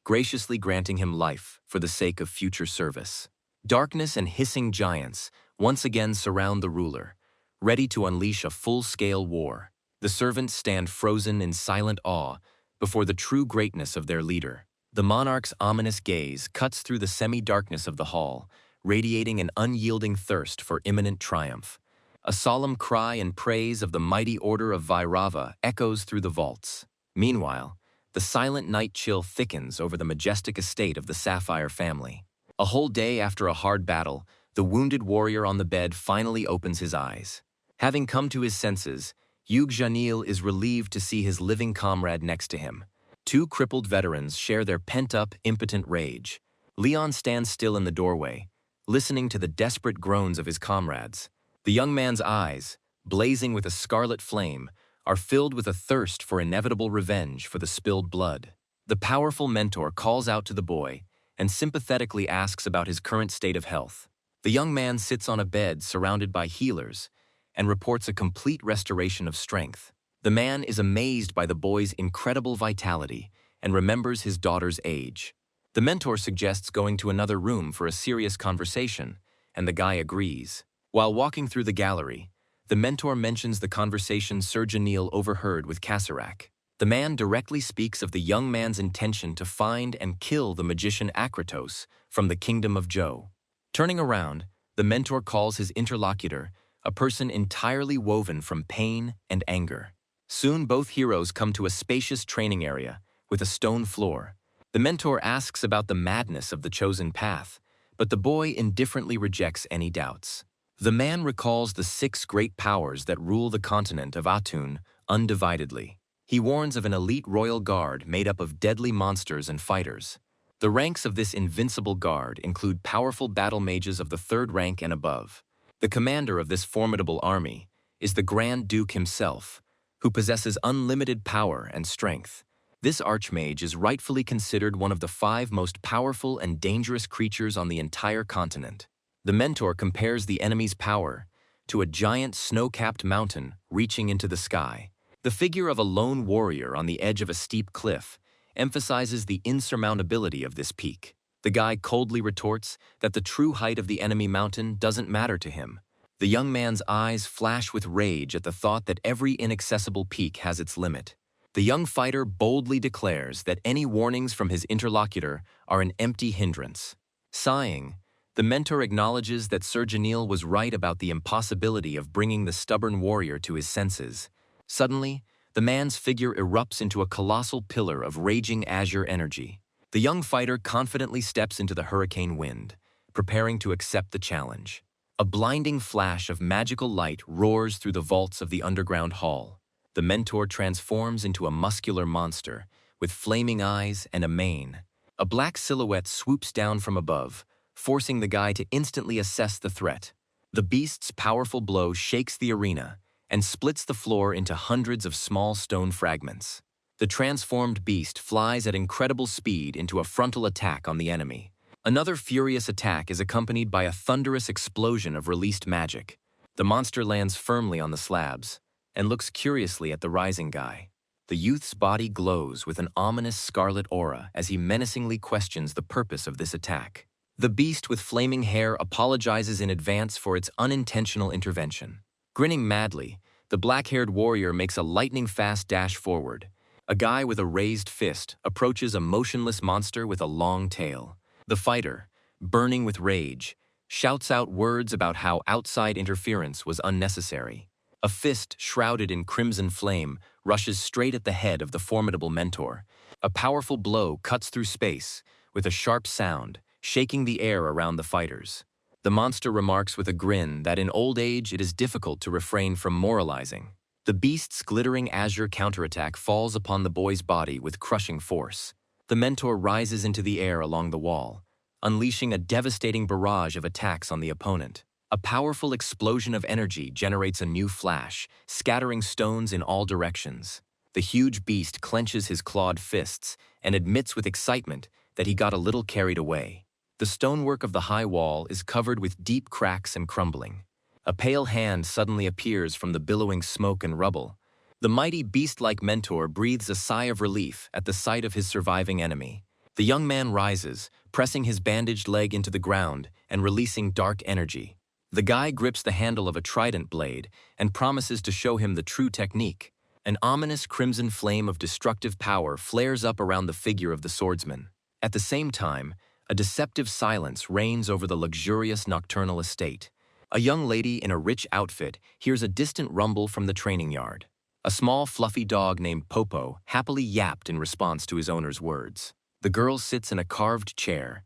graciously granting him life for the sake of future service. Darkness and hissing giants once again surround the ruler, ready to unleash a full-scale war. The servants stand frozen in silent awe before the true greatness of their leader. The monarch's ominous gaze cuts through the semi-darkness of the hall, radiating an unyielding thirst for imminent triumph. A solemn cry and praise of the mighty order of Vairava echoes through the vaults. Meanwhile, the silent night chill thickens over the majestic estate of the Sapphire family. A whole day after a hard battle, the wounded warrior on the bed finally opens his eyes. Having come to his senses, Yug Janil is relieved to see his living comrade next to him. Two crippled veterans share their pent-up, impotent rage. Leon stands still in the doorway, listening to the desperate groans of his comrades. The young man's eyes, blazing with a scarlet flame, are filled with a thirst for inevitable revenge for the spilled blood. The powerful mentor calls out to the boy and sympathetically asks about his current state of health. The young man sits on a bed surrounded by healers and reports a complete restoration of strength. The man is amazed by the boy's incredible vitality and remembers his daughter's age. The mentor suggests going to another room for a serious conversation, and the guy agrees. While walking through the gallery, the mentor mentions the conversation Sir Janil overheard with Kasarak. The man directly speaks of the young man's intention to find and kill the magician Akratos from the kingdom of Jo. Turning around, the mentor calls his interlocutor a person entirely woven from pain and anger. Soon both heroes come to a spacious training area with a stone floor. The mentor asks about the madness of the chosen path, but the boy indifferently rejects any doubts. The man recalls the 6 great powers that rule the continent of Atun undividedly. He warns of an elite royal guard made up of deadly monsters and fighters. The ranks of this invincible guard include powerful battle mages of the 3rd rank and above. The commander of this formidable army is the Grand Duke himself, who possesses unlimited power and strength. This archmage is rightfully considered one of the 5 most powerful and dangerous creatures on the entire continent. The mentor compares the enemy's power to a giant snow-capped mountain reaching into the sky. The figure of a lone warrior on the edge of a steep cliff emphasizes the insurmountability of this peak. The guy coldly retorts that the true height of the enemy mountain doesn't matter to him. The young man's eyes flash with rage at the thought that every inaccessible peak has its limit. The young fighter boldly declares that any warnings from his interlocutor are an empty hindrance. Sighing, the mentor acknowledges that Sir Janil was right about the impossibility of bringing the stubborn warrior to his senses. Suddenly, the man's figure erupts into a colossal pillar of raging azure energy. The young fighter confidently steps into the hurricane wind, preparing to accept the challenge. A blinding flash of magical light roars through the vaults of the underground hall. The mentor transforms into a muscular monster with flaming eyes and a mane. A black silhouette swoops down from above, forcing the guy to instantly assess the threat. The beast's powerful blow shakes the arena and splits the floor into hundreds of small stone fragments. The transformed beast flies at incredible speed into a frontal attack on the enemy. Another furious attack is accompanied by a thunderous explosion of released magic. The monster lands firmly on the slabs and looks curiously at the rising guy. The youth's body glows with an ominous scarlet aura as he menacingly questions the purpose of this attack. The beast with flaming hair apologizes in advance for its unintentional intervention. Grinning madly, the black-haired warrior makes a lightning-fast dash forward. A guy with a raised fist approaches a motionless monster with a long tail. The fighter, burning with rage, shouts out words about how outside interference was unnecessary. A fist shrouded in crimson flame rushes straight at the head of the formidable mentor. A powerful blow cuts through space with a sharp sound, shaking the air around the fighters. The monster remarks with a grin that in old age it is difficult to refrain from moralizing. The beast's glittering azure counterattack falls upon the boy's body with crushing force. The mentor rises into the air along the wall, unleashing a devastating barrage of attacks on the opponent. A powerful explosion of energy generates a new flash, scattering stones in all directions. The huge beast clenches his clawed fists and admits with excitement that he got a little carried away. The stonework of the high wall is covered with deep cracks and crumbling. A pale hand suddenly appears from the billowing smoke and rubble. The mighty beast-like mentor breathes a sigh of relief at the sight of his surviving enemy. The young man rises, pressing his bandaged leg into the ground and releasing dark energy. The guy grips the handle of a trident blade and promises to show him the true technique. An ominous crimson flame of destructive power flares up around the figure of the swordsman. At the same time, a deceptive silence reigns over the luxurious nocturnal estate. A young lady in a rich outfit hears a distant rumble from the training yard. A small fluffy dog named Popo happily yapped in response to his owner's words. The girl sits in a carved chair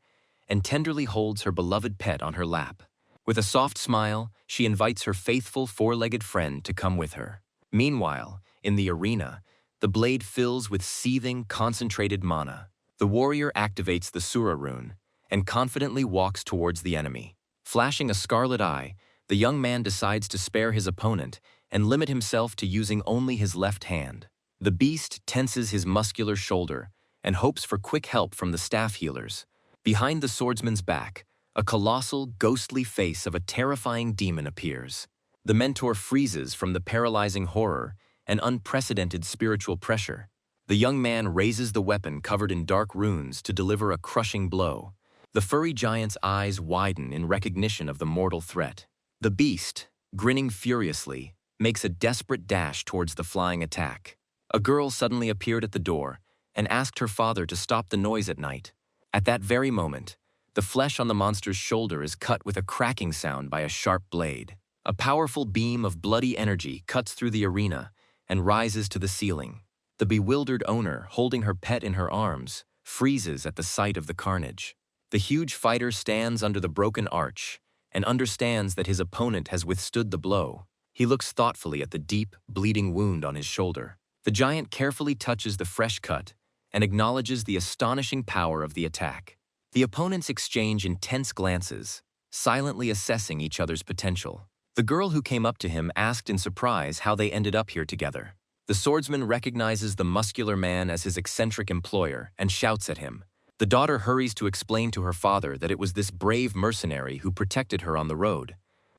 and tenderly holds her beloved pet on her lap. With a soft smile, she invites her faithful four-legged friend to come with her. Meanwhile, in the arena, the blade fills with seething, concentrated mana. The warrior activates the Sura rune and confidently walks towards the enemy. Flashing a scarlet eye, the young man decides to spare his opponent and limit himself to using only his left hand. The beast tenses his muscular shoulder and hopes for quick help from the staff healers. Behind the swordsman's back, a colossal, ghostly face of a terrifying demon appears. The mentor freezes from the paralyzing horror and unprecedented spiritual pressure. The young man raises the weapon covered in dark runes to deliver a crushing blow. The furry giant's eyes widen in recognition of the mortal threat. The beast, grinning furiously, makes a desperate dash towards the flying attack. A girl suddenly appeared at the door and asked her father to stop the noise at night. At that very moment, the flesh on the monster's shoulder is cut with a cracking sound by a sharp blade. A powerful beam of bloody energy cuts through the arena and rises to the ceiling. The bewildered owner, holding her pet in her arms, freezes at the sight of the carnage. The huge fighter stands under the broken arch and understands that his opponent has withstood the blow. He looks thoughtfully at the deep, bleeding wound on his shoulder. The giant carefully touches the fresh cut and acknowledges the astonishing power of the attack. The opponents exchange intense glances, silently assessing each other's potential. The girl who came up to him asked in surprise how they ended up here together. The swordsman recognizes the muscular man as his eccentric employer and shouts at him. The daughter hurries to explain to her father that it was this brave mercenary who protected her on the road.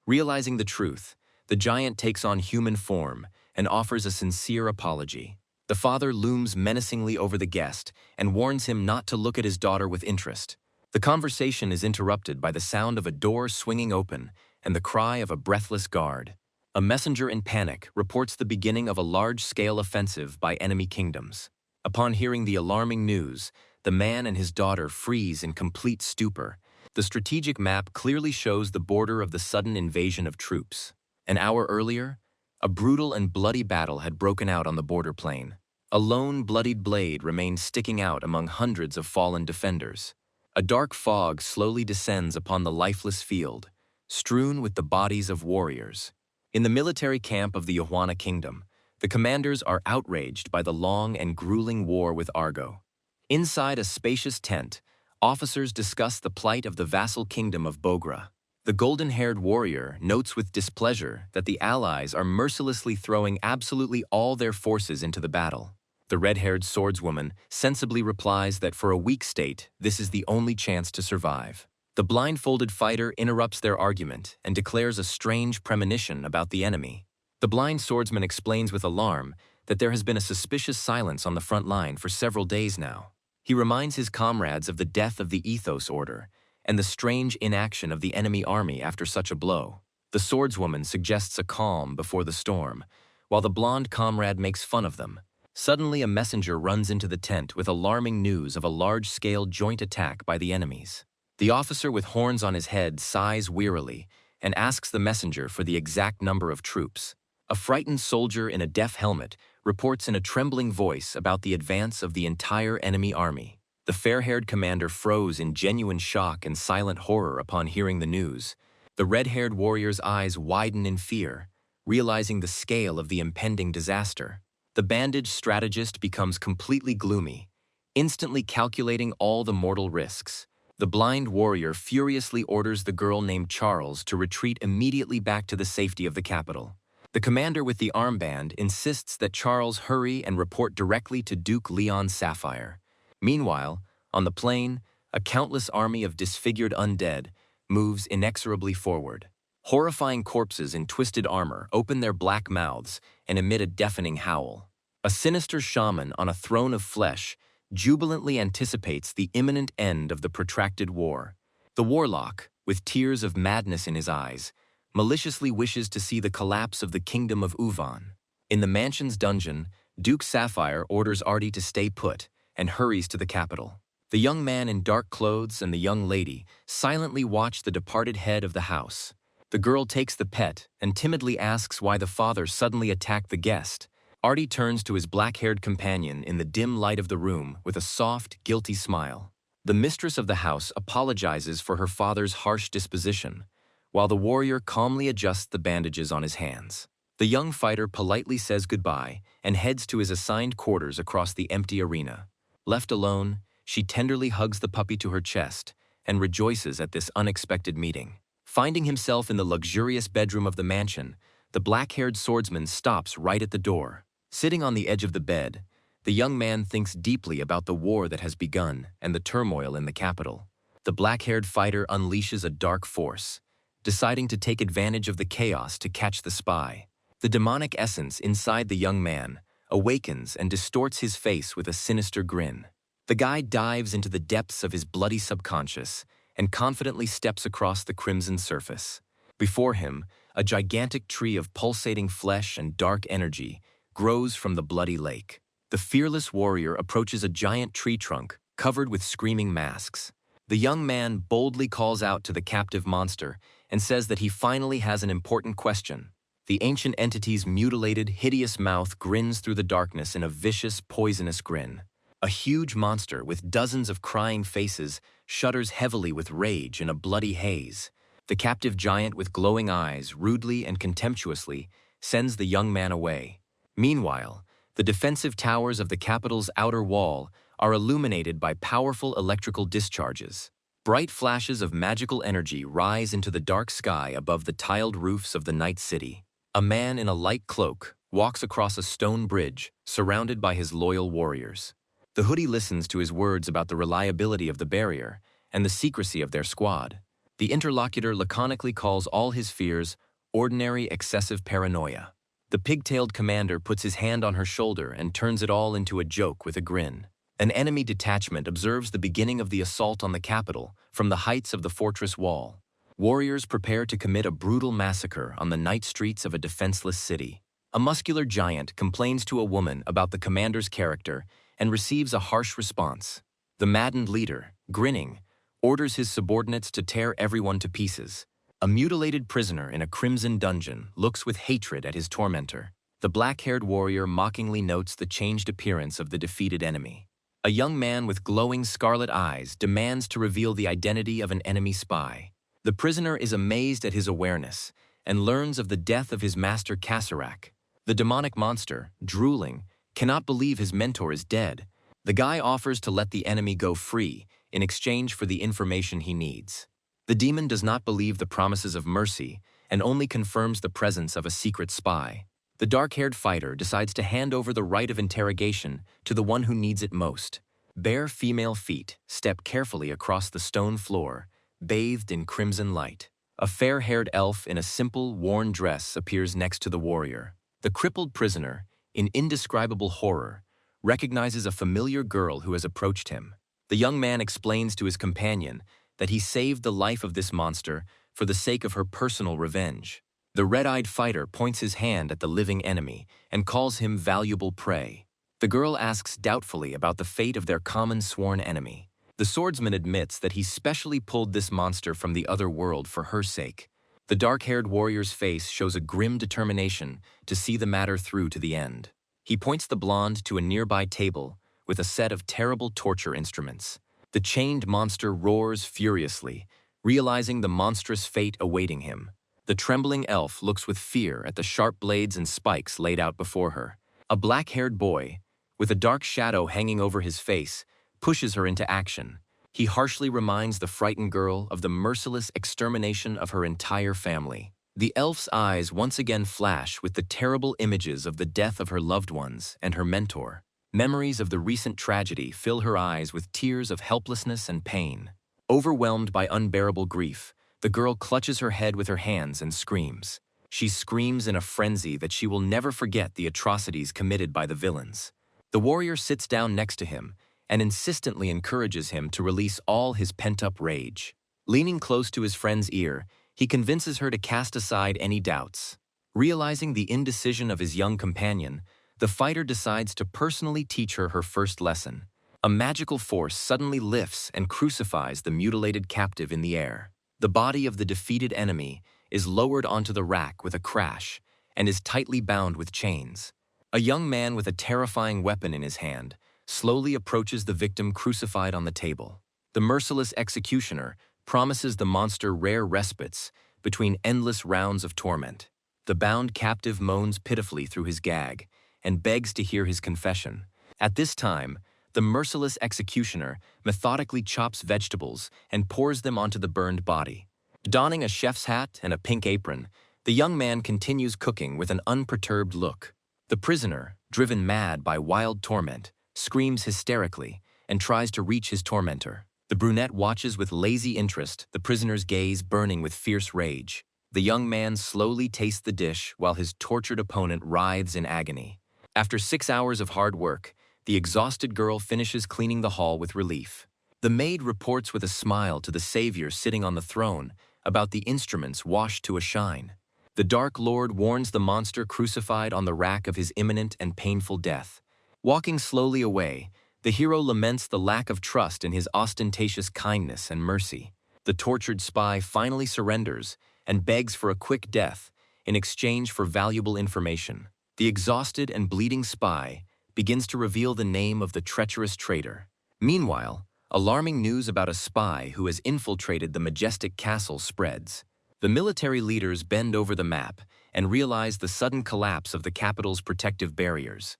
Realizing the truth, the giant takes on human form and offers a sincere apology. The father looms menacingly over the guest and warns him not to look at his daughter with interest. The conversation is interrupted by the sound of a door swinging open and the cry of a breathless guard. A messenger in panic reports the beginning of a large-scale offensive by enemy kingdoms. Upon hearing the alarming news, the man and his daughter freeze in complete stupor. The strategic map clearly shows the border of the sudden invasion of troops. An hour earlier, a brutal and bloody battle had broken out on the border plain. A lone, bloodied blade remained sticking out among hundreds of fallen defenders. A dark fog slowly descends upon the lifeless field, strewn with the bodies of warriors. In the military camp of the Yuhuana Kingdom, the commanders are outraged by the long and grueling war with Argo. Inside a spacious tent, officers discuss the plight of the vassal kingdom of Bogra. The golden-haired warrior notes with displeasure that the allies are mercilessly throwing absolutely all their forces into the battle. The red-haired swordswoman sensibly replies that for a weak state, this is the only chance to survive. The blindfolded fighter interrupts their argument and declares a strange premonition about the enemy. The blind swordsman explains with alarm that there has been a suspicious silence on the front line for several days now. He reminds his comrades of the death of the Ethos Order and the strange inaction of the enemy army after such a blow. The swordswoman suggests a calm before the storm, while the blonde comrade makes fun of them. Suddenly, a messenger runs into the tent with alarming news of a large-scale joint attack by the enemies. The officer with horns on his head sighs wearily and asks the messenger for the exact number of troops. A frightened soldier in a deaf helmet reports in a trembling voice about the advance of the entire enemy army. The fair-haired commander froze in genuine shock and silent horror upon hearing the news. The red-haired warrior's eyes widen in fear, realizing the scale of the impending disaster. The bandaged strategist becomes completely gloomy, instantly calculating all the mortal risks. The blind warrior furiously orders the girl named Charles to retreat immediately back to the safety of the capital. The commander with the armband insists that Charles hurry and report directly to Duke Leon Sapphire. Meanwhile, On the plain, a countless army of disfigured undead moves inexorably forward. Horrifying corpses in twisted armor open their black mouths and emit a deafening howl. A sinister shaman on a throne of flesh jubilantly anticipates the imminent end of the protracted war. The warlock, with tears of madness in his eyes, maliciously wishes to see the collapse of the kingdom of Uvan. In the mansion's dungeon, Duke Sapphire orders Artie to stay put and hurries to the capital. The young man in dark clothes and the young lady silently watch the departed head of the house. The girl takes the pet and timidly asks why the father suddenly attacked the guest. Artie turns to his black-haired companion in the dim light of the room with a soft, guilty smile. The mistress of the house apologizes for her father's harsh disposition, while the warrior calmly adjusts the bandages on his hands. The young fighter politely says goodbye and heads to his assigned quarters across the empty arena. Left alone, she tenderly hugs the puppy to her chest and rejoices at this unexpected meeting. Finding himself in the luxurious bedroom of the mansion, the black-haired swordsman stops right at the door. Sitting on the edge of the bed, the young man thinks deeply about the war that has begun and the turmoil in the capital. The black-haired fighter unleashes a dark force, deciding to take advantage of the chaos to catch the spy. The demonic essence inside the young man awakens and distorts his face with a sinister grin. The guy dives into the depths of his bloody subconscious and confidently steps across the crimson surface. Before him, a gigantic tree of pulsating flesh and dark energy grows from the bloody lake. The fearless warrior approaches a giant tree trunk covered with screaming masks. The young man boldly calls out to the captive monster and says that he finally has an important question. The ancient entity's mutilated, hideous mouth grins through the darkness in a vicious, poisonous grin. A huge monster with dozens of crying faces shudders heavily with rage in a bloody haze. The captive giant with glowing eyes rudely and contemptuously sends the young man away. Meanwhile, the defensive towers of the capital's outer wall are illuminated by powerful electrical discharges. Bright flashes of magical energy rise into the dark sky above the tiled roofs of the night city. A man in a light cloak walks across a stone bridge, surrounded by his loyal warriors. The hoodie listens to his words about the reliability of the barrier and the secrecy of their squad. The interlocutor laconically calls all his fears ordinary excessive paranoia. The pigtailed commander puts his hand on her shoulder and turns it all into a joke with a grin. An enemy detachment observes the beginning of the assault on the capital from the heights of the fortress wall. Warriors prepare to commit a brutal massacre on the night streets of a defenseless city. A muscular giant complains to a woman about the commander's character and receives a harsh response. The maddened leader, grinning, orders his subordinates to tear everyone to pieces. A mutilated prisoner in a crimson dungeon looks with hatred at his tormentor. The black-haired warrior mockingly notes the changed appearance of the defeated enemy. A young man with glowing scarlet eyes demands to reveal the identity of an enemy spy. The prisoner is amazed at his awareness and learns of the death of his master Kassarak. The demonic monster, drooling, cannot believe his mentor is dead. The guy offers to let the enemy go free in exchange for the information he needs. The demon does not believe the promises of mercy and only confirms the presence of a secret spy. The dark-haired fighter decides to hand over the right of interrogation to the one who needs it most. Bare female feet step carefully across the stone floor, bathed in crimson light. A fair-haired elf in a simple, worn dress appears next to the warrior. The crippled prisoner, in indescribable horror, recognizes a familiar girl who has approached him. The young man explains to his companion that he saved the life of this monster for the sake of her personal revenge. The red-eyed fighter points his hand at the living enemy and calls him valuable prey. The girl asks doubtfully about the fate of their common sworn enemy. The swordsman admits that he specially pulled this monster from the other world for her sake. The dark-haired warrior's face shows a grim determination to see the matter through to the end. He points the blonde to a nearby table with a set of terrible torture instruments. The chained monster roars furiously, realizing the monstrous fate awaiting him. The trembling elf looks with fear at the sharp blades and spikes laid out before her. A black-haired boy, with a dark shadow hanging over his face, pushes her into action. He harshly reminds the frightened girl of the merciless extermination of her entire family. The elf's eyes once again flash with the terrible images of the death of her loved ones and her mentor. Memories of the recent tragedy fill her eyes with tears of helplessness and pain. Overwhelmed by unbearable grief, the girl clutches her head with her hands and screams. She screams in a frenzy that she will never forget the atrocities committed by the villains. The warrior sits down next to him and insistently encourages him to release all his pent-up rage. Leaning close to his friend's ear, he convinces her to cast aside any doubts. Realizing the indecision of his young companion, the fighter decides to personally teach her her first lesson. A magical force suddenly lifts and crucifies the mutilated captive in the air. The body of the defeated enemy is lowered onto the rack with a crash and is tightly bound with chains. A young man with a terrifying weapon in his hand slowly approaches the victim crucified on the table. The merciless executioner promises the monster rare respites between endless rounds of torment. The bound captive moans pitifully through his gag and begs to hear his confession. At this time, the merciless executioner methodically chops vegetables and pours them onto the burned body. Donning a chef's hat and a pink apron, the young man continues cooking with an unperturbed look. The prisoner, driven mad by wild torment, screams hysterically and tries to reach his tormentor. The brunette watches with lazy interest, the prisoner's gaze burning with fierce rage. The young man slowly tastes the dish while his tortured opponent writhes in agony. After 6 hours of hard work, the exhausted girl finishes cleaning the hall with relief. The maid reports with a smile to the savior sitting on the throne about the instruments washed to a shine. The Dark Lord warns the monster crucified on the rack of his imminent and painful death. Walking slowly away, the hero laments the lack of trust in his ostentatious kindness and mercy. The tortured spy finally surrenders and begs for a quick death in exchange for valuable information. The exhausted and bleeding spy begins to reveal the name of the treacherous traitor. Meanwhile, alarming news about a spy who has infiltrated the majestic castle spreads. The military leaders bend over the map and realize the sudden collapse of the capital's protective barriers.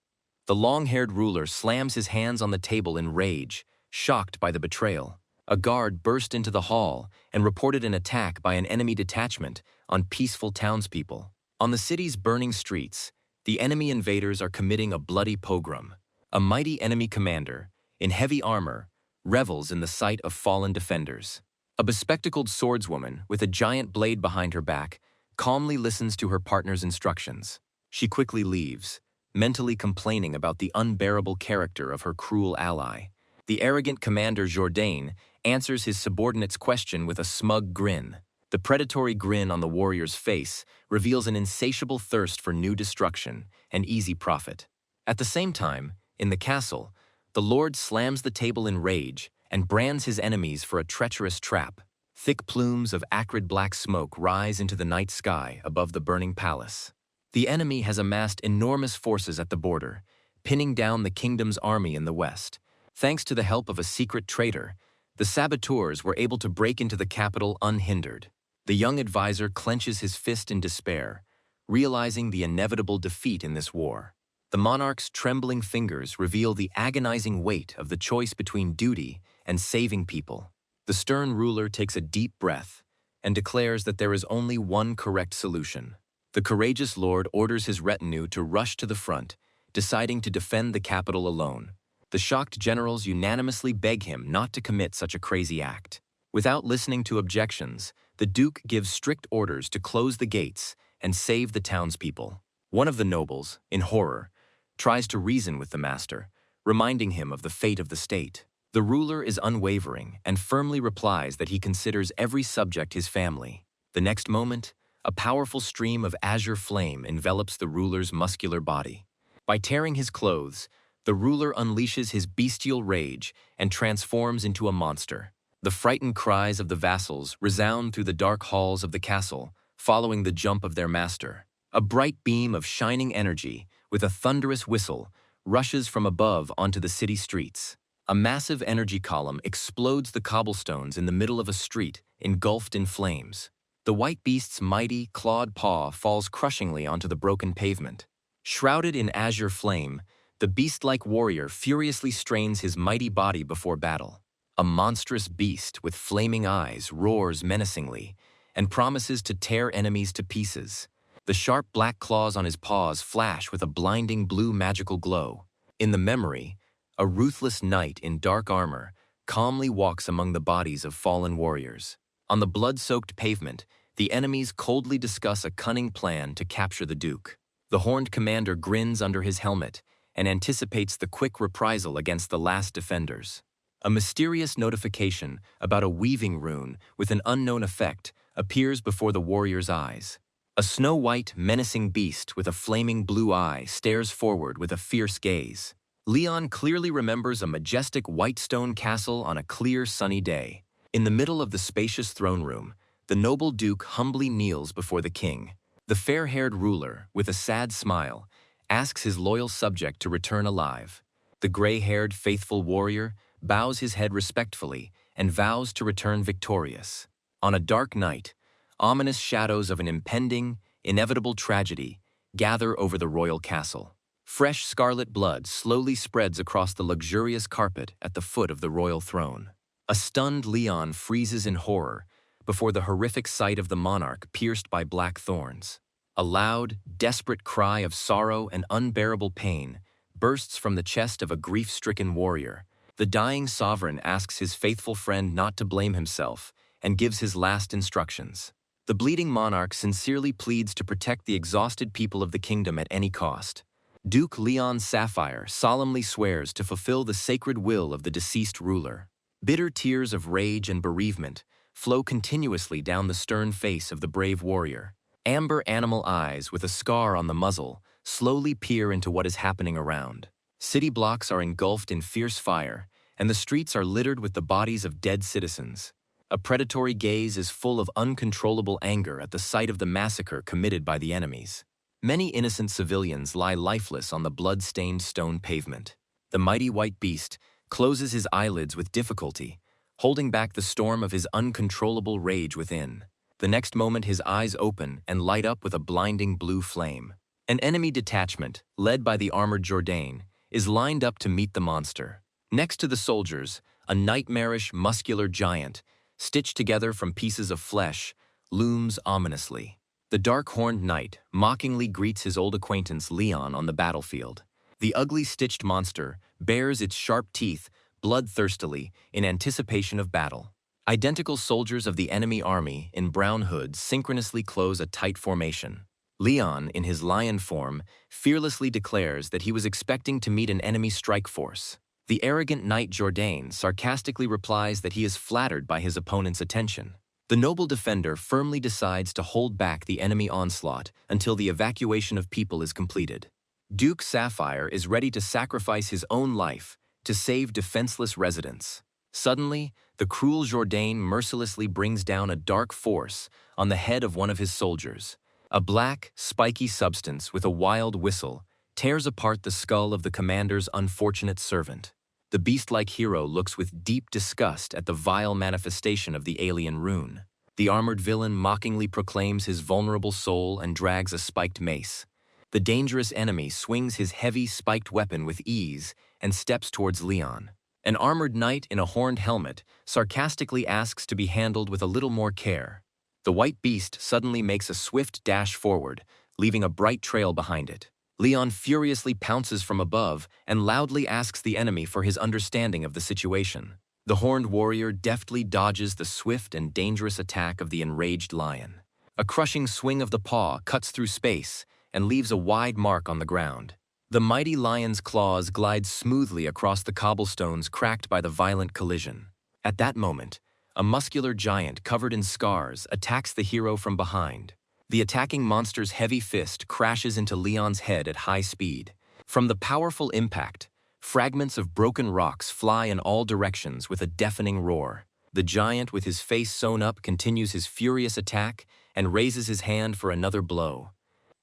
The long-haired ruler slams his hands on the table in rage, shocked by the betrayal. A guard burst into the hall and reported an attack by an enemy detachment on peaceful townspeople. On the city's burning streets, the enemy invaders are committing a bloody pogrom. A mighty enemy commander, in heavy armor, revels in the sight of fallen defenders. A bespectacled swordswoman with a giant blade behind her back calmly listens to her partner's instructions. She quickly leaves, mentally complaining about the unbearable character of her cruel ally. The arrogant commander Jourdain answers his subordinate's question with a smug grin. The predatory grin on the warrior's face reveals an insatiable thirst for new destruction and easy profit. At the same time, in the castle, the Lord slams the table in rage and brands his enemies for a treacherous trap. Thick plumes of acrid black smoke rise into the night sky above the burning palace. The enemy has amassed enormous forces at the border, pinning down the kingdom's army in the west. Thanks to the help of a secret traitor, the saboteurs were able to break into the capital unhindered. The young advisor clenches his fist in despair, realizing the inevitable defeat in this war. The monarch's trembling fingers reveal the agonizing weight of the choice between duty and saving people. The stern ruler takes a deep breath and declares that there is only one correct solution. The courageous lord orders his retinue to rush to the front, deciding to defend the capital alone. The shocked generals unanimously beg him not to commit such a crazy act. Without listening to objections, the duke gives strict orders to close the gates and save the townspeople. One of the nobles, in horror, tries to reason with the master, reminding him of the fate of the state. The ruler is unwavering and firmly replies that he considers every subject his family. The next moment, a powerful stream of azure flame envelops the ruler's muscular body. By tearing his clothes, the ruler unleashes his bestial rage and transforms into a monster. The frightened cries of the vassals resound through the dark halls of the castle, following the jump of their master. A bright beam of shining energy, with a thunderous whistle, rushes from above onto the city streets. A massive energy column explodes the cobblestones in the middle of a street, engulfed in flames. The white beast's mighty, clawed paw falls crushingly onto the broken pavement. Shrouded in azure flame, the beast-like warrior furiously strains his mighty body before battle. A monstrous beast with flaming eyes roars menacingly and promises to tear enemies to pieces. The sharp black claws on his paws flash with a blinding blue magical glow. In the memory, a ruthless knight in dark armor calmly walks among the bodies of fallen warriors. On the blood-soaked pavement, the enemies coldly discuss a cunning plan to capture the Duke. The horned commander grins under his helmet and anticipates the quick reprisal against the last defenders. A mysterious notification about a weaving rune with an unknown effect appears before the warrior's eyes. A snow-white, menacing beast with a flaming blue eye stares forward with a fierce gaze. Leon clearly remembers a majestic white stone castle on a clear, sunny day. In the middle of the spacious throne room, the noble duke humbly kneels before the king. The fair-haired ruler, with a sad smile, asks his loyal subject to return alive. The gray-haired, faithful warrior bows his head respectfully and vows to return victorious. On a dark night, ominous shadows of an impending, inevitable tragedy gather over the royal castle. Fresh scarlet blood slowly spreads across the luxurious carpet at the foot of the royal throne. A stunned Leon freezes in horror before the horrific sight of the monarch pierced by black thorns. A loud, desperate cry of sorrow and unbearable pain bursts from the chest of a grief-stricken warrior. The dying sovereign asks his faithful friend not to blame himself and gives his last instructions. The bleeding monarch sincerely pleads to protect the exhausted people of the kingdom at any cost. Duke Leon Sapphire solemnly swears to fulfill the sacred will of the deceased ruler. Bitter tears of rage and bereavement flow continuously down the stern face of the brave warrior. Amber animal eyes with a scar on the muzzle slowly peer into what is happening around. City blocks are engulfed in fierce fire, and the streets are littered with the bodies of dead citizens. A predatory gaze is full of uncontrollable anger at the sight of the massacre committed by the enemies. Many innocent civilians lie lifeless on the blood-stained stone pavement. The mighty white beast closes his eyelids with difficulty, holding back the storm of his uncontrollable rage within. The next moment his eyes open and light up with a blinding blue flame. An enemy detachment, led by the armored Jourdain, is lined up to meet the monster. Next to the soldiers, a nightmarish, muscular giant, stitched together from pieces of flesh, looms ominously. The dark-horned knight mockingly greets his old acquaintance Leon on the battlefield. The ugly stitched monster bares its sharp teeth bloodthirstily in anticipation of battle. Identical soldiers of the enemy army in brown hoods synchronously close a tight formation. Leon, in his lion form, fearlessly declares that he was expecting to meet an enemy strike force. The arrogant knight Jourdain sarcastically replies that he is flattered by his opponent's attention. The noble defender firmly decides to hold back the enemy onslaught until the evacuation of people is completed. Duke Sapphire is ready to sacrifice his own life to save defenseless residents. Suddenly, the cruel Jourdain mercilessly brings down a dark force on the head of one of his soldiers. A black, spiky substance with a wild whistle tears apart the skull of the commander's unfortunate servant. The beast-like hero looks with deep disgust at the vile manifestation of the alien rune. The armored villain mockingly proclaims his vulnerable soul and drags a spiked mace. The dangerous enemy swings his heavy, spiked weapon with ease and steps towards Leon. An armored knight in a horned helmet sarcastically asks to be handled with a little more care. The white beast suddenly makes a swift dash forward, leaving a bright trail behind it. Leon furiously pounces from above and loudly asks the enemy for his understanding of the situation. The horned warrior deftly dodges the swift and dangerous attack of the enraged lion. A crushing swing of the paw cuts through space and leaves a wide mark on the ground. The mighty lion's claws glide smoothly across the cobblestones cracked by the violent collision. At that moment, a muscular giant covered in scars attacks the hero from behind. The attacking monster's heavy fist crashes into Leon's head at high speed. From the powerful impact, fragments of broken rocks fly in all directions with a deafening roar. The giant, with his face sewn up, continues his furious attack and raises his hand for another blow.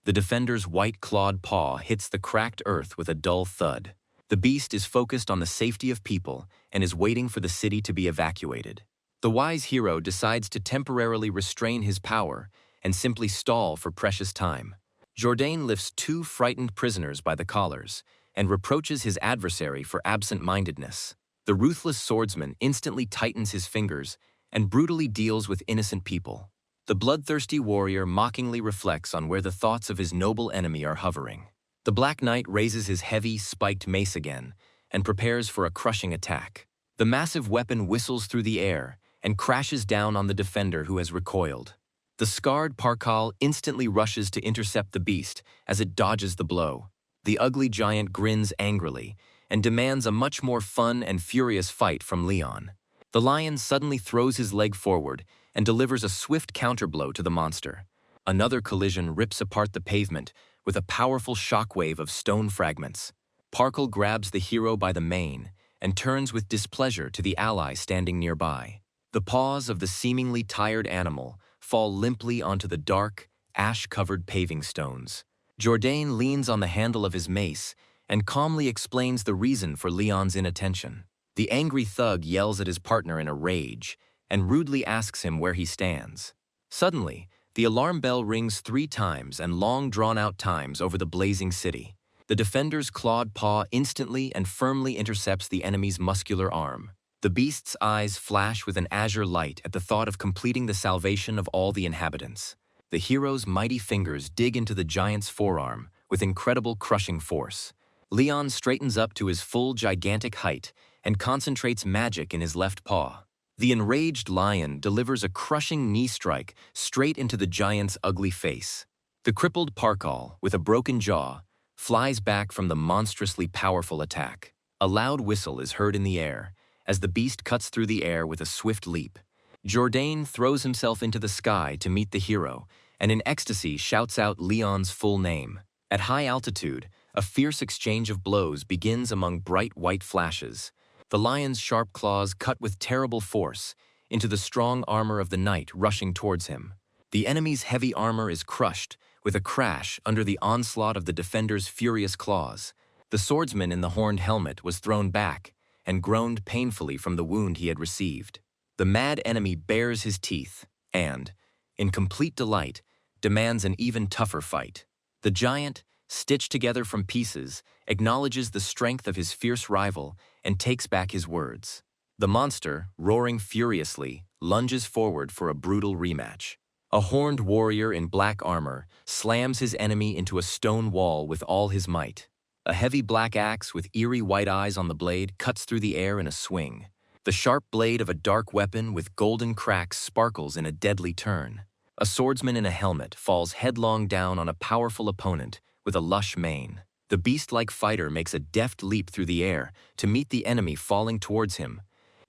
The defender's white-clawed paw hits the cracked earth with a dull thud. The beast is focused on the safety of people and is waiting for the city to be evacuated. The wise hero decides to temporarily restrain his power and simply stall for precious time. Jourdain lifts two frightened prisoners by the collars and reproaches his adversary for absent-mindedness. The ruthless swordsman instantly tightens his fingers and brutally deals with innocent people. The bloodthirsty warrior mockingly reflects on where the thoughts of his noble enemy are hovering. The Black Knight raises his heavy, spiked mace again and prepares for a crushing attack. The massive weapon whistles through the air and crashes down on the defender who has recoiled. The scarred Parkal instantly rushes to intercept the beast as it dodges the blow. The ugly giant grins angrily and demands a much more fun and furious fight from Leon. The lion suddenly throws his leg forward and delivers a swift counterblow to the monster. Another collision rips apart the pavement with a powerful shockwave of stone fragments. Parkal grabs the hero by the mane and turns with displeasure to the ally standing nearby. The paws of the seemingly tired animal fall limply onto the dark, ash-covered paving stones. Jourdain leans on the handle of his mace and calmly explains the reason for Leon's inattention. The angry thug yells at his partner in a rage and rudely asks him where he stands. Suddenly, the alarm bell rings 3 times and long drawn-out times over the blazing city. The defender's clawed paw instantly and firmly intercepts the enemy's muscular arm. The beast's eyes flash with an azure light at the thought of completing the salvation of all the inhabitants. The hero's mighty fingers dig into the giant's forearm with incredible crushing force. Leon straightens up to his full gigantic height and concentrates magic in his left paw. The enraged lion delivers a crushing knee strike straight into the giant's ugly face. The crippled Parkal, with a broken jaw, flies back from the monstrously powerful attack. A loud whistle is heard in the air as the beast cuts through the air with a swift leap. Jourdain throws himself into the sky to meet the hero and in ecstasy shouts out Leon's full name. At high altitude, a fierce exchange of blows begins among bright white flashes. The lion's sharp claws cut with terrible force into the strong armor of the knight rushing towards him. The enemy's heavy armor is crushed with a crash under the onslaught of the defender's furious claws. The swordsman in the horned helmet was thrown back and groaned painfully from the wound he had received. The mad enemy bares his teeth and, in complete delight, demands an even tougher fight. The giant, stitched together from pieces, acknowledges the strength of his fierce rival and takes back his words. The monster, roaring furiously, lunges forward for a brutal rematch. A horned warrior in black armor slams his enemy into a stone wall with all his might. A heavy black axe with eerie white eyes on the blade cuts through the air in a swing. The sharp blade of a dark weapon with golden cracks sparkles in a deadly turn. A swordsman in a helmet falls headlong down on a powerful opponent with a lush mane. The beast-like fighter makes a deft leap through the air to meet the enemy falling towards him.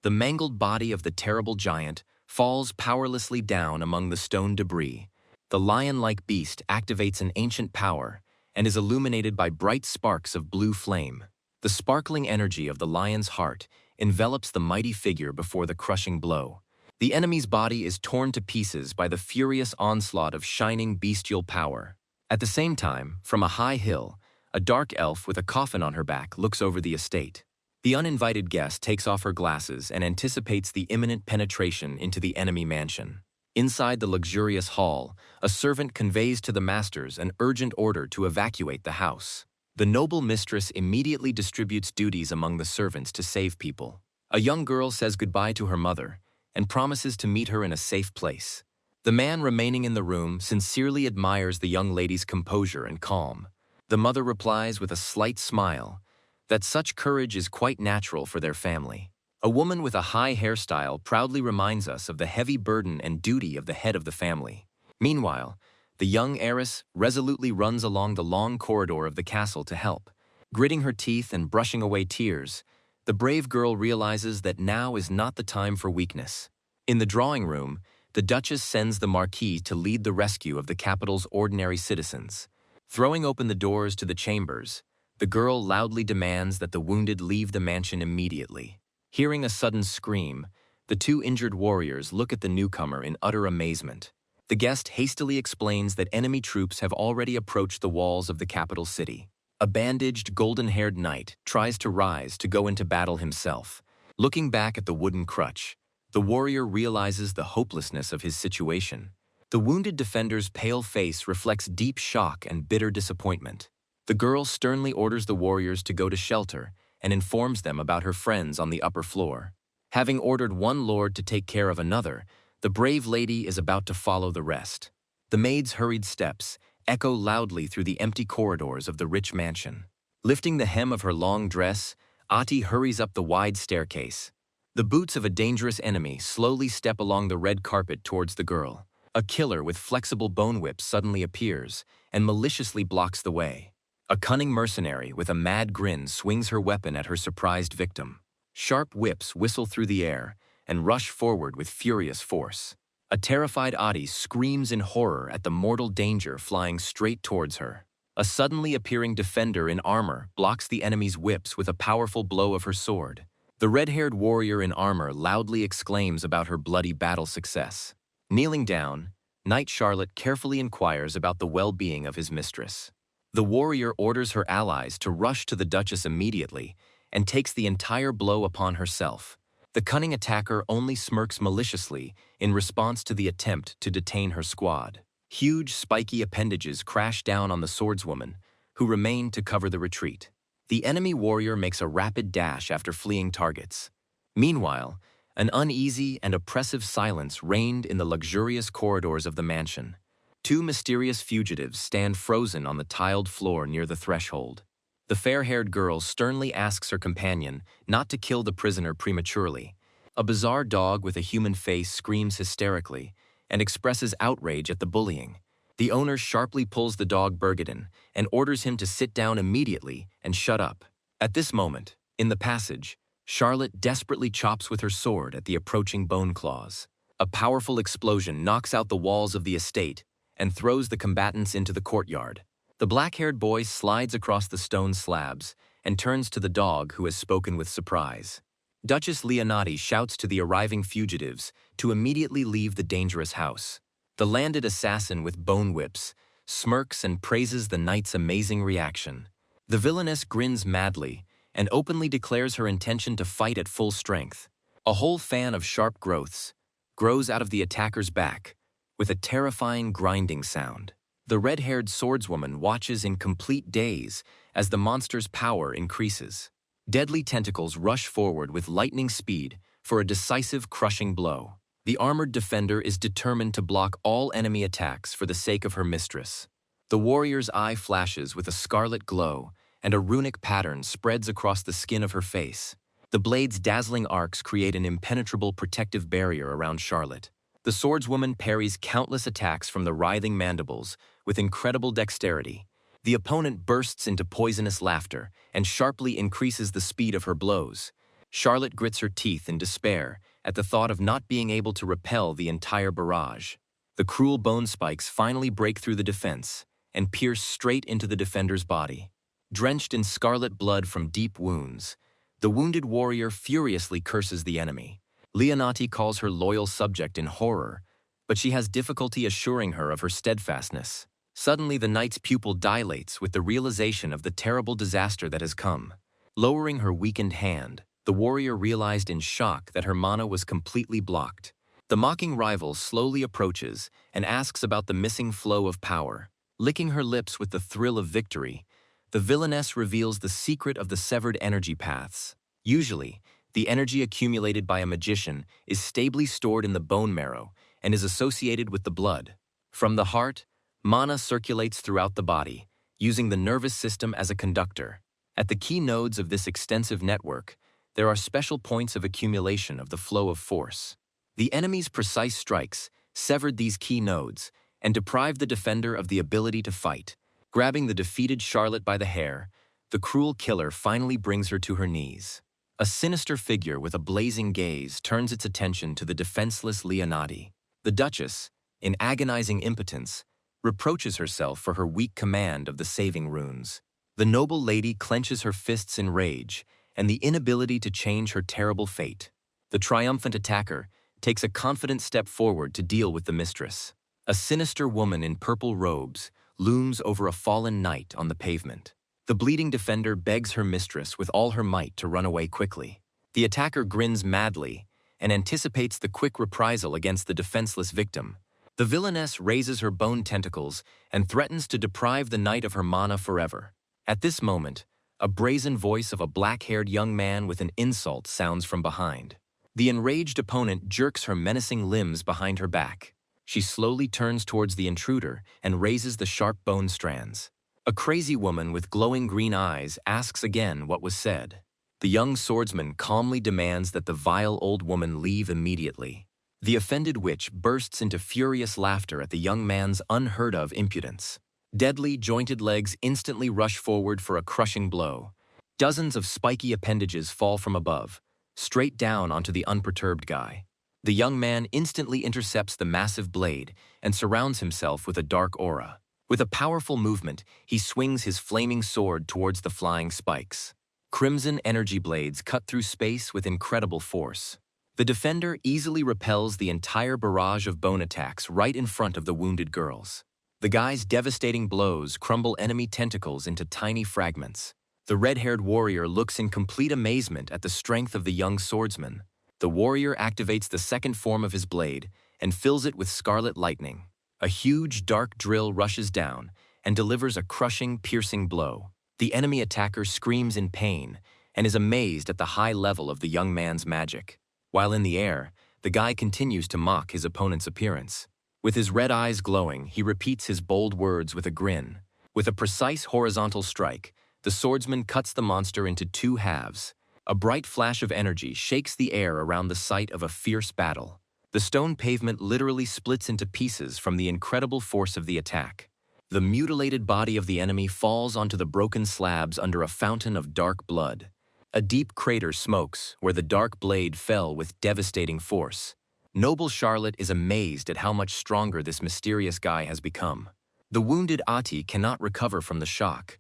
The mangled body of the terrible giant falls powerlessly down among the stone debris. The lion-like beast activates an ancient power and is illuminated by bright sparks of blue flame. The sparkling energy of the lion's heart envelops the mighty figure before the crushing blow. The enemy's body is torn to pieces by the furious onslaught of shining bestial power. At the same time, from a high hill, a dark elf with a coffin on her back looks over the estate. The uninvited guest takes off her glasses and anticipates the imminent penetration into the enemy mansion. Inside the luxurious hall, a servant conveys to the masters an urgent order to evacuate the house. The noble mistress immediately distributes duties among the servants to save people. A young girl says goodbye to her mother and promises to meet her in a safe place. The man remaining in the room sincerely admires the young lady's composure and calm. The mother replies with a slight smile that such courage is quite natural for their family. A woman with a high hairstyle proudly reminds us of the heavy burden and duty of the head of the family. Meanwhile, the young heiress resolutely runs along the long corridor of the castle to help. Gritting her teeth and brushing away tears, the brave girl realizes that now is not the time for weakness. In the drawing room, the Duchess sends the Marquis to lead the rescue of the capital's ordinary citizens. Throwing open the doors to the chambers, the girl loudly demands that the wounded leave the mansion immediately. Hearing a sudden scream, the 2 injured warriors look at the newcomer in utter amazement. The guest hastily explains that enemy troops have already approached the walls of the capital city. A bandaged, golden-haired knight tries to rise to go into battle himself. Looking back at the wooden crutch, the warrior realizes the hopelessness of his situation. The wounded defender's pale face reflects deep shock and bitter disappointment. The girl sternly orders the warriors to go to shelter and informs them about her friends on the upper floor. Having ordered one lord to take care of another, the brave lady is about to follow the rest. The maid's hurried steps echo loudly through the empty corridors of the rich mansion. Lifting the hem of her long dress, Ati hurries up the wide staircase. The boots of a dangerous enemy slowly step along the red carpet towards the girl. A killer with flexible bone whips suddenly appears and maliciously blocks the way. A cunning mercenary with a mad grin swings her weapon at her surprised victim. Sharp whips whistle through the air and rush forward with furious force. A terrified Ati screams in horror at the mortal danger flying straight towards her. A suddenly appearing defender in armor blocks the enemy's whips with a powerful blow of her sword. The red-haired warrior in armor loudly exclaims about her bloody battle success. Kneeling down, Knight Charlotte carefully inquires about the well-being of his mistress. The warrior orders her allies to rush to the Duchess immediately and takes the entire blow upon herself. The cunning attacker only smirks maliciously in response to the attempt to detain her squad. Huge, spiky appendages crash down on the swordswoman, who remain to cover the retreat. The enemy warrior makes a rapid dash after fleeing targets. Meanwhile, an uneasy and oppressive silence reigned in the luxurious corridors of the mansion. Two mysterious fugitives stand frozen on the tiled floor near the threshold. The fair-haired girl sternly asks her companion not to kill the prisoner prematurely. A bizarre dog with a human face screams hysterically and expresses outrage at the bullying. The owner sharply pulls the dog Bergadin and orders him to sit down immediately and shut up. At this moment, in the passage, Charlotte desperately chops with her sword at the approaching bone claws. A powerful explosion knocks out the walls of the estate and throws the combatants into the courtyard. The black-haired boy slides across the stone slabs and turns to the dog, who has spoken with surprise. Duchess Leonati shouts to the arriving fugitives to immediately leave the dangerous house. The landed assassin with bone whips smirks and praises the knight's amazing reaction. The villainess grins madly and openly declares her intention to fight at full strength. A whole fan of sharp growths grows out of the attacker's back with a terrifying grinding sound. The red-haired swordswoman watches in complete daze as the monster's power increases. Deadly tentacles rush forward with lightning speed for a decisive, crushing blow. The armored defender is determined to block all enemy attacks for the sake of her mistress. The warrior's eye flashes with a scarlet glow, and a runic pattern spreads across the skin of her face. The blade's dazzling arcs create an impenetrable protective barrier around Charlotte. The swordswoman parries countless attacks from the writhing mandibles with incredible dexterity. The opponent bursts into poisonous laughter and sharply increases the speed of her blows. Charlotte grits her teeth in despair at the thought of not being able to repel the entire barrage. The cruel bone spikes finally break through the defense and pierce straight into the defender's body. Drenched in scarlet blood from deep wounds, the wounded warrior furiously curses the enemy. Leonati calls her loyal subject in horror, but she has difficulty assuring her of her steadfastness. Suddenly, the knight's pupil dilates with the realization of the terrible disaster that has come. Lowering her weakened hand, the warrior realized in shock that her mana was completely blocked. The mocking rival slowly approaches and asks about the missing flow of power. Licking her lips with the thrill of victory, the villainess reveals the secret of the severed energy paths. Usually, the energy accumulated by a magician is stably stored in the bone marrow and is associated with the blood. From the heart, mana circulates throughout the body, using the nervous system as a conductor. At the key nodes of this extensive network, there are special points of accumulation of the flow of force. The enemy's precise strikes severed these key nodes and deprived the defender of the ability to fight. Grabbing the defeated Charlotte by the hair, the cruel killer finally brings her to her knees. A sinister figure with a blazing gaze turns its attention to the defenseless Leonati. The Duchess, in agonizing impotence, reproaches herself for her weak command of the saving runes. The noble lady clenches her fists in rage and the inability to change her terrible fate. The triumphant attacker takes a confident step forward to deal with the mistress. A sinister woman in purple robes looms over a fallen knight on the pavement. The bleeding defender begs her mistress with all her might to run away quickly. The attacker grins madly and anticipates the quick reprisal against the defenseless victim. The villainess raises her bone tentacles and threatens to deprive the knight of her mana forever. At this moment, a brazen voice of a black-haired young man with an insult sounds from behind. The enraged opponent jerks her menacing limbs behind her back. She slowly turns towards the intruder and raises the sharp bone strands. A crazy woman with glowing green eyes asks again what was said. The young swordsman calmly demands that the vile old woman leave immediately. The offended witch bursts into furious laughter at the young man's unheard-of impudence. Deadly, jointed legs instantly rush forward for a crushing blow. Dozens of spiky appendages fall from above, straight down onto the unperturbed guy. The young man instantly intercepts the massive blade and surrounds himself with a dark aura. With a powerful movement, he swings his flaming sword towards the flying spikes. Crimson energy blades cut through space with incredible force. The defender easily repels the entire barrage of bone attacks right in front of the wounded girls. The guy's devastating blows crumble enemy tentacles into tiny fragments. The red-haired warrior looks in complete amazement at the strength of the young swordsman. The warrior activates the second form of his blade and fills it with scarlet lightning. A huge, dark drill rushes down and delivers a crushing, piercing blow. The enemy attacker screams in pain and is amazed at the high level of the young man's magic. While in the air, the guy continues to mock his opponent's appearance. With his red eyes glowing, he repeats his bold words with a grin. With a precise horizontal strike, the swordsman cuts the monster into two halves. A bright flash of energy shakes the air around the site of a fierce battle. The stone pavement literally splits into pieces from the incredible force of the attack. The mutilated body of the enemy falls onto the broken slabs under a fountain of dark blood. A deep crater smokes where the dark blade fell with devastating force. Noble Charlotte is amazed at how much stronger this mysterious guy has become. The wounded Ati cannot recover from the shock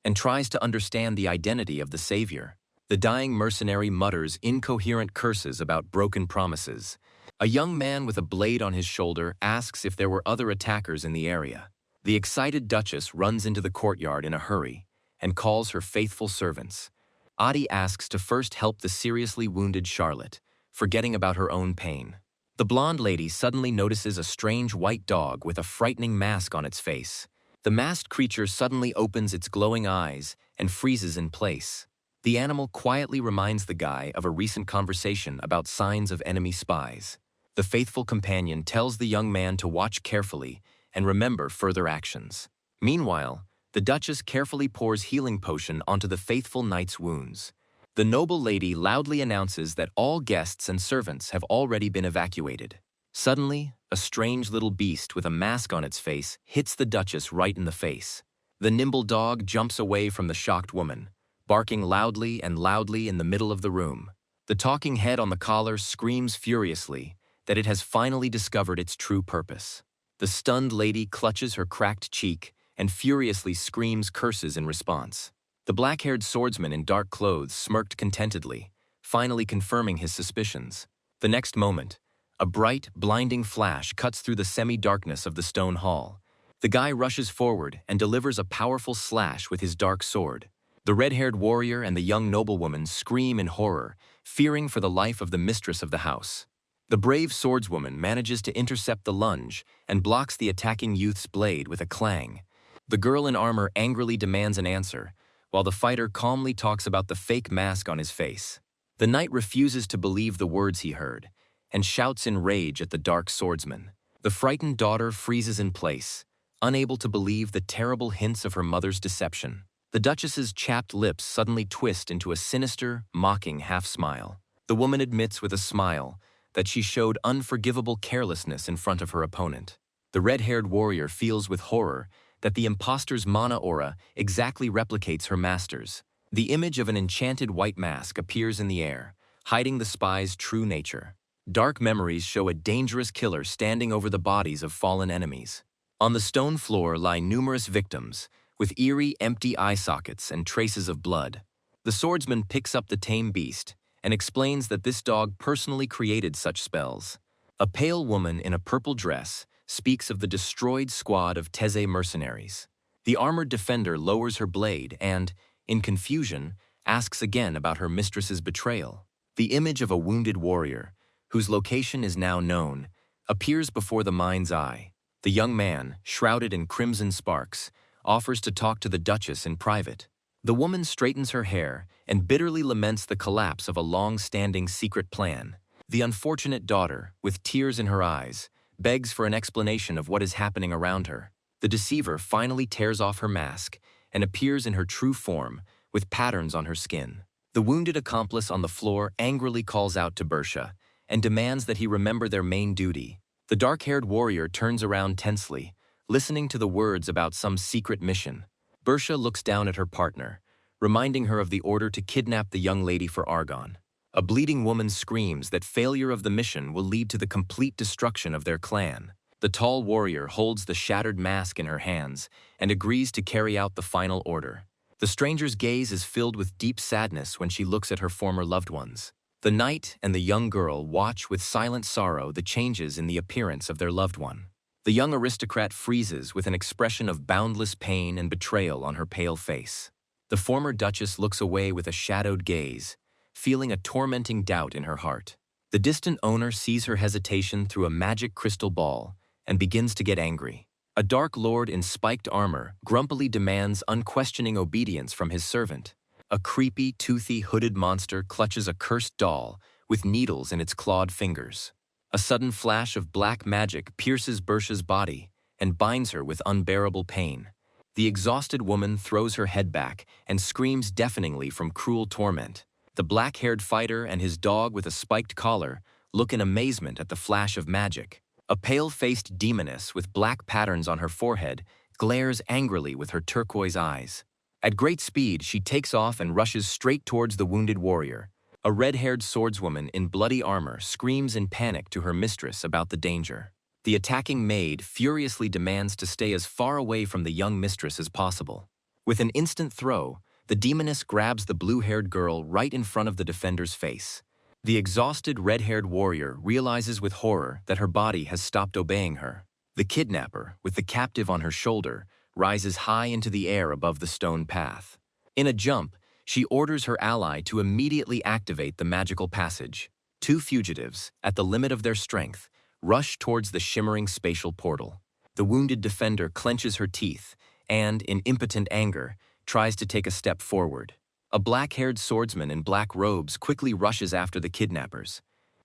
and tries to understand the identity of the savior. The dying mercenary mutters incoherent curses about broken promises. A young man with a blade on his shoulder asks if there were other attackers in the area. The excited Duchess runs into the courtyard in a hurry and calls her faithful servants. Ati asks to first help the seriously wounded Charlotte, forgetting about her own pain. The blonde lady suddenly notices a strange white dog with a frightening mask on its face. The masked creature suddenly opens its glowing eyes and freezes in place. The animal quietly reminds the guy of a recent conversation about signs of enemy spies. The faithful companion tells the young man to watch carefully and remember further actions. Meanwhile, the Duchess carefully pours healing potion onto the faithful knight's wounds. The noble lady loudly announces that all guests and servants have already been evacuated. Suddenly, a strange little beast with a mask on its face hits the Duchess right in the face. The nimble dog jumps away from the shocked woman, barking loudly and loudly in the middle of the room. The talking head on the collar screams furiously that it has finally discovered its true purpose. The stunned lady clutches her cracked cheek and furiously screams curses in response. The black-haired swordsman in dark clothes smirked contentedly, finally confirming his suspicions. The next moment, a bright, blinding flash cuts through the semi-darkness of the stone hall. The guy rushes forward and delivers a powerful slash with his dark sword. The red-haired warrior and the young noblewoman scream in horror, fearing for the life of the mistress of the house. The brave swordswoman manages to intercept the lunge and blocks the attacking youth's blade with a clang. The girl in armor angrily demands an answer, while the fighter calmly talks about the fake mask on his face. The knight refuses to believe the words he heard, and shouts in rage at the dark swordsman. The frightened daughter freezes in place, unable to believe the terrible hints of her mother's deception. The Duchess's chapped lips suddenly twist into a sinister, mocking half-smile. The woman admits with a smile that she showed unforgivable carelessness in front of her opponent. The red-haired warrior feels with horror that the imposter's mana aura exactly replicates her master's. The image of an enchanted white mask appears in the air, hiding the spy's true nature. Dark memories show a dangerous killer standing over the bodies of fallen enemies. On the stone floor lie numerous victims, with eerie, empty eye sockets and traces of blood. The swordsman picks up the tame beast and explains that this dog personally created such spells. A pale woman in a purple dress speaks of the destroyed squad of Teze mercenaries. The armored defender lowers her blade and, in confusion, asks again about her mistress's betrayal. The image of a wounded warrior, whose location is now known, appears before the mind's eye. The young man, shrouded in crimson sparks, offers to talk to the Duchess in private. The woman straightens her hair and bitterly laments the collapse of a long-standing secret plan. The unfortunate daughter, with tears in her eyes, begs for an explanation of what is happening around her. The deceiver finally tears off her mask and appears in her true form, with patterns on her skin. The wounded accomplice on the floor angrily calls out to Bersha and demands that he remember their main duty. The dark-haired warrior turns around tensely, listening to the words about some secret mission. Bersha looks down at her partner, reminding her of the order to kidnap the young lady for Argon. A bleeding woman screams that failure of the mission will lead to the complete destruction of their clan. The tall warrior holds the shattered mask in her hands and agrees to carry out the final order. The stranger's gaze is filled with deep sadness when she looks at her former loved ones. The knight and the young girl watch with silent sorrow the changes in the appearance of their loved one. The young aristocrat freezes with an expression of boundless pain and betrayal on her pale face. The former duchess looks away with a shadowed gaze, feeling a tormenting doubt in her heart. The distant owner sees her hesitation through a magic crystal ball and begins to get angry. A dark lord in spiked armor grumpily demands unquestioning obedience from his servant. A creepy, toothy, hooded monster clutches a cursed doll with needles in its clawed fingers. A sudden flash of black magic pierces Bersha's body and binds her with unbearable pain. The exhausted woman throws her head back and screams deafeningly from cruel torment. The black-haired fighter and his dog with a spiked collar look in amazement at the flash of magic. A pale-faced demoness with black patterns on her forehead glares angrily with her turquoise eyes. At great speed, she takes off and rushes straight towards the wounded warrior. A red-haired swordswoman in bloody armor screams in panic to her mistress about the danger. The attacking maid furiously demands to stay as far away from the young mistress as possible. With an instant throw, the demoness grabs the blue-haired girl right in front of the defender's face. The exhausted red-haired warrior realizes with horror that her body has stopped obeying her. The kidnapper, with the captive on her shoulder, rises high into the air above the stone path. In a jump, she orders her ally to immediately activate the magical passage. Two fugitives, at the limit of their strength, rush towards the shimmering spatial portal. The wounded defender clenches her teeth and, in impotent anger, tries to take a step forward. A black-haired swordsman in black robes quickly rushes after the kidnappers.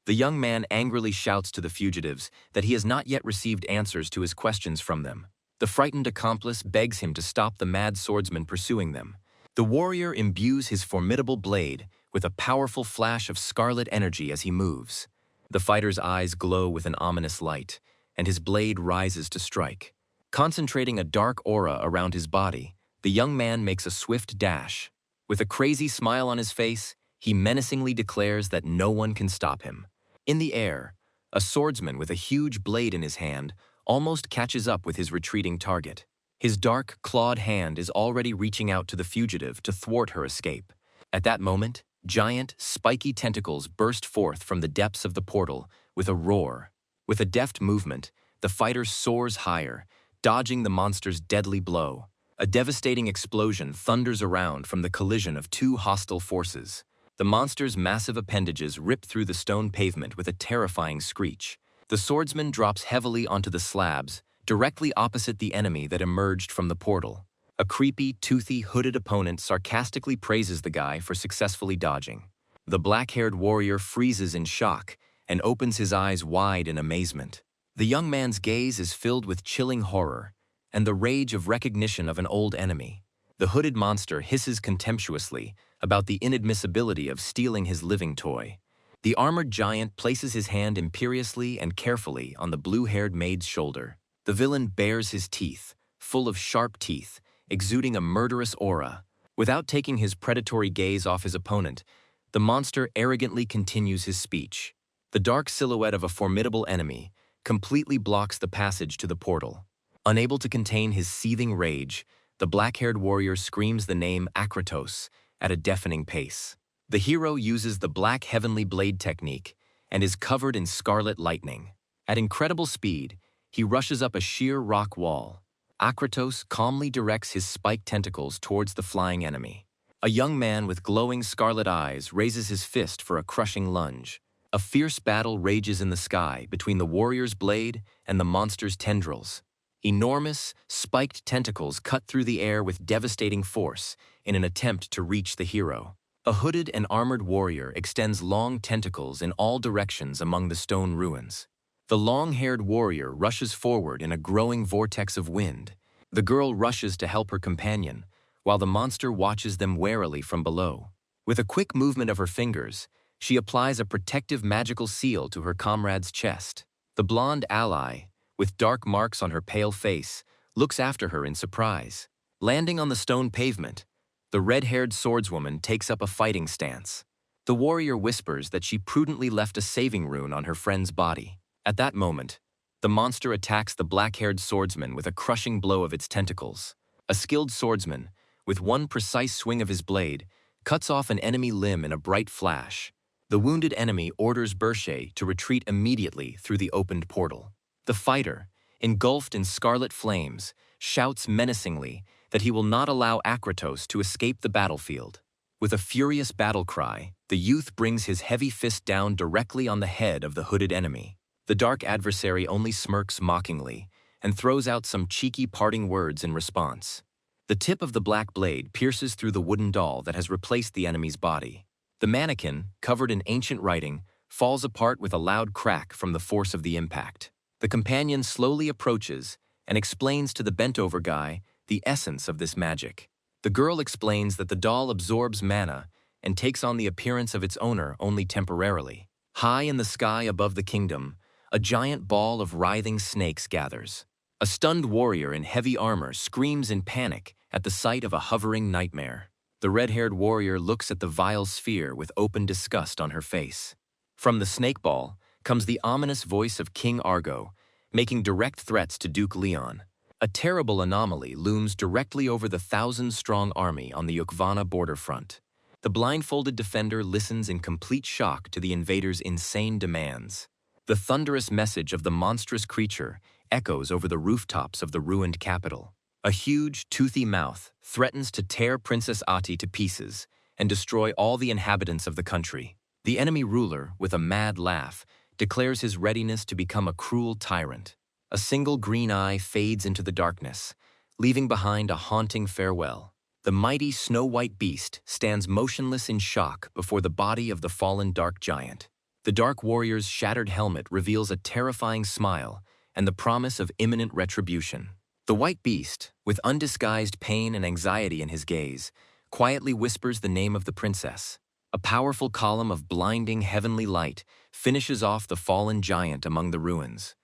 The young man angrily shouts to the fugitives that he has not yet received answers to his questions from them. The frightened accomplice begs him to stop the mad swordsman pursuing them. The warrior imbues his formidable blade with a powerful flash of scarlet energy as he moves. The fighter's eyes glow with an ominous light, and his blade rises to strike. Concentrating a dark aura around his body, the young man makes a swift dash. With a crazy smile on his face, he menacingly declares that no one can stop him. In the air, a swordsman with a huge blade in his hand almost catches up with his retreating target. His dark, clawed hand is already reaching out to the fugitive to thwart her escape. At that moment, giant, spiky tentacles burst forth from the depths of the portal with a roar. With a deft movement, the fighter soars higher, dodging the monster's deadly blow. A devastating explosion thunders around from the collision of two hostile forces. The monster's massive appendages rip through the stone pavement with a terrifying screech. The swordsman drops heavily onto the slabs, directly opposite the enemy that emerged from the portal. A creepy, toothy, hooded opponent sarcastically praises the guy for successfully dodging. The black-haired warrior freezes in shock and opens his eyes wide in amazement. The young man's gaze is filled with chilling horror and the rage of recognition of an old enemy. The hooded monster hisses contemptuously about the inadmissibility of stealing his living toy. The armored giant places his hand imperiously and carefully on the blue-haired maid's shoulder. The villain bares his teeth, full of sharp teeth, exuding a murderous aura. Without taking his predatory gaze off his opponent, the monster arrogantly continues his speech. The dark silhouette of a formidable enemy completely blocks the passage to the portal. Unable to contain his seething rage, the black-haired warrior screams the name Akratos at a deafening pace. The hero uses the black heavenly blade technique and is covered in scarlet lightning. At incredible speed, he rushes up a sheer rock wall. Akratos calmly directs his spiked tentacles towards the flying enemy. A young man with glowing scarlet eyes raises his fist for a crushing lunge. A fierce battle rages in the sky between the warrior's blade and the monster's tendrils. Enormous, spiked tentacles cut through the air with devastating force in an attempt to reach the hero. A hooded and armored warrior extends long tentacles in all directions among the stone ruins. The long-haired warrior rushes forward in a growing vortex of wind. The girl rushes to help her companion, while the monster watches them warily from below. With a quick movement of her fingers, she applies a protective magical seal to her comrade's chest. The blonde ally, with dark marks on her pale face, looks after her in surprise. Landing on the stone pavement, the red-haired swordswoman takes up a fighting stance. The warrior whispers that she prudently left a saving rune on her friend's body. At that moment, the monster attacks the black-haired swordsman with a crushing blow of its tentacles. A skilled swordsman, with one precise swing of his blade, cuts off an enemy limb in a bright flash. The wounded enemy orders Bershe to retreat immediately through the opened portal. The fighter, engulfed in scarlet flames, shouts menacingly that he will not allow Akratos to escape the battlefield. With a furious battle cry, the youth brings his heavy fist down directly on the head of the hooded enemy. The dark adversary only smirks mockingly and throws out some cheeky parting words in response. The tip of the black blade pierces through the wooden doll that has replaced the enemy's body. The mannequin, covered in ancient writing, falls apart with a loud crack from the force of the impact. The companion slowly approaches and explains to the bent-over guy the essence of this magic. The girl explains that the doll absorbs mana and takes on the appearance of its owner only temporarily. High in the sky above the kingdom, a giant ball of writhing snakes gathers. A stunned warrior in heavy armor screams in panic at the sight of a hovering nightmare. The red-haired warrior looks at the vile sphere with open disgust on her face. From the snake ball comes the ominous voice of King Argo, making direct threats to Duke Leon. A terrible anomaly looms directly over the 1,000-strong army on the Ukvana border front. The blindfolded defender listens in complete shock to the invaders' insane demands. The thunderous message of the monstrous creature echoes over the rooftops of the ruined capital. A huge, toothy mouth threatens to tear Princess Ati to pieces and destroy all the inhabitants of the country. The enemy ruler, with a mad laugh, declares his readiness to become a cruel tyrant. A single green eye fades into the darkness, leaving behind a haunting farewell. The mighty snow-white beast stands motionless in shock before the body of the fallen dark giant. The dark warrior's shattered helmet reveals a terrifying smile and the promise of imminent retribution. The white beast, with undisguised pain and anxiety in his gaze, quietly whispers the name of the princess. A powerful column of blinding heavenly light finishes off the fallen giant among the ruins.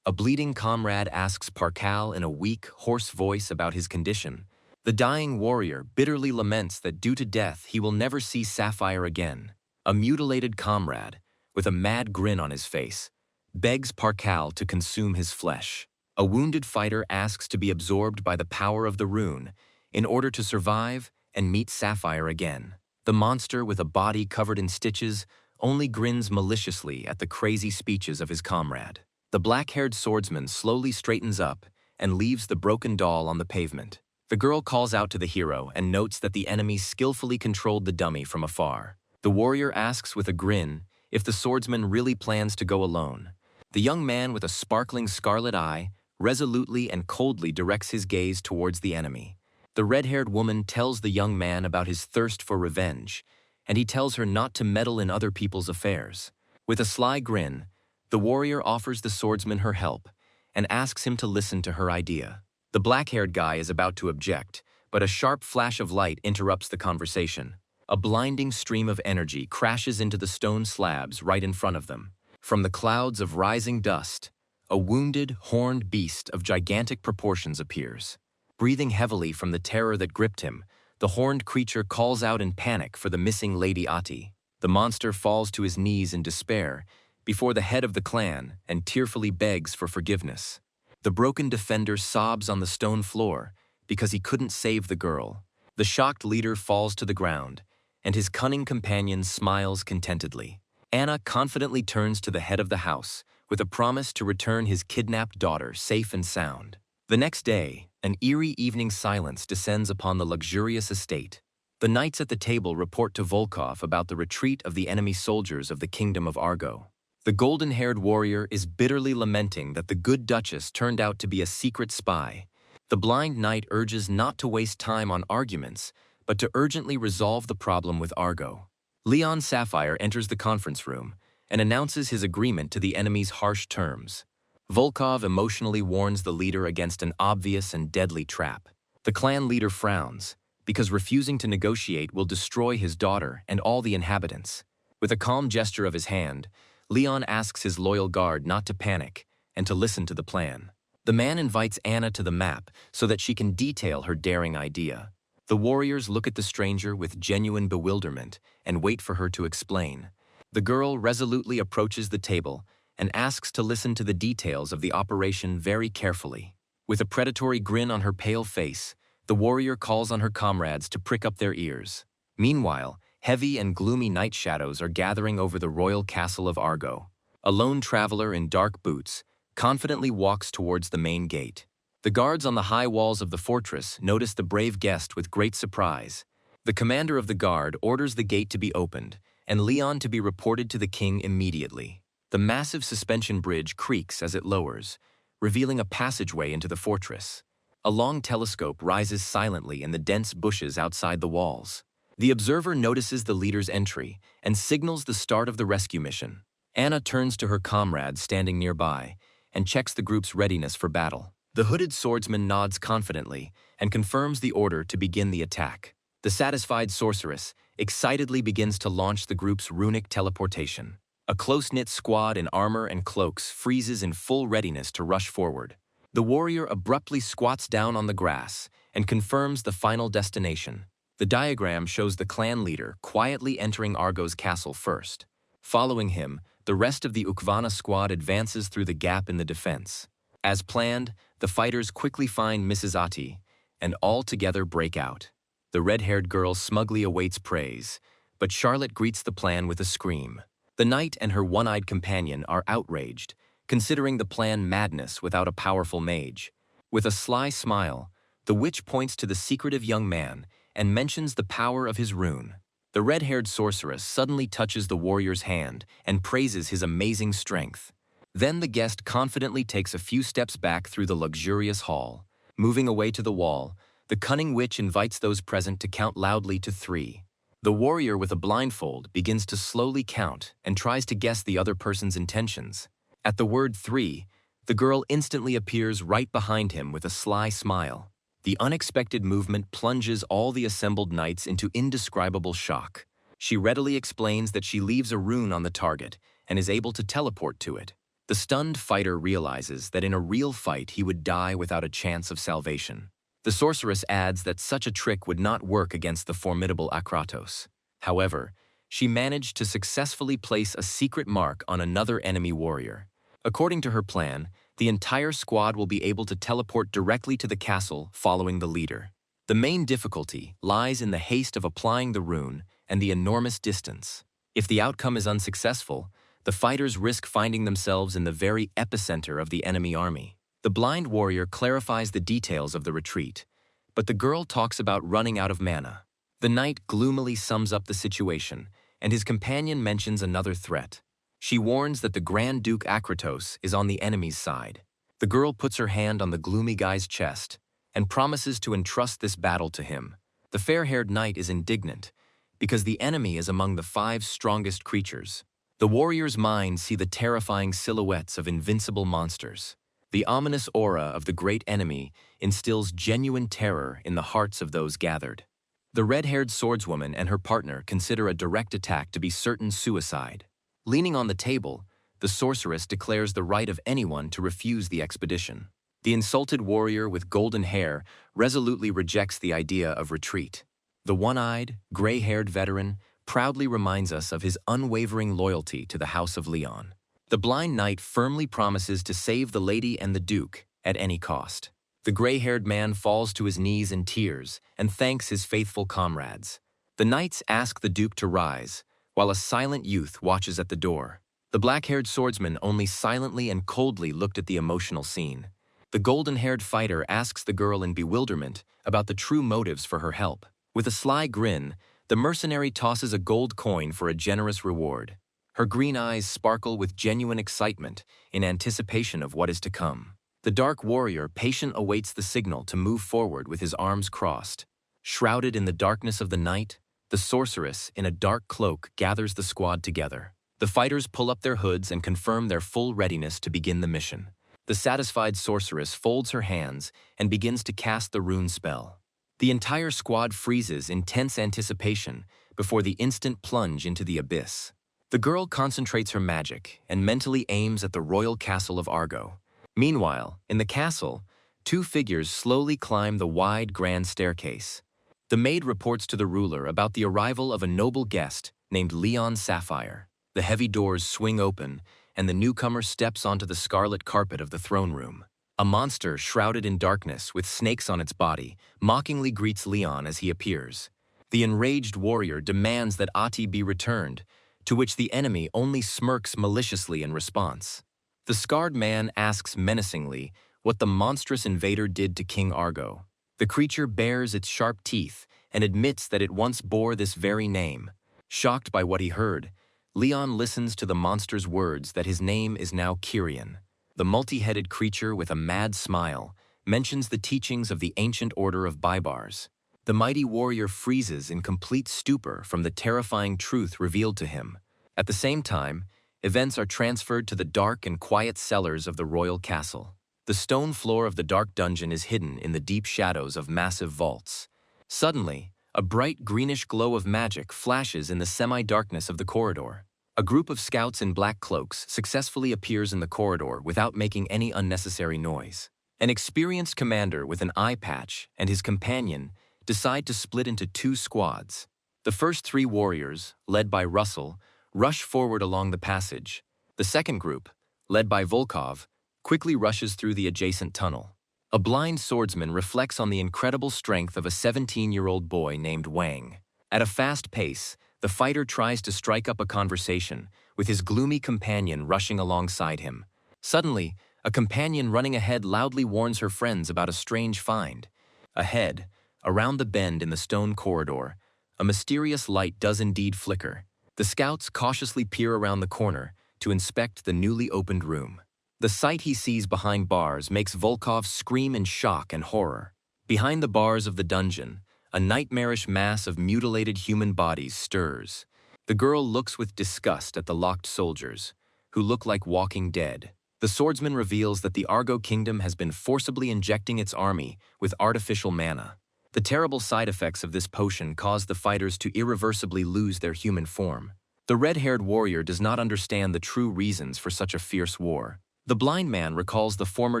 A bleeding comrade asks Parkal in a weak, hoarse voice about his condition. The dying warrior bitterly laments that due to death he will never see Sapphire again. A mutilated comrade, with a mad grin on his face, begs Parkal to consume his flesh. A wounded fighter asks to be absorbed by the power of the rune in order to survive and meet Sapphire again. The monster, with a body covered in stitches, only grins maliciously at the crazy speeches of his comrade. The black-haired swordsman slowly straightens up and leaves the broken doll on the pavement. The girl calls out to the hero and notes that the enemy skillfully controlled the dummy from afar. The warrior asks with a grin if the swordsman really plans to go alone. The young man with a sparkling scarlet eye resolutely and coldly directs his gaze towards the enemy. The red-haired woman tells the young man about his thirst for revenge, and he tells her not to meddle in other people's affairs. With a sly grin, the warrior offers the swordsman her help and asks him to listen to her idea. The black-haired guy is about to object, but a sharp flash of light interrupts the conversation. A blinding stream of energy crashes into the stone slabs right in front of them. From the clouds of rising dust, a wounded, horned beast of gigantic proportions appears. Breathing heavily from the terror that gripped him, the horned creature calls out in panic for the missing Lady Ati. The monster falls to his knees in despair before the head of the clan and tearfully begs for forgiveness. The broken defender sobs on the stone floor because he couldn't save the girl. The shocked leader falls to the ground, and his cunning companion smiles contentedly. Anna confidently turns to the head of the house with a promise to return his kidnapped daughter safe and sound. The next day, an eerie evening silence descends upon the luxurious estate. The knights at the table report to Volkov about the retreat of the enemy soldiers of the kingdom of Argo. The golden-haired warrior is bitterly lamenting that the good duchess turned out to be a secret spy. The blind knight urges not to waste time on arguments, but to urgently resolve the problem with Argo. Leon Sapphire enters the conference room, and announces his agreement to the enemy's harsh terms. Volkov emotionally warns the leader against an obvious and deadly trap. The clan leader frowns, because refusing to negotiate will destroy his daughter and all the inhabitants. With a calm gesture of his hand, Leon asks his loyal guard not to panic and to listen to the plan. The man invites Anna to the map so that she can detail her daring idea. The warriors look at the stranger with genuine bewilderment and wait for her to explain. The girl resolutely approaches the table and asks to listen to the details of the operation very carefully. With a predatory grin on her pale face, the warrior calls on her comrades to prick up their ears. Meanwhile, heavy and gloomy night shadows are gathering over the royal castle of Argo. A lone traveler in dark boots confidently walks towards the main gate. The guards on the high walls of the fortress notice the brave guest with great surprise. The commander of the guard orders the gate to be opened, and Leon to be reported to the king immediately. The massive suspension bridge creaks as it lowers, revealing a passageway into the fortress. A long telescope rises silently in the dense bushes outside the walls. The observer notices the leader's entry and signals the start of the rescue mission. Anna turns to her comrades standing nearby and checks the group's readiness for battle. The hooded swordsman nods confidently and confirms the order to begin the attack. The satisfied sorceress excitedly begins to launch the group's runic teleportation. A close-knit squad in armor and cloaks freezes in full readiness to rush forward. The warrior abruptly squats down on the grass and confirms the final destination. The diagram shows the clan leader quietly entering Argo's castle first. Following him, the rest of the Ukvana squad advances through the gap in the defense. As planned, the fighters quickly find Mrs. Ati, and all together break out. The red-haired girl smugly awaits praise, but Charlotte greets the plan with a scream. The knight and her one-eyed companion are outraged, considering the plan madness without a powerful mage. With a sly smile, the witch points to the secretive young man and mentions the power of his rune. The red-haired sorceress suddenly touches the warrior's hand and praises his amazing strength. Then the guest confidently takes a few steps back through the luxurious hall. Moving away to the wall, the cunning witch invites those present to count loudly to 3. The warrior with a blindfold begins to slowly count and tries to guess the other person's intentions. At the word 3, the girl instantly appears right behind him with a sly smile. The unexpected movement plunges all the assembled knights into indescribable shock. She readily explains that she leaves a rune on the target and is able to teleport to it. The stunned fighter realizes that in a real fight he would die without a chance of salvation. The sorceress adds that such a trick would not work against the formidable Akratos. However, she managed to successfully place a secret mark on another enemy warrior. According to her plan, the entire squad will be able to teleport directly to the castle following the leader. The main difficulty lies in the haste of applying the rune and the enormous distance. If the outcome is unsuccessful, the fighters risk finding themselves in the very epicenter of the enemy army. The blind warrior clarifies the details of the retreat, but the girl talks about running out of mana. The knight gloomily sums up the situation, and his companion mentions another threat. She warns that the Grand Duke Akratos is on the enemy's side. The girl puts her hand on the gloomy guy's chest and promises to entrust this battle to him. The fair-haired knight is indignant, because the enemy is among the 5 strongest creatures. The warrior's mind see the terrifying silhouettes of invincible monsters. The ominous aura of the great enemy instills genuine terror in the hearts of those gathered. The red-haired swordswoman and her partner consider a direct attack to be certain suicide. Leaning on the table, the sorceress declares the right of anyone to refuse the expedition. The insulted warrior with golden hair resolutely rejects the idea of retreat. The one-eyed, gray-haired veteran proudly reminds us of his unwavering loyalty to the House of Leon. The blind knight firmly promises to save the lady and the duke at any cost. The gray-haired man falls to his knees in tears and thanks his faithful comrades. The knights ask the duke to rise, while a silent youth watches at the door. The black-haired swordsman only silently and coldly looked at the emotional scene. The golden-haired fighter asks the girl in bewilderment about the true motives for her help. With a sly grin, the mercenary tosses a gold coin for a generous reward. Her green eyes sparkle with genuine excitement in anticipation of what is to come. The dark warrior patient awaits the signal to move forward with his arms crossed. Shrouded in the darkness of the night, the sorceress in a dark cloak gathers the squad together. The fighters pull up their hoods and confirm their full readiness to begin the mission. The satisfied sorceress folds her hands and begins to cast the rune spell. The entire squad freezes in tense anticipation before the instant plunge into the abyss. The girl concentrates her magic and mentally aims at the royal castle of Argo. Meanwhile, in the castle, two figures slowly climb the wide grand staircase. The maid reports to the ruler about the arrival of a noble guest named Leon Sapphire. The heavy doors swing open, and the newcomer steps onto the scarlet carpet of the throne room. A monster shrouded in darkness with snakes on its body mockingly greets Leon as he appears. The enraged warrior demands that Ati be returned, to which the enemy only smirks maliciously in response. The scarred man asks menacingly what the monstrous invader did to King Argo. The creature bares its sharp teeth and admits that it once bore this very name. Shocked by what he heard, Leon listens to the monster's words that his name is now Kyrian. The multi-headed creature with a mad smile mentions the teachings of the ancient order of Baibars. The mighty warrior freezes in complete stupor from the terrifying truth revealed to him. At the same time, events are transferred to the dark and quiet cellars of the royal castle. The stone floor of the dark dungeon is hidden in the deep shadows of massive vaults. Suddenly, a bright greenish glow of magic flashes in the semi-darkness of the corridor. A group of scouts in black cloaks successfully appears in the corridor without making any unnecessary noise. An experienced commander with an eye patch and his companion decide to split into two squads. The first three warriors, led by Russell, rush forward along the passage. The second group, led by Volkov, quickly rushes through the adjacent tunnel. A blind swordsman reflects on the incredible strength of a 17-year-old boy named Wang. At a fast pace, the fighter tries to strike up a conversation, with his gloomy companion rushing alongside him. Suddenly, a companion running ahead loudly warns her friends about a strange find. Ahead, around the bend in the stone corridor, a mysterious light does indeed flicker. The scouts cautiously peer around the corner to inspect the newly opened room. The sight he sees behind bars makes Volkov scream in shock and horror. Behind the bars of the dungeon, a nightmarish mass of mutilated human bodies stirs. The girl looks with disgust at the locked soldiers, who look like walking dead. The swordsman reveals that the Argo kingdom has been forcibly injecting its army with artificial mana. The terrible side effects of this potion cause the fighters to irreversibly lose their human form. The red-haired warrior does not understand the true reasons for such a fierce war. The blind man recalls the former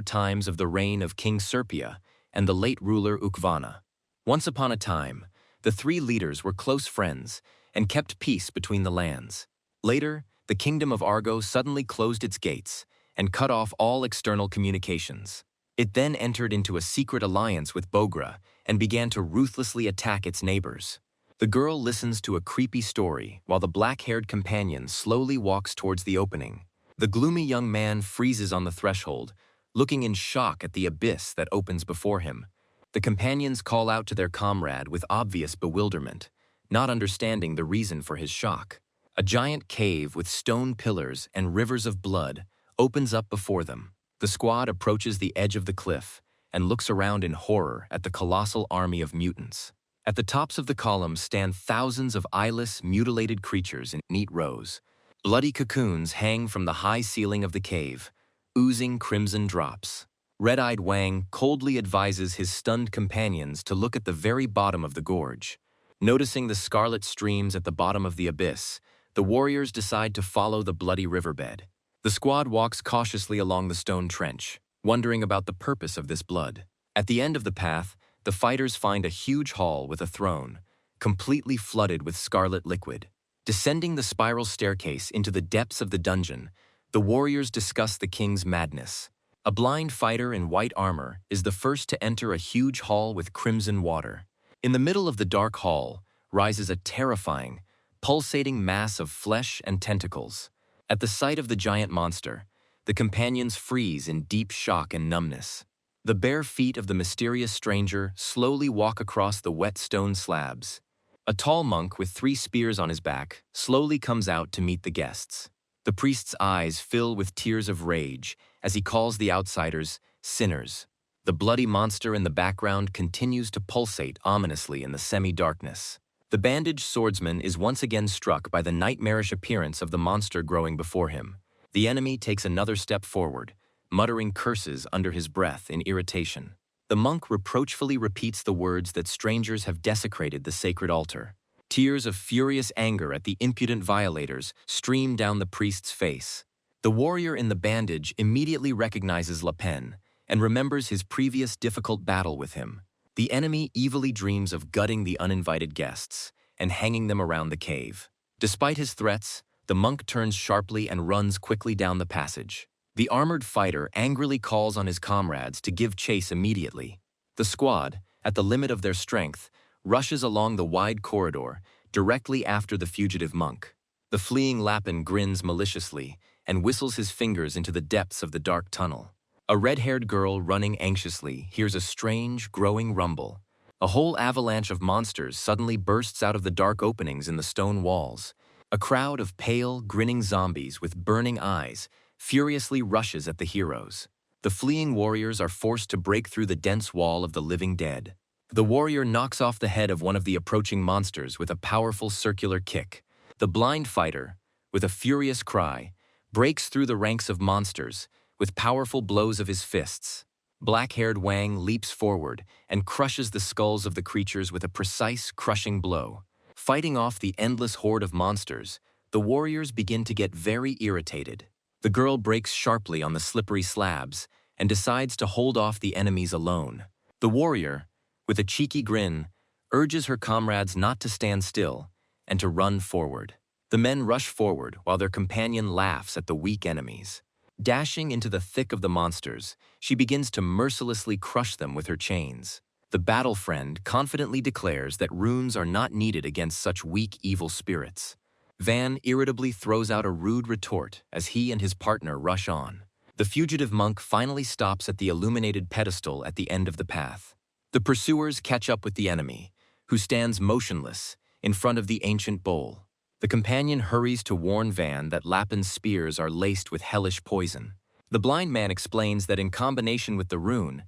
times of the reign of King Serpia and the late ruler Ukvana. Once upon a time, the three leaders were close friends and kept peace between the lands. Later, the kingdom of Argo suddenly closed its gates and cut off all external communications. It then entered into a secret alliance with Bogra and began to ruthlessly attack its neighbors. The girl listens to a creepy story while the black-haired companion slowly walks towards the opening. The gloomy young man freezes on the threshold, looking in shock at the abyss that opens before him. The companions call out to their comrade with obvious bewilderment, not understanding the reason for his shock. A giant cave with stone pillars and rivers of blood opens up before them. The squad approaches the edge of the cliff and looks around in horror at the colossal army of mutants. At the tops of the columns stand thousands of eyeless, mutilated creatures in neat rows. Bloody cocoons hang from the high ceiling of the cave, oozing crimson drops. Red-eyed Wang coldly advises his stunned companions to look at the very bottom of the gorge. Noticing the scarlet streams at the bottom of the abyss, the warriors decide to follow the bloody riverbed. The squad walks cautiously along the stone trench, wondering about the purpose of this blood. At the end of the path, the fighters find a huge hall with a throne, completely flooded with scarlet liquid. Descending the spiral staircase into the depths of the dungeon, the warriors discuss the king's madness. A blind fighter in white armor is the first to enter a huge hall with crimson water. In the middle of the dark hall rises a terrifying, pulsating mass of flesh and tentacles. At the sight of the giant monster, the companions freeze in deep shock and numbness. The bare feet of the mysterious stranger slowly walk across the wet stone slabs. A tall monk with 3 spears on his back slowly comes out to meet the guests. The priest's eyes fill with tears of rage as he calls the outsiders sinners. The bloody monster in the background continues to pulsate ominously in the semi-darkness. The bandaged swordsman is once again struck by the nightmarish appearance of the monster growing before him. The enemy takes another step forward, muttering curses under his breath in irritation. The monk reproachfully repeats the words that strangers have desecrated the sacred altar. Tears of furious anger at the impudent violators stream down the priest's face. The warrior in the bandage immediately recognizes Le Pen and remembers his previous difficult battle with him. The enemy evilly dreams of gutting the uninvited guests and hanging them around the cave. Despite his threats, the monk turns sharply and runs quickly down the passage. The armored fighter angrily calls on his comrades to give chase immediately. The squad, at the limit of their strength, rushes along the wide corridor directly after the fugitive monk. The fleeing Lapin grins maliciously and whistles his fingers into the depths of the dark tunnel. A red-haired girl running anxiously hears a strange, growing rumble. A whole avalanche of monsters suddenly bursts out of the dark openings in the stone walls. A crowd of pale, grinning zombies with burning eyes furiously rushes at the heroes. The fleeing warriors are forced to break through the dense wall of the living dead. The warrior knocks off the head of one of the approaching monsters with a powerful circular kick. The blind fighter, with a furious cry, breaks through the ranks of monsters with powerful blows of his fists. Black-haired Wang leaps forward and crushes the skulls of the creatures with a precise, crushing blow. Fighting off the endless horde of monsters, the warriors begin to get very irritated. The girl breaks sharply on the slippery slabs and decides to hold off the enemies alone. The warrior, with a cheeky grin, urges her comrades not to stand still and to run forward. The men rush forward while their companion laughs at the weak enemies. Dashing into the thick of the monsters, she begins to mercilessly crush them with her chains. The battle friend confidently declares that runes are not needed against such weak evil spirits. Van irritably throws out a rude retort as he and his partner rush on. The fugitive monk finally stops at the illuminated pedestal at the end of the path. The pursuers catch up with the enemy, who stands motionless in front of the ancient bowl. The companion hurries to warn Van that Lapin's spears are laced with hellish poison. The blind man explains that in combination with the rune,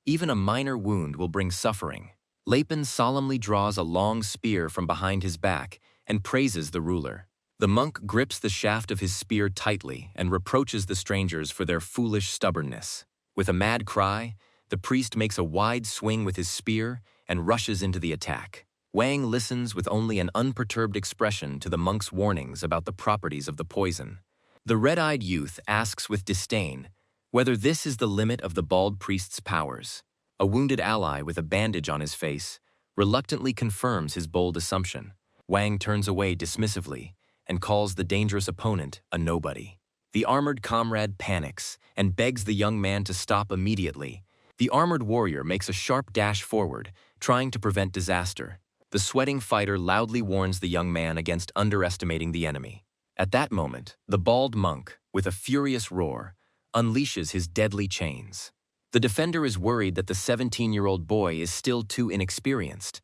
even a minor wound will bring suffering. Lapin solemnly draws a long spear from behind his back and praises the ruler. The monk grips the shaft of his spear tightly and reproaches the strangers for their foolish stubbornness. With a mad cry, the priest makes a wide swing with his spear and rushes into the attack. Wang listens with only an unperturbed expression to the monk's warnings about the properties of the poison. The red-eyed youth asks with disdain whether this is the limit of the bald priest's powers. A wounded ally with a bandage on his face reluctantly confirms his bold assumption. Wang turns away dismissively and calls the dangerous opponent a nobody. The armored comrade panics and begs the young man to stop immediately. The armored warrior makes a sharp dash forward, trying to prevent disaster. The sweating fighter loudly warns the young man against underestimating the enemy. At that moment, the bald monk, with a furious roar, unleashes his deadly chains. The defender is worried that the 17-year-old boy is still too inexperienced.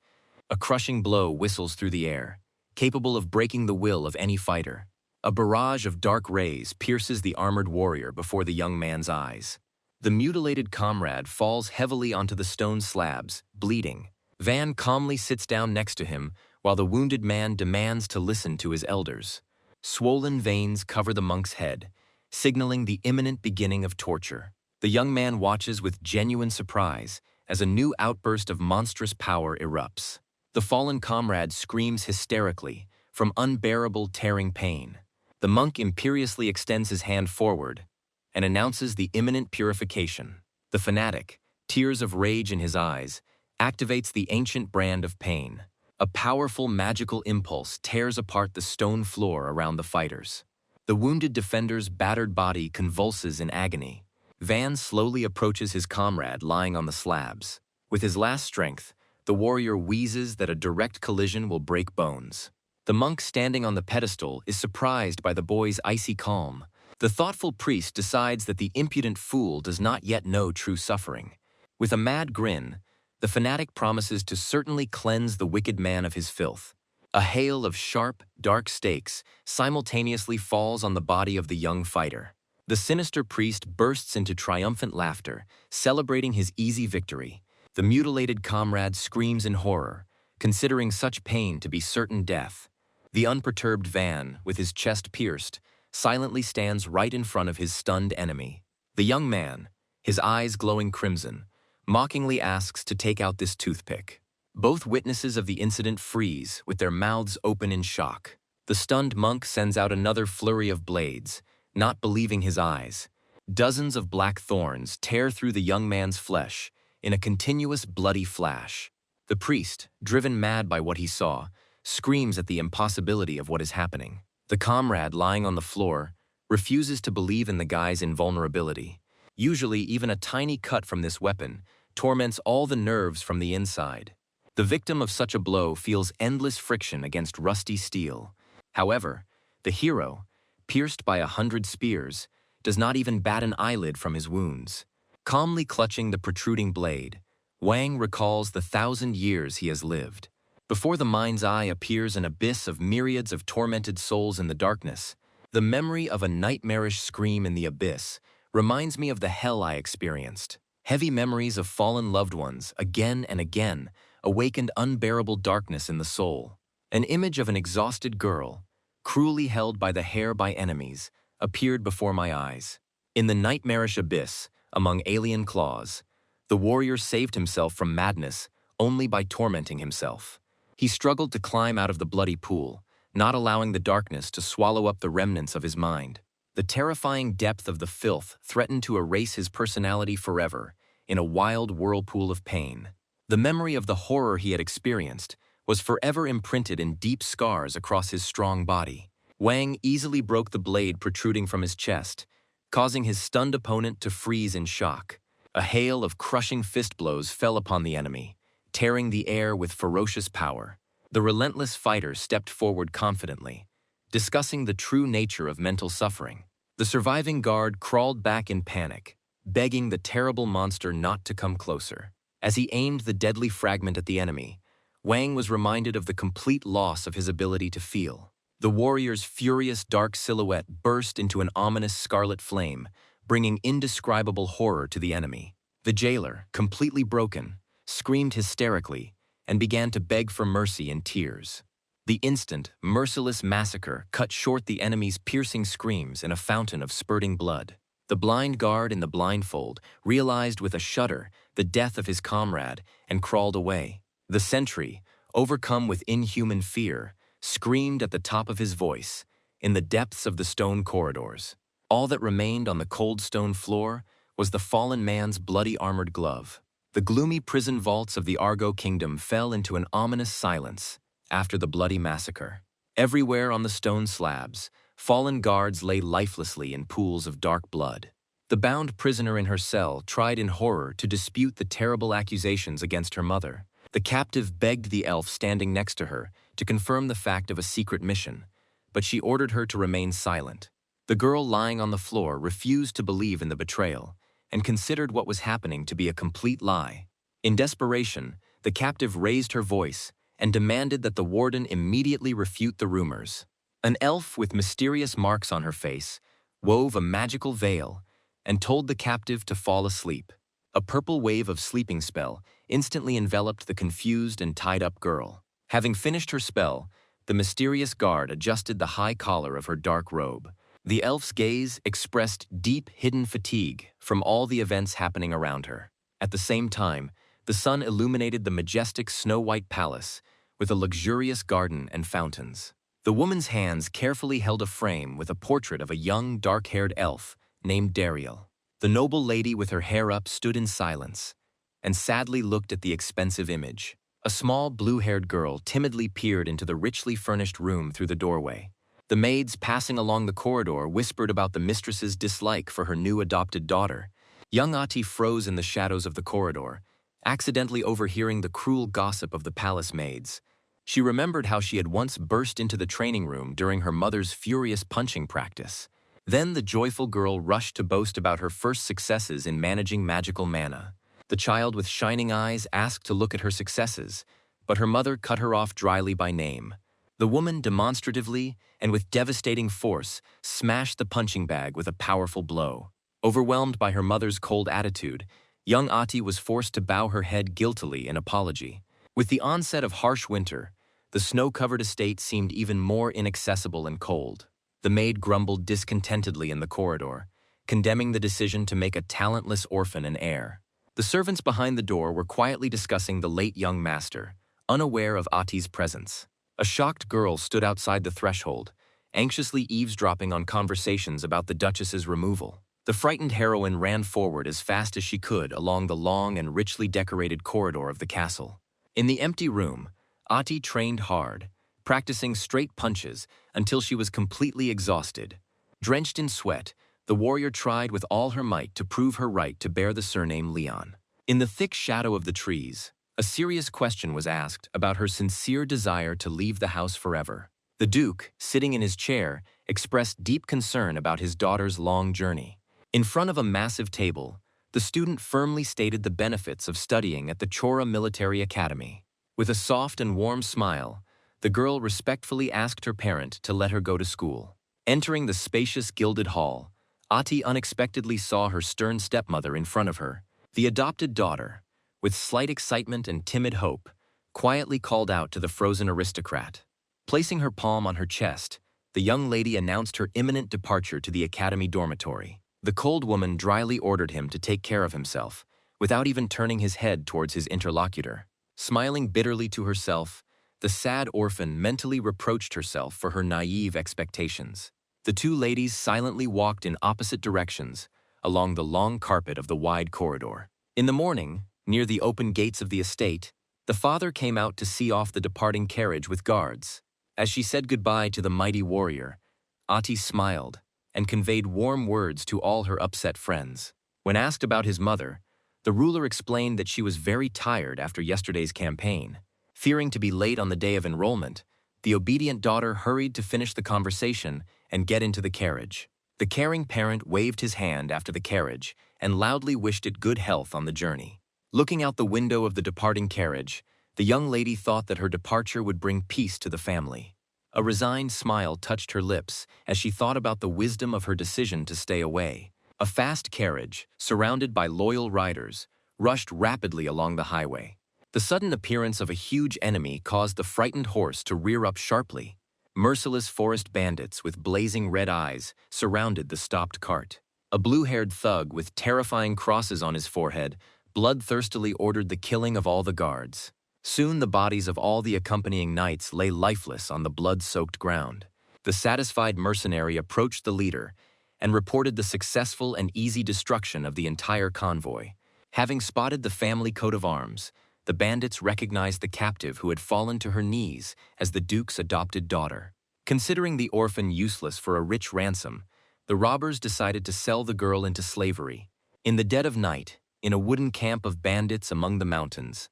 A crushing blow whistles through the air, capable of breaking the will of any fighter. A barrage of dark rays pierces the armored warrior before the young man's eyes. The mutilated comrade falls heavily onto the stone slabs, bleeding. Van calmly sits down next to him while the wounded man demands to listen to his elders. Swollen veins cover the monk's head, signaling the imminent beginning of torture. The young man watches with genuine surprise as a new outburst of monstrous power erupts. The fallen comrade screams hysterically from unbearable tearing pain. The monk imperiously extends his hand forward and announces the imminent purification. The fanatic, tears of rage in his eyes, activates the ancient brand of pain. A powerful magical impulse tears apart the stone floor around the fighters. The wounded defender's battered body convulses in agony. Van slowly approaches his comrade lying on the slabs. With his last strength, the warrior wheezes that a direct collision will break bones. The monk standing on the pedestal is surprised by the boy's icy calm. The thoughtful priest decides that the impudent fool does not yet know true suffering. With a mad grin, the fanatic promises to certainly cleanse the wicked man of his filth. A hail of sharp, dark stakes simultaneously falls on the body of the young fighter. The sinister priest bursts into triumphant laughter, celebrating his easy victory. The mutilated comrade screams in horror, considering such pain to be certain death. The unperturbed Van, with his chest pierced, silently stands right in front of his stunned enemy. The young man, his eyes glowing crimson, mockingly asks to take out this toothpick. Both witnesses of the incident freeze, with their mouths open in shock. The stunned monk sends out another flurry of blades, not believing his eyes. Dozens of black thorns tear through the young man's flesh in a continuous bloody flash. The priest, driven mad by what he saw, screams at the impossibility of what is happening. The comrade lying on the floor refuses to believe in the guy's invulnerability. Usually, even a tiny cut from this weapon torments all the nerves from the inside. The victim of such a blow feels endless friction against rusty steel. However, the hero, pierced by 100 spears, does not even bat an eyelid from his wounds. Calmly clutching the protruding blade, Wang recalls the 1,000 years he has lived. Before the mind's eye appears an abyss of myriads of tormented souls in the darkness. The memory of a nightmarish scream in the abyss reminds me of the hell I experienced. Heavy memories of fallen loved ones, again and again, awakened unbearable darkness in the soul. An image of an exhausted girl, cruelly held by the hair by enemies, appeared before my eyes. In the nightmarish abyss, among alien claws, the warrior saved himself from madness only by tormenting himself. He struggled to climb out of the bloody pool, not allowing the darkness to swallow up the remnants of his mind. The terrifying depth of the filth threatened to erase his personality forever in a wild whirlpool of pain. The memory of the horror he had experienced was forever imprinted in deep scars across his strong body. Wang easily broke the blade protruding from his chest, causing his stunned opponent to freeze in shock. A hail of crushing fist blows fell upon the enemy, tearing the air with ferocious power. The relentless fighter stepped forward confidently, discussing the true nature of mental suffering. The surviving guard crawled back in panic, begging the terrible monster not to come closer. As he aimed the deadly fragment at the enemy, Wang was reminded of the complete loss of his ability to feel. The warrior's furious dark silhouette burst into an ominous scarlet flame, bringing indescribable horror to the enemy. The jailer, completely broken, screamed hysterically and began to beg for mercy in tears. The instant, merciless massacre cut short the enemy's piercing screams in a fountain of spurting blood. The blind guard in the blindfold realized with a shudder the death of his comrade and crawled away. The sentry, overcome with inhuman fear, screamed at the top of his voice in the depths of the stone corridors. All that remained on the cold stone floor was the fallen man's bloody armored glove. The gloomy prison vaults of the Argo kingdom fell into an ominous silence after the bloody massacre. Everywhere on the stone slabs, fallen guards lay lifelessly in pools of dark blood. The bound prisoner in her cell tried in horror to dispute the terrible accusations against her mother. The captive begged the elf standing next to her to confirm the fact of a secret mission, but she ordered her to remain silent. The girl lying on the floor refused to believe in the betrayal and considered what was happening to be a complete lie. In desperation, the captive raised her voice and demanded that the warden immediately refute the rumors. An elf with mysterious marks on her face wove a magical veil and told the captive to fall asleep. A purple wave of sleeping spell instantly enveloped the confused and tied-up girl. Having finished her spell, the mysterious guard adjusted the high collar of her dark robe. The elf's gaze expressed deep, hidden fatigue from all the events happening around her. At the same time, the sun illuminated the majestic snow-white palace with a luxurious garden and fountains. The woman's hands carefully held a frame with a portrait of a young, dark-haired elf named Dariel. The noble lady with her hair up stood in silence and sadly looked at the expensive image. A small, blue-haired girl timidly peered into the richly furnished room through the doorway. The maids passing along the corridor whispered about the mistress's dislike for her new adopted daughter. Young Ati froze in the shadows of the corridor, accidentally overhearing the cruel gossip of the palace maids. She remembered how she had once burst into the training room during her mother's furious punching practice. Then the joyful girl rushed to boast about her first successes in managing magical mana. The child with shining eyes asked to look at her successes, but her mother cut her off dryly by name. The woman demonstratively and with devastating force smashed the punching bag with a powerful blow. Overwhelmed by her mother's cold attitude, young Ati was forced to bow her head guiltily in apology. With the onset of harsh winter, the snow-covered estate seemed even more inaccessible and cold. The maid grumbled discontentedly in the corridor, condemning the decision to make a talentless orphan an heir. The servants behind the door were quietly discussing the late young master, unaware of Ati's presence. A shocked girl stood outside the threshold, anxiously eavesdropping on conversations about the Duchess's removal. The frightened heroine ran forward as fast as she could along the long and richly decorated corridor of the castle. In the empty room, Ati trained hard, practicing straight punches until she was completely exhausted. Drenched in sweat, the warrior tried with all her might to prove her right to bear the surname Leon. In the thick shadow of the trees, a serious question was asked about her sincere desire to leave the house forever. The Duke, sitting in his chair, expressed deep concern about his daughter's long journey. In front of a massive table, the student firmly stated the benefits of studying at the Chora Military Academy. With a soft and warm smile, the girl respectfully asked her parent to let her go to school. Entering the spacious gilded hall, Ati unexpectedly saw her stern stepmother in front of her. The adopted daughter, with slight excitement and timid hope, quietly called out to the frozen aristocrat. Placing her palm on her chest, the young lady announced her imminent departure to the academy dormitory. The cold woman dryly ordered him to take care of himself, without even turning his head towards his interlocutor. Smiling bitterly to herself, the sad orphan mentally reproached herself for her naive expectations. The two ladies silently walked in opposite directions, along the long carpet of the wide corridor. In the morning, near the open gates of the estate, the father came out to see off the departing carriage with guards. As she said goodbye to the mighty warrior, Ati smiled and conveyed warm words to all her upset friends. When asked about his mother, the ruler explained that she was very tired after yesterday's campaign. Fearing to be late on the day of enrollment, the obedient daughter hurried to finish the conversation and get into the carriage. The caring parent waved his hand after the carriage and loudly wished it good health on the journey. Looking out the window of the departing carriage, the young lady thought that her departure would bring peace to the family. A resigned smile touched her lips as she thought about the wisdom of her decision to stay away. A fast carriage, surrounded by loyal riders, rushed rapidly along the highway. The sudden appearance of a huge enemy caused the frightened horse to rear up sharply. Merciless forest bandits with blazing red eyes surrounded the stopped cart. A blue-haired thug with terrifying crosses on his forehead bloodthirstily ordered the killing of all the guards. Soon the bodies of all the accompanying knights lay lifeless on the blood-soaked ground. The satisfied mercenary approached the leader and reported the successful and easy destruction of the entire convoy. Having spotted the family coat of arms, the bandits recognized the captive who had fallen to her knees as the Duke's adopted daughter. Considering the orphan useless for a rich ransom, the robbers decided to sell the girl into slavery. In the dead of night, in a wooden camp of bandits among the mountains,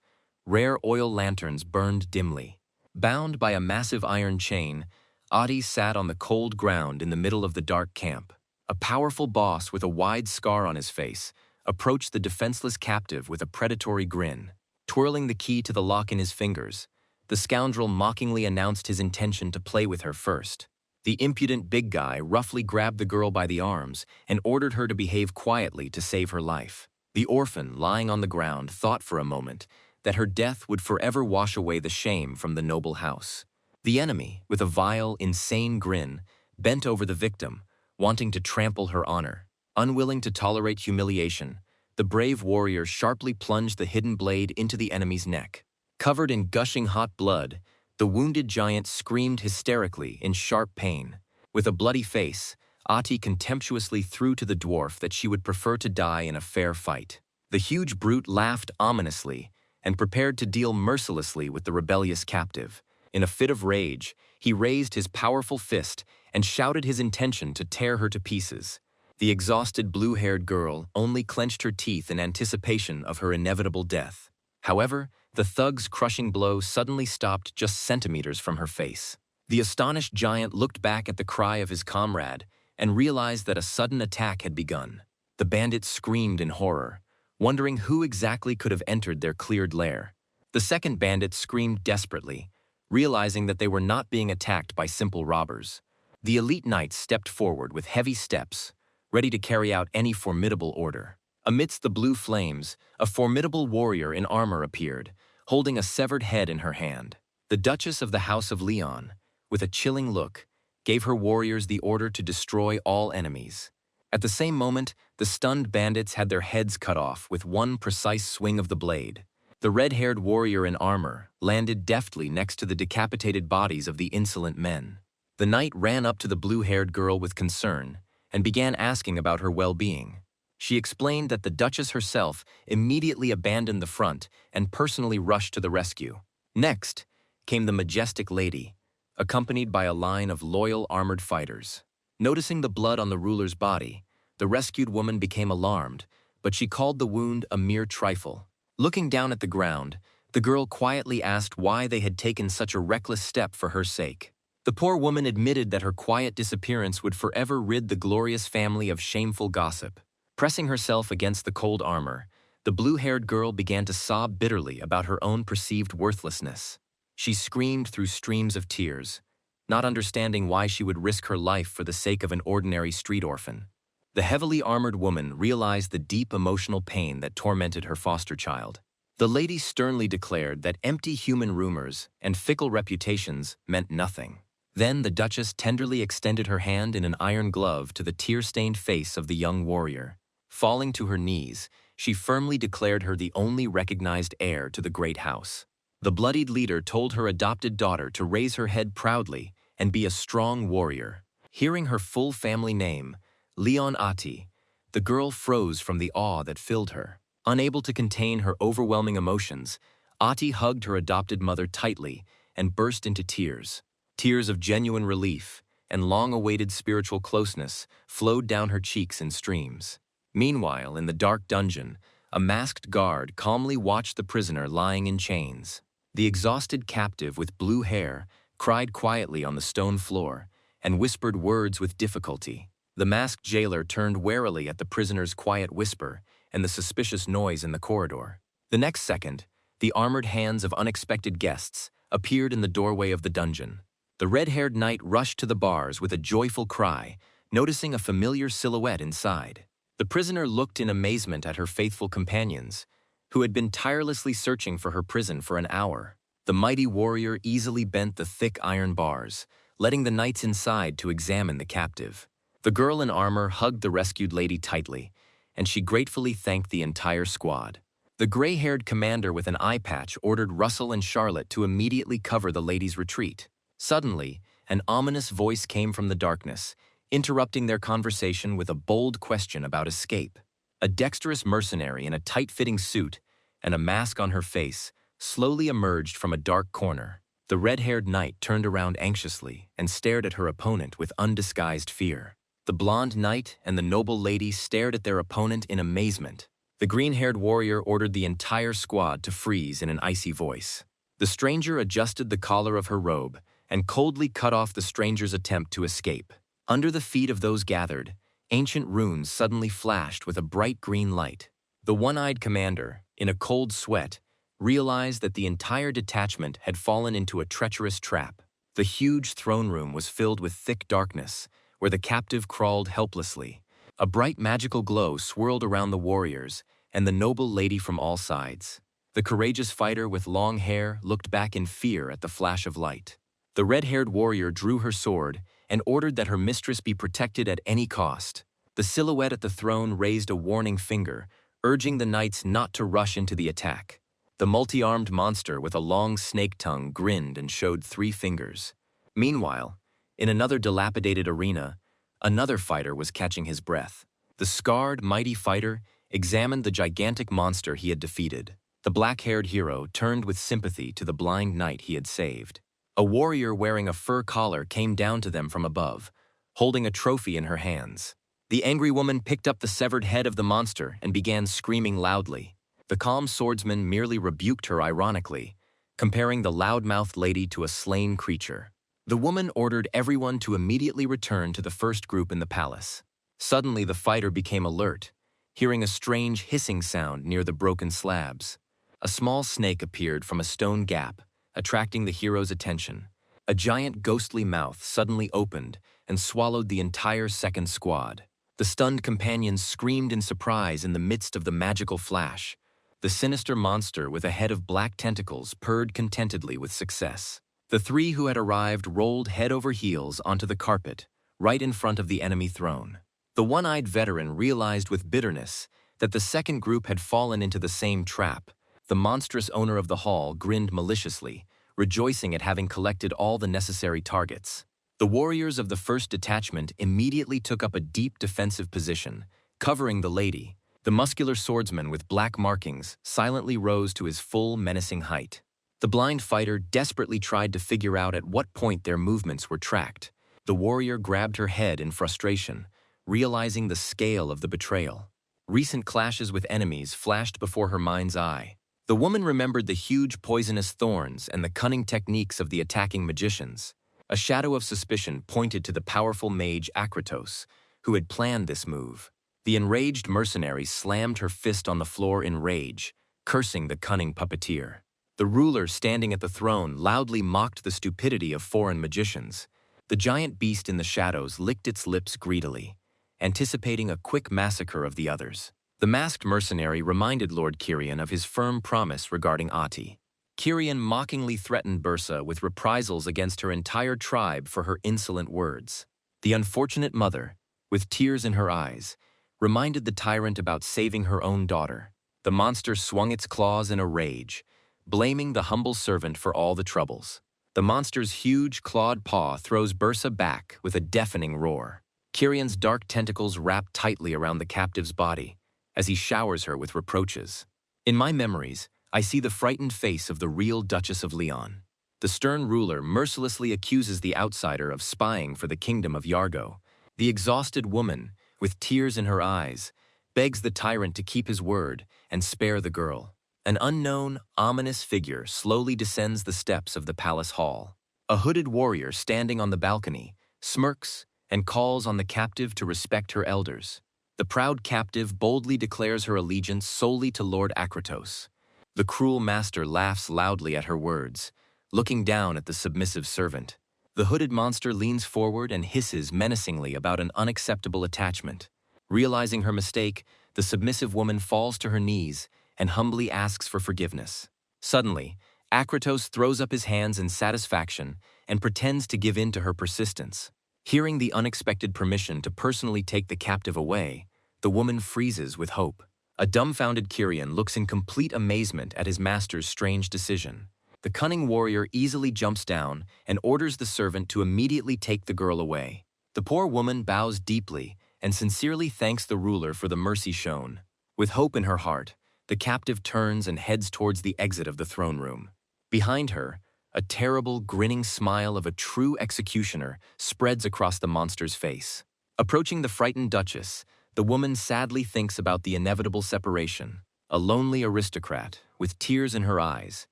rare oil lanterns burned dimly. Bound by a massive iron chain, Adi sat on the cold ground in the middle of the dark camp. A powerful boss with a wide scar on his face approached the defenseless captive with a predatory grin. Twirling the key to the lock in his fingers, the scoundrel mockingly announced his intention to play with her first. The impudent big guy roughly grabbed the girl by the arms and ordered her to behave quietly to save her life. The orphan, lying on the ground, thought for a moment that her death would forever wash away the shame from the noble house. The enemy, with a vile, insane grin, bent over the victim, wanting to trample her honor. Unwilling to tolerate humiliation, the brave warrior sharply plunged the hidden blade into the enemy's neck. Covered in gushing hot blood, the wounded giant screamed hysterically in sharp pain. With a bloody face, Ati contemptuously threw to the dwarf that she would prefer to die in a fair fight. The huge brute laughed ominously and prepared to deal mercilessly with the rebellious captive. In a fit of rage, he raised his powerful fist and shouted his intention to tear her to pieces. The exhausted blue-haired girl only clenched her teeth in anticipation of her inevitable death. However, the thug's crushing blow suddenly stopped just centimeters from her face. The astonished giant looked back at the cry of his comrade and realized that a sudden attack had begun. The bandits screamed in horror, wondering who exactly could have entered their cleared lair. The second bandit screamed desperately, realizing that they were not being attacked by simple robbers. The elite knights stepped forward with heavy steps, ready to carry out any formidable order. Amidst the blue flames, a formidable warrior in armor appeared, holding a severed head in her hand. The Duchess of the House of Leon, with a chilling look, gave her warriors the order to destroy all enemies. At the same moment, the stunned bandits had their heads cut off with one precise swing of the blade. The red-haired warrior in armor landed deftly next to the decapitated bodies of the insolent men. The knight ran up to the blue-haired girl with concern and began asking about her well-being. She explained that the Duchess herself immediately abandoned the front and personally rushed to the rescue. Next came the majestic lady, accompanied by a line of loyal armored fighters. Noticing the blood on the ruler's body, the rescued woman became alarmed, but she called the wound a mere trifle. Looking down at the ground, the girl quietly asked why they had taken such a reckless step for her sake. The poor woman admitted that her quiet disappearance would forever rid the glorious family of shameful gossip. Pressing herself against the cold armor, the blue-haired girl began to sob bitterly about her own perceived worthlessness. She screamed through streams of tears, not understanding why she would risk her life for the sake of an ordinary street orphan. The heavily armored woman realized the deep emotional pain that tormented her foster child. The lady sternly declared that empty human rumors and fickle reputations meant nothing. Then the Duchess tenderly extended her hand in an iron glove to the tear-stained face of the young warrior. Falling to her knees, she firmly declared her the only recognized heir to the great house. The bloodied leader told her adopted daughter to raise her head proudly and be a strong warrior. Hearing her full family name, Leon Ati, the girl froze from the awe that filled her. Unable to contain her overwhelming emotions, Ati hugged her adopted mother tightly and burst into tears. Tears of genuine relief and long-awaited spiritual closeness flowed down her cheeks in streams. Meanwhile, in the dark dungeon, a masked guard calmly watched the prisoner lying in chains. The exhausted captive with blue hair cried quietly on the stone floor and whispered words with difficulty. The masked jailer turned warily at the prisoner's quiet whisper and the suspicious noise in the corridor. The next second, the armored hands of unexpected guests appeared in the doorway of the dungeon. The red-haired knight rushed to the bars with a joyful cry, noticing a familiar silhouette inside. The prisoner looked in amazement at her faithful companions, who had been tirelessly searching for her prison for an hour. The mighty warrior easily bent the thick iron bars, letting the knights inside to examine the captive. The girl in armor hugged the rescued lady tightly, and she gratefully thanked the entire squad. The gray-haired commander with an eye patch ordered Russell and Charlotte to immediately cover the lady's retreat. Suddenly, an ominous voice came from the darkness, interrupting their conversation with a bold question about escape. A dexterous mercenary in a tight-fitting suit and a mask on her face slowly emerged from a dark corner. The red-haired knight turned around anxiously and stared at her opponent with undisguised fear. The blonde knight and the noble lady stared at their opponent in amazement. The green-haired warrior ordered the entire squad to freeze in an icy voice. The stranger adjusted the collar of her robe and coldly cut off the stranger's attempt to escape. Under the feet of those gathered, ancient runes suddenly flashed with a bright green light. The one-eyed commander, in a cold sweat, realized that the entire detachment had fallen into a treacherous trap. The huge throne room was filled with thick darkness, where the captive crawled helplessly. A bright magical glow swirled around the warriors and the noble lady from all sides. The courageous fighter with long hair looked back in fear at the flash of light. The red-haired warrior drew her sword and ordered that her mistress be protected at any cost. The silhouette at the throne raised a warning finger, urging the knights not to rush into the attack. The multi-armed monster with a long snake tongue grinned and showed 3 fingers. Meanwhile, in another dilapidated arena, another fighter was catching his breath. The scarred, mighty fighter examined the gigantic monster he had defeated. The black-haired hero turned with sympathy to the blind knight he had saved. A warrior wearing a fur collar came down to them from above, holding a trophy in her hands. The angry woman picked up the severed head of the monster and began screaming loudly. The calm swordsman merely rebuked her ironically, comparing the loud-mouthed lady to a slain creature. The woman ordered everyone to immediately return to the first group in the palace. Suddenly the fighter became alert, hearing a strange hissing sound near the broken slabs. A small snake appeared from a stone gap, attracting the hero's attention. A giant ghostly mouth suddenly opened and swallowed the entire second squad. The stunned companions screamed in surprise in the midst of the magical flash. The sinister monster with a head of black tentacles purred contentedly with success. The three who had arrived rolled head over heels onto the carpet, right in front of the enemy throne. The one-eyed veteran realized with bitterness that the second group had fallen into the same trap. The monstrous owner of the hall grinned maliciously, rejoicing at having collected all the necessary targets. The warriors of the first detachment immediately took up a deep defensive position, covering the lady. The muscular swordsman with black markings silently rose to his full menacing height. The blind fighter desperately tried to figure out at what point their movements were tracked. The warrior grabbed her head in frustration, realizing the scale of the betrayal. Recent clashes with enemies flashed before her mind's eye. The woman remembered the huge poisonous thorns and the cunning techniques of the attacking magicians. A shadow of suspicion pointed to the powerful mage Akratos, who had planned this move. The enraged mercenary slammed her fist on the floor in rage, cursing the cunning puppeteer. The ruler standing at the throne loudly mocked the stupidity of foreign magicians. The giant beast in the shadows licked its lips greedily, anticipating a quick massacre of the others. The masked mercenary reminded Lord Kyrian of his firm promise regarding Ati. Kyrian mockingly threatened Bursa with reprisals against her entire tribe for her insolent words. The unfortunate mother, with tears in her eyes, reminded the tyrant about saving her own daughter. The monster swung its claws in a rage, blaming the humble servant for all the troubles. The monster's huge clawed paw throws Bursa back with a deafening roar. Kyrian's dark tentacles wrap tightly around the captive's body as he showers her with reproaches. In my memories, I see the frightened face of the real Duchess of Leon. The stern ruler mercilessly accuses the outsider of spying for the kingdom of Yargo. The exhausted woman, with tears in her eyes, begs the tyrant to keep his word and spare the girl. An unknown, ominous figure slowly descends the steps of the palace hall. A hooded warrior standing on the balcony smirks and calls on the captive to respect her elders. The proud captive boldly declares her allegiance solely to Lord Akratos. The cruel master laughs loudly at her words, looking down at the submissive servant. The hooded monster leans forward and hisses menacingly about an unacceptable attachment. Realizing her mistake, the submissive woman falls to her knees and humbly asks for forgiveness. Suddenly, Akratos throws up his hands in satisfaction and pretends to give in to her persistence. Hearing the unexpected permission to personally take the captive away, the woman freezes with hope. A dumbfounded Kyrian looks in complete amazement at his master's strange decision. The cunning warrior easily jumps down and orders the servant to immediately take the girl away. The poor woman bows deeply and sincerely thanks the ruler for the mercy shown. With hope in her heart, the captive turns and heads towards the exit of the throne room. Behind her, a terrible, grinning smile of a true executioner spreads across the monster's face. Approaching the frightened duchess, the woman sadly thinks about the inevitable separation. A lonely aristocrat, with tears in her eyes,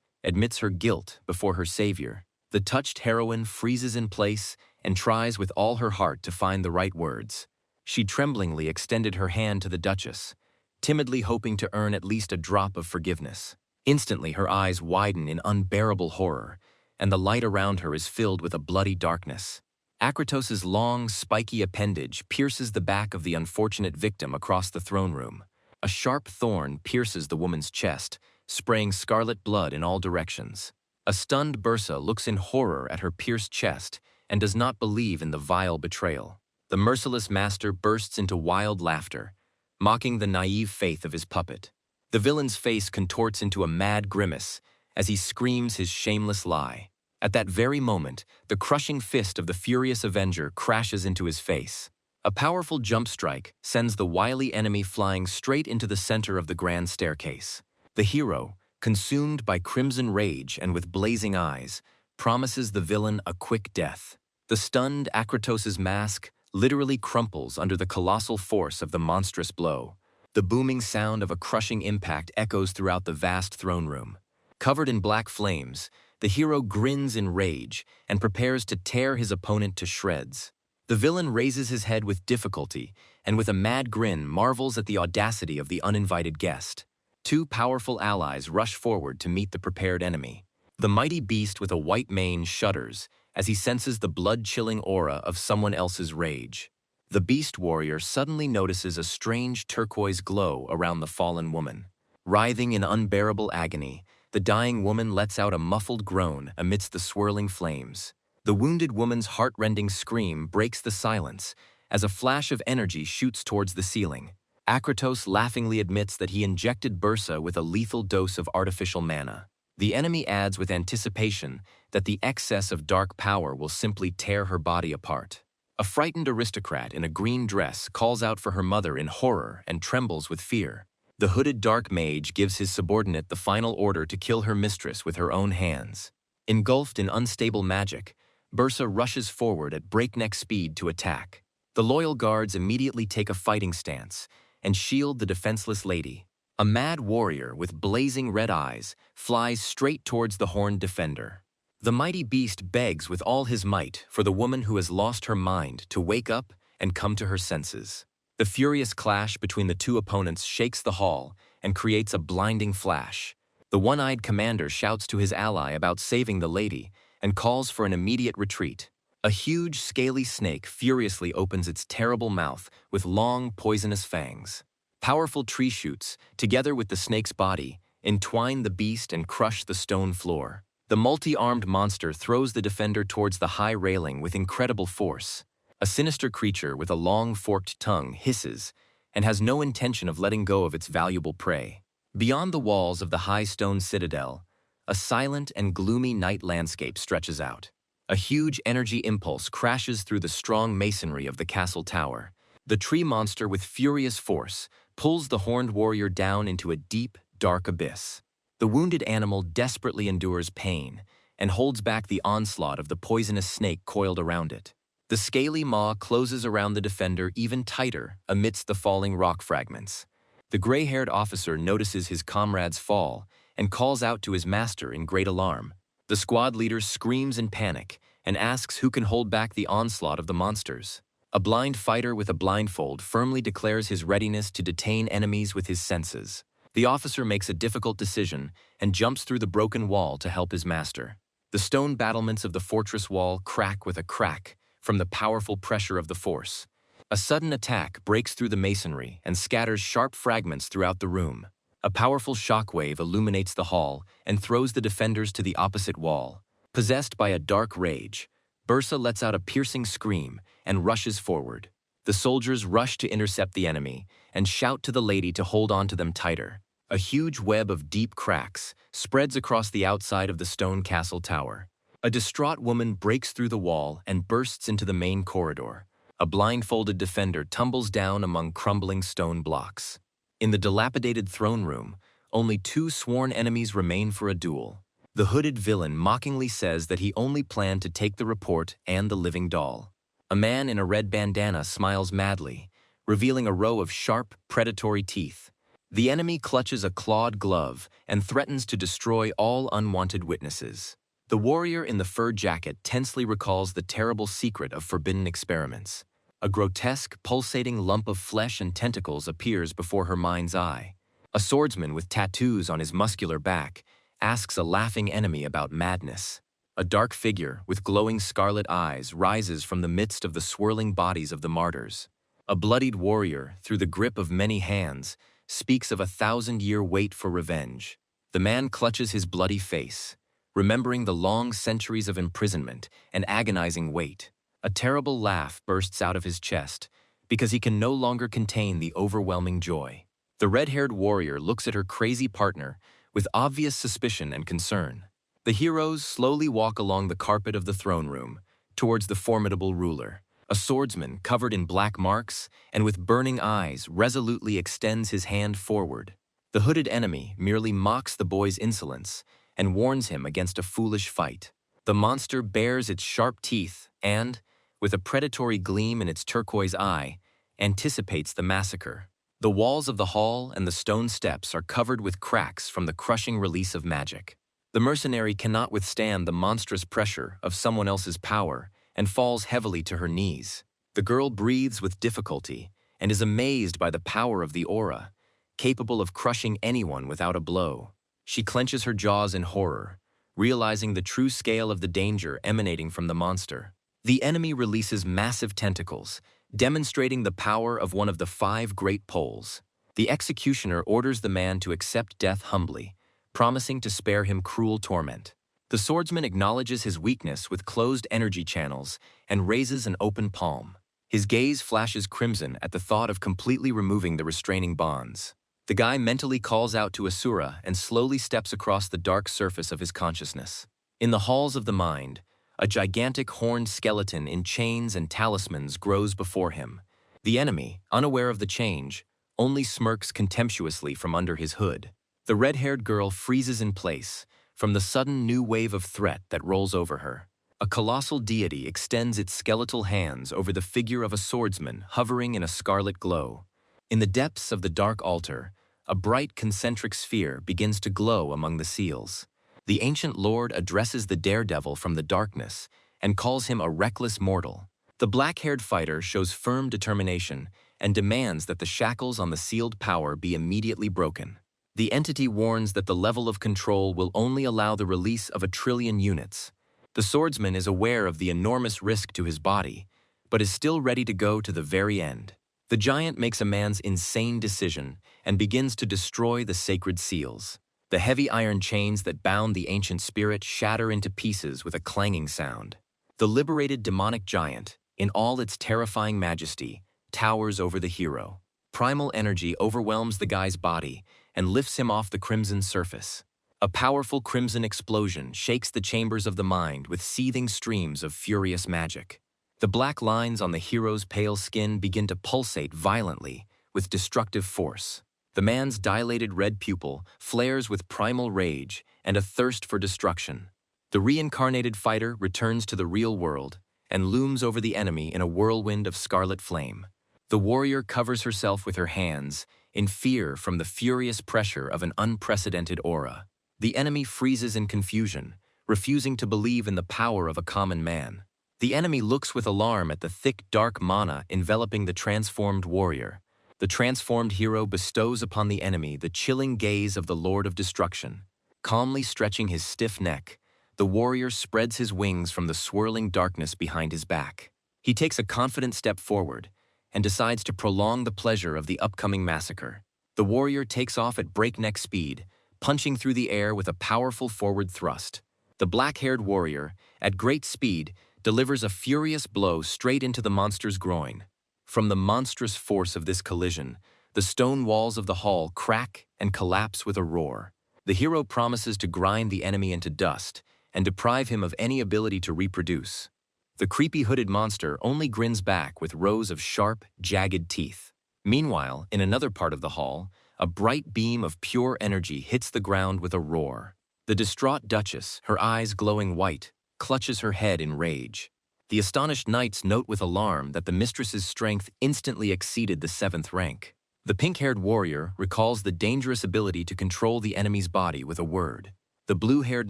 admits her guilt before her savior. The touched heroine freezes in place and tries with all her heart to find the right words. She tremblingly extended her hand to the duchess, timidly hoping to earn at least a drop of forgiveness. Instantly, her eyes widen in unbearable horror, and the light around her is filled with a bloody darkness. Akratos's long, spiky appendage pierces the back of the unfortunate victim across the throne room. A sharp thorn pierces the woman's chest, spraying scarlet blood in all directions. A stunned Bursa looks in horror at her pierced chest and does not believe in the vile betrayal. The merciless master bursts into wild laughter, mocking the naive faith of his puppet. The villain's face contorts into a mad grimace as he screams his shameless lie. At that very moment, the crushing fist of the furious avenger crashes into his face. A powerful jump strike sends the wily enemy flying straight into the center of the grand staircase. The hero, consumed by crimson rage and with blazing eyes, promises the villain a quick death. The stunned Akratos's mask literally crumples under the colossal force of the monstrous blow. The booming sound of a crushing impact echoes throughout the vast throne room. Covered in black flames, the hero grins in rage and prepares to tear his opponent to shreds. The villain raises his head with difficulty and with a mad grin marvels at the audacity of the uninvited guest. Two powerful allies rush forward to meet the prepared enemy. The mighty beast with a white mane shudders as he senses the blood-chilling aura of someone else's rage. The beast warrior suddenly notices a strange turquoise glow around the fallen woman. Writhing in unbearable agony, the dying woman lets out a muffled groan amidst the swirling flames. The wounded woman's heart-rending scream breaks the silence as a flash of energy shoots towards the ceiling. Akratos laughingly admits that he injected Bursa with a lethal dose of artificial mana. The enemy adds with anticipation that the excess of dark power will simply tear her body apart. A frightened aristocrat in a green dress calls out for her mother in horror and trembles with fear. The hooded dark mage gives his subordinate the final order to kill her mistress with her own hands. Engulfed in unstable magic, Bursa rushes forward at breakneck speed to attack. The loyal guards immediately take a fighting stance and shield the defenseless lady. A mad warrior with blazing red eyes flies straight towards the horned defender. The mighty beast begs with all his might for the woman who has lost her mind to wake up and come to her senses. The furious clash between the two opponents shakes the hall and creates a blinding flash. The one-eyed commander shouts to his ally about saving the lady and calls for an immediate retreat. A huge, scaly snake furiously opens its terrible mouth with long, poisonous fangs. Powerful tree shoots, together with the snake's body, entwine the beast and crush the stone floor. The multi-armed monster throws the defender towards the high railing with incredible force. A sinister creature with a long, forked tongue hisses and has no intention of letting go of its valuable prey. Beyond the walls of the high stone citadel, a silent and gloomy night landscape stretches out. A huge energy impulse crashes through the strong masonry of the castle tower. The tree monster with furious force pulls the horned warrior down into a deep, dark abyss. The wounded animal desperately endures pain and holds back the onslaught of the poisonous snake coiled around it. The scaly maw closes around the defender even tighter amidst the falling rock fragments. The gray-haired officer notices his comrade's fall and calls out to his master in great alarm. The squad leader screams in panic and asks who can hold back the onslaught of the monsters. A blind fighter with a blindfold firmly declares his readiness to detain enemies with his senses. The officer makes a difficult decision and jumps through the broken wall to help his master. The stone battlements of the fortress wall crack with a crack from the powerful pressure of the force. A sudden attack breaks through the masonry and scatters sharp fragments throughout the room. A powerful shockwave illuminates the hall and throws the defenders to the opposite wall. Possessed by a dark rage, Bursa lets out a piercing scream and rushes forward. The soldiers rush to intercept the enemy and shout to the lady to hold on to them tighter. A huge web of deep cracks spreads across the outside of the stone castle tower. A distraught woman breaks through the wall and bursts into the main corridor. A blindfolded defender tumbles down among crumbling stone blocks. In the dilapidated throne room, only two sworn enemies remain for a duel. The hooded villain mockingly says that he only planned to take the report and the living doll. A man in a red bandana smiles madly, revealing a row of sharp, predatory teeth. The enemy clutches a clawed glove and threatens to destroy all unwanted witnesses. The warrior in the fur jacket tensely recalls the terrible secret of forbidden experiments. A grotesque, pulsating lump of flesh and tentacles appears before her mind's eye. A swordsman with tattoos on his muscular back asks a laughing enemy about madness. A dark figure with glowing scarlet eyes rises from the midst of the swirling bodies of the martyrs. A bloodied warrior, through the grip of many hands, speaks of a 1,000-year wait for revenge. The man clutches his bloody face, remembering the long centuries of imprisonment and agonizing wait. A terrible laugh bursts out of his chest because he can no longer contain the overwhelming joy. The red-haired warrior looks at her crazy partner with obvious suspicion and concern. The heroes slowly walk along the carpet of the throne room towards the formidable ruler. A swordsman covered in black marks and with burning eyes resolutely extends his hand forward. The hooded enemy merely mocks the boy's insolence and warns him against a foolish fight. The monster bares its sharp teeth and, with a predatory gleam in its turquoise eye, anticipates the massacre. The walls of the hall and the stone steps are covered with cracks from the crushing release of magic. The mercenary cannot withstand the monstrous pressure of someone else's power and falls heavily to her knees. The girl breathes with difficulty and is amazed by the power of the aura, capable of crushing anyone without a blow. She clenches her jaws in horror, realizing the true scale of the danger emanating from the monster. The enemy releases massive tentacles, demonstrating the power of one of the 5 great poles. The executioner orders the man to accept death humbly, promising to spare him cruel torment. The swordsman acknowledges his weakness with closed energy channels and raises an open palm. His gaze flashes crimson at the thought of completely removing the restraining bonds. The guy mentally calls out to Asura and slowly steps across the dark surface of his consciousness. In the halls of the mind, a gigantic horned skeleton in chains and talismans grows before him. The enemy, unaware of the change, only smirks contemptuously from under his hood. The red-haired girl freezes in place from the sudden new wave of threat that rolls over her. A colossal deity extends its skeletal hands over the figure of a swordsman hovering in a scarlet glow. In the depths of the dark altar, a bright concentric sphere begins to glow among the seals. The ancient lord addresses the daredevil from the darkness and calls him a reckless mortal. The black-haired fighter shows firm determination and demands that the shackles on the sealed power be immediately broken. The entity warns that the level of control will only allow the release of 1 trillion units. The swordsman is aware of the enormous risk to his body, but is still ready to go to the very end. The giant makes a man's insane decision and begins to destroy the sacred seals. The heavy iron chains that bound the ancient spirit shatter into pieces with a clanging sound. The liberated demonic giant, in all its terrifying majesty, towers over the hero. Primal energy overwhelms the guy's body and lifts him off the crimson surface. A powerful crimson explosion shakes the chambers of the mind with seething streams of furious magic. The black lines on the hero's pale skin begin to pulsate violently with destructive force. The man's dilated red pupil flares with primal rage and a thirst for destruction. The reincarnated fighter returns to the real world and looms over the enemy in a whirlwind of scarlet flame. The warrior covers herself with her hands in fear from the furious pressure of an unprecedented aura. The enemy freezes in confusion, refusing to believe in the power of a common man. The enemy looks with alarm at the thick, dark mana enveloping the transformed warrior. The transformed hero bestows upon the enemy the chilling gaze of the Lord of Destruction. Calmly stretching his stiff neck, the warrior spreads his wings from the swirling darkness behind his back. He takes a confident step forward and decides to prolong the pleasure of the upcoming massacre. The warrior takes off at breakneck speed, punching through the air with a powerful forward thrust. The black-haired warrior, at great speed, delivers a furious blow straight into the monster's groin. From the monstrous force of this collision, the stone walls of the hall crack and collapse with a roar. The hero promises to grind the enemy into dust and deprive him of any ability to reproduce. The creepy hooded monster only grins back with rows of sharp, jagged teeth. Meanwhile, in another part of the hall, a bright beam of pure energy hits the ground with a roar. The distraught duchess, her eyes glowing white, clutches her head in rage. The astonished knights note with alarm that the mistress's strength instantly exceeded the 7th rank. The pink-haired warrior recalls the dangerous ability to control the enemy's body with a word. The blue-haired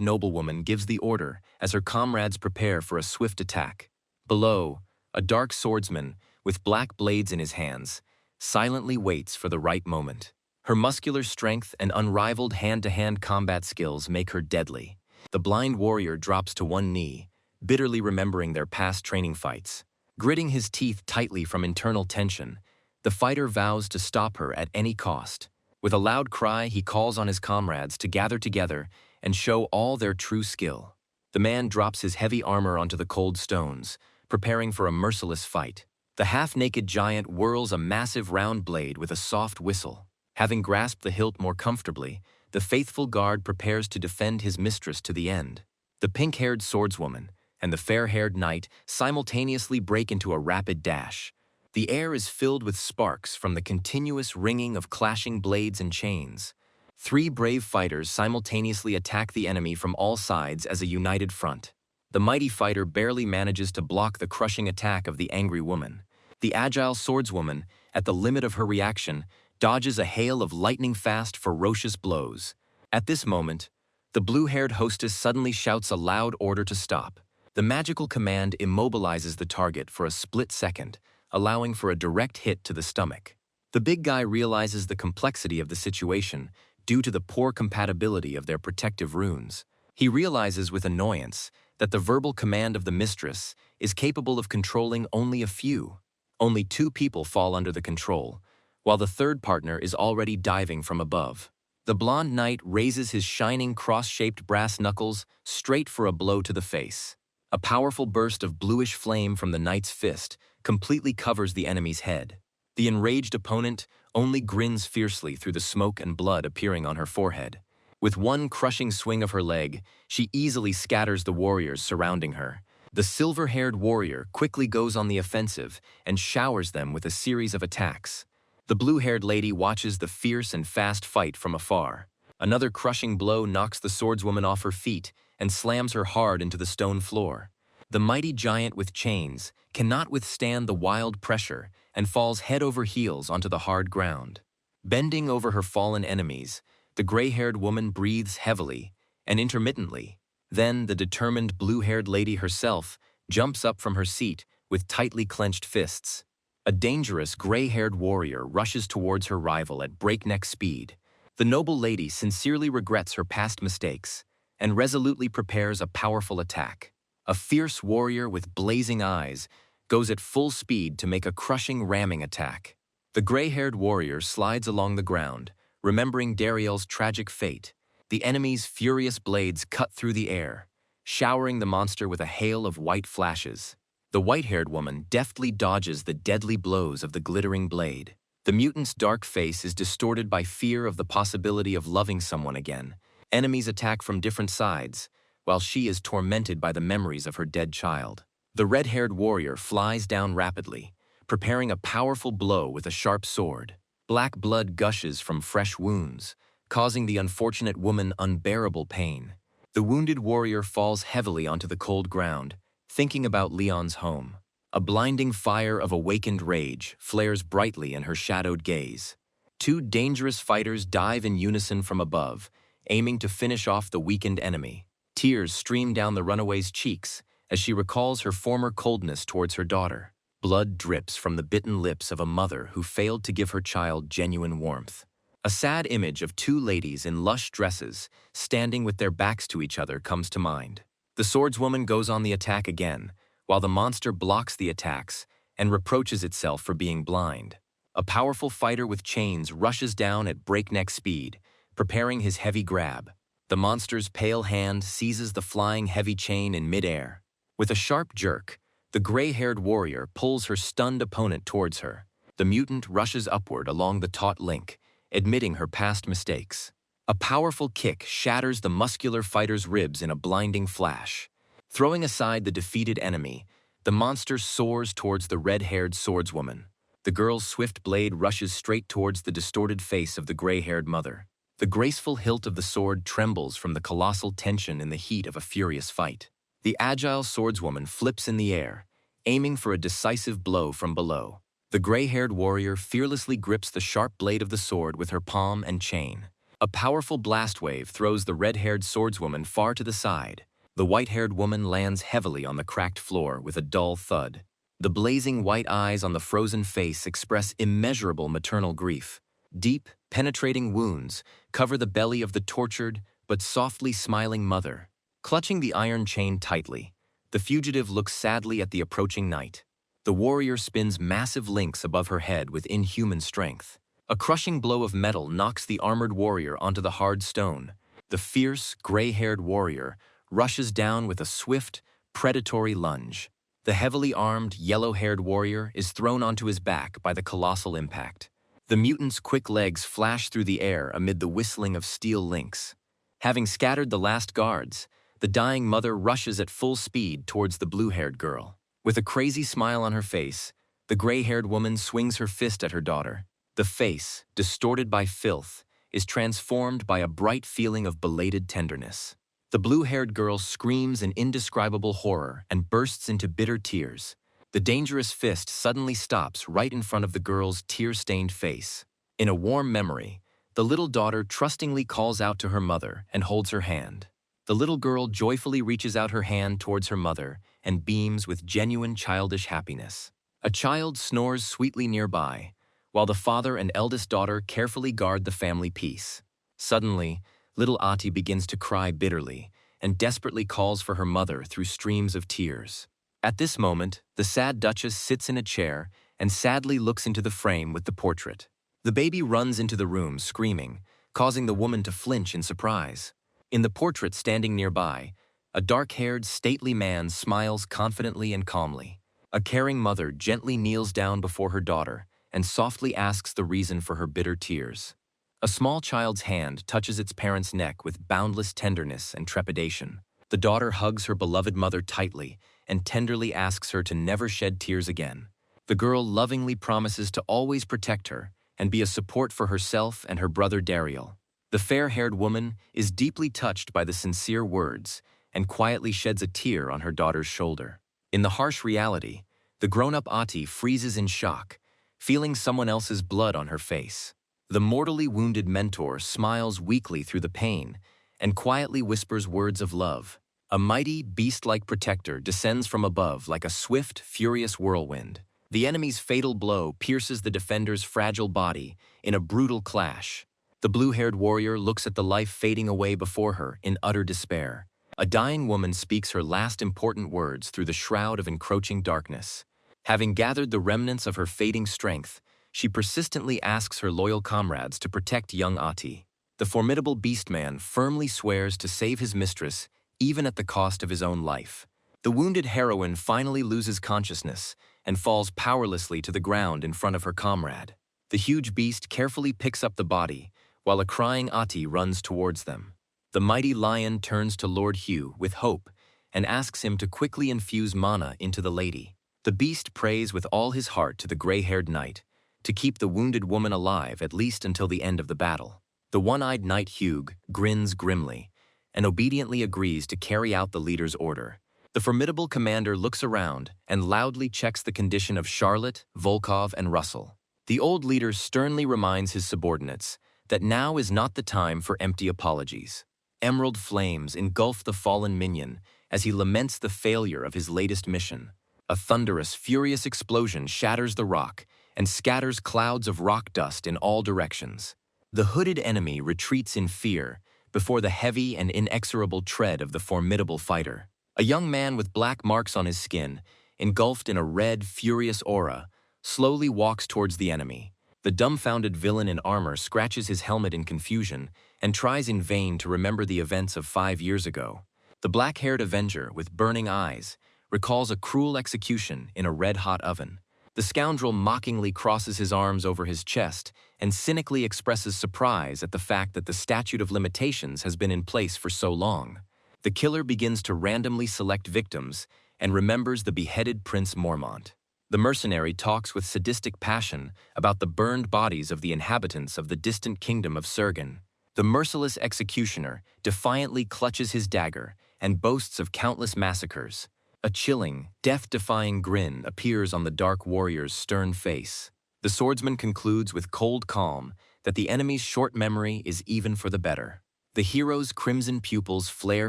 noblewoman gives the order as her comrades prepare for a swift attack. Below, a dark swordsman, with black blades in his hands, silently waits for the right moment. Her muscular strength and unrivaled hand-to-hand combat skills make her deadly. The blind warrior drops to one knee, bitterly remembering their past training fights. Gritting his teeth tightly from internal tension, the fighter vows to stop her at any cost. With a loud cry, he calls on his comrades to gather together and show all their true skill. The man drops his heavy armor onto the cold stones, preparing for a merciless fight. The half-naked giant whirls a massive round blade with a soft whistle. Having grasped the hilt more comfortably, the faithful guard prepares to defend his mistress to the end. The pink-haired swordswoman and the fair-haired knight simultaneously break into a rapid dash. The air is filled with sparks from the continuous ringing of clashing blades and chains. 3 brave fighters simultaneously attack the enemy from all sides as a united front. The mighty fighter barely manages to block the crushing attack of the angry woman. The agile swordswoman, at the limit of her reaction, dodges a hail of lightning-fast, ferocious blows. At this moment, the blue-haired hostess suddenly shouts a loud order to stop. The magical command immobilizes the target for a split second, allowing for a direct hit to the stomach. The big guy realizes the complexity of the situation due to the poor compatibility of their protective runes. He realizes with annoyance that the verbal command of the mistress is capable of controlling only a few. Only 2 people fall under the control, while the third partner is already diving from above. The blonde knight raises his shining cross-shaped brass knuckles straight for a blow to the face. A powerful burst of bluish flame from the knight's fist completely covers the enemy's head. The enraged opponent only grins fiercely through the smoke and blood appearing on her forehead. With one crushing swing of her leg, she easily scatters the warriors surrounding her. The silver-haired warrior quickly goes on the offensive and showers them with a series of attacks. The blue-haired lady watches the fierce and fast fight from afar. Another crushing blow knocks the swordswoman off her feet and slams her hard into the stone floor. The mighty giant with chains cannot withstand the wild pressure and falls head over heels onto the hard ground. Bending over her fallen enemies, the gray-haired woman breathes heavily and intermittently. Then the determined blue-haired lady herself jumps up from her seat with tightly clenched fists. A dangerous gray-haired warrior rushes towards her rival at breakneck speed. The noble lady sincerely regrets her past mistakes and resolutely prepares a powerful attack. A fierce warrior with blazing eyes goes at full speed to make a crushing ramming attack. The gray-haired warrior slides along the ground, remembering Dariel's tragic fate. The enemy's furious blades cut through the air, showering the monster with a hail of white flashes. The white-haired woman deftly dodges the deadly blows of the glittering blade. The mutant's dark face is distorted by fear of the possibility of loving someone again. Enemies attack from different sides, while she is tormented by the memories of her dead child. The red-haired warrior flies down rapidly, preparing a powerful blow with a sharp sword. Black blood gushes from fresh wounds, causing the unfortunate woman unbearable pain. The wounded warrior falls heavily onto the cold ground, thinking about Leon's home. A blinding fire of awakened rage flares brightly in her shadowed gaze. Two dangerous fighters dive in unison from above, aiming to finish off the weakened enemy. Tears stream down the runaway's cheeks as she recalls her former coldness towards her daughter. Blood drips from the bitten lips of a mother who failed to give her child genuine warmth. A sad image of two ladies in lush dresses, standing with their backs to each other, comes to mind. The swordswoman goes on the attack again, while the monster blocks the attacks and reproaches itself for being blind. A powerful fighter with chains rushes down at breakneck speed, preparing his heavy grab. The monster's pale hand seizes the flying heavy chain in midair. With a sharp jerk, the gray-haired warrior pulls her stunned opponent towards her. The mutant rushes upward along the taut link, admitting her past mistakes. A powerful kick shatters the muscular fighter's ribs in a blinding flash. Throwing aside the defeated enemy, the monster soars towards the red-haired swordswoman. The girl's swift blade rushes straight towards the distorted face of the gray-haired mother. The graceful hilt of the sword trembles from the colossal tension in the heat of a furious fight. The agile swordswoman flips in the air, aiming for a decisive blow from below. The gray-haired warrior fearlessly grips the sharp blade of the sword with her palm and chain. A powerful blast wave throws the red-haired swordswoman far to the side. The white-haired woman lands heavily on the cracked floor with a dull thud. The blazing white eyes on the frozen face express immeasurable maternal grief. Deep, penetrating wounds cover the belly of the tortured but softly smiling mother. Clutching the iron chain tightly, the fugitive looks sadly at the approaching knight. The warrior spins massive links above her head with inhuman strength. A crushing blow of metal knocks the armored warrior onto the hard stone. The fierce, gray-haired warrior rushes down with a swift, predatory lunge. The heavily armed, yellow-haired warrior is thrown onto his back by the colossal impact. The mutant's quick legs flash through the air amid the whistling of steel links. Having scattered the last guards, the dying mother rushes at full speed towards the blue-haired girl. With a crazy smile on her face, the gray-haired woman swings her fist at her daughter. The face, distorted by filth, is transformed by a bright feeling of belated tenderness. The blue-haired girl screams in indescribable horror and bursts into bitter tears. The dangerous fist suddenly stops right in front of the girl's tear-stained face. In a warm memory, the little daughter trustingly calls out to her mother and holds her hand. The little girl joyfully reaches out her hand towards her mother and beams with genuine childish happiness. A child snores sweetly nearby, while the father and eldest daughter carefully guard the family peace. Suddenly, little Ati begins to cry bitterly and desperately calls for her mother through streams of tears. At this moment, the sad duchess sits in a chair and sadly looks into the frame with the portrait. The baby runs into the room screaming, causing the woman to flinch in surprise. In the portrait standing nearby, a dark-haired, stately man smiles confidently and calmly. A caring mother gently kneels down before her daughter and softly asks the reason for her bitter tears. A small child's hand touches its parent's neck with boundless tenderness and trepidation. The daughter hugs her beloved mother tightly and tenderly asks her to never shed tears again. The girl lovingly promises to always protect her and be a support for herself and her brother Dariel. The fair-haired woman is deeply touched by the sincere words and quietly sheds a tear on her daughter's shoulder. In the harsh reality, the grown-up Ati freezes in shock, feeling someone else's blood on her face. The mortally wounded mentor smiles weakly through the pain and quietly whispers words of love. A mighty, beast-like protector descends from above like a swift, furious whirlwind. The enemy's fatal blow pierces the defender's fragile body in a brutal clash. The blue-haired warrior looks at the life fading away before her in utter despair. A dying woman speaks her last important words through the shroud of encroaching darkness. Having gathered the remnants of her fading strength, she persistently asks her loyal comrades to protect young Ati. The formidable beastman firmly swears to save his mistress even at the cost of his own life. The wounded heroine finally loses consciousness and falls powerlessly to the ground in front of her comrade. The huge beast carefully picks up the body, while a crying Ati runs towards them. The mighty lion turns to Lord Hugh with hope and asks him to quickly infuse mana into the lady. The beast prays with all his heart to the gray-haired knight to keep the wounded woman alive at least until the end of the battle. The one-eyed knight Hugh grins grimly and obediently agrees to carry out the leader's order. The formidable commander looks around and loudly checks the condition of Charlotte, Volkov, and Russell. The old leader sternly reminds his subordinates that now is not the time for empty apologies. Emerald flames engulf the fallen minion as he laments the failure of his latest mission. A thunderous, furious explosion shatters the rock and scatters clouds of rock dust in all directions. The hooded enemy retreats in fear before the heavy and inexorable tread of the formidable fighter. A young man with black marks on his skin, engulfed in a red, furious aura, slowly walks towards the enemy. The dumbfounded villain in armor scratches his helmet in confusion and tries in vain to remember the events of 5 years ago. The black-haired avenger with burning eyes recalls a cruel execution in a red-hot oven. The scoundrel mockingly crosses his arms over his chest and cynically expresses surprise at the fact that the statute of limitations has been in place for so long. The killer begins to randomly select victims and remembers the beheaded Prince Mormont. The mercenary talks with sadistic passion about the burned bodies of the inhabitants of the distant kingdom of Sergen. The merciless executioner defiantly clutches his dagger and boasts of countless massacres. A chilling, death-defying grin appears on the dark warrior's stern face. The swordsman concludes with cold calm that the enemy's short memory is even for the better. The hero's crimson pupils flare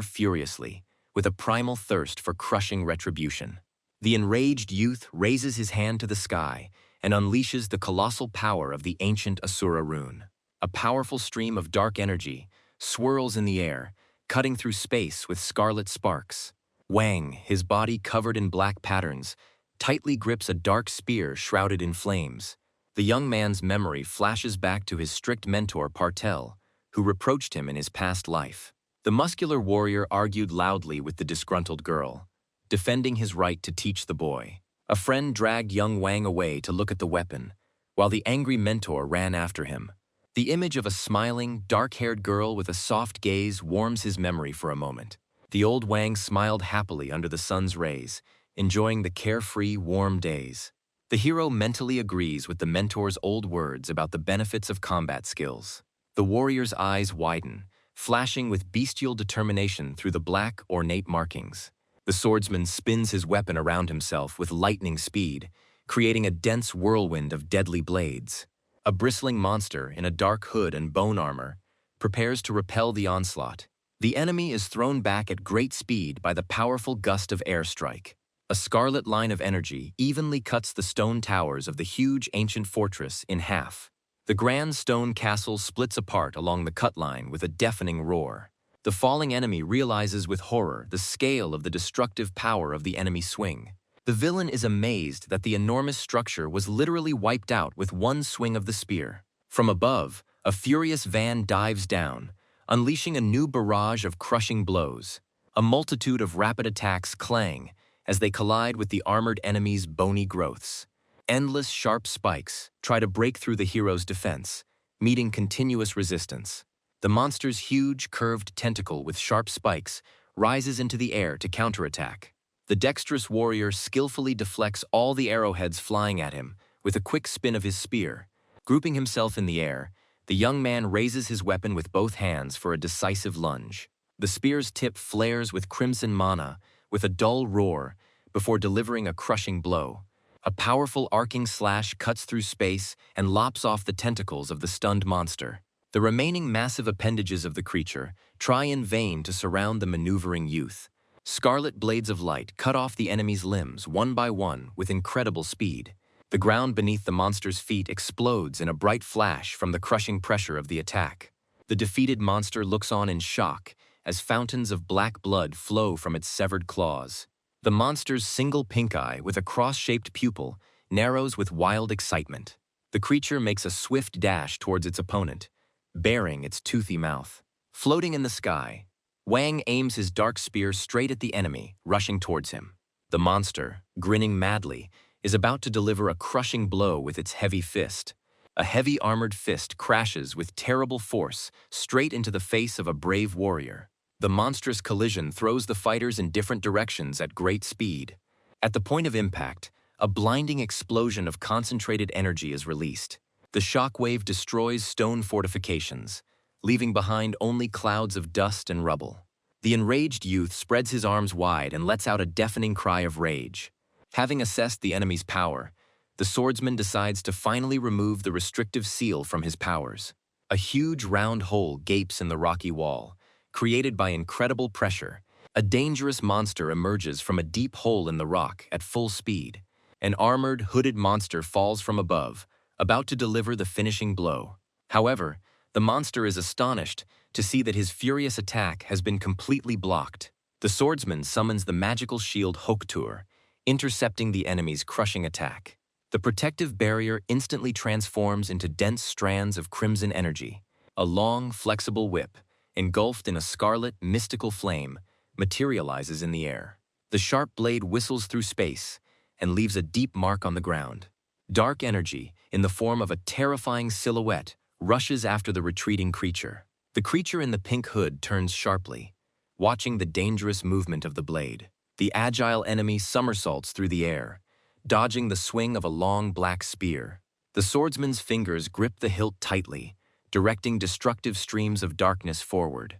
furiously, with a primal thirst for crushing retribution. The enraged youth raises his hand to the sky and unleashes the colossal power of the ancient Asura rune. A powerful stream of dark energy swirls in the air, cutting through space with scarlet sparks. Wang, his body covered in black patterns, tightly grips a dark spear shrouded in flames. The young man's memory flashes back to his strict mentor Partel, who reproached him in his past life. The muscular warrior argued loudly with the disgruntled girl, defending his right to teach the boy. A friend dragged young Wang away to look at the weapon, while the angry mentor ran after him. The image of a smiling, dark-haired girl with a soft gaze warms his memory for a moment. The old Wang smiled happily under the sun's rays, enjoying the carefree, warm days. The hero mentally agrees with the mentor's old words about the benefits of combat skills. The warrior's eyes widen, flashing with bestial determination through the black, ornate markings. The swordsman spins his weapon around himself with lightning speed, creating a dense whirlwind of deadly blades. A bristling monster in a dark hood and bone armor prepares to repel the onslaught. The enemy is thrown back at great speed by the powerful gust of airstrike. A scarlet line of energy evenly cuts the stone towers of the huge ancient fortress in half. The grand stone castle splits apart along the cut line with a deafening roar. The falling enemy realizes with horror the scale of the destructive power of the enemy swing. The villain is amazed that the enormous structure was literally wiped out with one swing of the spear. From above, a furious van dives down, unleashing a new barrage of crushing blows. A multitude of rapid attacks clang as they collide with the armored enemy's bony growths. Endless sharp spikes try to break through the hero's defense, meeting continuous resistance. The monster's huge, curved tentacle with sharp spikes rises into the air to counterattack. The dexterous warrior skillfully deflects all the arrowheads flying at him with a quick spin of his spear. Grouping himself in the air, the young man raises his weapon with both hands for a decisive lunge. The spear's tip flares with crimson mana, with a dull roar, before delivering a crushing blow. A powerful arcing slash cuts through space and lops off the tentacles of the stunned monster. The remaining massive appendages of the creature try in vain to surround the maneuvering youth. Scarlet blades of light cut off the enemy's limbs one by one with incredible speed. The ground beneath the monster's feet explodes in a bright flash from the crushing pressure of the attack. The defeated monster looks on in shock as fountains of black blood flow from its severed claws. The monster's single pink eye with a cross-shaped pupil narrows with wild excitement. The creature makes a swift dash towards its opponent, baring its toothy mouth. Floating in the sky, Wang aims his dark spear straight at the enemy, rushing towards him. The monster, grinning madly, is about to deliver a crushing blow with its heavy fist. A heavy armored fist crashes with terrible force straight into the face of a brave warrior. The monstrous collision throws the fighters in different directions at great speed. At the point of impact, a blinding explosion of concentrated energy is released. The shockwave destroys stone fortifications, leaving behind only clouds of dust and rubble. The enraged youth spreads his arms wide and lets out a deafening cry of rage. Having assessed the enemy's power, the swordsman decides to finally remove the restrictive seal from his powers. A huge round hole gapes in the rocky wall, created by incredible pressure. A dangerous monster emerges from a deep hole in the rock at full speed. An armored, hooded monster falls from above, about to deliver the finishing blow. However, the monster is astonished to see that his furious attack has been completely blocked. The swordsman summons the magical shield Hoktur, intercepting the enemy's crushing attack. The protective barrier instantly transforms into dense strands of crimson energy. A long, flexible whip, engulfed in a scarlet, mystical flame, materializes in the air. The sharp blade whistles through space and leaves a deep mark on the ground. Dark energy, in the form of a terrifying silhouette, rushes after the retreating creature. The creature in the pink hood turns sharply, watching the dangerous movement of the blade. The agile enemy somersaults through the air, dodging the swing of a long black spear. The swordsman's fingers grip the hilt tightly, directing destructive streams of darkness forward.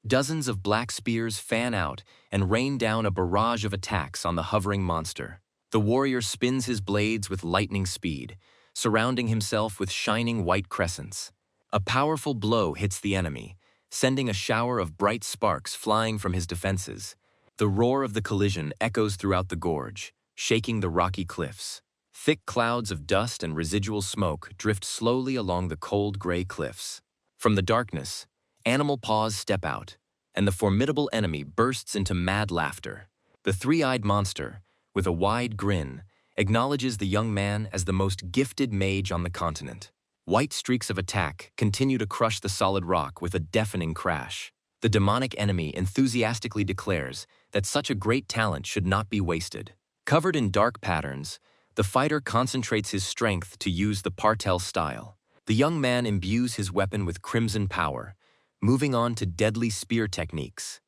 Dozens of black spears fan out and rain down a barrage of attacks on the hovering monster. The warrior spins his blades with lightning speed, surrounding himself with shining white crescents. A powerful blow hits the enemy, sending a shower of bright sparks flying from his defenses. The roar of the collision echoes throughout the gorge, shaking the rocky cliffs. Thick clouds of dust and residual smoke drift slowly along the cold gray cliffs. From the darkness, animal paws step out, and the formidable enemy bursts into mad laughter. The three-eyed monster, with a wide grin, acknowledges the young man as the most gifted mage on the continent. White streaks of attack continue to crush the solid rock with a deafening crash. The demonic enemy enthusiastically declares that such a great talent should not be wasted. Covered in dark patterns, the fighter concentrates his strength to use the partel style. The young man imbues his weapon with crimson power, moving on to deadly spear techniques.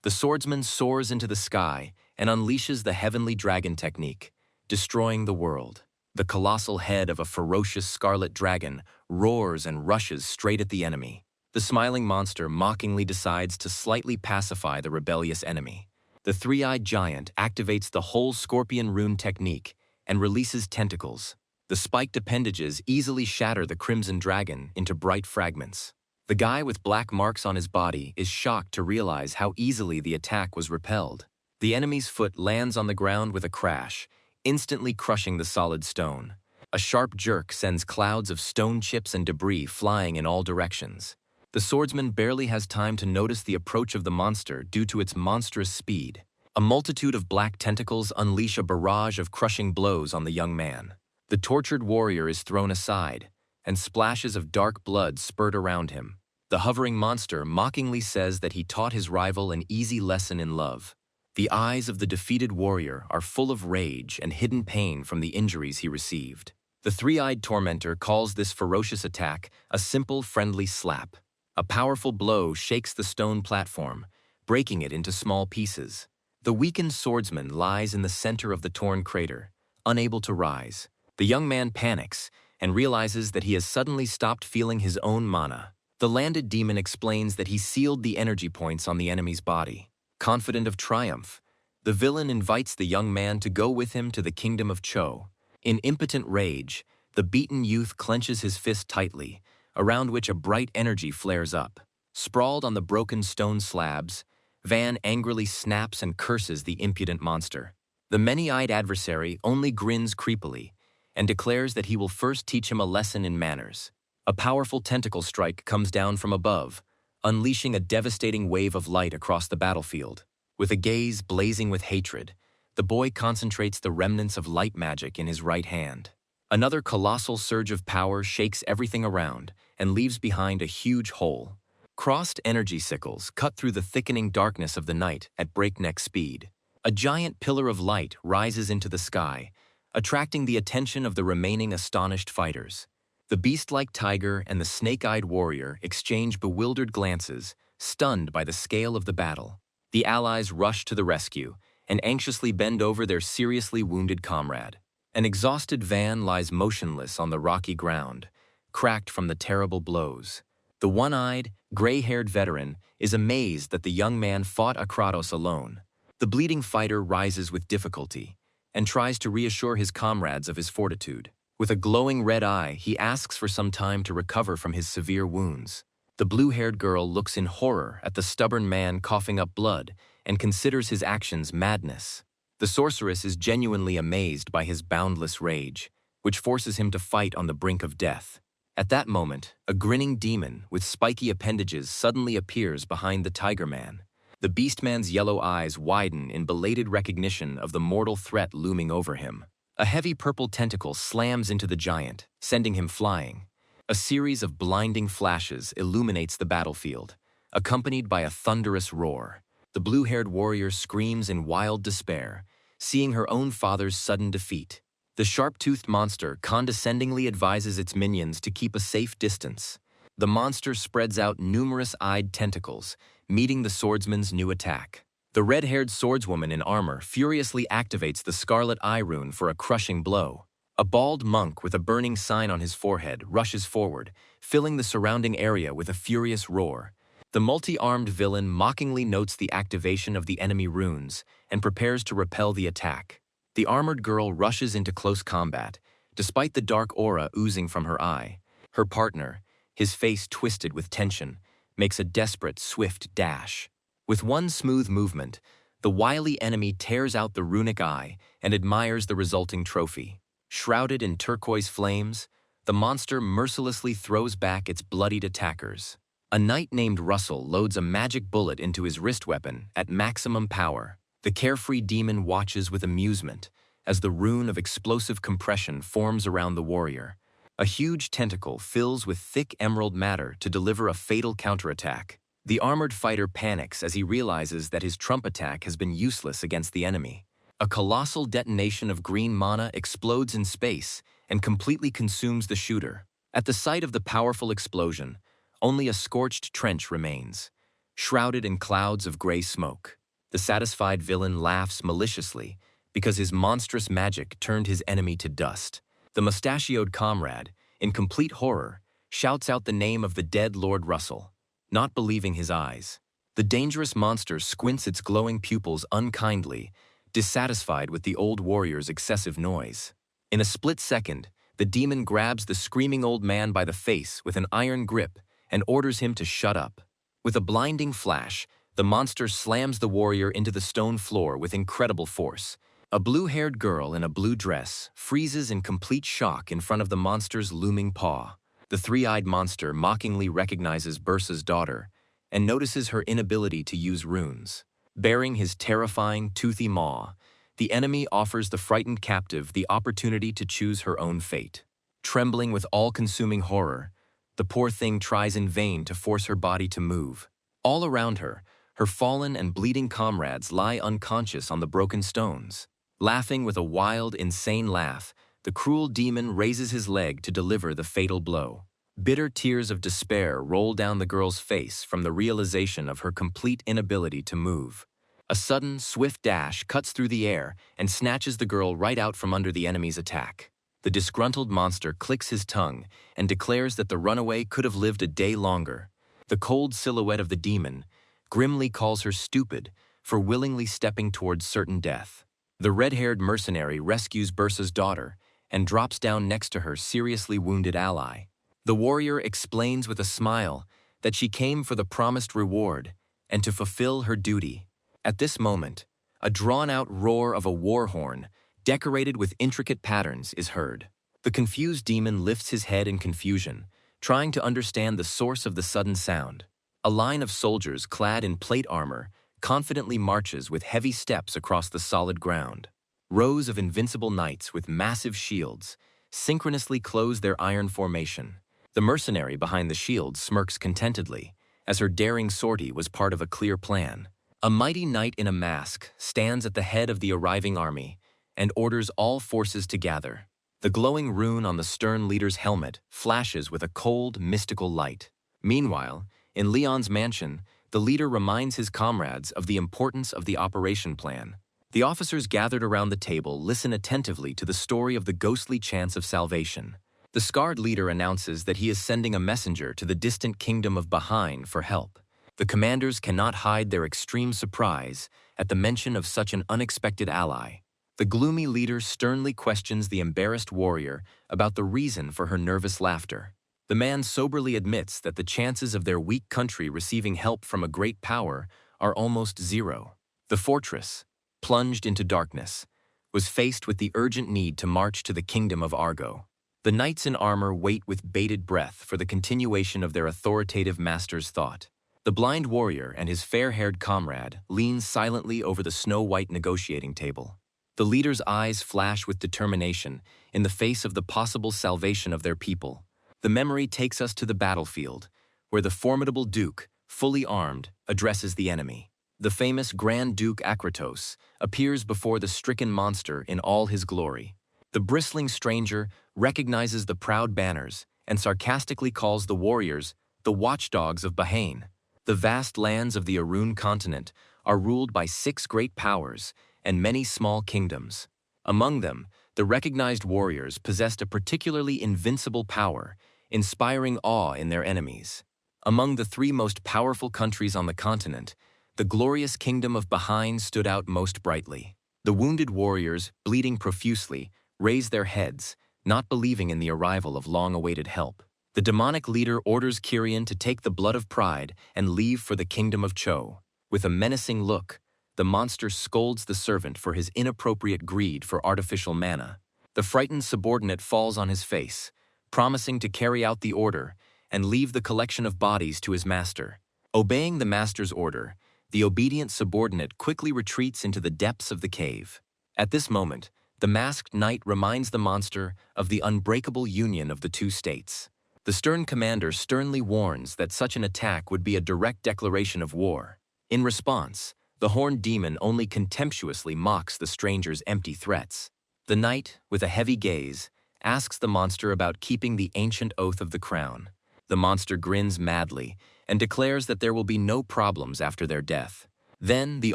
The swordsman soars into the sky and unleashes the heavenly dragon technique, destroying the world. The colossal head of a ferocious scarlet dragon roars and rushes straight at the enemy. The smiling monster mockingly decides to slightly pacify the rebellious enemy. The three-eyed giant activates the whole scorpion rune technique and releases tentacles. The spiked appendages easily shatter the crimson dragon into bright fragments. The guy with black marks on his body is shocked to realize how easily the attack was repelled. The enemy's foot lands on the ground with a crash, instantly crushing the solid stone. A sharp jerk sends clouds of stone chips and debris flying in all directions. The swordsman barely has time to notice the approach of the monster due to its monstrous speed. A multitude of black tentacles unleash a barrage of crushing blows on the young man. The tortured warrior is thrown aside, and splashes of dark blood spurt around him. The hovering monster mockingly says that he taught his rival an easy lesson in love. The eyes of the defeated warrior are full of rage and hidden pain from the injuries he received. The three-eyed tormentor calls this ferocious attack a simple, friendly slap. A powerful blow shakes the stone platform, breaking it into small pieces. The weakened swordsman lies in the center of the torn crater, unable to rise. The young man panics and realizes that he has suddenly stopped feeling his own mana. The landed demon explains that he sealed the energy points on the enemy's body. Confident of triumph, the villain invites the young man to go with him to the kingdom of Cho. In impotent rage, the beaten youth clenches his fist tightly, around which a bright energy flares up. Sprawled on the broken stone slabs, Van angrily snaps and curses the impudent monster. The many-eyed adversary only grins creepily and declares that he will first teach him a lesson in manners. A powerful tentacle strike comes down from above, unleashing a devastating wave of light across the battlefield. With a gaze blazing with hatred, the boy concentrates the remnants of light magic in his right hand. Another colossal surge of power shakes everything around and leaves behind a huge hole. Crossed energy sickles cut through the thickening darkness of the night at breakneck speed. A giant pillar of light rises into the sky, attracting the attention of the remaining astonished fighters. The beast-like tiger and the snake-eyed warrior exchange bewildered glances, stunned by the scale of the battle. The allies rush to the rescue and anxiously bend over their seriously wounded comrade. An exhausted Van lies motionless on the rocky ground, cracked from the terrible blows. The one-eyed, gray-haired veteran is amazed that the young man fought Akratos alone. The bleeding fighter rises with difficulty and tries to reassure his comrades of his fortitude. With a glowing red eye, he asks for some time to recover from his severe wounds. The blue-haired girl looks in horror at the stubborn man coughing up blood and considers his actions madness. The sorceress is genuinely amazed by his boundless rage, which forces him to fight on the brink of death. At that moment, a grinning demon with spiky appendages suddenly appears behind the Tiger Man. The Beast Man's yellow eyes widen in belated recognition of the mortal threat looming over him. A heavy purple tentacle slams into the giant, sending him flying. A series of blinding flashes illuminates the battlefield, accompanied by a thunderous roar. The blue-haired warrior screams in wild despair, seeing her own father's sudden defeat. The sharp-toothed monster condescendingly advises its minions to keep a safe distance. The monster spreads out numerous eyed tentacles, meeting the swordsman's new attack. The red-haired swordswoman in armor furiously activates the Scarlet Eye rune for a crushing blow. A bald monk with a burning sign on his forehead rushes forward, filling the surrounding area with a furious roar. The multi-armed villain mockingly notes the activation of the enemy runes and prepares to repel the attack. The armored girl rushes into close combat, despite the dark aura oozing from her eye. Her partner, his face twisted with tension, makes a desperate, swift dash. With one smooth movement, the wily enemy tears out the runic eye and admires the resulting trophy. Shrouded in turquoise flames, the monster mercilessly throws back its bloodied attackers. A knight named Russell loads a magic bullet into his wrist weapon at maximum power. The carefree demon watches with amusement as the rune of explosive compression forms around the warrior. A huge tentacle fills with thick emerald matter to deliver a fatal counterattack. The armored fighter panics as he realizes that his trump attack has been useless against the enemy. A colossal detonation of green mana explodes in space and completely consumes the shooter. At the sight of the powerful explosion, only a scorched trench remains, shrouded in clouds of gray smoke. The satisfied villain laughs maliciously because his monstrous magic turned his enemy to dust. The mustachioed comrade, in complete horror, shouts out the name of the dead Lord Russell, not believing his eyes. The dangerous monster squints its glowing pupils unkindly, dissatisfied with the old warrior's excessive noise. In a split second, the demon grabs the screaming old man by the face with an iron grip and orders him to shut up. With a blinding flash, the monster slams the warrior into the stone floor with incredible force. A blue-haired girl in a blue dress freezes in complete shock in front of the monster's looming paw. The three-eyed monster mockingly recognizes Bursa's daughter and notices her inability to use runes. Bearing his terrifying, toothy maw, the enemy offers the frightened captive the opportunity to choose her own fate. Trembling with all-consuming horror, the poor thing tries in vain to force her body to move. All around her, her fallen and bleeding comrades lie unconscious on the broken stones. Laughing with a wild, insane laugh, the cruel demon raises his leg to deliver the fatal blow. Bitter tears of despair roll down the girl's face from the realization of her complete inability to move. A sudden, swift dash cuts through the air and snatches the girl right out from under the enemy's attack. The disgruntled monster clicks his tongue and declares that the runaway could have lived a day longer. The cold silhouette of the demon grimly calls her stupid for willingly stepping towards certain death. The red-haired mercenary rescues Bursa's daughter and drops down next to her seriously wounded ally. The warrior explains with a smile that she came for the promised reward and to fulfill her duty. At this moment, a drawn-out roar of a war horn, decorated with intricate patterns, is heard. The confused demon lifts his head in confusion, trying to understand the source of the sudden sound. A line of soldiers clad in plate armor confidently marches with heavy steps across the solid ground. Rows of invincible knights with massive shields synchronously close their iron formation. The mercenary behind the shield smirks contentedly, as her daring sortie was part of a clear plan. A mighty knight in a mask stands at the head of the arriving army and orders all forces to gather. The glowing rune on the stern leader's helmet flashes with a cold, mystical light. Meanwhile, in Leon's mansion, the leader reminds his comrades of the importance of the operation plan. The officers gathered around the table listen attentively to the story of the ghostly chance of salvation. The scarred leader announces that he is sending a messenger to the distant kingdom of Bahine for help. The commanders cannot hide their extreme surprise at the mention of such an unexpected ally. The gloomy leader sternly questions the embarrassed warrior about the reason for her nervous laughter. The man soberly admits that the chances of their weak country receiving help from a great power are almost zero. The fortress, plunged into darkness, was faced with the urgent need to march to the kingdom of Argo. The knights in armor wait with bated breath for the continuation of their authoritative master's thought. The blind warrior and his fair-haired comrade lean silently over the snow-white negotiating table. The leader's eyes flash with determination in the face of the possible salvation of their people. The memory takes us to the battlefield, where the formidable duke, fully armed, addresses the enemy. The famous Grand Duke Akratos appears before the stricken monster in all his glory. The bristling stranger recognizes the proud banners and sarcastically calls the warriors the watchdogs of Bahine. The vast lands of the Arun continent are ruled by 6 great powers and many small kingdoms. Among them, the recognized warriors possessed a particularly invincible power, inspiring awe in their enemies. Among the 3 most powerful countries on the continent, the glorious kingdom of Bahine stood out most brightly. The wounded warriors, bleeding profusely, raised their heads, not believing in the arrival of long-awaited help. The demonic leader orders Kyrian to take the blood of pride and leave for the kingdom of Cho. With a menacing look, the monster scolds the servant for his inappropriate greed for artificial mana. The frightened subordinate falls on his face, promising to carry out the order and leave the collection of bodies to his master. Obeying the master's order, the obedient subordinate quickly retreats into the depths of the cave. At this moment, the masked knight reminds the monster of the unbreakable union of the 2 states. The stern commander sternly warns that such an attack would be a direct declaration of war. In response, the horned demon only contemptuously mocks the stranger's empty threats. The knight, with a heavy gaze, asks the monster about keeping the ancient oath of the crown. The monster grins madly and declares that there will be no problems after their death. Then the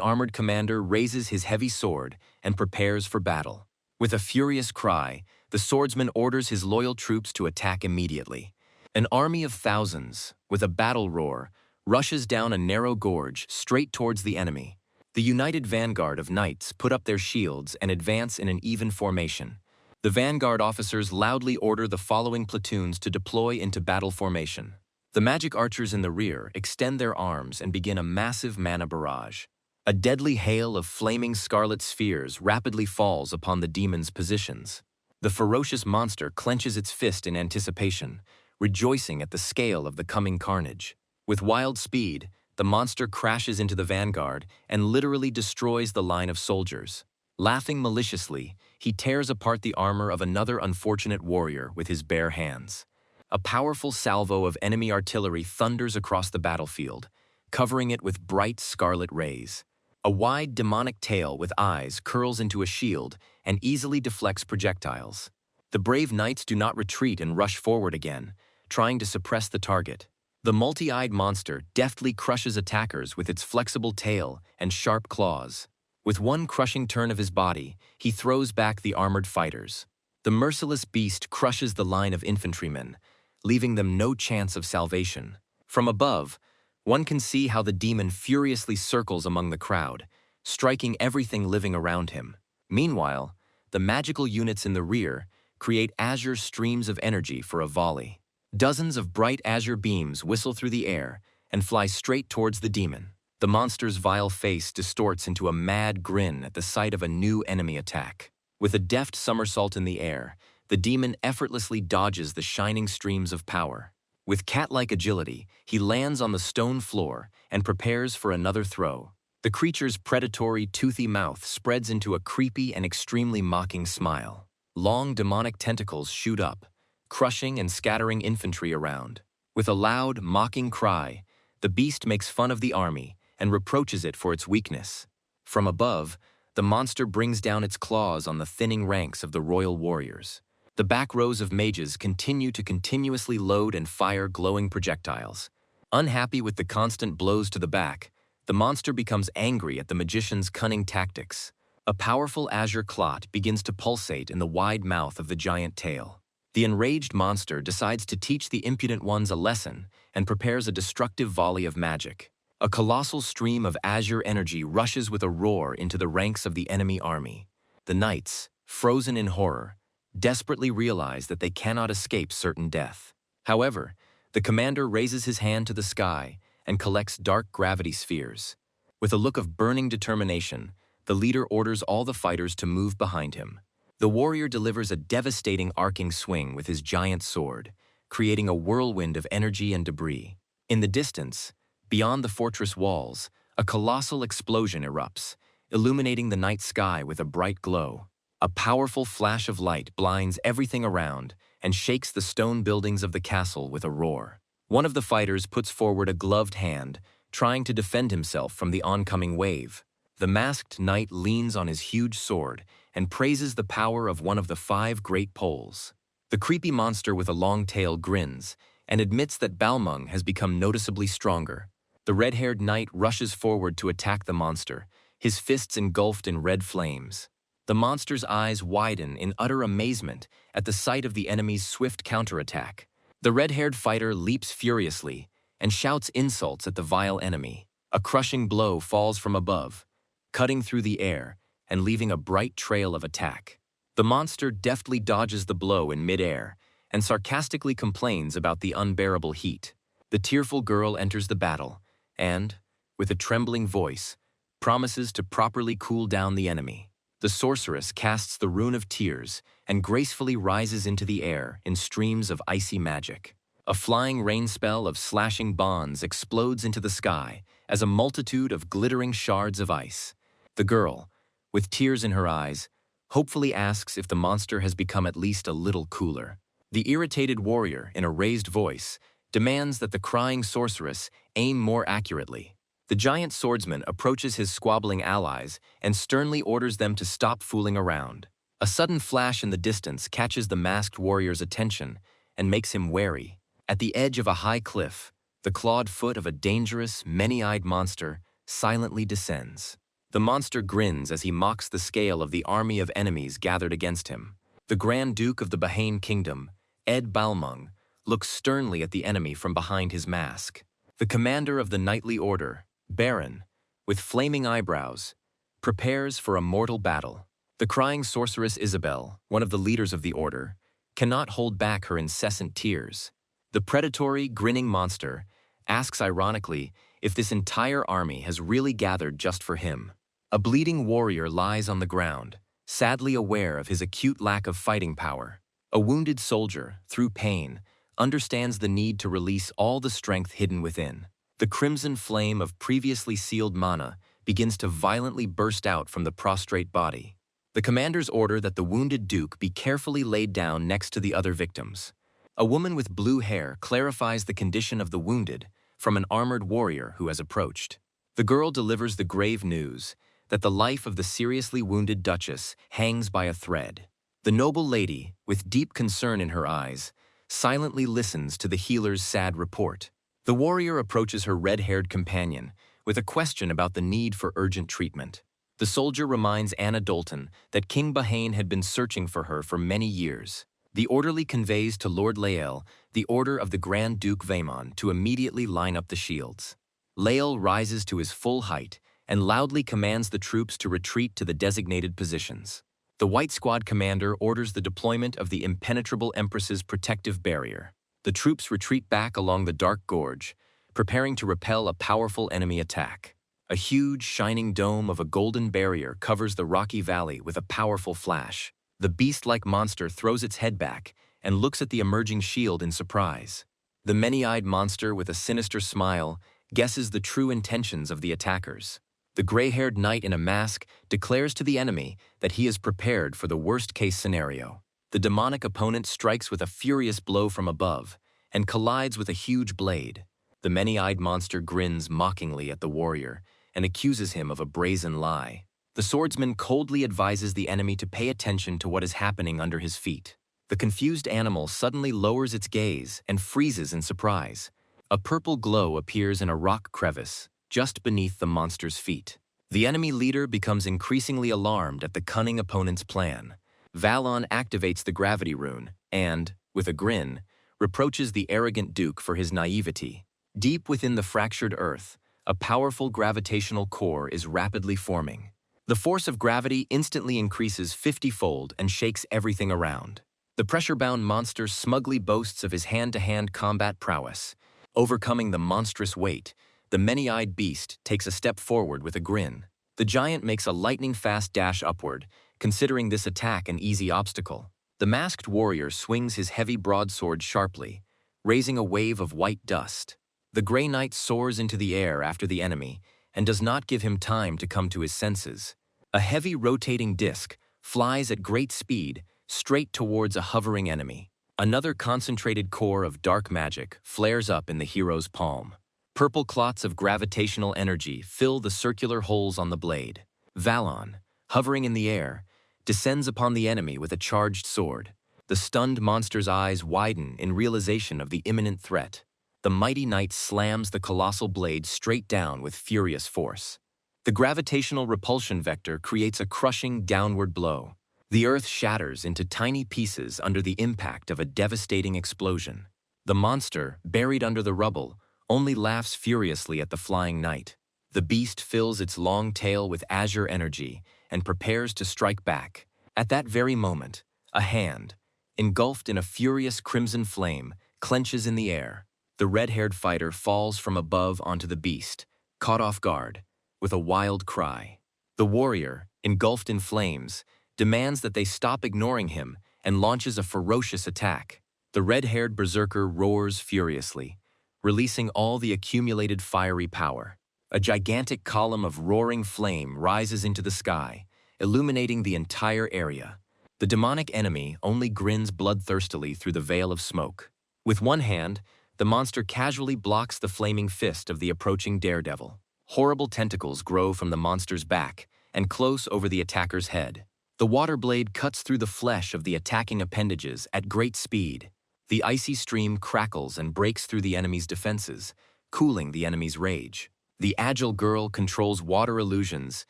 armored commander raises his heavy sword and prepares for battle. With a furious cry, the swordsman orders his loyal troops to attack immediately. An army of thousands, with a battle roar, rushes down a narrow gorge straight towards the enemy. The united vanguard of knights put up their shields and advance in an even formation. The vanguard officers loudly order the following platoons to deploy into battle formation. The magic archers in the rear extend their arms and begin a massive mana barrage. A deadly hail of flaming scarlet spheres rapidly falls upon the demon's positions. The ferocious monster clenches its fist in anticipation, rejoicing at the scale of the coming carnage. With wild speed, the monster crashes into the vanguard and literally destroys the line of soldiers. Laughing maliciously, he tears apart the armor of another unfortunate warrior with his bare hands. A powerful salvo of enemy artillery thunders across the battlefield, covering it with bright scarlet rays. A wide demonic tail with eyes curls into a shield and easily deflects projectiles. The brave knights do not retreat and rush forward again, trying to suppress the target. The multi-eyed monster deftly crushes attackers with its flexible tail and sharp claws. With one crushing turn of his body, he throws back the armored fighters. The merciless beast crushes the line of infantrymen, leaving them no chance of salvation. From above, one can see how the demon furiously circles among the crowd, striking everything living around him. Meanwhile, the magical units in the rear create azure streams of energy for a volley. Dozens of bright azure beams whistle through the air and fly straight towards the demon. The monster's vile face distorts into a mad grin at the sight of a new enemy attack. With a deft somersault in the air, the demon effortlessly dodges the shining streams of power. With cat-like agility, he lands on the stone floor and prepares for another throw. The creature's predatory, toothy mouth spreads into a creepy and extremely mocking smile. Long demonic tentacles shoot up, crushing and scattering infantry around. With a loud, mocking cry, the beast makes fun of the army and reproaches it for its weakness. From above, the monster brings down its claws on the thinning ranks of the royal warriors. The back rows of mages continue to continuously load and fire glowing projectiles. Unhappy with the constant blows to the back, the monster becomes angry at the magician's cunning tactics. A powerful azure clot begins to pulsate in the wide mouth of the giant tail. The enraged monster decides to teach the impudent ones a lesson and prepares a destructive volley of magic. A colossal stream of azure energy rushes with a roar into the ranks of the enemy army. The knights, frozen in horror, desperately realize that they cannot escape certain death. However, the commander raises his hand to the sky and collects dark gravity spheres. With a look of burning determination, the leader orders all the fighters to move behind him. The warrior delivers a devastating arcing swing with his giant sword, creating a whirlwind of energy and debris. In the distance, beyond the fortress walls, a colossal explosion erupts, illuminating the night sky with a bright glow. A powerful flash of light blinds everything around and shakes the stone buildings of the castle with a roar. One of the fighters puts forward a gloved hand, trying to defend himself from the oncoming wave. The masked knight leans on his huge sword and praises the power of one of the 5 great poles. The creepy monster with a long tail grins and admits that Balmung has become noticeably stronger. The red-haired knight rushes forward to attack the monster, his fists engulfed in red flames. The monster's eyes widen in utter amazement at the sight of the enemy's swift counterattack. The red-haired fighter leaps furiously and shouts insults at the vile enemy. A crushing blow falls from above, cutting through the air and leaving a bright trail of attack. The monster deftly dodges the blow in midair and sarcastically complains about the unbearable heat. The tearful girl enters the battle and, with a trembling voice, promises to properly cool down the enemy. The sorceress casts the rune of tears and gracefully rises into the air in streams of icy magic. A flying rain spell of slashing bonds explodes into the sky as a multitude of glittering shards of ice. The girl, with tears in her eyes, hopefully asks if the monster has become at least a little cooler. The irritated warrior, in a raised voice, demands that the crying sorceress aim more accurately. The giant swordsman approaches his squabbling allies and sternly orders them to stop fooling around. A sudden flash in the distance catches the masked warrior's attention and makes him wary. At the edge of a high cliff, the clawed foot of a dangerous, many-eyed monster silently descends. The monster grins as he mocks the scale of the army of enemies gathered against him. The Grand Duke of the Bahane Kingdom, Ed Balmung, looks sternly at the enemy from behind his mask. The commander of the knightly order, Baron, with flaming eyebrows, prepares for a mortal battle. The crying sorceress Isabel, one of the leaders of the order, cannot hold back her incessant tears. The predatory, grinning monster asks ironically if this entire army has really gathered just for him. A bleeding warrior lies on the ground, sadly aware of his acute lack of fighting power. A wounded soldier, through pain, understands the need to release all the strength hidden within. The crimson flame of previously sealed mana begins to violently burst out from the prostrate body. The commanders order that the wounded Duke be carefully laid down next to the other victims. A woman with blue hair clarifies the condition of the wounded from an armored warrior who has approached. The girl delivers the grave news that the life of the seriously wounded Duchess hangs by a thread. The noble lady, with deep concern in her eyes, silently listens to the healer's sad report. The warrior approaches her red-haired companion with a question about the need for urgent treatment. The soldier reminds Anna Dolton that King Bahane had been searching for her for many years. The orderly conveys to Lord Lael the order of the Grand Duke Vaemon to immediately line up the shields. Lael rises to his full height and loudly commands the troops to retreat to the designated positions. The White Squad commander orders the deployment of the impenetrable Empress's protective barrier. The troops retreat back along the dark gorge, preparing to repel a powerful enemy attack. A huge, shining dome of a golden barrier covers the rocky valley with a powerful flash. The beast-like monster throws its head back and looks at the emerging shield in surprise. The many-eyed monster, with a sinister smile, guesses the true intentions of the attackers. The gray-haired knight in a mask declares to the enemy that he is prepared for the worst-case scenario. The demonic opponent strikes with a furious blow from above and collides with a huge blade. The many-eyed monster grins mockingly at the warrior and accuses him of a brazen lie. The swordsman coldly advises the enemy to pay attention to what is happening under his feet. The confused animal suddenly lowers its gaze and freezes in surprise. A purple glow appears in a rock crevice just beneath the monster's feet. The enemy leader becomes increasingly alarmed at the cunning opponent's plan. Valon activates the gravity rune and, with a grin, reproaches the arrogant Duke for his naivety. Deep within the fractured earth, a powerful gravitational core is rapidly forming. The force of gravity instantly increases 50-fold and shakes everything around. The pressure-bound monster smugly boasts of his hand-to-hand combat prowess. Overcoming the monstrous weight, the many-eyed beast takes a step forward with a grin. The giant makes a lightning-fast dash upward, considering this attack an easy obstacle. The masked warrior swings his heavy broadsword sharply, raising a wave of white dust. The Grey Knight soars into the air after the enemy and does not give him time to come to his senses. A heavy rotating disc flies at great speed straight towards a hovering enemy. Another concentrated core of dark magic flares up in the hero's palm. Purple clots of gravitational energy fill the circular holes on the blade. Valon, hovering in the air, descends upon the enemy with a charged sword. The stunned monster's eyes widen in realization of the imminent threat. The mighty knight slams the colossal blade straight down with furious force. The gravitational repulsion vector creates a crushing downward blow. The earth shatters into tiny pieces under the impact of a devastating explosion. The monster, buried under the rubble, only laughs furiously at the flying knight. The beast fills its long tail with azure energy and prepares to strike back. At that very moment, a hand, engulfed in a furious crimson flame, clenches in the air. The red-haired fighter falls from above onto the beast, caught off guard, with a wild cry. The warrior, engulfed in flames, demands that they stop ignoring him and launches a ferocious attack. The red-haired berserker roars furiously, releasing all the accumulated fiery power. A gigantic column of roaring flame rises into the sky, illuminating the entire area. The demonic enemy only grins bloodthirstily through the veil of smoke. With one hand, the monster casually blocks the flaming fist of the approaching daredevil. Horrible tentacles grow from the monster's back and close over the attacker's head. The water blade cuts through the flesh of the attacking appendages at great speed. The icy stream crackles and breaks through the enemy's defenses, cooling the enemy's rage. The agile girl controls water illusions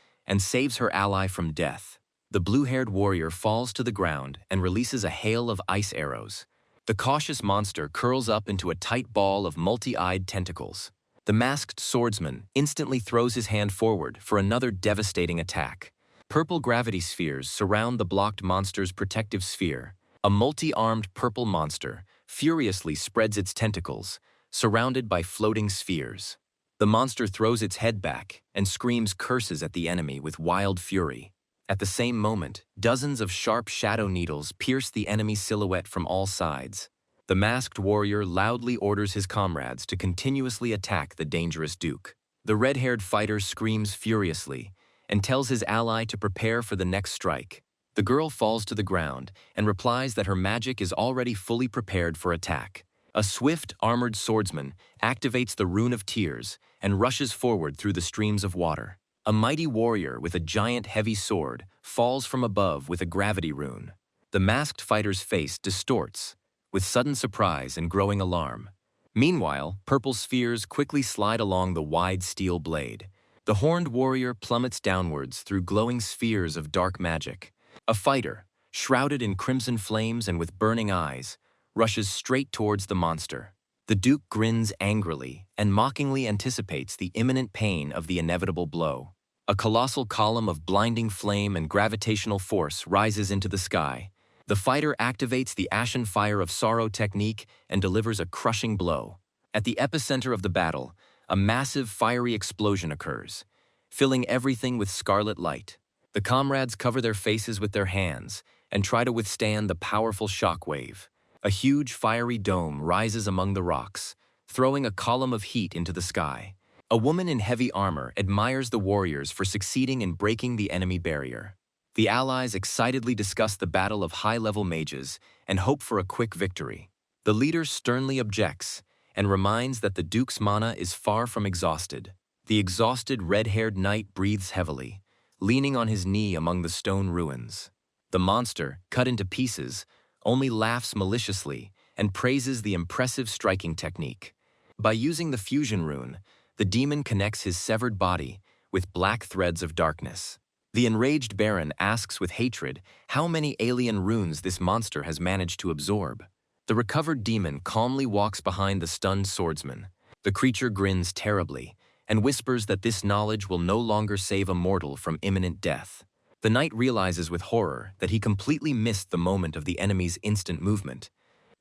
and saves her ally from death. The blue-haired warrior falls to the ground and releases a hail of ice arrows. The cautious monster curls up into a tight ball of multi-eyed tentacles. The masked swordsman instantly throws his hand forward for another devastating attack. Purple gravity spheres surround the blocked monster's protective sphere. A multi-armed purple monster furiously spreads its tentacles, surrounded by floating spheres. The monster throws its head back and screams curses at the enemy with wild fury. At the same moment, dozens of sharp shadow needles pierce the enemy's silhouette from all sides. The masked warrior loudly orders his comrades to continuously attack the dangerous Duke. The red-haired fighter screams furiously and tells his ally to prepare for the next strike. The girl falls to the ground and replies that her magic is already fully prepared for attack. A swift, armored swordsman activates the Rune of Tears and rushes forward through the streams of water. A mighty warrior with a giant heavy sword falls from above with a gravity rune. The masked fighter's face distorts, with sudden surprise and growing alarm. Meanwhile, purple spheres quickly slide along the wide steel blade. The horned warrior plummets downwards through glowing spheres of dark magic. A fighter, shrouded in crimson flames and with burning eyes, rushes straight towards the monster. The Duke grins angrily and mockingly anticipates the imminent pain of the inevitable blow. A colossal column of blinding flame and gravitational force rises into the sky. The fighter activates the Ashen Fire of Sorrow technique and delivers a crushing blow. At the epicenter of the battle, a massive fiery explosion occurs, filling everything with scarlet light. The comrades cover their faces with their hands and try to withstand the powerful shock wave. A huge fiery dome rises among the rocks, throwing a column of heat into the sky. A woman in heavy armor admires the warriors for succeeding in breaking the enemy barrier. The allies excitedly discuss the battle of high-level mages and hope for a quick victory. The leader sternly objects and reminds that the Duke's mana is far from exhausted. The exhausted red-haired knight breathes heavily, leaning on his knee among the stone ruins. The monster, cut into pieces, only laughs maliciously and praises the impressive striking technique. By using the fusion rune, the demon connects his severed body with black threads of darkness. The enraged Baron asks with hatred how many alien runes this monster has managed to absorb. The recovered demon calmly walks behind the stunned swordsman. The creature grins terribly and whispers that this knowledge will no longer save a mortal from imminent death. The knight realizes with horror that he completely missed the moment of the enemy's instant movement.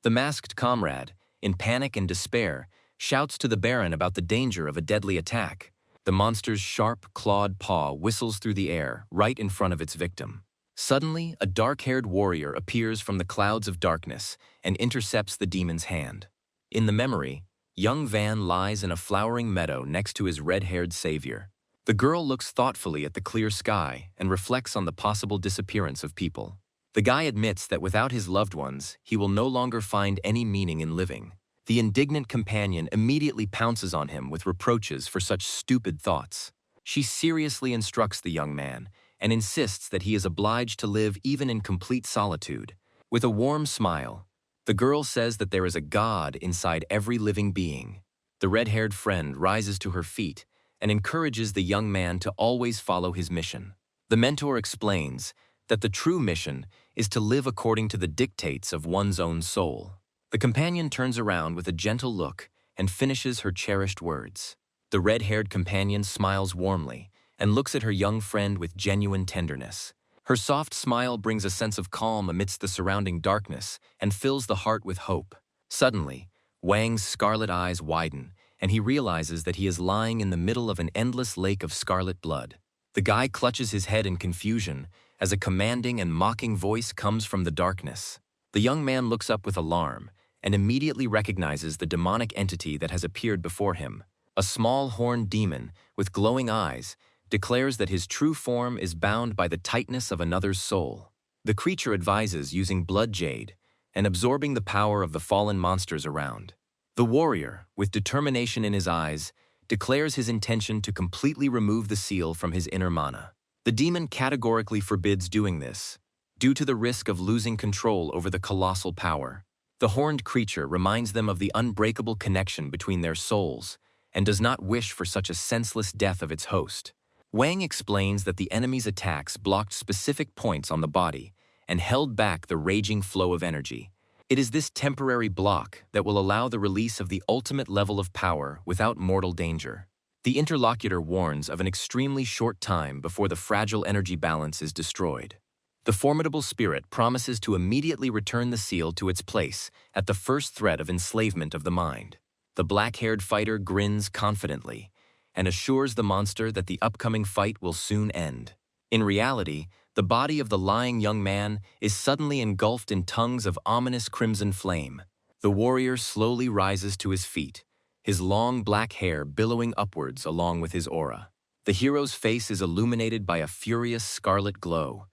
The masked comrade, in panic and despair, shouts to the Baron about the danger of a deadly attack. The monster's sharp, clawed paw whistles through the air, right in front of its victim. Suddenly, a dark-haired warrior appears from the clouds of darkness and intercepts the demon's hand. In the memory, young Van lies in a flowering meadow next to his red-haired savior. The girl looks thoughtfully at the clear sky and reflects on the possible disappearance of people. The guy admits that without his loved ones, he will no longer find any meaning in living. The indignant companion immediately pounces on him with reproaches for such stupid thoughts. She seriously instructs the young man and insists that he is obliged to live even in complete solitude. With a warm smile, the girl says that there is a God inside every living being. The red-haired friend rises to her feet and encourages the young man to always follow his mission. The mentor explains that the true mission is to live according to the dictates of one's own soul. The companion turns around with a gentle look and finishes her cherished words. The red-haired companion smiles warmly and looks at her young friend with genuine tenderness. Her soft smile brings a sense of calm amidst the surrounding darkness and fills the heart with hope. Suddenly, Wang's scarlet eyes widen, and he realizes that he is lying in the middle of an endless lake of scarlet blood. The guy clutches his head in confusion as a commanding and mocking voice comes from the darkness. The young man looks up with alarm and immediately recognizes the demonic entity that has appeared before him. A small horned demon with glowing eyes declares that his true form is bound by the tightness of another's soul. The creature advises using blood jade and absorbing the power of the fallen monsters around. The warrior, with determination in his eyes, declares his intention to completely remove the seal from his inner mana. The demon categorically forbids doing this, due to the risk of losing control over the colossal power. The horned creature reminds them of the unbreakable connection between their souls and does not wish for such a senseless death of its host. Wang explains that the enemy's attacks blocked specific points on the body and held back the raging flow of energy. It is this temporary block that will allow the release of the ultimate level of power without mortal danger. The interlocutor warns of an extremely short time before the fragile energy balance is destroyed. The formidable spirit promises to immediately return the seal to its place at the first threat of enslavement of the mind. The black-haired fighter grins confidently and assures the monster that the upcoming fight will soon end. In reality, the body of the lying young man is suddenly engulfed in tongues of ominous crimson flame. The warrior slowly rises to his feet, his long black hair billowing upwards along with his aura. The hero's face is illuminated by a furious scarlet glow,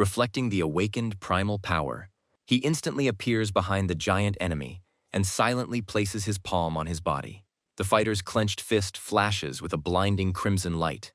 reflecting the awakened primal power. He instantly appears behind the giant enemy and silently places his palm on his body. The fighter's clenched fist flashes with a blinding crimson light,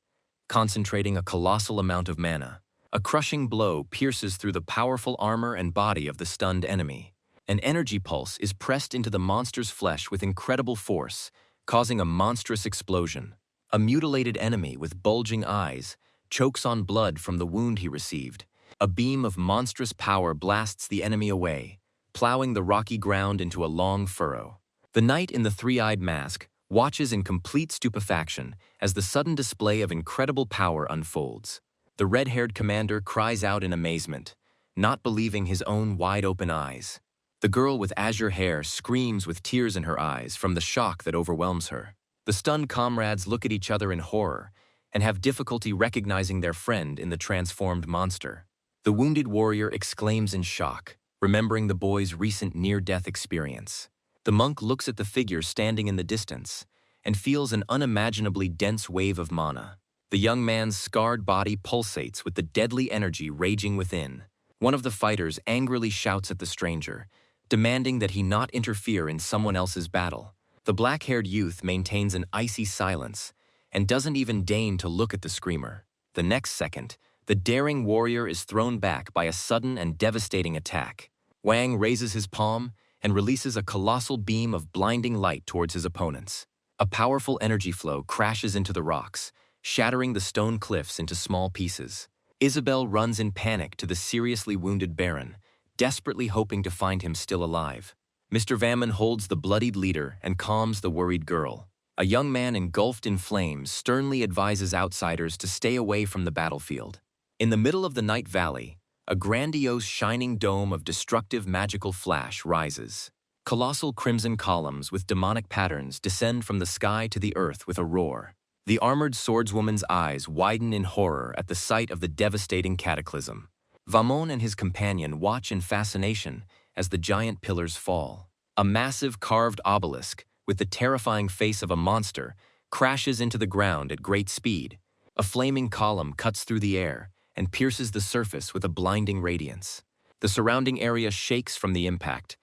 concentrating a colossal amount of mana. A crushing blow pierces through the powerful armor and body of the stunned enemy. An energy pulse is pressed into the monster's flesh with incredible force, causing a monstrous explosion. A mutilated enemy with bulging eyes chokes on blood from the wound he received. A beam of monstrous power blasts the enemy away, plowing the rocky ground into a long furrow. The knight in the three-eyed mask watches in complete stupefaction as the sudden display of incredible power unfolds. The red-haired commander cries out in amazement, not believing his own wide-open eyes. The girl with azure hair screams with tears in her eyes from the shock that overwhelms her. The stunned comrades look at each other in horror and have difficulty recognizing their friend in the transformed monster. The wounded warrior exclaims in shock, remembering the boy's recent near-death experience. The monk looks at the figure standing in the distance and feels an unimaginably dense wave of mana. The young man's scarred body pulsates with the deadly energy raging within. One of the fighters angrily shouts at the stranger, demanding that he not interfere in someone else's battle. The black-haired youth maintains an icy silence and doesn't even deign to look at the screamer. The next second, the daring warrior is thrown back by a sudden and devastating attack. Wang raises his palm and releases a colossal beam of blinding light towards his opponents. A powerful energy flow crashes into the rocks, shattering the stone cliffs into small pieces. Isabel runs in panic to the seriously wounded Baron, desperately hoping to find him still alive. Mr. Vaman holds the bloodied leader and calms the worried girl. A young man engulfed in flames sternly advises outsiders to stay away from the battlefield. In the middle of the Night Valley, a grandiose shining dome of destructive magical flash rises. Colossal crimson columns with demonic patterns descend from the sky to the earth with a roar. The armored swordswoman's eyes widen in horror at the sight of the devastating cataclysm. Vamon and his companion watch in fascination as the giant pillars fall. A massive carved obelisk, with the terrifying face of a monster, crashes into the ground at great speed. A flaming column cuts through the air and pierces the surface with a blinding radiance. The surrounding area shakes from the impact,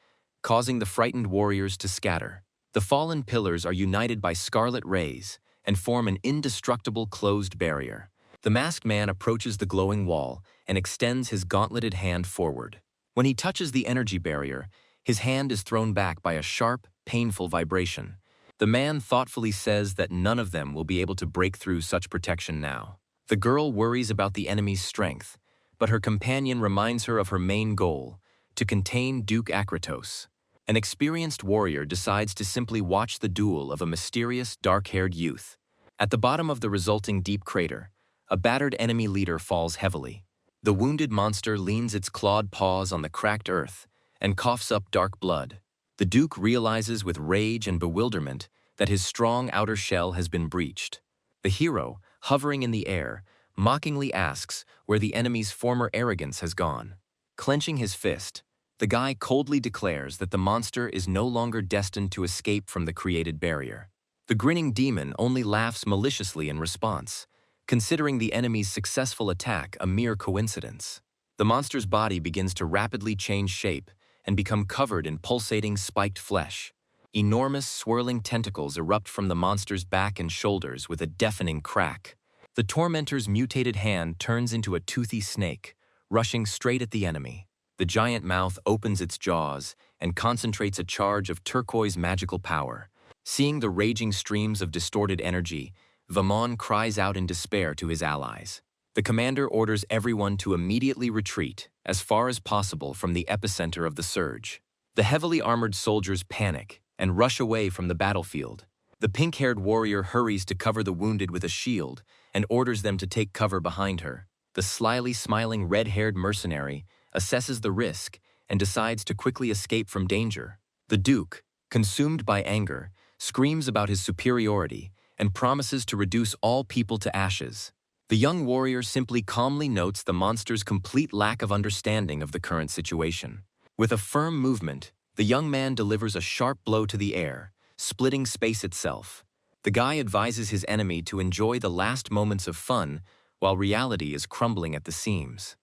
causing the frightened warriors to scatter. The fallen pillars are united by scarlet rays and form an indestructible closed barrier. The masked man approaches the glowing wall and extends his gauntleted hand forward. When he touches the energy barrier, his hand is thrown back by a sharp, painful vibration. The man thoughtfully says that none of them will be able to break through such protection now. The girl worries about the enemy's strength, but her companion reminds her of her main goal, to contain Duke Akratos. An experienced warrior decides to simply watch the duel of a mysterious, dark-haired youth. At the bottom of the resulting deep crater, a battered enemy leader falls heavily. The wounded monster leans its clawed paws on the cracked earth and coughs up dark blood. The Duke realizes with rage and bewilderment that his strong outer shell has been breached. The hero, hovering in the air, mockingly asks where the enemy's former arrogance has gone. Clenching his fist, the guy coldly declares that the monster is no longer destined to escape from the created barrier. The grinning demon only laughs maliciously in response, considering the enemy's successful attack a mere coincidence. The monster's body begins to rapidly change shape and become covered in pulsating spiked flesh. Enormous swirling tentacles erupt from the monster's back and shoulders with a deafening crack. The tormentor's mutated hand turns into a toothy snake, rushing straight at the enemy. The giant mouth opens its jaws and concentrates a charge of turquoise magical power. Seeing the raging streams of distorted energy, Vamon cries out in despair to his allies. The commander orders everyone to immediately retreat as far as possible from the epicenter of the surge. The heavily armored soldiers panic and rush away from the battlefield. The pink-haired warrior hurries to cover the wounded with a shield and orders them to take cover behind her. The slyly smiling red-haired mercenary assesses the risk and decides to quickly escape from danger. The Duke, consumed by anger, screams about his superiority and promises to reduce all people to ashes. The young warrior simply calmly notes the monster's complete lack of understanding of the current situation. With a firm movement, the young man delivers a sharp blow to the air, splitting space itself. The guy advises his enemy to enjoy the last moments of fun while reality is crumbling at the seams.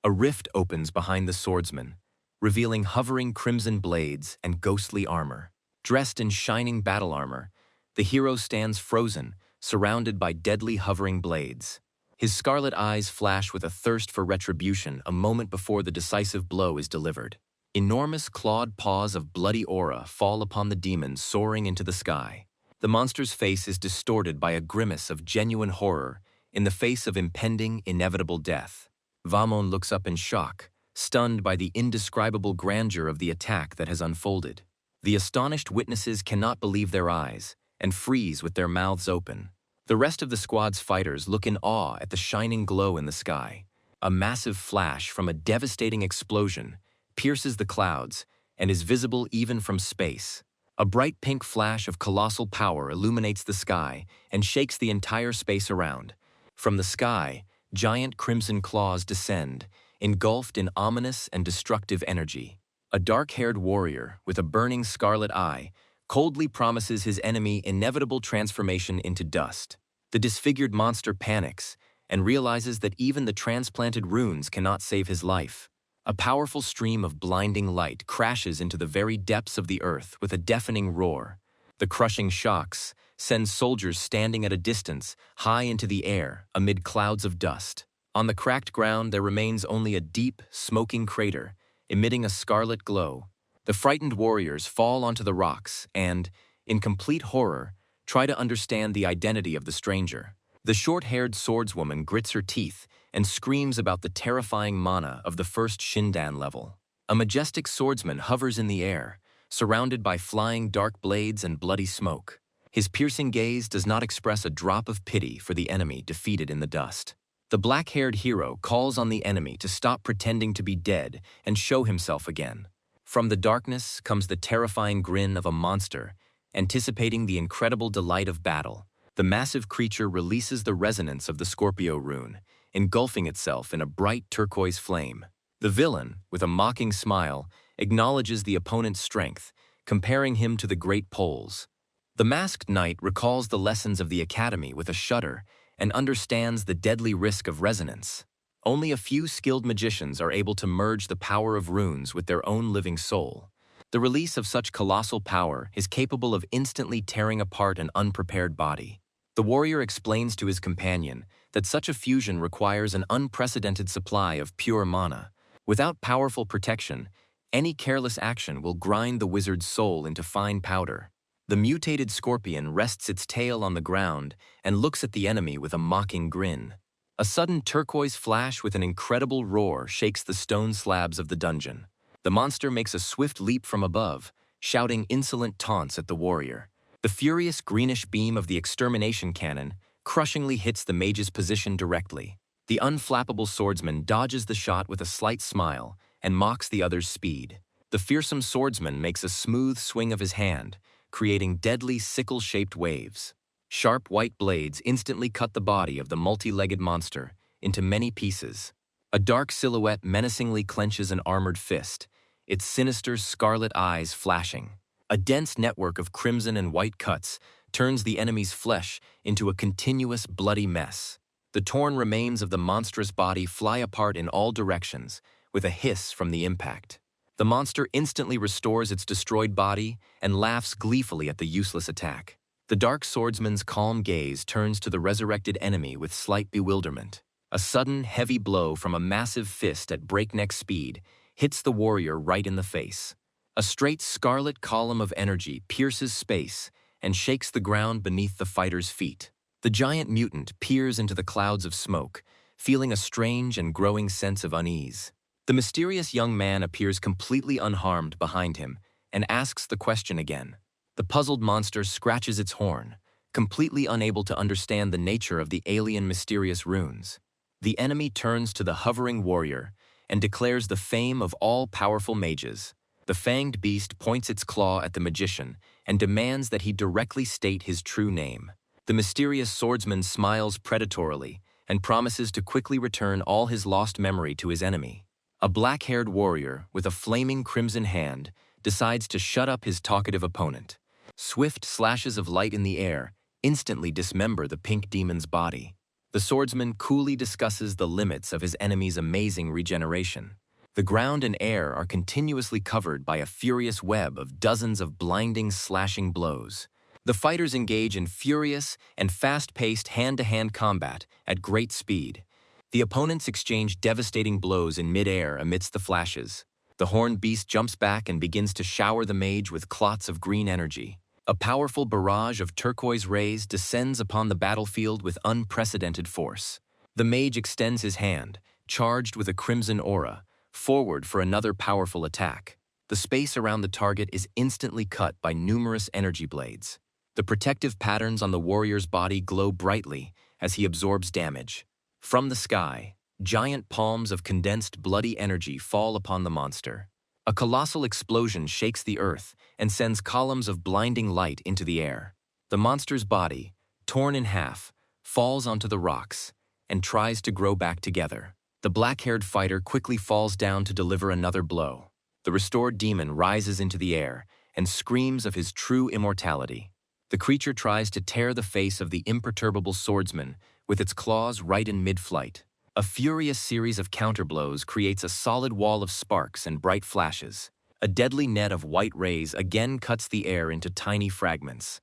A rift opens behind the swordsman, revealing hovering crimson blades and ghostly armor. Dressed in shining battle armor, the hero stands frozen, surrounded by deadly hovering blades. His scarlet eyes flash with a thirst for retribution a moment before the decisive blow is delivered. Enormous clawed paws of bloody aura fall upon the demon soaring into the sky. The monster's face is distorted by a grimace of genuine horror in the face of impending, inevitable death. Vamon looks up in shock, stunned by the indescribable grandeur of the attack that has unfolded. The astonished witnesses cannot believe their eyes and freeze with their mouths open. The rest of the squad's fighters look in awe at the shining glow in the sky. A massive flash from a devastating explosion pierces the clouds and is visible even from space. A bright pink flash of colossal power illuminates the sky and shakes the entire space around. From the sky, giant crimson claws descend, engulfed in ominous and destructive energy. A dark-haired warrior with a burning scarlet eye coldly promises his enemy inevitable transformation into dust. The disfigured monster panics and realizes that even the transplanted runes cannot save his life. A powerful stream of blinding light crashes into the very depths of the earth with a deafening roar. The crushing shocks send soldiers standing at a distance high into the air amid clouds of dust. On the cracked ground there remains only a deep, smoking crater, emitting a scarlet glow. The frightened warriors fall onto the rocks and, in complete horror, try to understand the identity of the stranger. The short-haired swordswoman grits her teeth and screams about the terrifying mana of the first Shindan level. A majestic swordsman hovers in the air, surrounded by flying dark blades and bloody smoke. His piercing gaze does not express a drop of pity for the enemy defeated in the dust. The black-haired hero calls on the enemy to stop pretending to be dead and show himself again. From the darkness comes the terrifying grin of a monster, anticipating the incredible delight of battle. The massive creature releases the resonance of the Scorpio rune, engulfing itself in a bright turquoise flame. The villain, with a mocking smile, acknowledges the opponent's strength, comparing him to the great Poles. The masked knight recalls the lessons of the academy with a shudder and understands the deadly risk of resonance. Only a few skilled magicians are able to merge the power of runes with their own living soul. The release of such colossal power is capable of instantly tearing apart an unprepared body. The warrior explains to his companion that such a fusion requires an unprecedented supply of pure mana. Without powerful protection, any careless action will grind the wizard's soul into fine powder. The mutated scorpion rests its tail on the ground and looks at the enemy with a mocking grin. A sudden turquoise flash with an incredible roar shakes the stone slabs of the dungeon. The monster makes a swift leap from above, shouting insolent taunts at the warrior. The furious greenish beam of the extermination cannon crushingly hits the mage's position directly. The unflappable swordsman dodges the shot with a slight smile and mocks the other's speed. The fearsome swordsman makes a smooth swing of his hand, creating deadly sickle-shaped waves. Sharp white blades instantly cut the body of the multi-legged monster into many pieces. A dark silhouette menacingly clenches an armored fist, its sinister scarlet eyes flashing. A dense network of crimson and white cuts turns the enemy's flesh into a continuous bloody mess. The torn remains of the monstrous body fly apart in all directions, with a hiss from the impact. The monster instantly restores its destroyed body and laughs gleefully at the useless attack. The dark swordsman's calm gaze turns to the resurrected enemy with slight bewilderment. A sudden, heavy blow from a massive fist at breakneck speed hits the warrior right in the face. A straight scarlet column of energy pierces space and shakes the ground beneath the fighter's feet. The giant mutant peers into the clouds of smoke, feeling a strange and growing sense of unease. The mysterious young man appears completely unharmed behind him and asks the question again. The puzzled monster scratches its horn, completely unable to understand the nature of the alien mysterious runes. The enemy turns to the hovering warrior and declares the fame of all powerful mages. The fanged beast points its claw at the magician and demands that he directly state his true name. The mysterious swordsman smiles predatorily and promises to quickly return all his lost memory to his enemy. A black-haired warrior with a flaming crimson hand decides to shut up his talkative opponent. Swift slashes of light in the air instantly dismember the pink demon's body. The swordsman coolly discusses the limits of his enemy's amazing regeneration. The ground and air are continuously covered by a furious web of dozens of blinding, slashing blows. The fighters engage in furious and fast-paced hand-to-hand combat at great speed. The opponents exchange devastating blows in mid-air amidst the flashes. The horned beast jumps back and begins to shower the mage with clots of green energy. A powerful barrage of turquoise rays descends upon the battlefield with unprecedented force. The mage extends his hand, charged with a crimson aura, forward for another powerful attack. The space around the target is instantly cut by numerous energy blades. The protective patterns on the warrior's body glow brightly as he absorbs damage. From the sky, giant palms of condensed bloody energy fall upon the monster. A colossal explosion shakes the earth and sends columns of blinding light into the air. The monster's body, torn in half, falls onto the rocks and tries to grow back together. The black-haired fighter quickly falls down to deliver another blow. The restored demon rises into the air and screams of his true immortality. The creature tries to tear the face of the imperturbable swordsman with its claws right in mid-flight. A furious series of counterblows creates a solid wall of sparks and bright flashes. A deadly net of white rays again cuts the air into tiny fragments.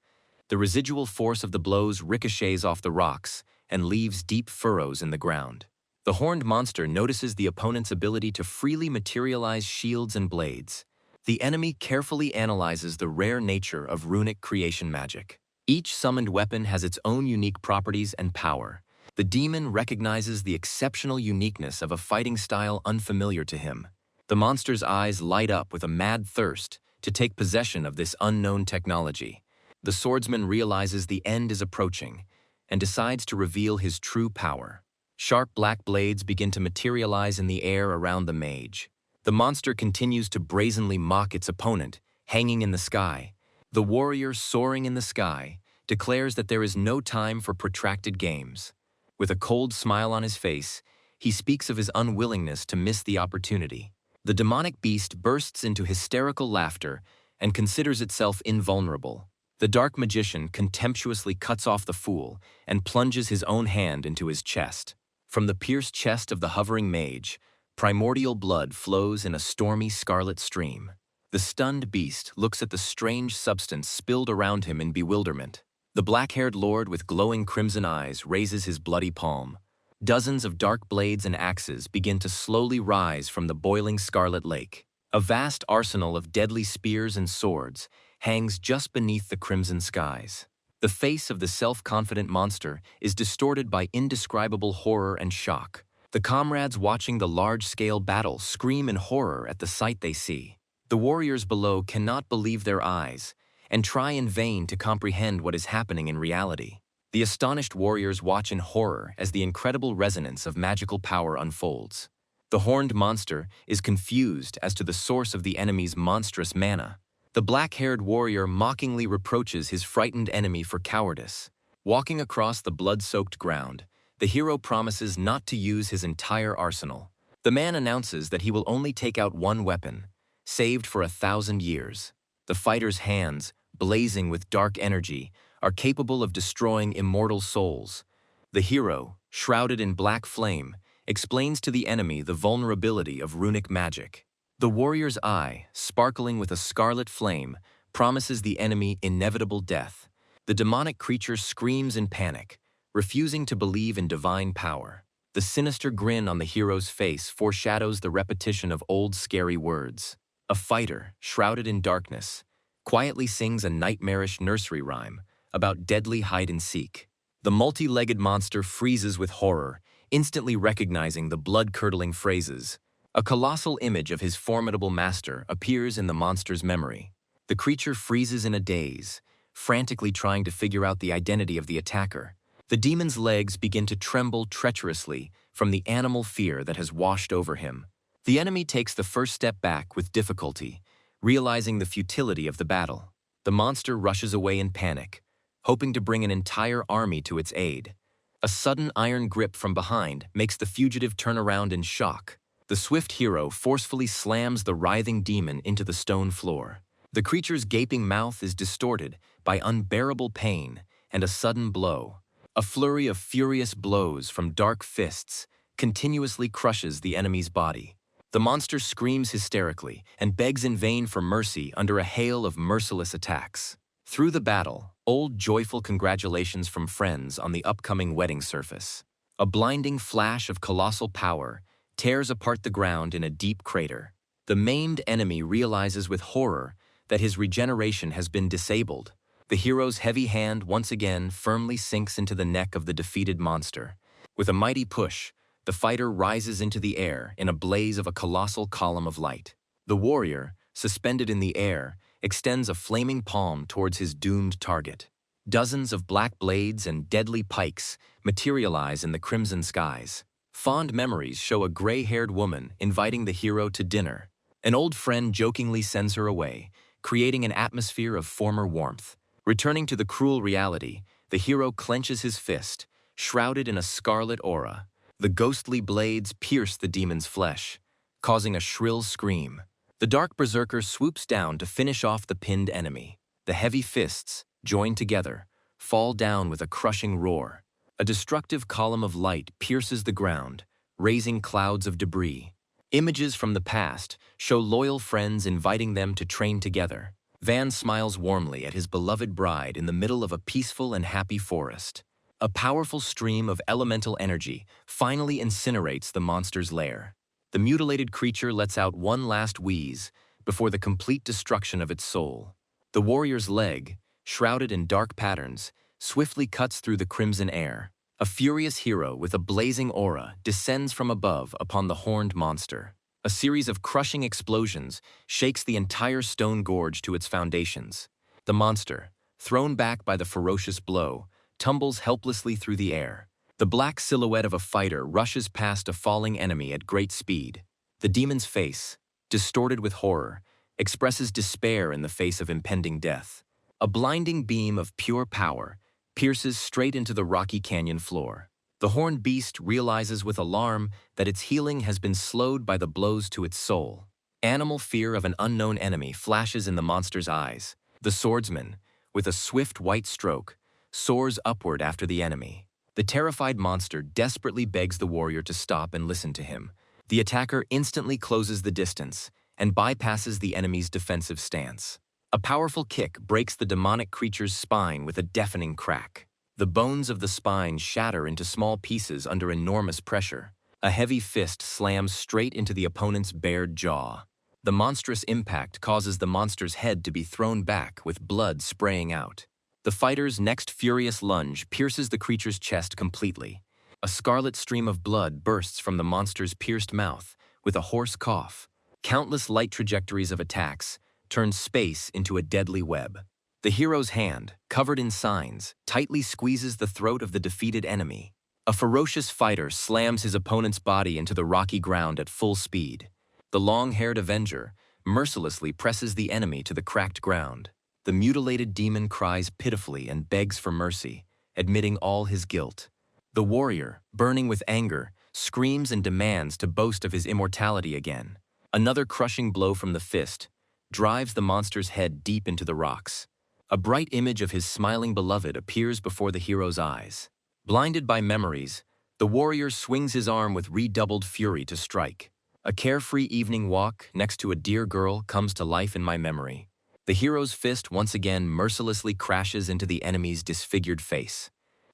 The residual force of the blows ricochets off the rocks and leaves deep furrows in the ground. The horned monster notices the opponent's ability to freely materialize shields and blades. The enemy carefully analyzes the rare nature of runic creation magic. Each summoned weapon has its own unique properties and power. The demon recognizes the exceptional uniqueness of a fighting style unfamiliar to him. The monster's eyes light up with a mad thirst to take possession of this unknown technology. The swordsman realizes the end is approaching and decides to reveal his true power. Sharp black blades begin to materialize in the air around the mage. The monster continues to brazenly mock its opponent, hanging in the sky. The warrior, soaring in the sky, declares that there is no time for protracted games. With a cold smile on his face, he speaks of his unwillingness to miss the opportunity. The demonic beast bursts into hysterical laughter and considers itself invulnerable. The dark magician contemptuously cuts off the fool and plunges his own hand into his chest. From the pierced chest of the hovering mage, primordial blood flows in a stormy scarlet stream. The stunned beast looks at the strange substance spilled around him in bewilderment. The black-haired lord with glowing crimson eyes raises his bloody palm. Dozens of dark blades and axes begin to slowly rise from the boiling scarlet lake. A vast arsenal of deadly spears and swords hangs just beneath the crimson skies. The face of the self-confident monster is distorted by indescribable horror and shock. The comrades watching the large-scale battle scream in horror at the sight they see. The warriors below cannot believe their eyes and try in vain to comprehend what is happening in reality. The astonished warriors watch in horror as the incredible resonance of magical power unfolds. The horned monster is confused as to the source of the enemy's monstrous mana. The black-haired warrior mockingly reproaches his frightened enemy for cowardice. Walking across the blood-soaked ground, the hero promises not to use his entire arsenal. The man announces that he will only take out one weapon, saved for 1,000 years. The fighter's hands, blazing with dark energy, are capable of destroying immortal souls. The hero, shrouded in black flame, explains to the enemy the vulnerability of runic magic. The warrior's eye, sparkling with a scarlet flame, promises the enemy inevitable death. The demonic creature screams in panic, refusing to believe in divine power. The sinister grin on the hero's face foreshadows the repetition of old scary words. A fighter, shrouded in darkness, quietly sings a nightmarish nursery rhyme about deadly hide-and-seek. The multi-legged monster freezes with horror, instantly recognizing the blood-curdling phrases. A colossal image of his formidable master appears in the monster's memory. The creature freezes in a daze, frantically trying to figure out the identity of the attacker. The demon's legs begin to tremble treacherously from the animal fear that has washed over him. The enemy takes the first step back with difficulty, realizing the futility of the battle. The monster rushes away in panic, hoping to bring an entire army to its aid. A sudden iron grip from behind makes the fugitive turn around in shock. The swift hero forcefully slams the writhing demon into the stone floor. The creature's gaping mouth is distorted by unbearable pain and a sudden blow. A flurry of furious blows from dark fists continuously crushes the enemy's body. The monster screams hysterically and begs in vain for mercy under a hail of merciless attacks. Through the battle, old joyful congratulations from friends on the upcoming wedding surface. A blinding flash of colossal power tears apart the ground in a deep crater. The maimed enemy realizes with horror that his regeneration has been disabled. The hero's heavy hand once again firmly sinks into the neck of the defeated monster. With a mighty push, the fighter rises into the air in a blaze of a colossal column of light. The warrior, suspended in the air, extends a flaming palm towards his doomed target. Dozens of black blades and deadly pikes materialize in the crimson skies. Fond memories show a gray-haired woman inviting the hero to dinner. An old friend jokingly sends her away, creating an atmosphere of former warmth. Returning to the cruel reality, the hero clenches his fist, shrouded in a scarlet aura. The ghostly blades pierce the demon's flesh, causing a shrill scream. The dark berserker swoops down to finish off the pinned enemy. The heavy fists, joined together, fall down with a crushing roar. A destructive column of light pierces the ground, raising clouds of debris. Images from the past show loyal friends inviting them to train together. Van smiles warmly at his beloved bride in the middle of a peaceful and happy forest. A powerful stream of elemental energy finally incinerates the monster's lair. The mutilated creature lets out one last wheeze before the complete destruction of its soul. The warrior's leg, shrouded in dark patterns, swiftly cuts through the crimson air. A furious hero with a blazing aura descends from above upon the horned monster. A series of crushing explosions shakes the entire stone gorge to its foundations. The monster, thrown back by the ferocious blow, tumbles helplessly through the air. The black silhouette of a fighter rushes past a falling enemy at great speed. The demon's face, distorted with horror, expresses despair in the face of impending death. A blinding beam of pure power pierces straight into the rocky canyon floor. The horned beast realizes with alarm that its healing has been slowed by the blows to its soul. Animal fear of an unknown enemy flashes in the monster's eyes. The swordsman, with a swift white stroke, soars upward after the enemy. The terrified monster desperately begs the warrior to stop and listen to him. The attacker instantly closes the distance and bypasses the enemy's defensive stance. A powerful kick breaks the demonic creature's spine with a deafening crack. The bones of the spine shatter into small pieces under enormous pressure. A heavy fist slams straight into the opponent's bared jaw. The monstrous impact causes the monster's head to be thrown back with blood spraying out. The fighter's next furious lunge pierces the creature's chest completely. A scarlet stream of blood bursts from the monster's pierced mouth with a hoarse cough. Countless light trajectories of attacks turn space into a deadly web. The hero's hand, covered in signs, tightly squeezes the throat of the defeated enemy. A ferocious fighter slams his opponent's body into the rocky ground at full speed. The long-haired avenger mercilessly presses the enemy to the cracked ground. The mutilated demon cries pitifully and begs for mercy, admitting all his guilt. The warrior, burning with anger, screams and demands to boast of his immortality again. Another crushing blow from the fist drives the monster's head deep into the rocks. A bright image of his smiling beloved appears before the hero's eyes. Blinded by memories, the warrior swings his arm with redoubled fury to strike. A carefree evening walk next to a dear girl comes to life in my memory. The hero's fist once again mercilessly crashes into the enemy's disfigured face.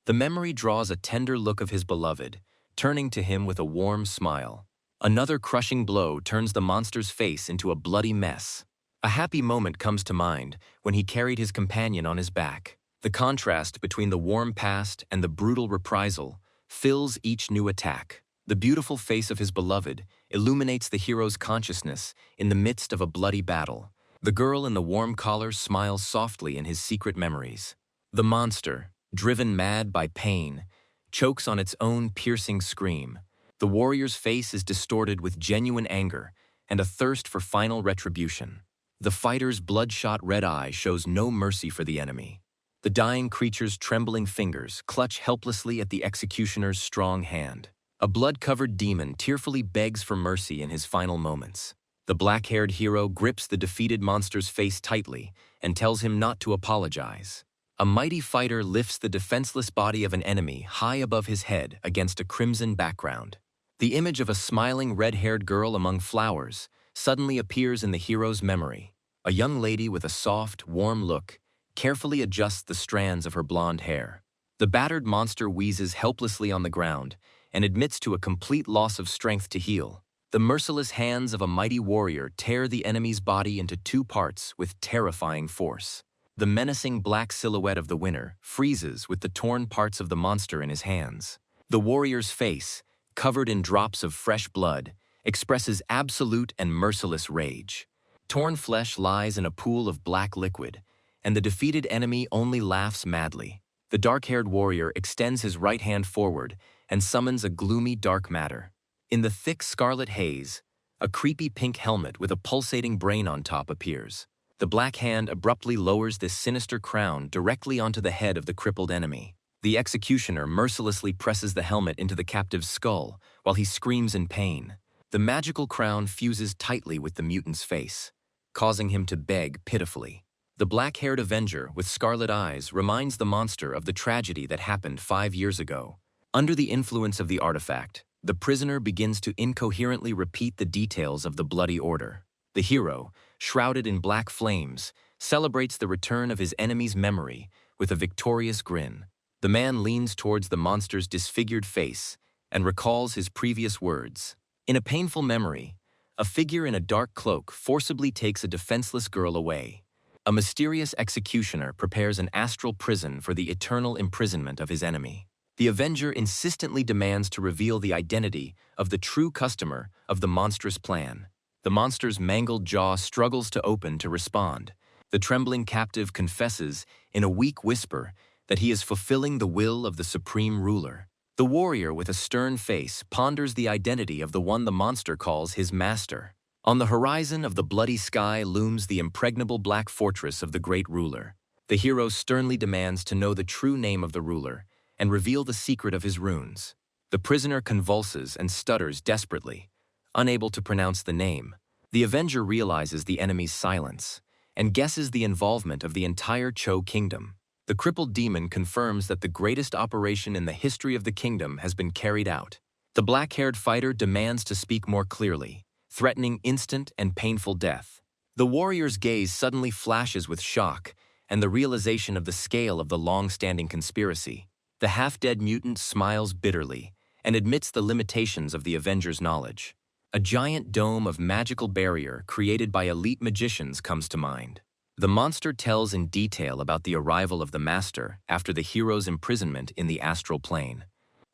The memory draws a tender look of his beloved, turning to him with a warm smile. Another crushing blow turns the monster's face into a bloody mess. A happy moment comes to mind when he carried his companion on his back. The contrast between the warm past and the brutal reprisal fills each new attack. The beautiful face of his beloved illuminates the hero's consciousness in the midst of a bloody battle. The girl in the warm collar smiles softly in his secret memories. The monster, driven mad by pain, chokes on its own piercing scream. The warrior's face is distorted with genuine anger and a thirst for final retribution. The fighter's bloodshot red eye shows no mercy for the enemy. The dying creature's trembling fingers clutch helplessly at the executioner's strong hand. A blood-covered demon tearfully begs for mercy in his final moments. The black-haired hero grips the defeated monster's face tightly and tells him not to apologize. A mighty fighter lifts the defenseless body of an enemy high above his head against a crimson background. The image of a smiling red-haired girl among flowers suddenly appears in the hero's memory. A young lady with a soft, warm look carefully adjusts the strands of her blonde hair. The battered monster wheezes helplessly on the ground and admits to a complete loss of strength to heal. The merciless hands of a mighty warrior tear the enemy's body into two parts with terrifying force. The menacing black silhouette of the winner freezes with the torn parts of the monster in his hands. The warrior's face, covered in drops of fresh blood, expresses absolute and merciless rage. Torn flesh lies in a pool of black liquid, and the defeated enemy only laughs madly. The dark-haired warrior extends his right hand forward and summons a gloomy dark matter. In the thick scarlet haze, a creepy pink helmet with a pulsating brain on top appears. The black hand abruptly lowers this sinister crown directly onto the head of the crippled enemy. The executioner mercilessly presses the helmet into the captive's skull while he screams in pain. The magical crown fuses tightly with the mutant's face, causing him to beg pitifully. The black-haired Avenger with scarlet eyes reminds the monster of the tragedy that happened 5 years ago. Under the influence of the artifact, the prisoner begins to incoherently repeat the details of the bloody order. The hero, shrouded in black flames, celebrates the return of his enemy's memory with a victorious grin. The man leans towards the monster's disfigured face and recalls his previous words. In a painful memory, a figure in a dark cloak forcibly takes a defenseless girl away. A mysterious executioner prepares an astral prison for the eternal imprisonment of his enemy. The Avenger insistently demands to reveal the identity of the true customer of the monstrous plan. The monster's mangled jaw struggles to open to respond. The trembling captive confesses, in a weak whisper, that he is fulfilling the will of the supreme ruler. The warrior with a stern face ponders the identity of the one the monster calls his master. On the horizon of the bloody sky looms the impregnable black fortress of the great ruler. The hero sternly demands to know the true name of the ruler and reveal the secret of his runes. The prisoner convulses and stutters desperately, unable to pronounce the name. The Avenger realizes the enemy's silence and guesses the involvement of the entire Cho kingdom. The crippled demon confirms that the greatest operation in the history of the kingdom has been carried out. The black-haired fighter demands to speak more clearly, threatening instant and painful death. The warrior's gaze suddenly flashes with shock and the realization of the scale of the long-standing conspiracy. The half-dead mutant smiles bitterly and admits the limitations of the Avenger's knowledge. A giant dome of magical barrier created by elite magicians comes to mind. The monster tells in detail about the arrival of the master after the hero's imprisonment in the astral plane.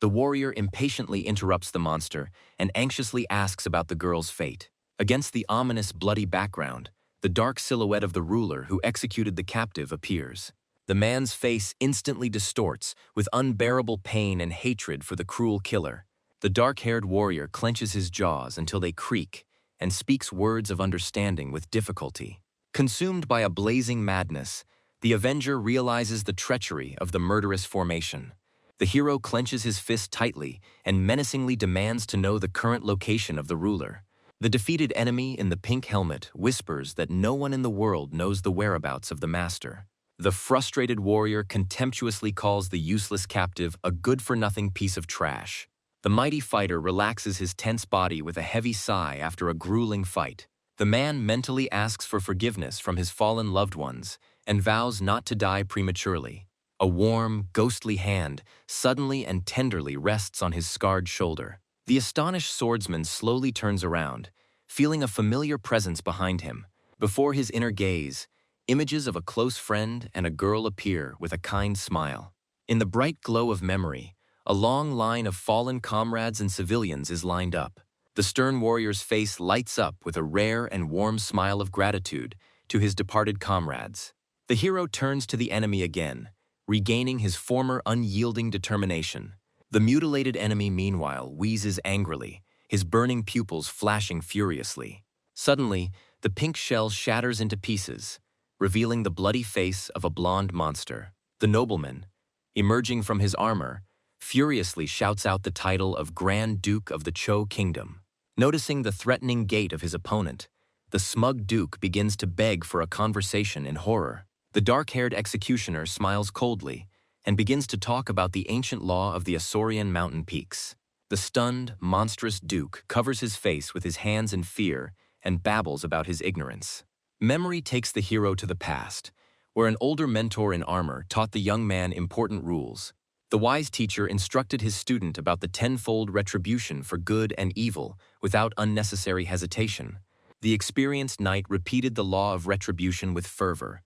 The warrior impatiently interrupts the monster and anxiously asks about the girl's fate. Against the ominous bloody background, the dark silhouette of the ruler who executed the captive appears. The man's face instantly distorts with unbearable pain and hatred for the cruel killer. The dark-haired warrior clenches his jaws until they creak and speaks words of understanding with difficulty. Consumed by a blazing madness, the Avenger realizes the treachery of the murderous formation. The hero clenches his fist tightly and menacingly demands to know the current location of the ruler. The defeated enemy in the pink helmet whispers that no one in the world knows the whereabouts of the master. The frustrated warrior contemptuously calls the useless captive a good-for-nothing piece of trash. The mighty fighter relaxes his tense body with a heavy sigh after a grueling fight. The man mentally asks for forgiveness from his fallen loved ones and vows not to die prematurely. A warm, ghostly hand suddenly and tenderly rests on his scarred shoulder. The astonished swordsman slowly turns around, feeling a familiar presence behind him. Before his inner gaze, images of a close friend and a girl appear with a kind smile. In the bright glow of memory, a long line of fallen comrades and civilians is lined up. The stern warrior's face lights up with a rare and warm smile of gratitude to his departed comrades. The hero turns to the enemy again, regaining his former unyielding determination. The mutilated enemy, meanwhile, wheezes angrily, his burning pupils flashing furiously. Suddenly, the pink shell shatters into pieces, revealing the bloody face of a blonde monster. The nobleman, emerging from his armor, furiously shouts out the title of Grand Duke of the Cho Kingdom. Noticing the threatening gait of his opponent, the smug duke begins to beg for a conversation in horror. The dark-haired executioner smiles coldly and begins to talk about the ancient law of the Asaurian mountain peaks. The stunned, monstrous duke covers his face with his hands in fear and babbles about his ignorance. Memory takes the hero to the past, where an older mentor in armor taught the young man important rules. The wise teacher instructed his student about the tenfold retribution for good and evil without unnecessary hesitation. The experienced knight repeated the law of retribution with fervor,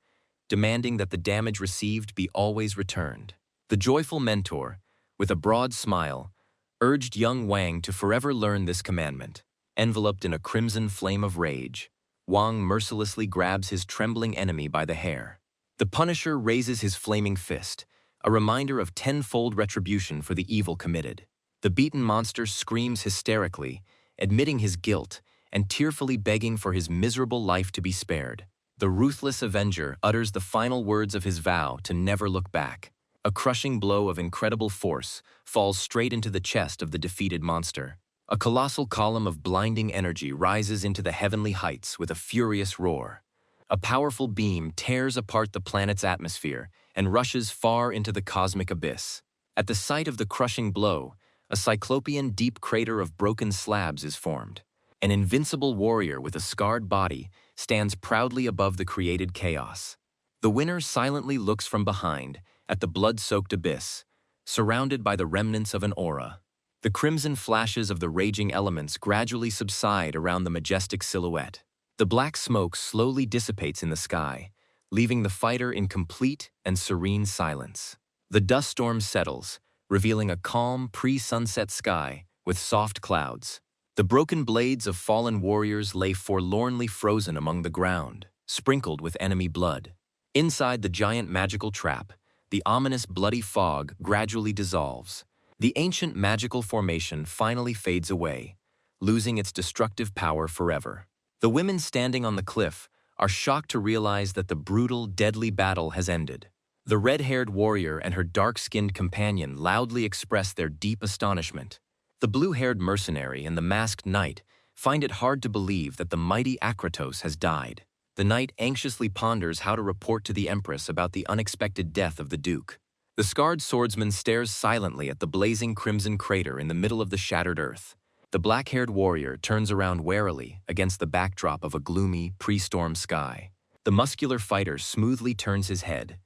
demanding that the damage received be always returned. The joyful mentor, with a broad smile, urged young Wang to forever learn this commandment. Enveloped in a crimson flame of rage, Wang mercilessly grabs his trembling enemy by the hair. The Punisher raises his flaming fist, a reminder of tenfold retribution for the evil committed. The beaten monster screams hysterically, admitting his guilt and tearfully begging for his miserable life to be spared. The ruthless avenger utters the final words of his vow to never look back. A crushing blow of incredible force falls straight into the chest of the defeated monster. A colossal column of blinding energy rises into the heavenly heights with a furious roar. A powerful beam tears apart the planet's atmosphere and rushes far into the cosmic abyss. At the site of the crushing blow, a cyclopean deep crater of broken slabs is formed. An invincible warrior with a scarred body stands proudly above the created chaos. The winner silently looks from behind at the blood-soaked abyss, surrounded by the remnants of an aura. The crimson flashes of the raging elements gradually subside around the majestic silhouette. The black smoke slowly dissipates in the sky, leaving the fighter in complete and serene silence. The dust storm settles, revealing a calm pre-sunset sky with soft clouds. The broken blades of fallen warriors lay forlornly frozen among the ground, sprinkled with enemy blood. Inside the giant magical trap, the ominous bloody fog gradually dissolves. The ancient magical formation finally fades away, losing its destructive power forever. The women standing on the cliff are shocked to realize that the brutal, deadly battle has ended. The red-haired warrior and her dark-skinned companion loudly express their deep astonishment. The blue-haired mercenary and the masked knight find it hard to believe that the mighty Akratos has died. The knight anxiously ponders how to report to the Empress about the unexpected death of the Duke. The scarred swordsman stares silently at the blazing crimson crater in the middle of the shattered earth. The black-haired warrior turns around warily against the backdrop of a gloomy, pre-storm sky. The muscular fighter smoothly turns his head,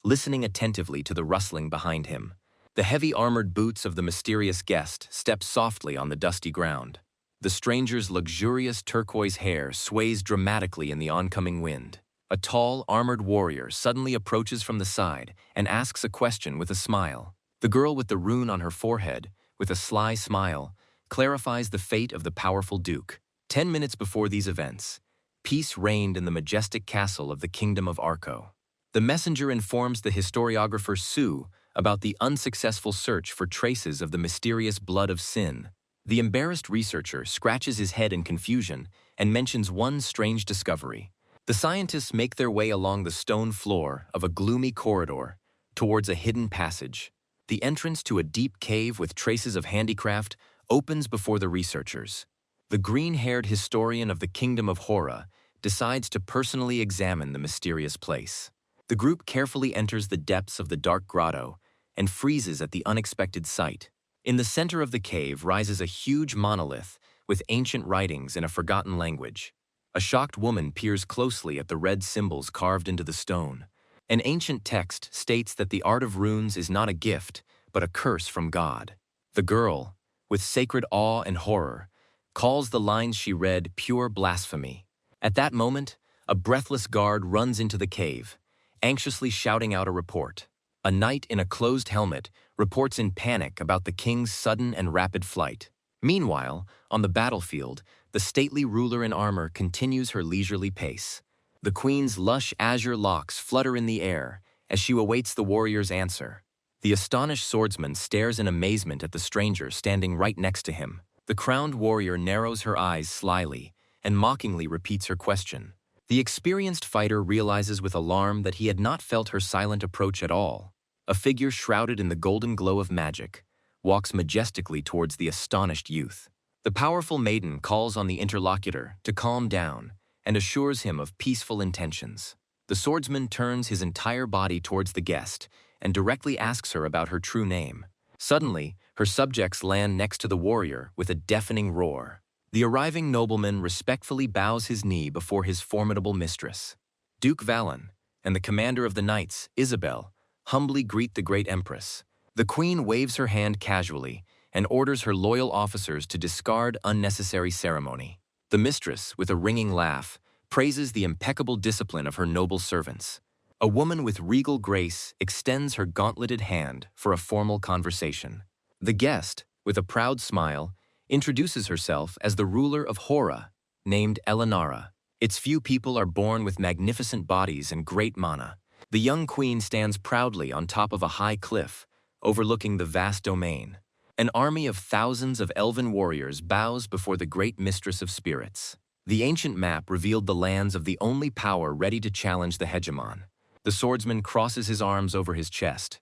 listening attentively to the rustling behind him. The heavy armored boots of the mysterious guest step softly on the dusty ground. The stranger's luxurious turquoise hair sways dramatically in the oncoming wind. A tall, armored warrior suddenly approaches from the side and asks a question with a smile. The girl with the rune on her forehead, with a sly smile, clarifies the fate of the powerful Duke. 10 minutes before these events, peace reigned in the majestic castle of the Kingdom of Arco. The messenger informs the historiographer Su about the unsuccessful search for traces of the mysterious blood of Sin. The embarrassed researcher scratches his head in confusion and mentions one strange discovery. The scientists make their way along the stone floor of a gloomy corridor towards a hidden passage. The entrance to a deep cave with traces of handicraft opens before the researchers. The green-haired historian of the Kingdom of Hora decides to personally examine the mysterious place. The group carefully enters the depths of the dark grotto and freezes at the unexpected sight. In the center of the cave rises a huge monolith with ancient writings in a forgotten language. A shocked woman peers closely at the red symbols carved into the stone. An ancient text states that the art of runes is not a gift, but a curse from God. The girl, with sacred awe and horror, calls the lines she read pure blasphemy. At that moment, a breathless guard runs into the cave, anxiously shouting out a report. A knight in a closed helmet reports in panic about the king's sudden and rapid flight. Meanwhile, on the battlefield, the stately ruler in armor continues her leisurely pace. The queen's lush azure locks flutter in the air as she awaits the warrior's answer. The astonished swordsman stares in amazement at the stranger standing right next to him. The crowned warrior narrows her eyes slyly and mockingly repeats her question. The experienced fighter realizes with alarm that he had not felt her silent approach at all. A figure shrouded in the golden glow of magic walks majestically towards the astonished youth. The powerful maiden calls on the interlocutor to calm down and assures him of peaceful intentions. The swordsman turns his entire body towards the guest and directly asks her about her true name. Suddenly, her subjects land next to the warrior with a deafening roar. The arriving nobleman respectfully bows his knee before his formidable mistress. Duke Valen and the commander of the knights, Isabel, humbly greet the great empress. The queen waves her hand casually and orders her loyal officers to discard unnecessary ceremony. The mistress, with a ringing laugh, praises the impeccable discipline of her noble servants. A woman with regal grace extends her gauntleted hand for a formal conversation. The guest, with a proud smile, introduces herself as the ruler of Hora, named Elenara. Its few people are born with magnificent bodies and great mana. The young queen stands proudly on top of a high cliff, overlooking the vast domain. An army of thousands of elven warriors bows before the great mistress of spirits. The ancient map revealed the lands of the only power ready to challenge the hegemon. The swordsman crosses his arms over his chest,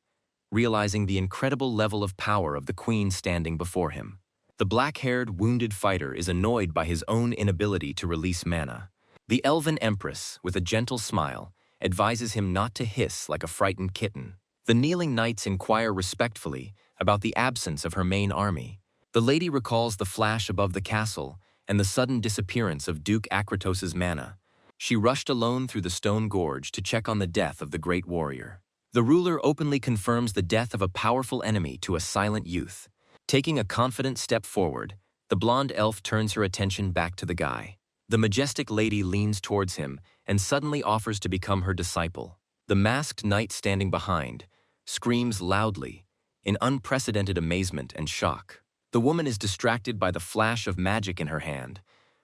realizing the incredible level of power of the queen standing before him. The black-haired, wounded fighter is annoyed by his own inability to release mana. The elven empress, with a gentle smile, advises him not to hiss like a frightened kitten. The kneeling knights inquire respectfully about the absence of her main army. The lady recalls the flash above the castle and the sudden disappearance of Duke Akratos's mana. She rushed alone through the stone gorge to check on the death of the great warrior. The ruler openly confirms the death of a powerful enemy to a silent youth. Taking a confident step forward, the blonde elf turns her attention back to the guy. The majestic lady leans towards him and suddenly offers to become her disciple. The masked knight standing behind screams loudly, in unprecedented amazement and shock. The woman is distracted by the flash of magic in her hand,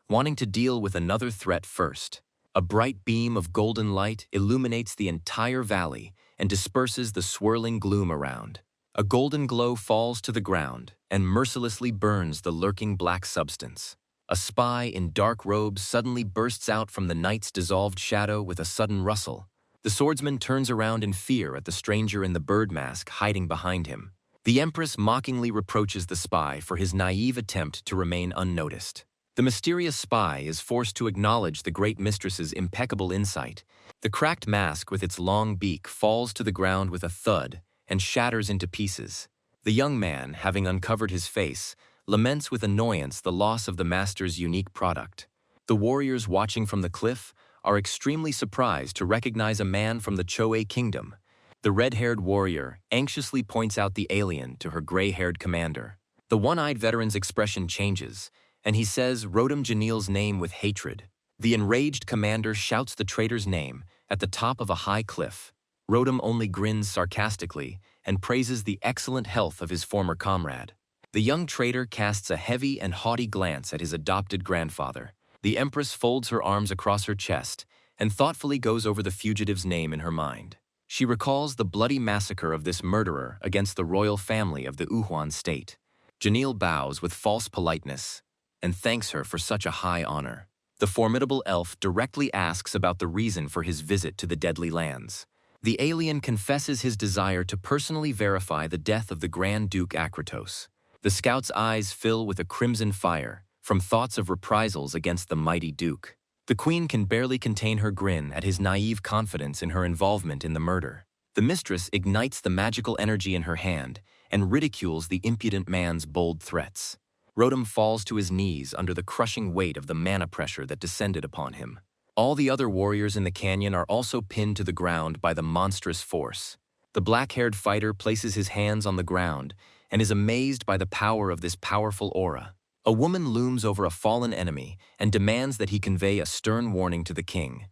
wanting to deal with another threat first. A bright beam of golden light illuminates the entire valley and disperses the swirling gloom around. A golden glow falls to the ground and mercilessly burns the lurking black substance. A spy in dark robes suddenly bursts out from the knight's dissolved shadow with a sudden rustle. The swordsman turns around in fear at the stranger in the bird mask hiding behind him. The empress mockingly reproaches the spy for his naive attempt to remain unnoticed. The mysterious spy is forced to acknowledge the great mistress's impeccable insight. The cracked mask with its long beak falls to the ground with a thud and shatters into pieces. The young man, having uncovered his face, laments with annoyance the loss of the master's unique product. The warriors watching from the cliff are extremely surprised to recognize a man from the Choe kingdom. The red-haired warrior anxiously points out the alien to her gray-haired commander. The one-eyed veteran's expression changes, and he says Rodam Janil's name with hatred. The enraged commander shouts the traitor's name at the top of a high cliff. Rodam only grins sarcastically and praises the excellent health of his former comrade. The young traitor casts a heavy and haughty glance at his adopted grandfather. The empress folds her arms across her chest and thoughtfully goes over the fugitive's name in her mind. She recalls the bloody massacre of this murderer against the royal family of the Uhuan state. Janil bows with false politeness and thanks her for such a high honor. The formidable elf directly asks about the reason for his visit to the deadly lands. The alien confesses his desire to personally verify the death of the Grand Duke Akratos. The scout's eyes fill with a crimson fire from thoughts of reprisals against the mighty duke. The queen can barely contain her grin at his naive confidence in her involvement in the murder. The mistress ignites the magical energy in her hand and ridicules the impudent man's bold threats. Rodam falls to his knees under the crushing weight of the mana pressure that descended upon him. All the other warriors in the canyon are also pinned to the ground by the monstrous force. The black-haired fighter places his hands on the ground and is amazed by the power of this powerful aura. A woman looms over a fallen enemy and demands that he convey a stern warning to the king.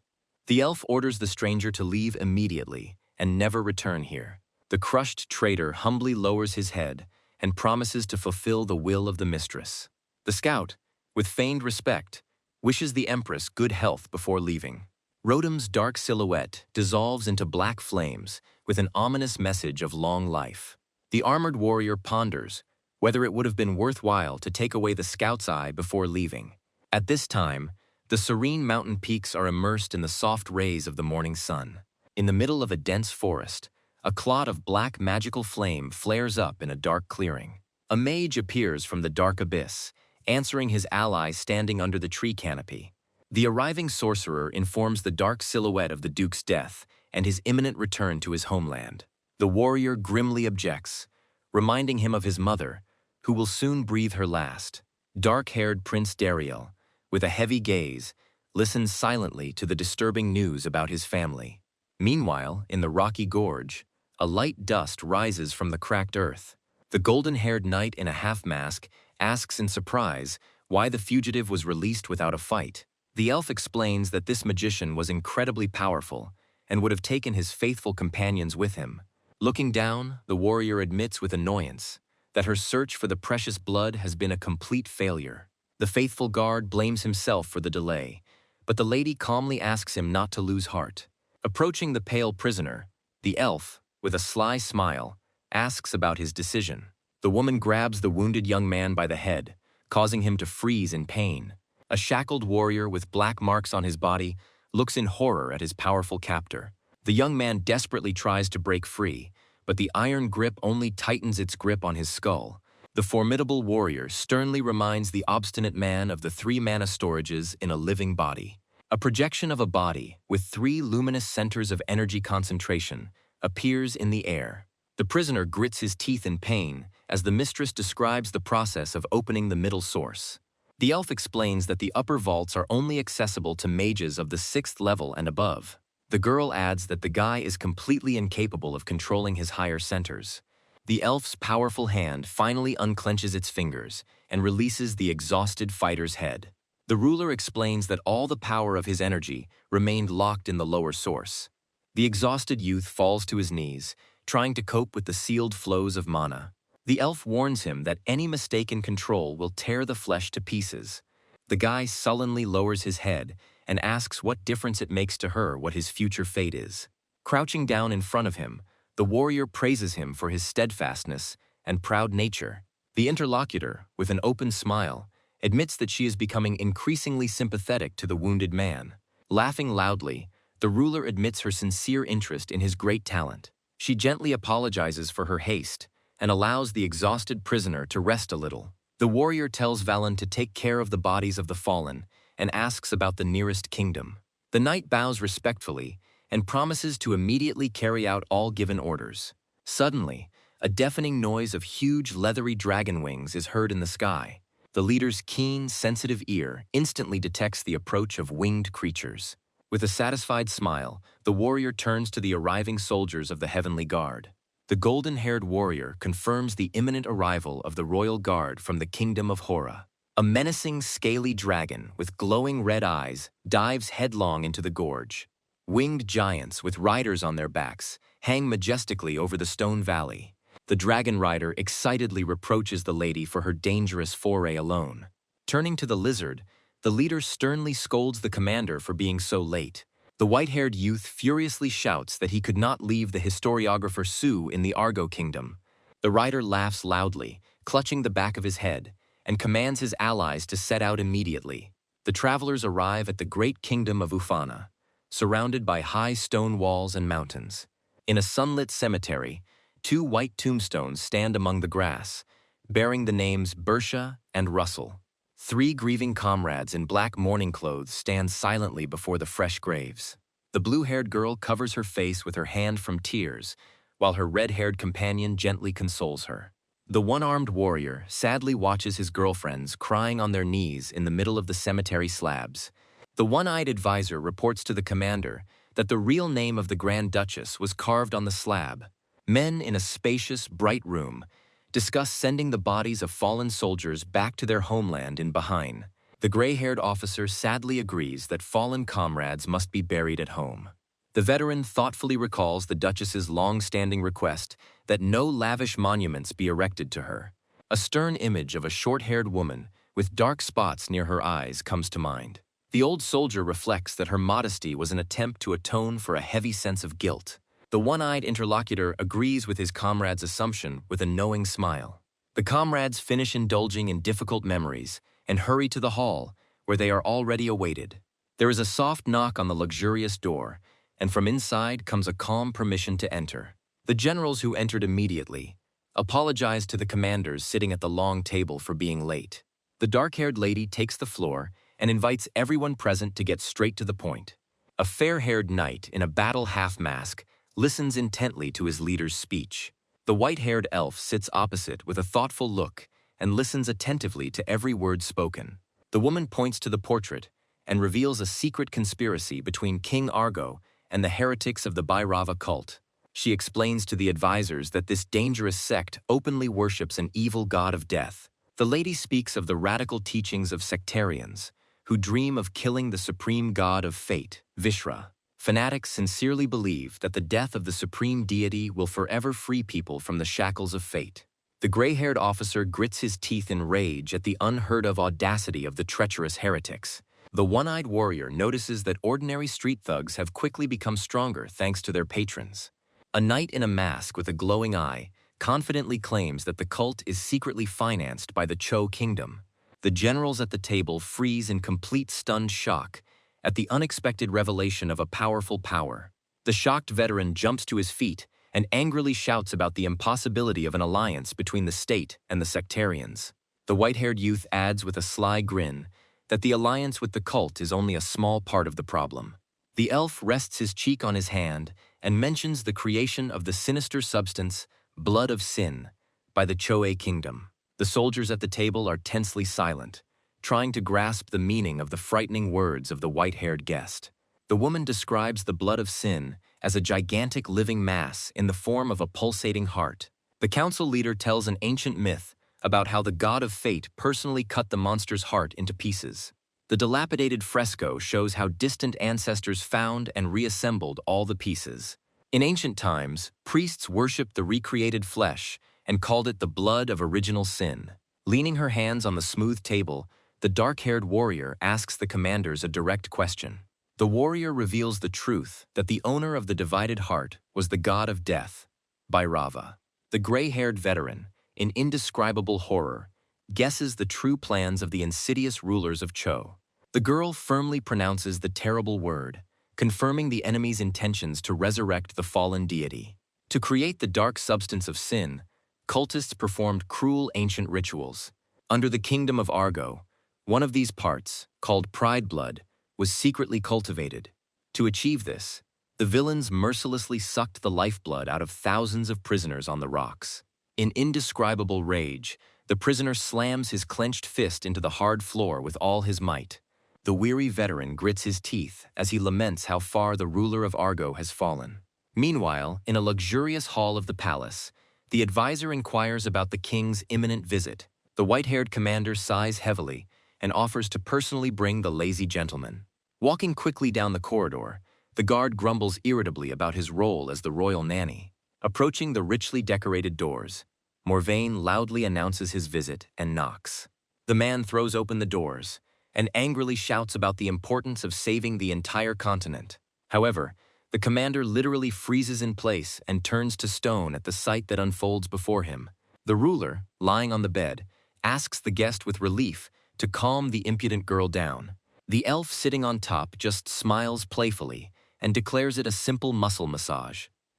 The elf orders the stranger to leave immediately and never return here. The crushed traitor humbly lowers his head and promises to fulfill the will of the mistress. The scout, with feigned respect, wishes the empress good health before leaving. Rodam's dark silhouette dissolves into black flames with an ominous message of long life. The armored warrior ponders whether it would have been worthwhile to take away the scout's eye before leaving. At this time, the serene mountain peaks are immersed in the soft rays of the morning sun. In the middle of a dense forest, a clot of black magical flame flares up in a dark clearing. A mage appears from the dark abyss, answering his ally standing under the tree canopy. The arriving sorcerer informs the dark silhouette of the duke's death and his imminent return to his homeland. The warrior grimly objects, reminding him of his mother, who will soon breathe her last. Dark-haired Prince Dariel, with a heavy gaze, listens silently to the disturbing news about his family. Meanwhile, in the rocky gorge, a light dust rises from the cracked earth. The golden-haired knight in a half-mask asks in surprise why the fugitive was released without a fight. The elf explains that this magician was incredibly powerful and would have taken his faithful companions with him. Looking down, the warrior admits with annoyance that her search for the precious blood has been a complete failure. The faithful guard blames himself for the delay, but the lady calmly asks him not to lose heart. Approaching the pale prisoner, the elf, with a sly smile, asks about his decision. The woman grabs the wounded young man by the head, causing him to freeze in pain. A shackled warrior with black marks on his body looks in horror at his powerful captor. The young man desperately tries to break free, but the iron grip only tightens its grip on his skull. The formidable warrior sternly reminds the obstinate man of the 3 mana storages in a living body. A projection of a body with 3 luminous centers of energy concentration appears in the air. The prisoner grits his teeth in pain as the mistress describes the process of opening the middle source. The elf explains that the upper vaults are only accessible to mages of the 6th level and above. The girl adds that the guy is completely incapable of controlling his higher centers. The elf's powerful hand finally unclenches its fingers and releases the exhausted fighter's head. The ruler explains that all the power of his energy remained locked in the lower source. The exhausted youth falls to his knees, trying to cope with the sealed flows of mana. The elf warns him that any mistake in control will tear the flesh to pieces. The guy sullenly lowers his head and asks what difference it makes to her what his future fate is. Crouching down in front of him, the warrior praises him for his steadfastness and proud nature. The interlocutor, with an open smile, admits that she is becoming increasingly sympathetic to the wounded man. Laughing loudly, the ruler admits her sincere interest in his great talent. She gently apologizes for her haste and allows the exhausted prisoner to rest a little. The warrior tells Valen to take care of the bodies of the fallen and asks about the nearest kingdom. The knight bows respectfully and promises to immediately carry out all given orders. Suddenly, a deafening noise of huge leathery dragon wings is heard in the sky. The leader's keen, sensitive ear instantly detects the approach of winged creatures. With a satisfied smile, the warrior turns to the arriving soldiers of the Heavenly Guard. The golden-haired warrior confirms the imminent arrival of the royal guard from the kingdom of Hora. A menacing, scaly dragon with glowing red eyes dives headlong into the gorge. Winged giants with riders on their backs hang majestically over the stone valley. The dragon rider excitedly reproaches the lady for her dangerous foray alone. Turning to the lizard, the leader sternly scolds the commander for being so late. The white-haired youth furiously shouts that he could not leave the historiographer Sue in the Argo Kingdom. The rider laughs loudly, clutching the back of his head, and commands his allies to set out immediately. The travelers arrive at the great kingdom of Ufana, surrounded by high stone walls and mountains. In a sunlit cemetery, 2 white tombstones stand among the grass, bearing the names Bersha and Russell. 3 grieving comrades in black mourning clothes stand silently before the fresh graves. The blue-haired girl covers her face with her hand from tears, while her red-haired companion gently consoles her. The one-armed warrior sadly watches his girlfriends crying on their knees in the middle of the cemetery slabs. The one-eyed advisor reports to the commander that the real name of the Grand Duchess was carved on the slab. Men in a spacious, bright room discuss sending the bodies of fallen soldiers back to their homeland in Bahine. The gray-haired officer sadly agrees that fallen comrades must be buried at home. The veteran thoughtfully recalls the Duchess's long-standing request that no lavish monuments be erected to her. A stern image of a short-haired woman with dark spots near her eyes comes to mind. The old soldier reflects that her modesty was an attempt to atone for a heavy sense of guilt. The one-eyed interlocutor agrees with his comrade's assumption with a knowing smile. The comrades finish indulging in difficult memories and hurry to the hall, where they are already awaited. There is a soft knock on the luxurious door, and from inside comes a calm permission to enter. The generals who entered immediately apologize to the commanders sitting at the long table for being late. The dark-haired lady takes the floor and invites everyone present to get straight to the point. A fair-haired knight in a battle half-mask listens intently to his leader's speech. The white-haired elf sits opposite with a thoughtful look and listens attentively to every word spoken. The woman points to the portrait and reveals a secret conspiracy between King Argo and the heretics of the Bhairava cult. She explains to the advisors that this dangerous sect openly worships an evil god of death. The lady speaks of the radical teachings of sectarians, who dream of killing the supreme god of fate, Vishra. Fanatics sincerely believe that the death of the supreme deity will forever free people from the shackles of fate. The gray-haired officer grits his teeth in rage at the unheard-of audacity of the treacherous heretics. The one-eyed warrior notices that ordinary street thugs have quickly become stronger thanks to their patrons. A knight in a mask with a glowing eye confidently claims that the cult is secretly financed by the Cho kingdom. The generals at the table freeze in complete stunned shock at the unexpected revelation of a powerful power. The shocked veteran jumps to his feet and angrily shouts about the impossibility of an alliance between the state and the sectarians. The white-haired youth adds with a sly grin that the alliance with the cult is only a small part of the problem. The elf rests his cheek on his hand and mentions the creation of the sinister substance, blood of sin, by the Choe kingdom. The soldiers at the table are tensely silent, trying to grasp the meaning of the frightening words of the white-haired guest. The woman describes the blood of sin as a gigantic living mass in the form of a pulsating heart. The council leader tells an ancient myth about how the god of fate personally cut the monster's heart into pieces. The dilapidated fresco shows how distant ancestors found and reassembled all the pieces. In ancient times, priests worshipped the recreated flesh and called it the blood of original sin. Leaning her hands on the smooth table, the dark-haired warrior asks the commanders a direct question. The warrior reveals the truth that the owner of the divided heart was the god of death, Bhairava. The gray-haired veteran, in indescribable horror, guesses the true plans of the insidious rulers of Cho. The girl firmly pronounces the terrible word, confirming the enemy's intentions to resurrect the fallen deity. To create the dark substance of sin, cultists performed cruel ancient rituals. Under the kingdom of Argo, one of these parts, called pride blood, was secretly cultivated. To achieve this, the villains mercilessly sucked the lifeblood out of thousands of prisoners on the rocks. In indescribable rage, the prisoner slams his clenched fist into the hard floor with all his might. The weary veteran grits his teeth as he laments how far the ruler of Argo has fallen. Meanwhile, in a luxurious hall of the palace, the advisor inquires about the king's imminent visit. The white-haired commander sighs heavily and offers to personally bring the lazy gentleman. Walking quickly down the corridor, the guard grumbles irritably about his role as the royal nanny. Approaching the richly decorated doors, Morvain loudly announces his visit and knocks. The man throws open the doors and angrily shouts about the importance of saving the entire continent. However, the commander literally freezes in place and turns to stone at the sight that unfolds before him. The ruler, lying on the bed, asks the guest with relief to calm the impudent girl down. The elf sitting on top just smiles playfully and declares it a simple muscle massage.